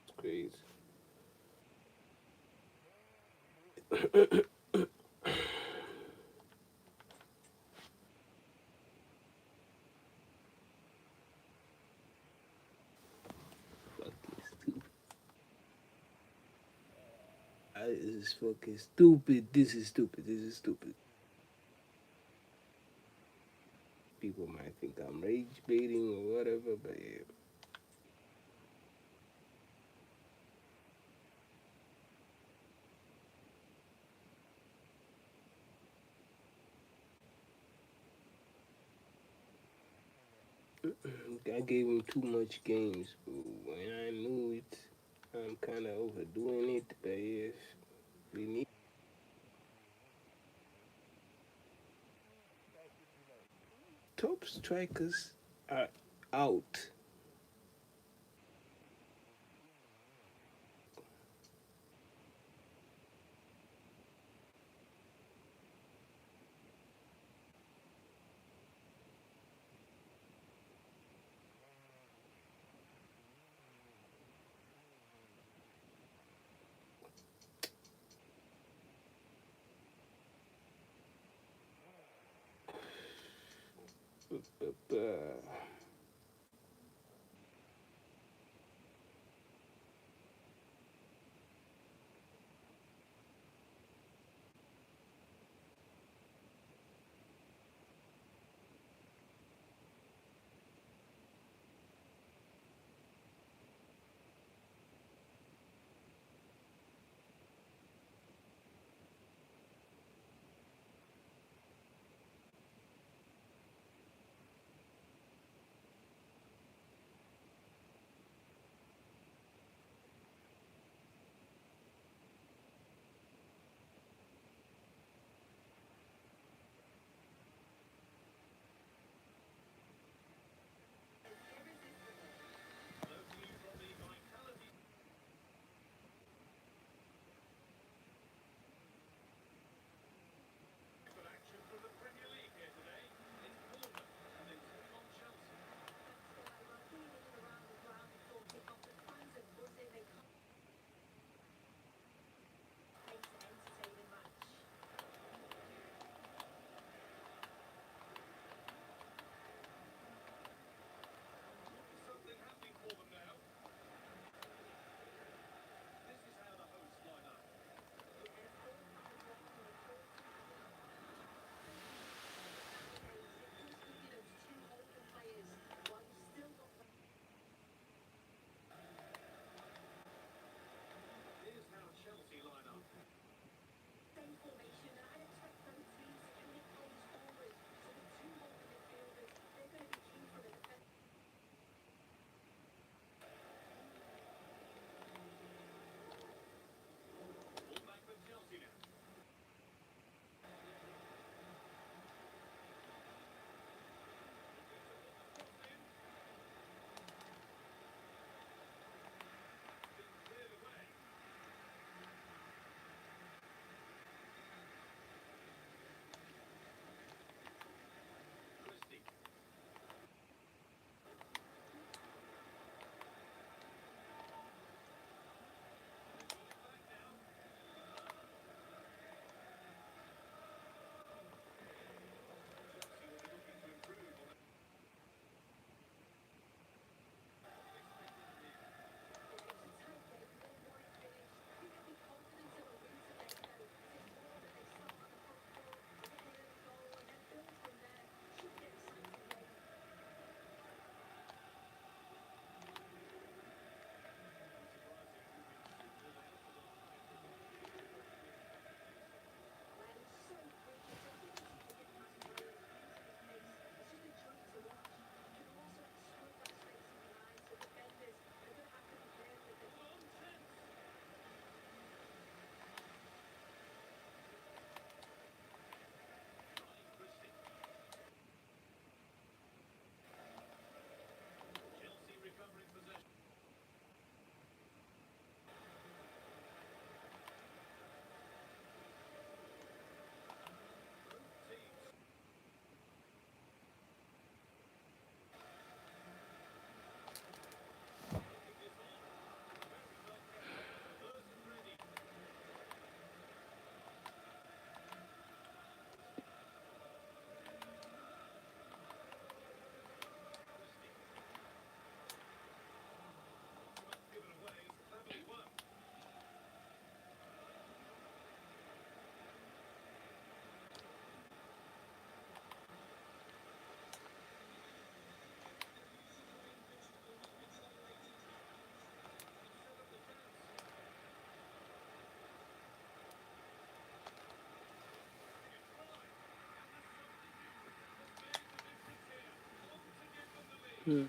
It's crazy. This is fucking stupid. This is stupid. This is stupid. People might think I'm rage baiting or whatever, but yeah. I gave him too much games, bro. When I knew it, I'm kind of overdoing it, but yeah, we need top strikers are out. Hmm.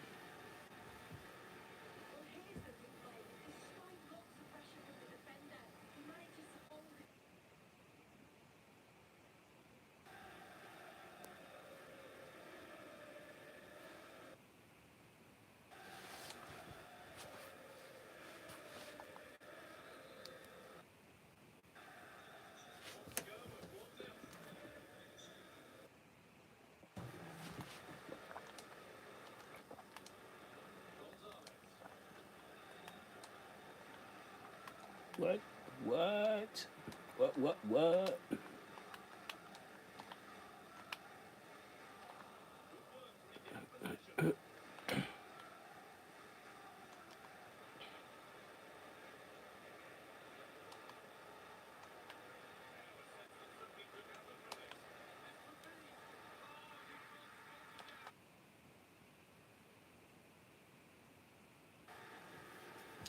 What? What? What?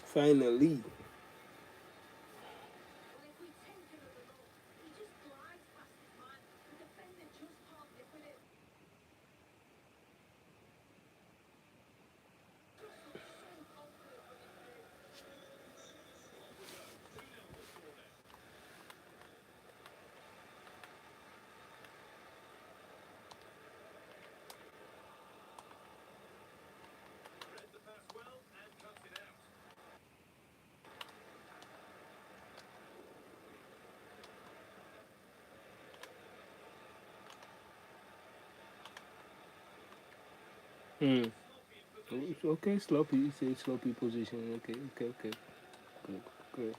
Finally. Hmm. It's okay, sloppy. You say sloppy position. Okay. Good. Good.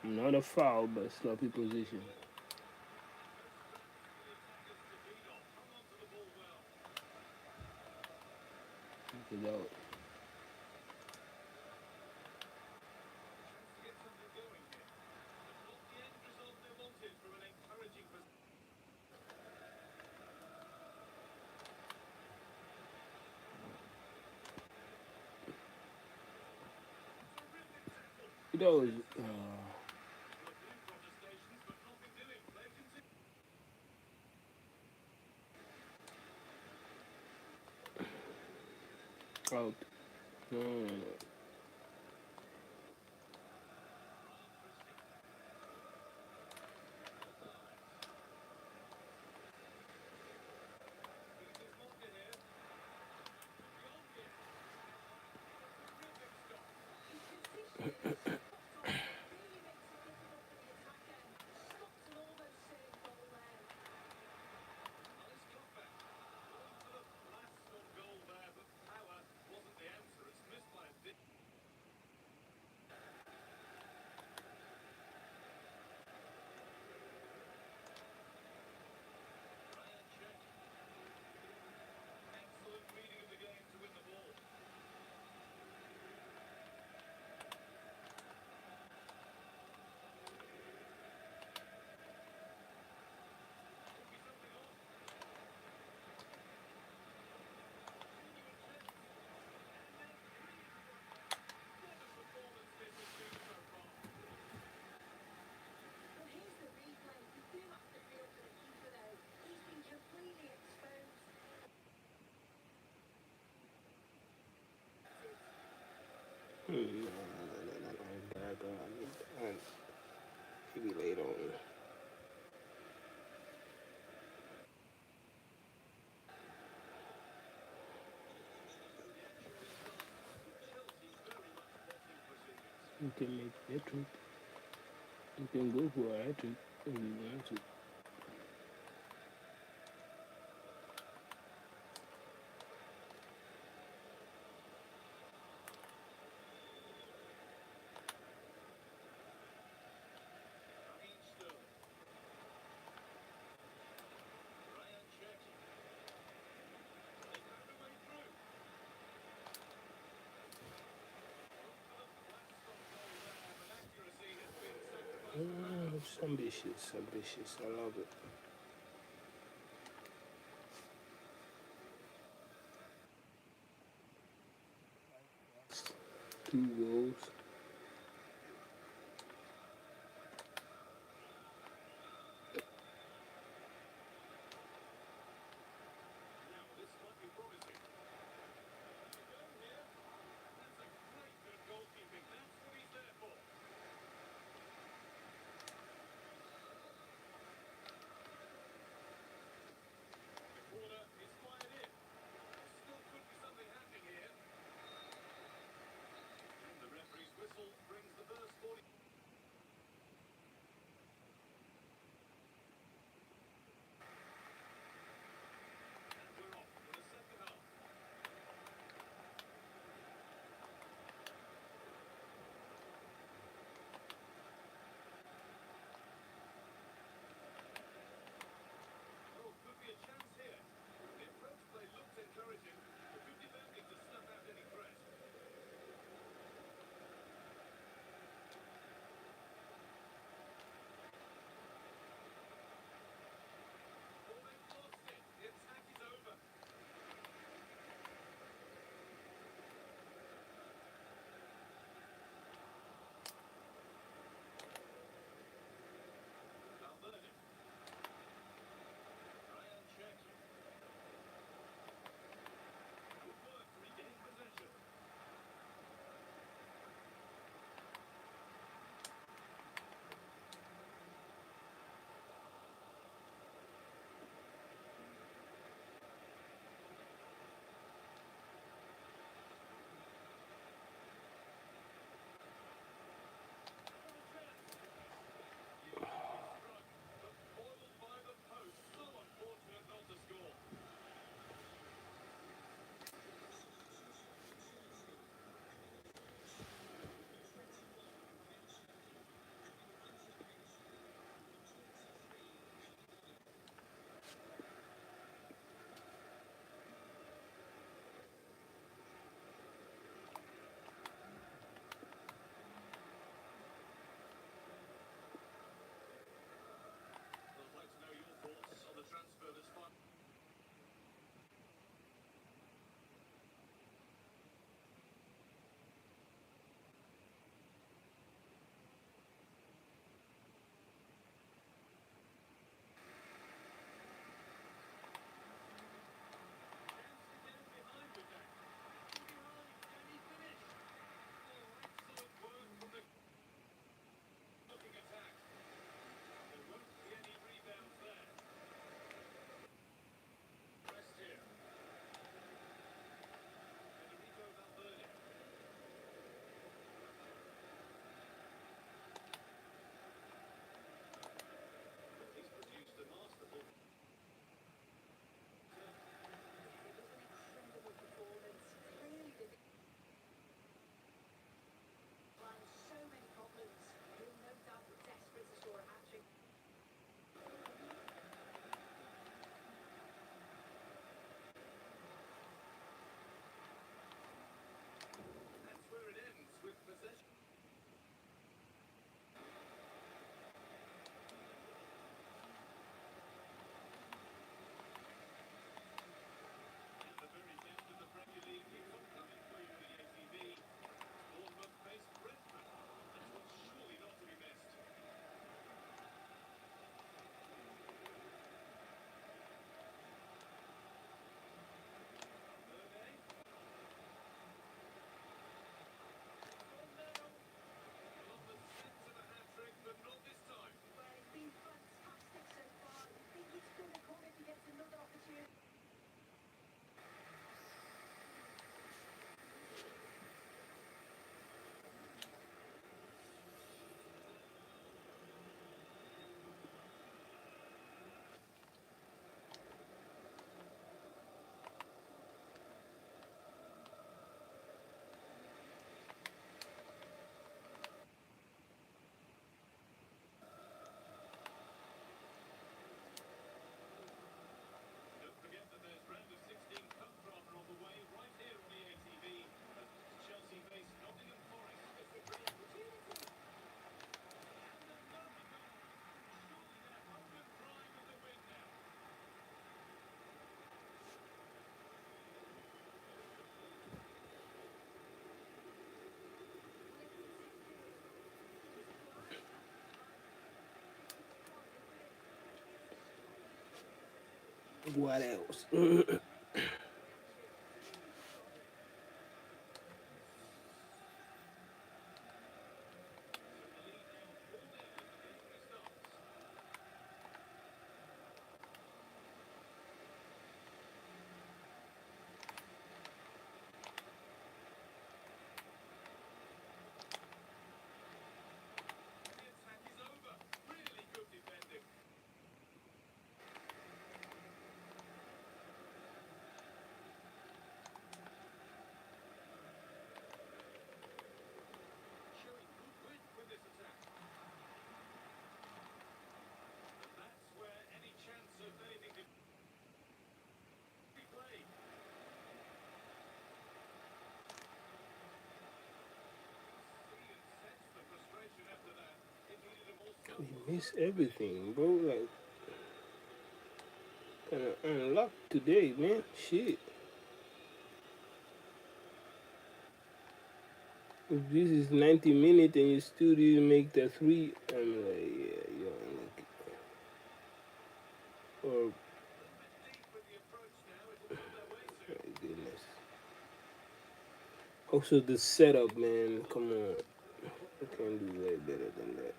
Not a foul, but sloppy position. Get out. That was. Out. No. He be late on. You can make that trick. You can go for a hat trick if you want to. It's ambitious. I love it. 2 goals. What else? We miss everything, bro. Like, kind of unlocked today, man. Shit. If this is 90 minutes and you still didn't make the three, I'm like, yeah, you don't like it. Or, my goodness. Also, the setup, man. Come on. You can do way better than that.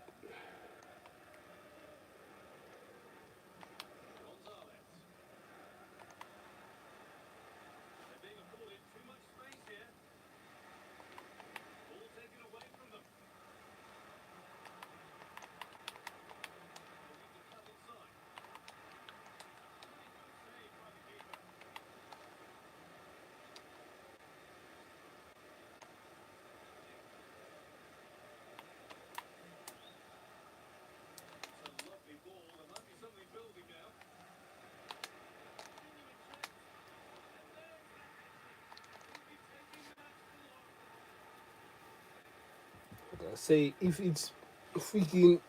I say, if it's freaking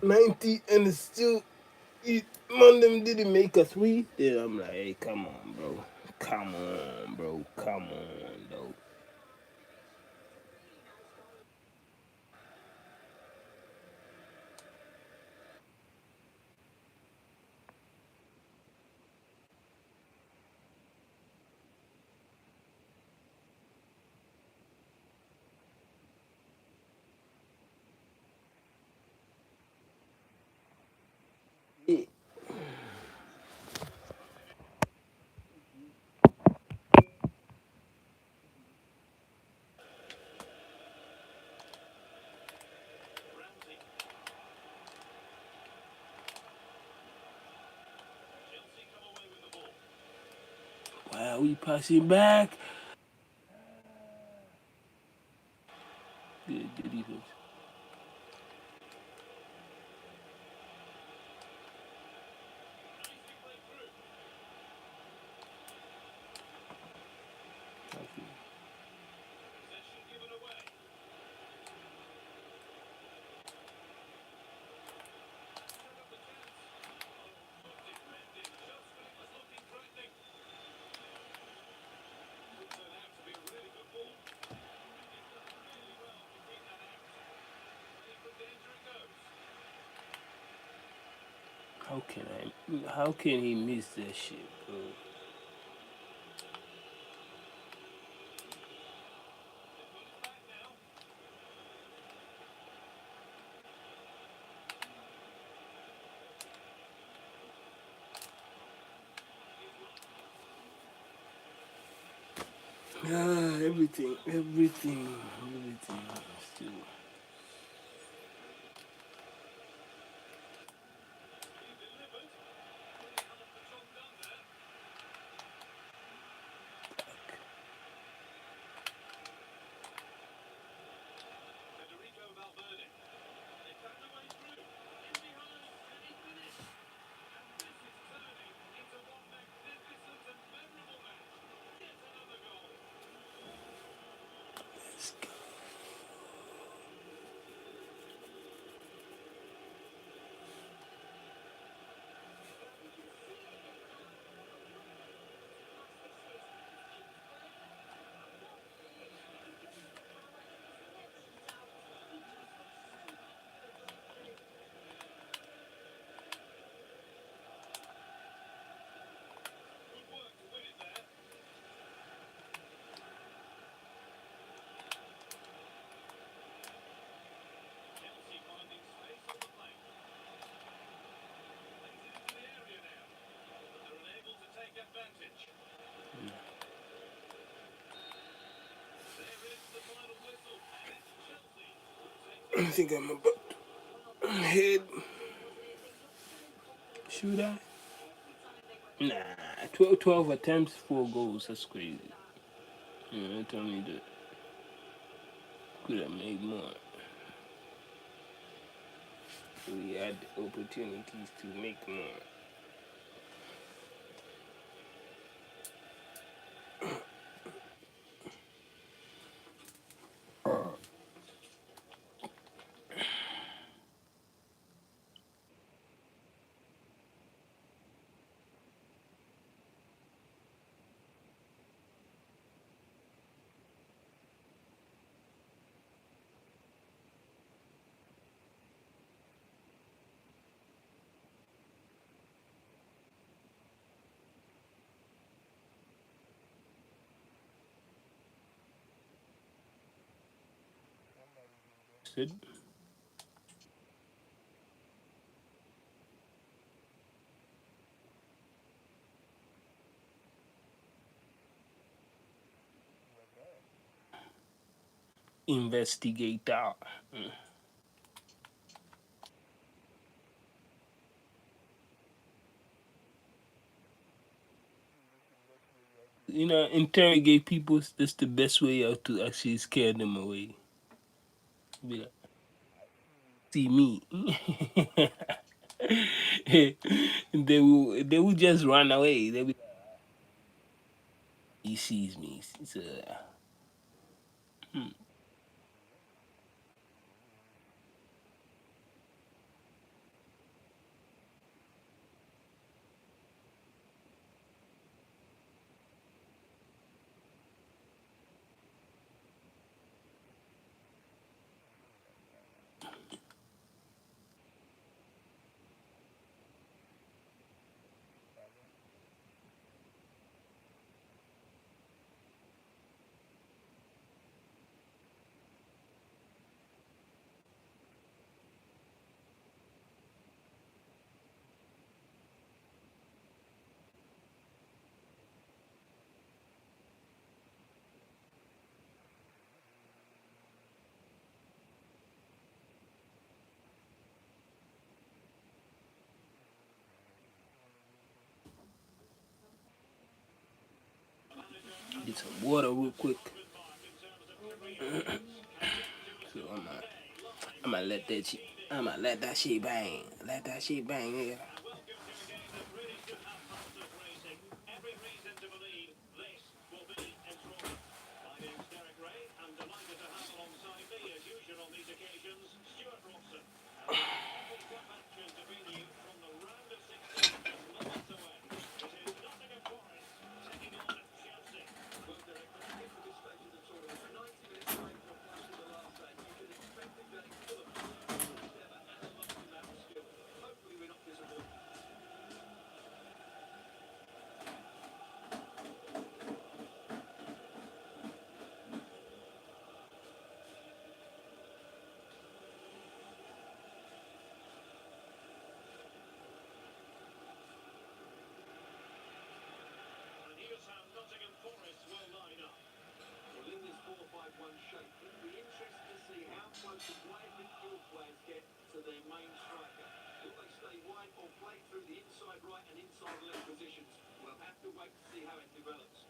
90 and it's still, Mondem didn't make a three, then I'm like, hey, come on, bro. Come on, bro. Come on, though. Yeah. Wow, we passing back. Good defense. How can he miss that shit, bro? Ah, everything. Still. advantage. There is the final whistle, and it's Chelsea who take I think I'm about to head. Should I? Nah, 12 attempts, 4 goals. That's crazy. Yeah, tell me that. Could have made more. We had opportunities to make more. Said, investigator. You know, interrogate people. That's the best way out to actually scare them away. Be like, see me. They will just run away. They'll be like, he sees me. So, hmm. Get some water real quick. So I'm gonna let that shit. Let that shit bang. Let that shit bang, nigga. every reason to believe this will be enthralling. My name's Derek Ray. I'm delighted to have alongside me, as usual on these occasions, Stuart Robson. And we've got an FA Cup action to bring you from the round of 16 just moments away. It is Nottingham Forest taking on Chelsea. Well, Derek, when you get to this stage of the tournament, 90 minutes away from a clash in the last leg, you can expect the game full of first ever and a most amount of skill. Hopefully we're not disappointed. And here's how Nottingham Forest will line up. Well, in this 4-5-1 shape, it'll be interesting to see how close the wide midfield players get to their main striker. Will they stay wide or play through the inside right and inside left positions? We'll have to wait to see how it develops.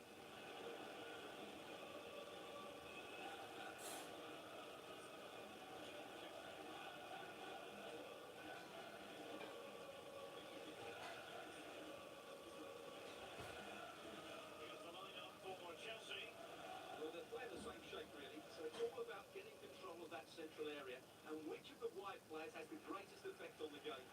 Here's the lineup for Chelsea. Well, they're playing the same shape, really, so it's all about getting control of that central area and which of the wide players has the greatest effect on the game.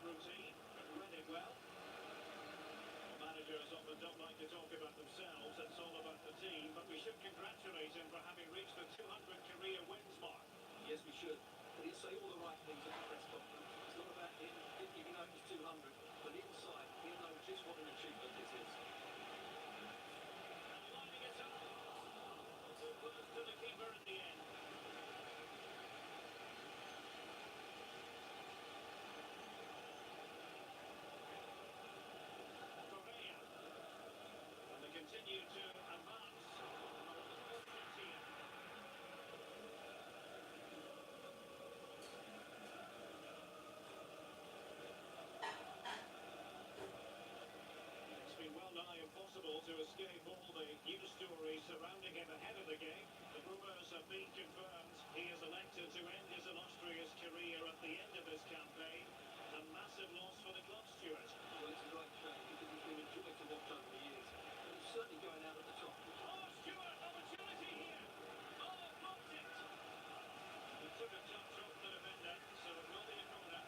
routine, but read it well. Managers often don't like to talk about themselves, it's all about the team, but we should congratulate him for having reached the 200 career wins mark. Yes, we should. But he'll say all the right things at the press conference. It's not about him giving out his 200, but inside, he'll know just what an achievement this is. And lining it up. Close to the keeper in the end. Correa. And they continue to advance. It's been well nigh impossible to escape all the news stories surrounding him ahead of the game. The rumours have been confirmed. He has elected to end his illustrious career at the end of his campaign. A massive loss for the club, Stuart. Well, it's a great shame because he's been a joy to watch over the years. But he's certainly going out at the top. Oh, Stuart, opportunity here. Oh, blocked it. It took a touch off the defender, so it will be a corner.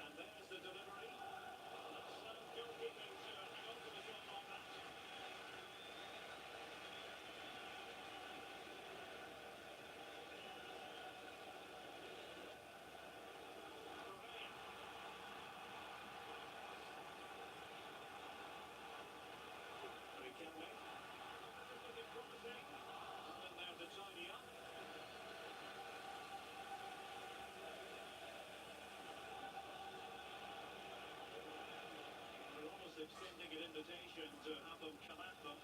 And there's the delivery. That's goalkeeping to hang on to the shot like that. But it can be. It's looking promising. And there to tidy up. They're almost extending an invitation to have them come at them.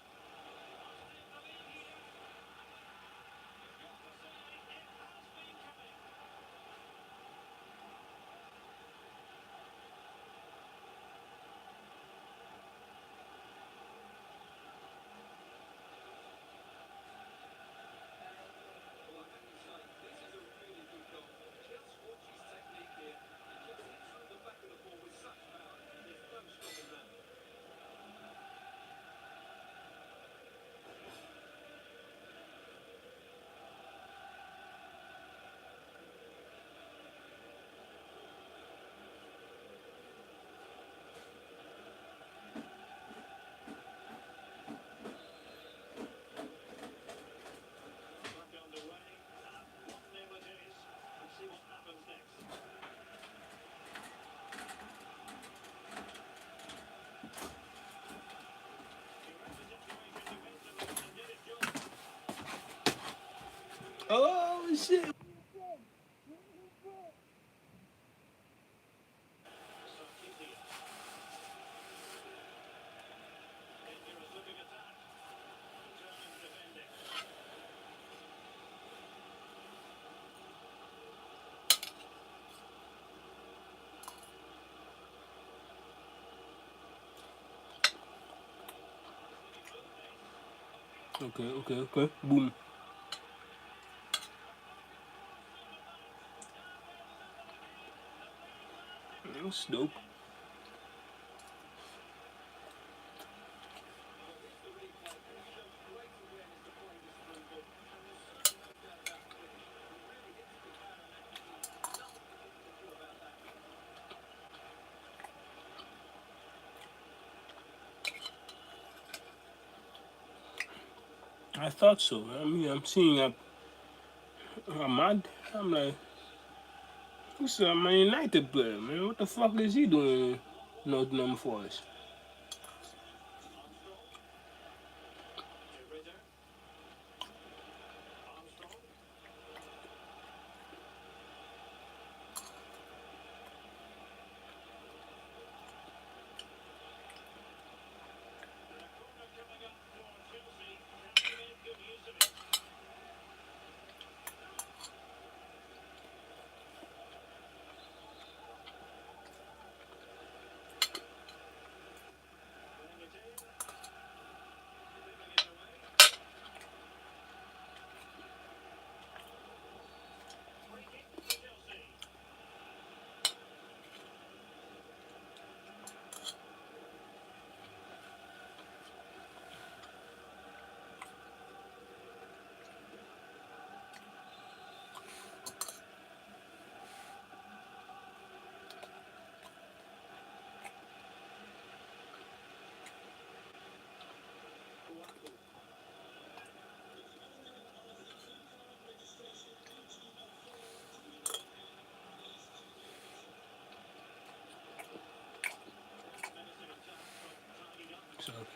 Well, I have to say, this is a really good goal. Just watch his technique here. He just hits through the back of the ball with such power. There's no stopping that. Back underway. And 1-0 it is. Let's see what happens next. He read the situation defensively and did his job. Oh shit! Sarkisian. Dangerous looking attack. Turning defending. Okay. Boom. That's dope. Well, here's the replay, and he shows great awareness to play this through ball. And there's certainly no doubt about the finish. He really hits the bar on that kicking. Nothing that he can do about that. I thought so. I mean, I'm seeing Ahmad. I'm like, this is a Man United player, man. What the fuck is he doing in Nottingham Forest? Armstrong. To Ritter. Armstrong. And a corner coming up for Chelsea. Can they make good use of it?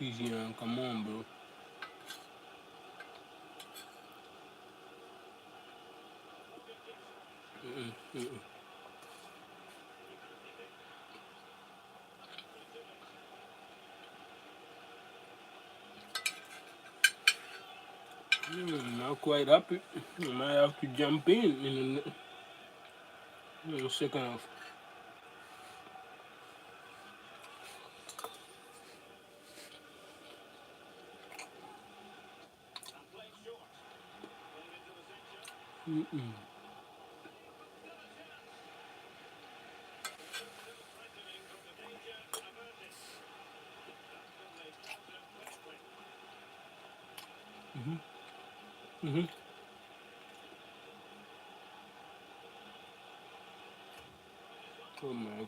Sarkisian, come on, bro. Not quite happy. I might have to jump in the second half. Oh my.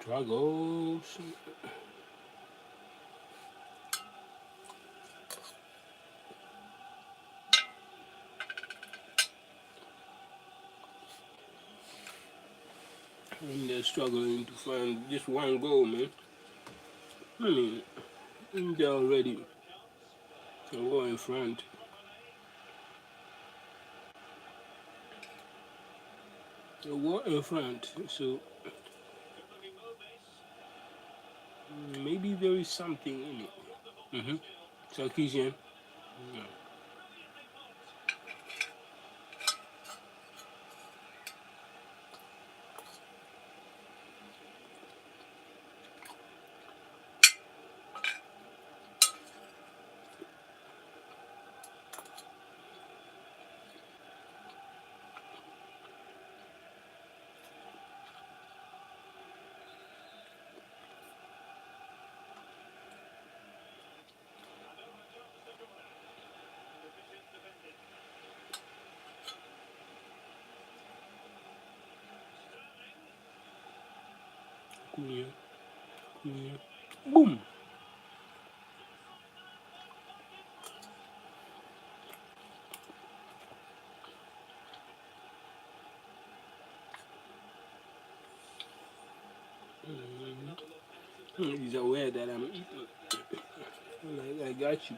Struggles. And they're struggling to find just one goal, man. I mean, they're already a war in front. A war in front. So maybe there is something in it. Sarkisian. Yeah. Cunha. Cunha. Boom. He's aware that I'm eating. Like, I got you.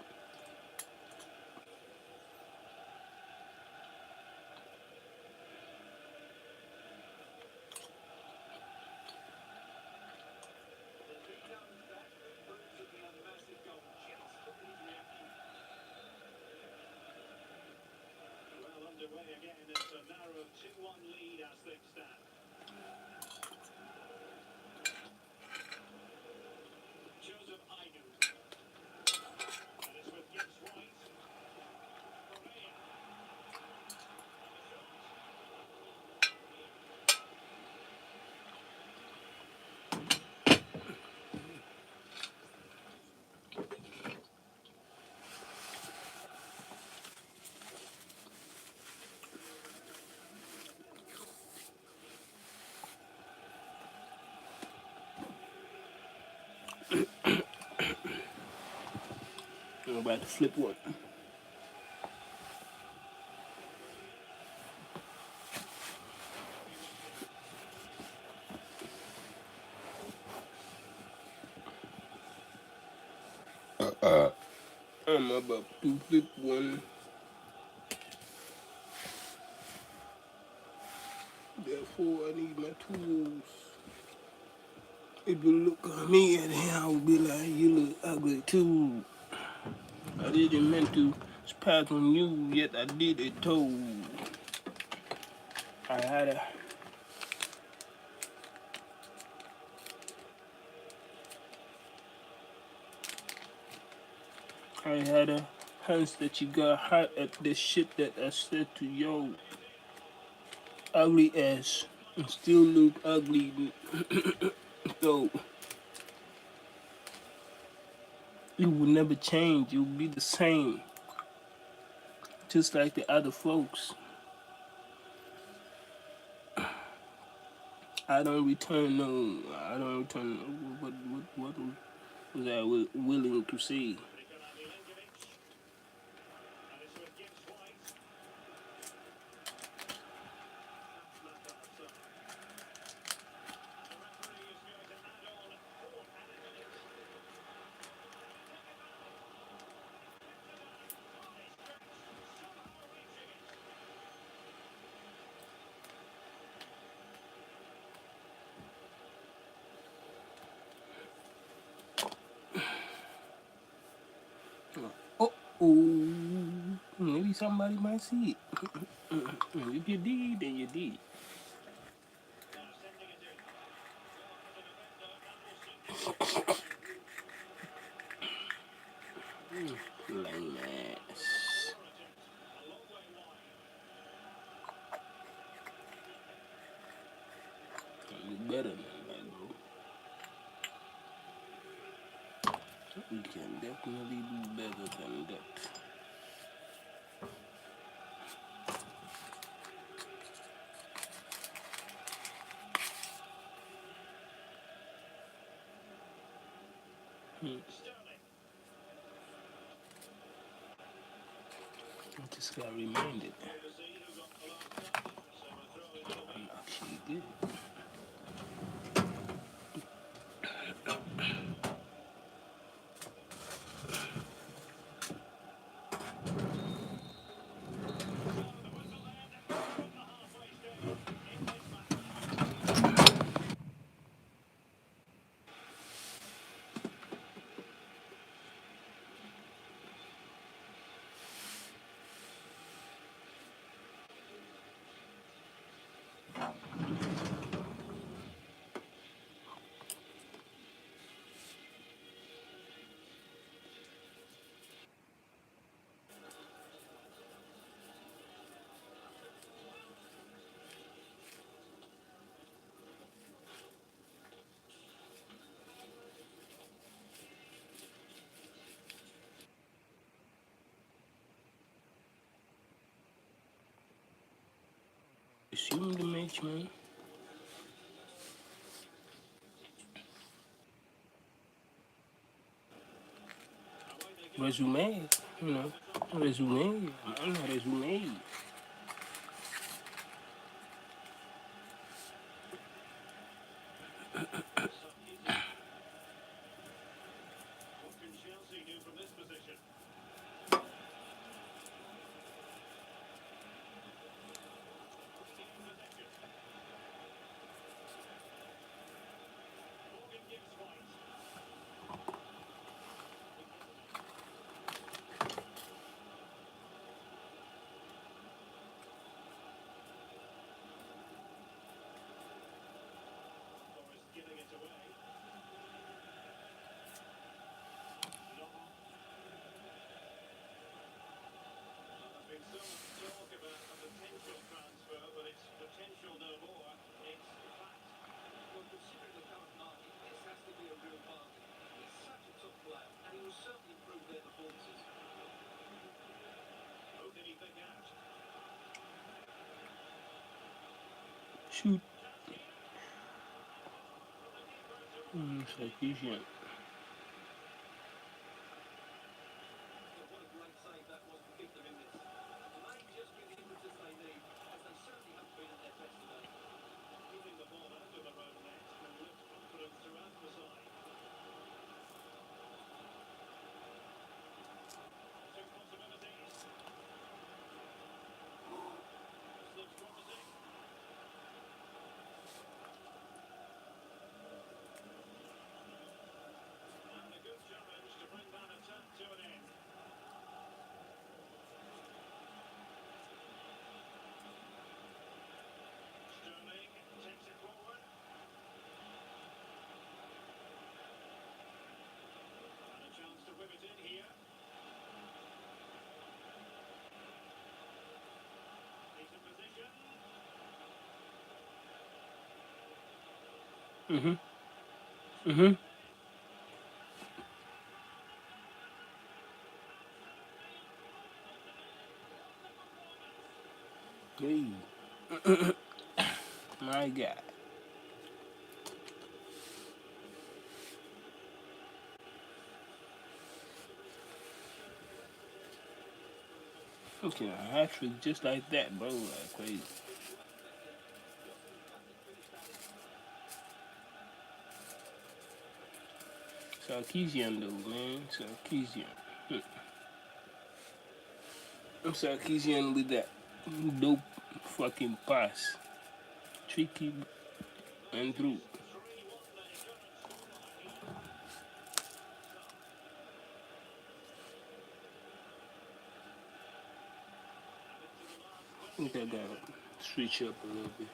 I'm about to flip one. I'm about to flip one. Therefore, I need my tools. If you look at me and I will be like, you look ugly too. I didn't mean to spat on you, yet I did it too. I had a hunch that you got hot at the shit that I said to yo. Ugly ass. And still look ugly though. You will never change. You'll be the same. Just like the other folks. I don't return. What was I willing to say? Oh, maybe somebody might see it. If you did, then you did. Lame ass. You better than that, bro. We can definitely do better than that. I just got reminded. I'm actually good. Assume the match, man. Resume, you know. Resume, man. Resume. Shoot. Sufficient. Mm-hmm. Mm-hmm. Hey. My God. Okay, a hat trick just like that, bro. Like crazy. Sarkeesian though, man. Sarkeesian. Sarkeesian with that dope fucking pass. Tricky and through. think I gotta switch up a little bit.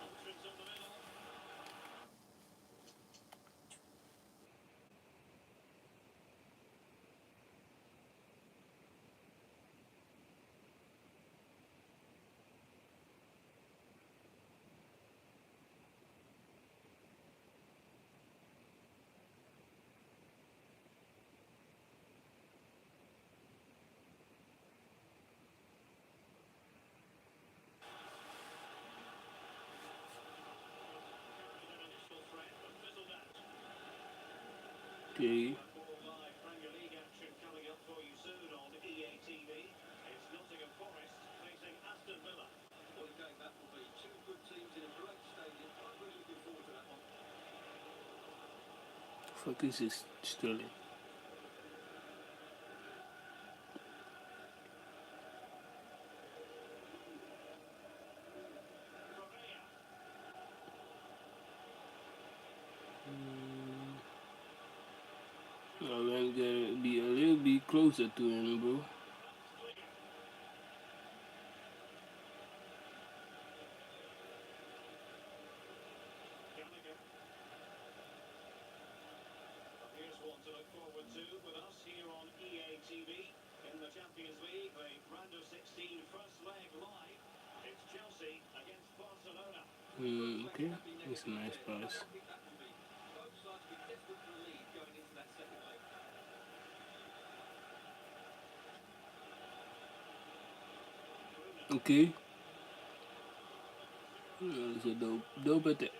Okay. Focus is Sterling. I'm gonna be a little bit closer to him, bro. Here's one to look forward to with us here on EA TV in the Champions League, the round of 16 first leg live. It's Chelsea against Barcelona. Okay, that's a nice pass. Both sides will be desperate for a lead going into that second leg. Okay. It's a dope attack.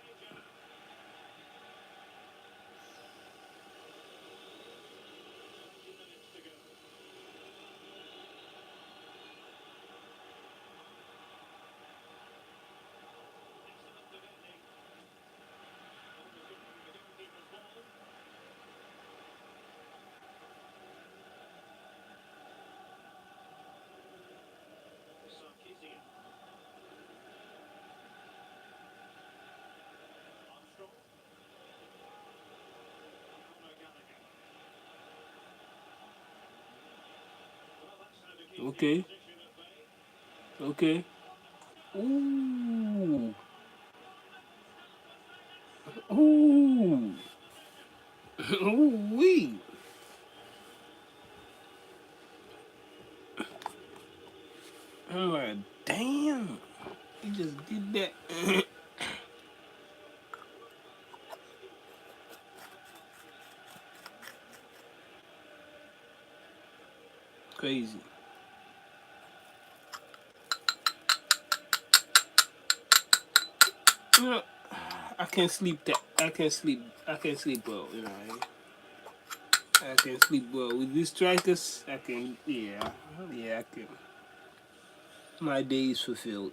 Okay. Okay. Ooh. Ooh. Ooh wee. I'm like, damn. He just did that. Crazy. You know, I can't sleep that. I can't sleep. I can't sleep well. You know. I can sleep well with these strikers. I can. Yeah. Yeah. I can. My day is fulfilled.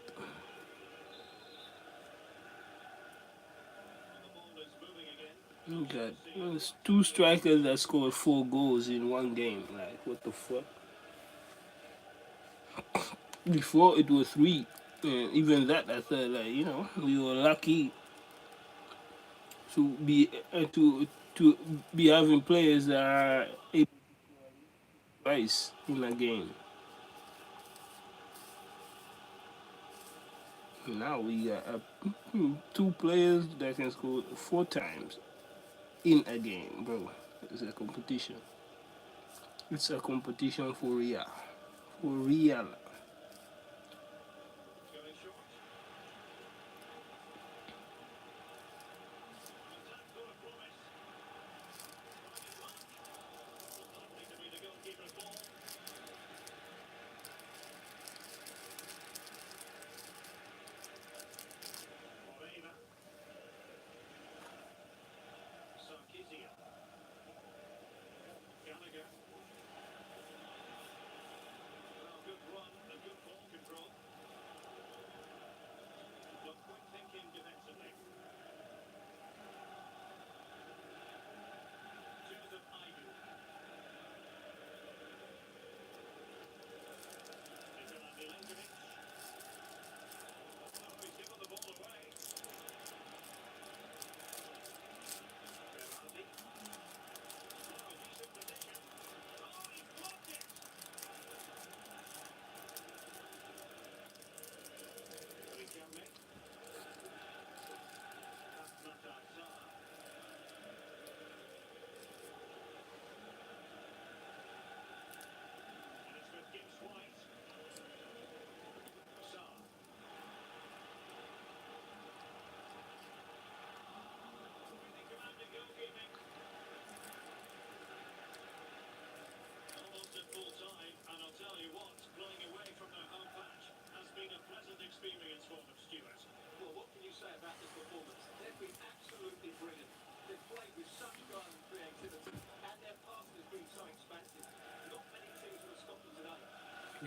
You got there's two strikers that scored 4 goals in one game. Like what the fuck? Before it was 3. Even that, I thought like we were lucky to be having players that are able twice in a game. Now we got 2 players that can score 4 times in a game, bro. It's a competition. It's a competition for real. For real.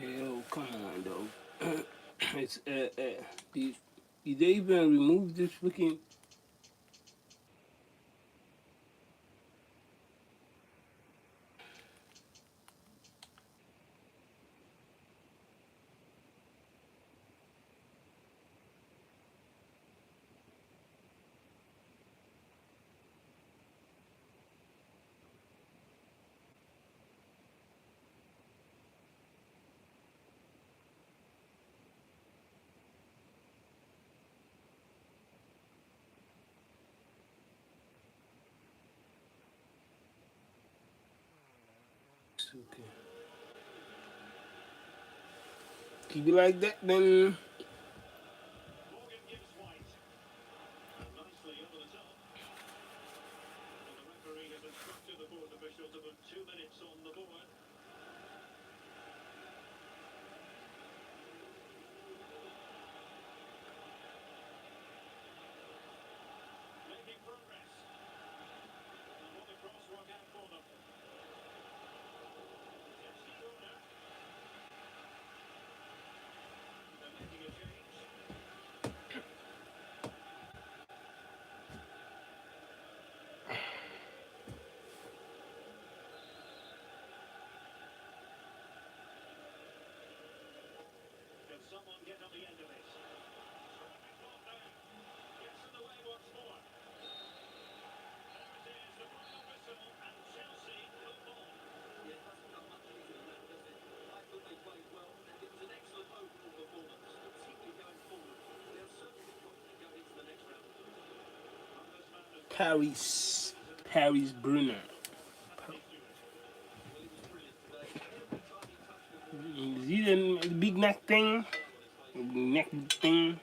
Yo, come on, though. It's did, did they even remove this freaking? Okay. Keep it like that, then. Paris Brunner. Is he the big neck thing? Neck thing.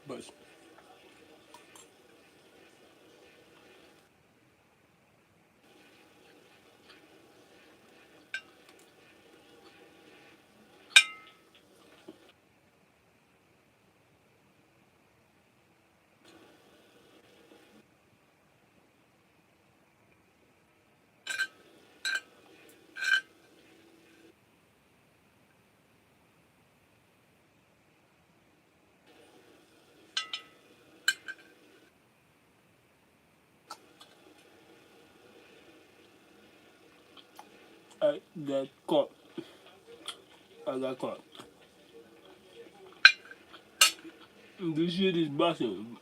But I got caught. I got caught. This shit is busting.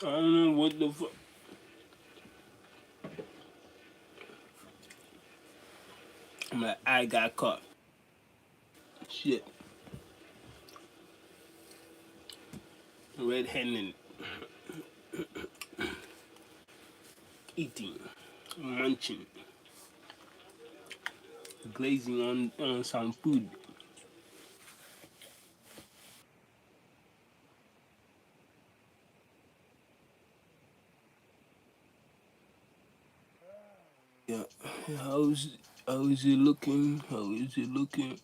I don't know what the fuck. I'm like, I got caught. Shit. Red-handed. Eating. Munching. Glazing on some food. Yeah. How is it looking? How is it looking?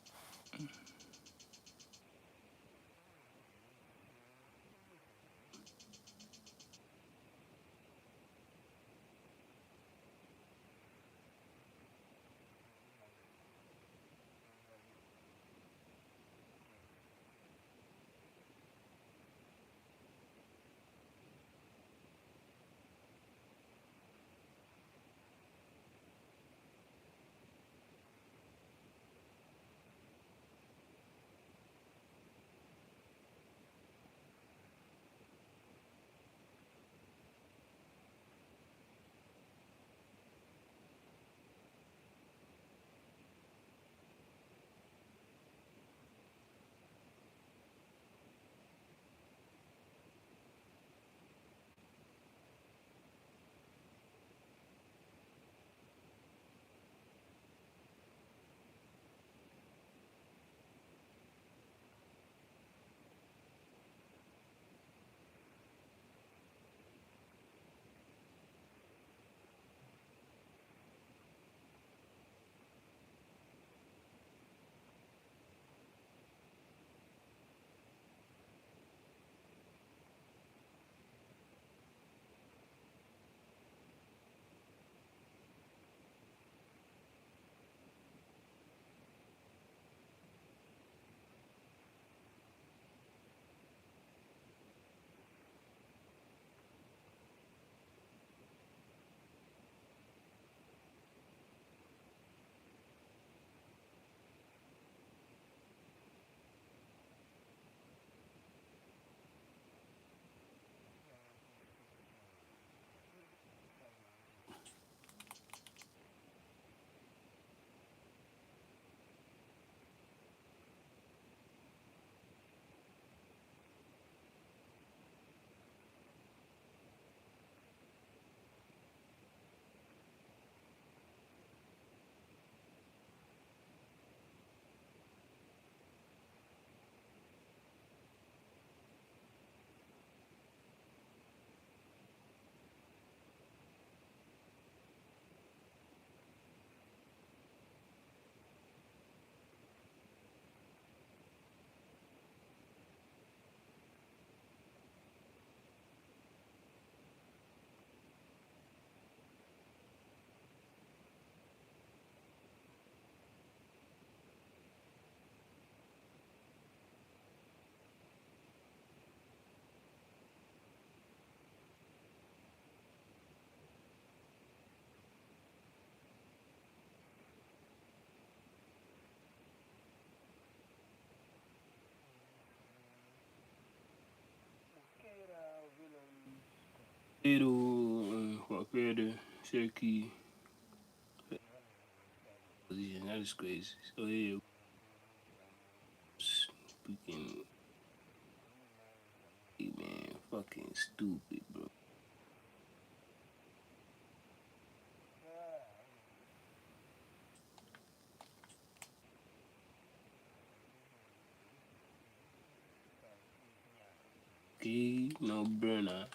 Quaquera, Cherokee. Yeah, that is crazy. So yeah, freaking man, fucking stupid, bro. Okay, no burner,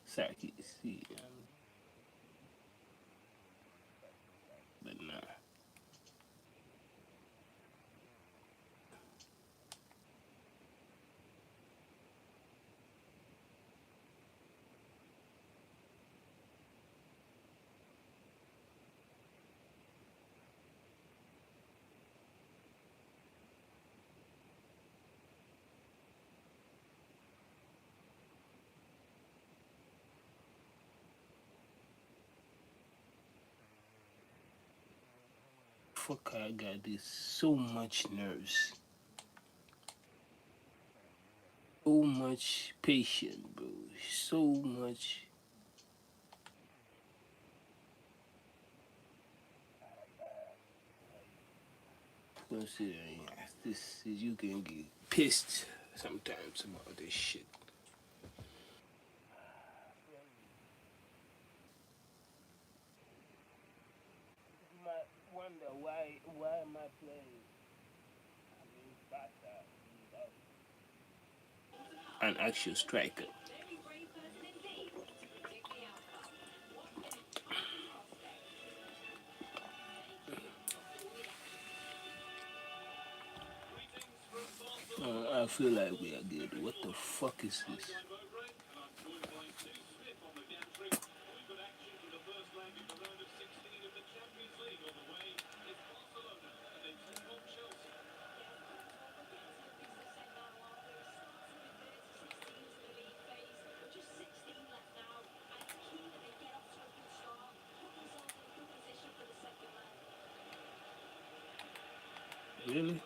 Sarkis, yeah, but nah. Fuck, I got this so much nerves, so much patience, bro, so much. Consider this is you can get pissed sometimes about this shit. You might wonder why am I playing an actual striker? I feel like we are good. What the fuck is this? Really?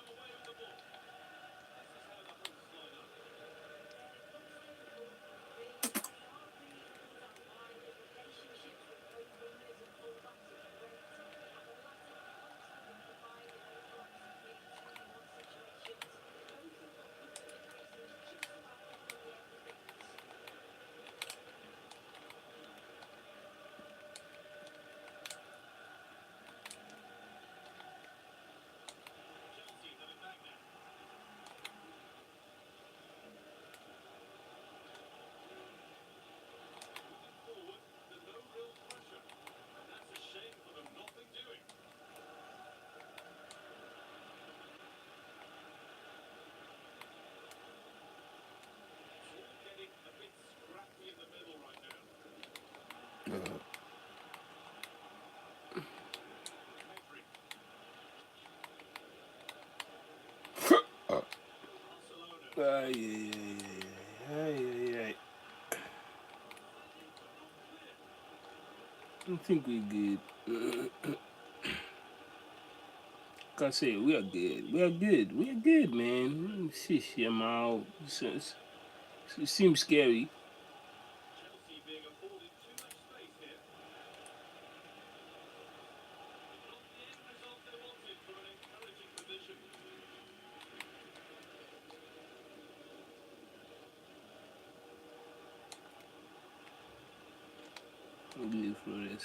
Ay. I think we good. Can say we are good. We are good. We are good, man. Shish, your mouth. It seems scary. Good for this.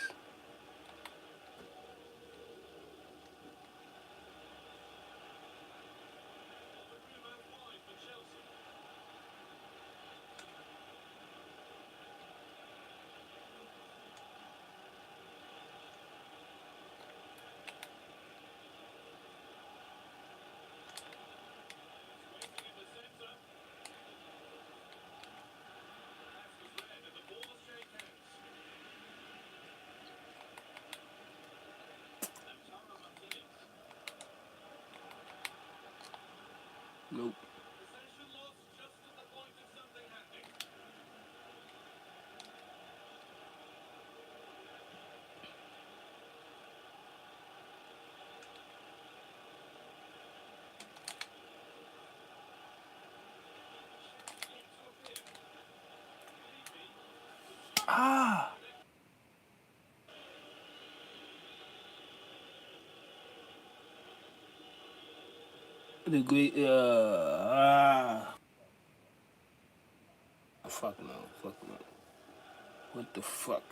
Nope. The great fuck no, fuck no. What the fuck?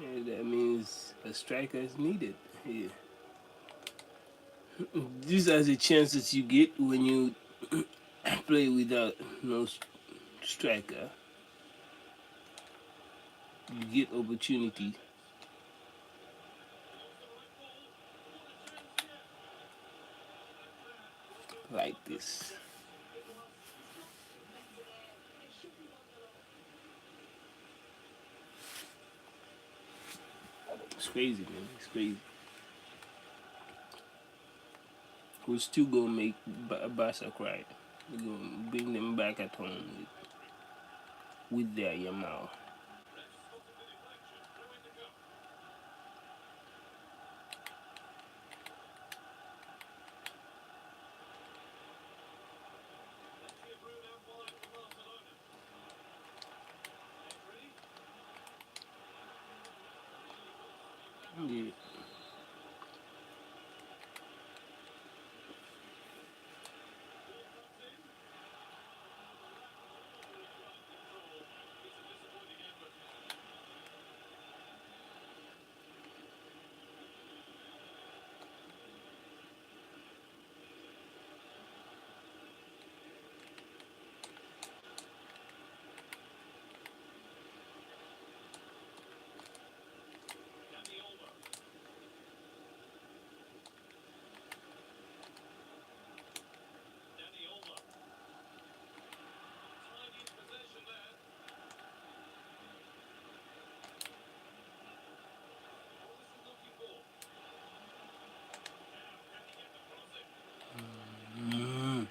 Yeah, that means a striker is needed here. These are the chances you get when you play without no striker. You get opportunity like this. It's crazy, man. It's crazy. We're still gonna make Barca cry. We're gonna bring them back at home with their Yamal. Yeah. Mm.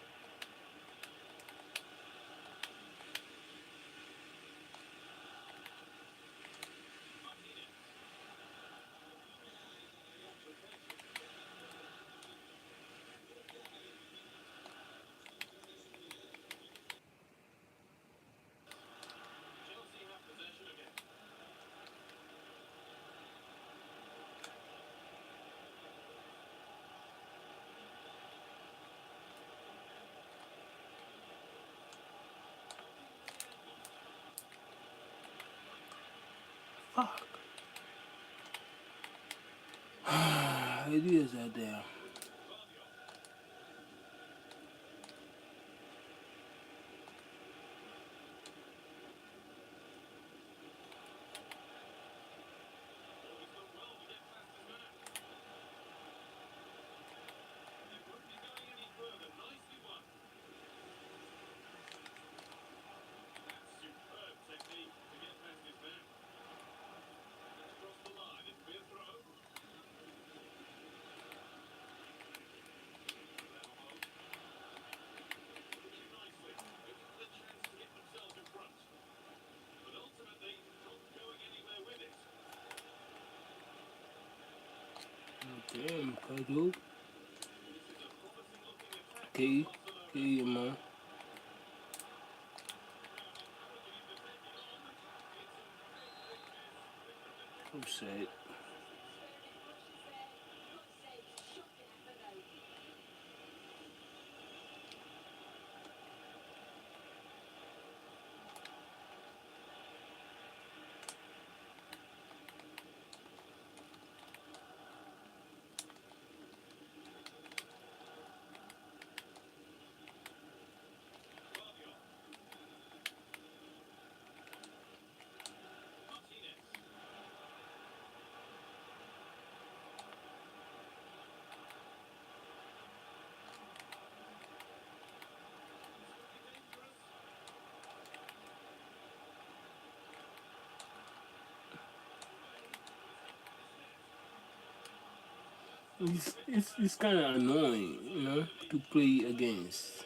Fuck. Ideas out there. Damn, Pedro. Okay, okay, man. I'm sad. It's kind of annoying, you know, to play against.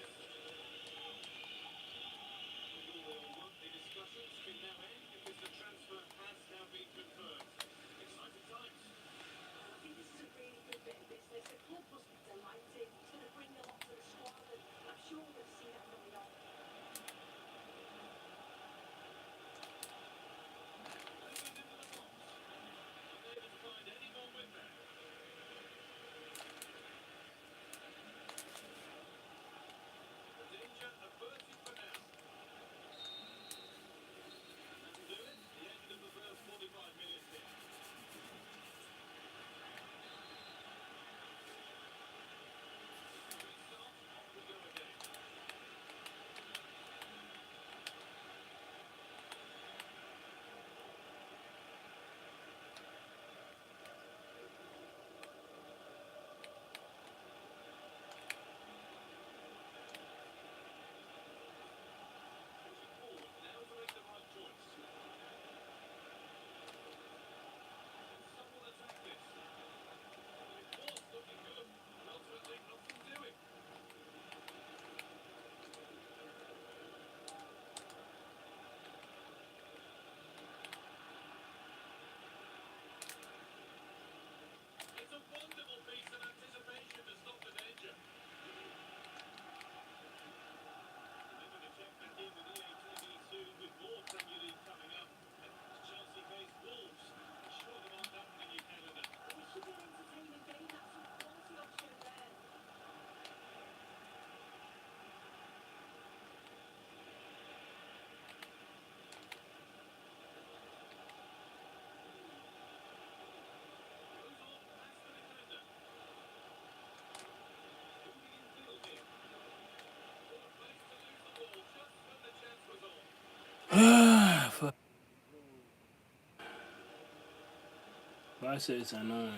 I say it's annoying.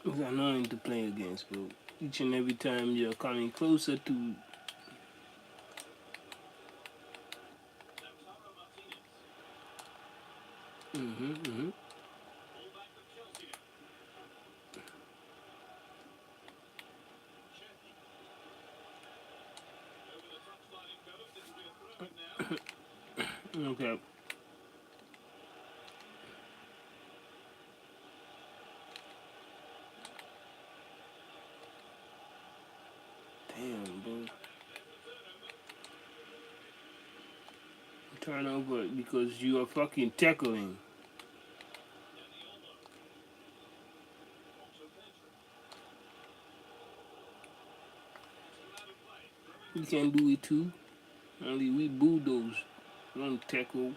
It's annoying to play against, bro. Each and every time you're coming closer to. Okay. Damn, bro. Turnover because you are fucking tackling. You can do it too. Only we bulldoze. Don't tackle.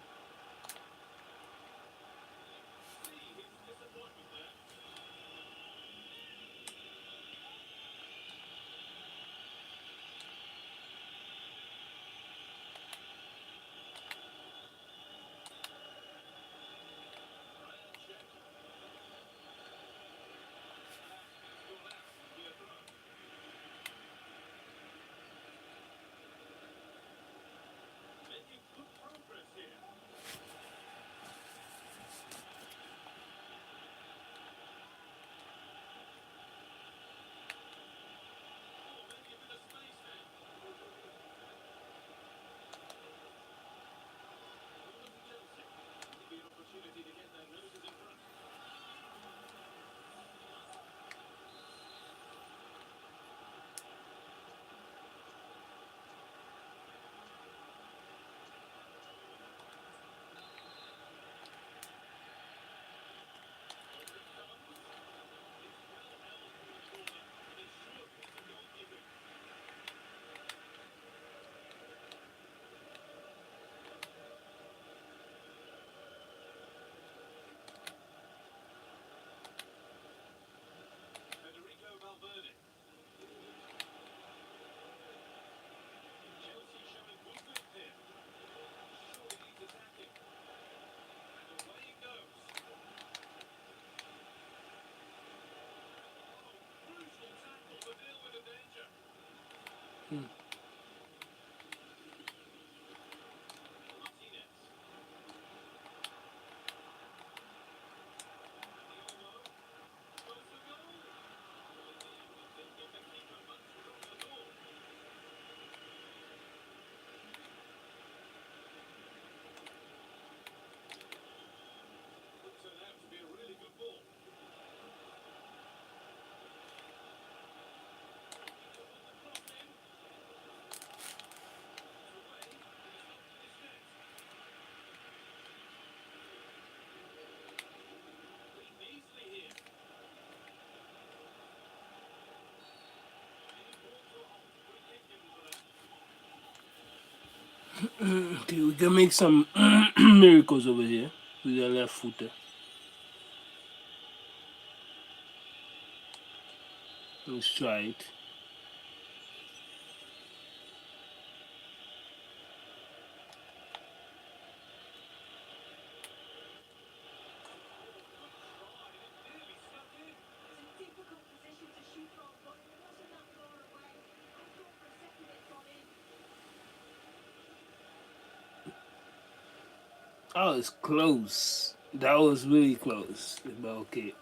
Okay, we can make some miracles over here with the left footer. Let's try it. Oh, it's close. That was really close. But okay.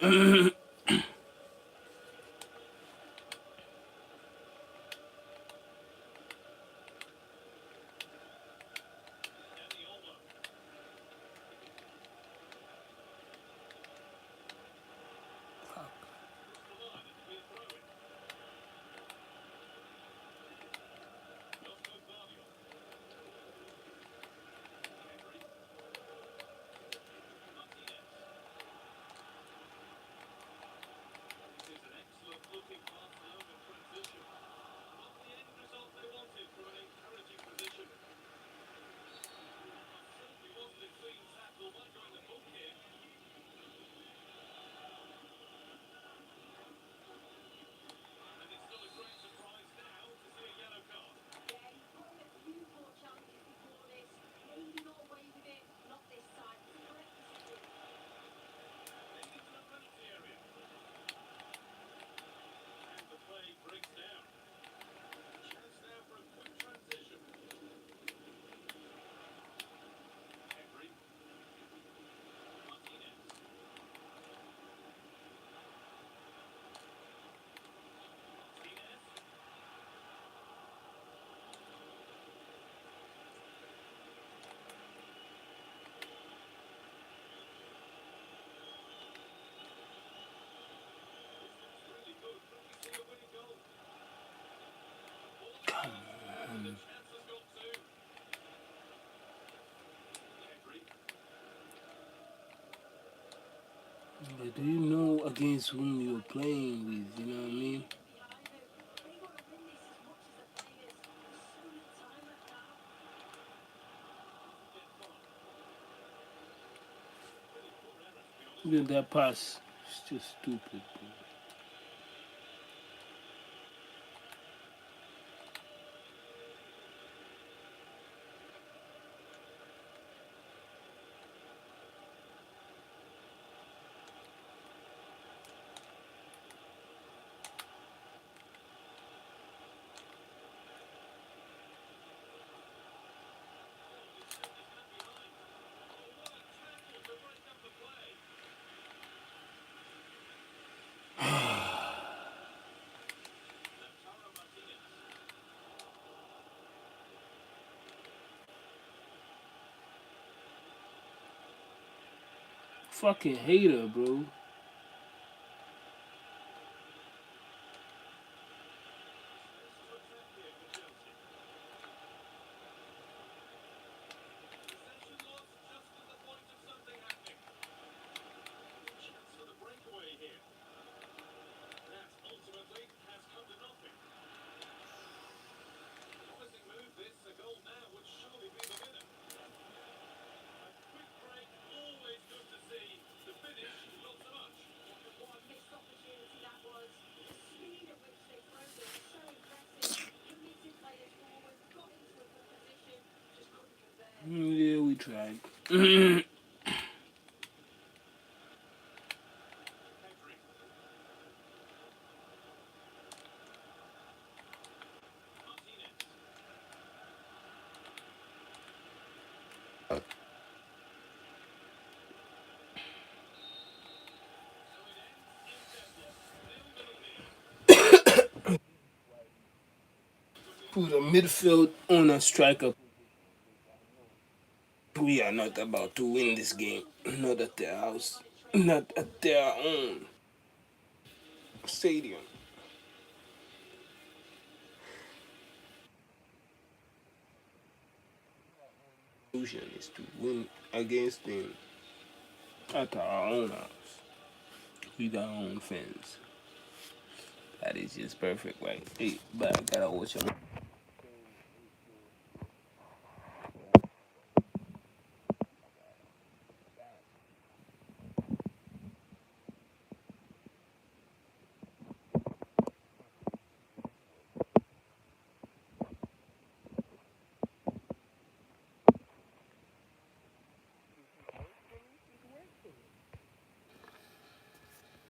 But do you know against whom you're playing with? You know what I mean? Even that pass is just stupid. Fucking hater, bro. Yeah, we tried. Put a midfield on a striker. We are not about to win this game. Not at their house. Not at their own stadium. Solution is to win against them at our own house with our own fans. That is just perfect, right? Hey, but I gotta watch them.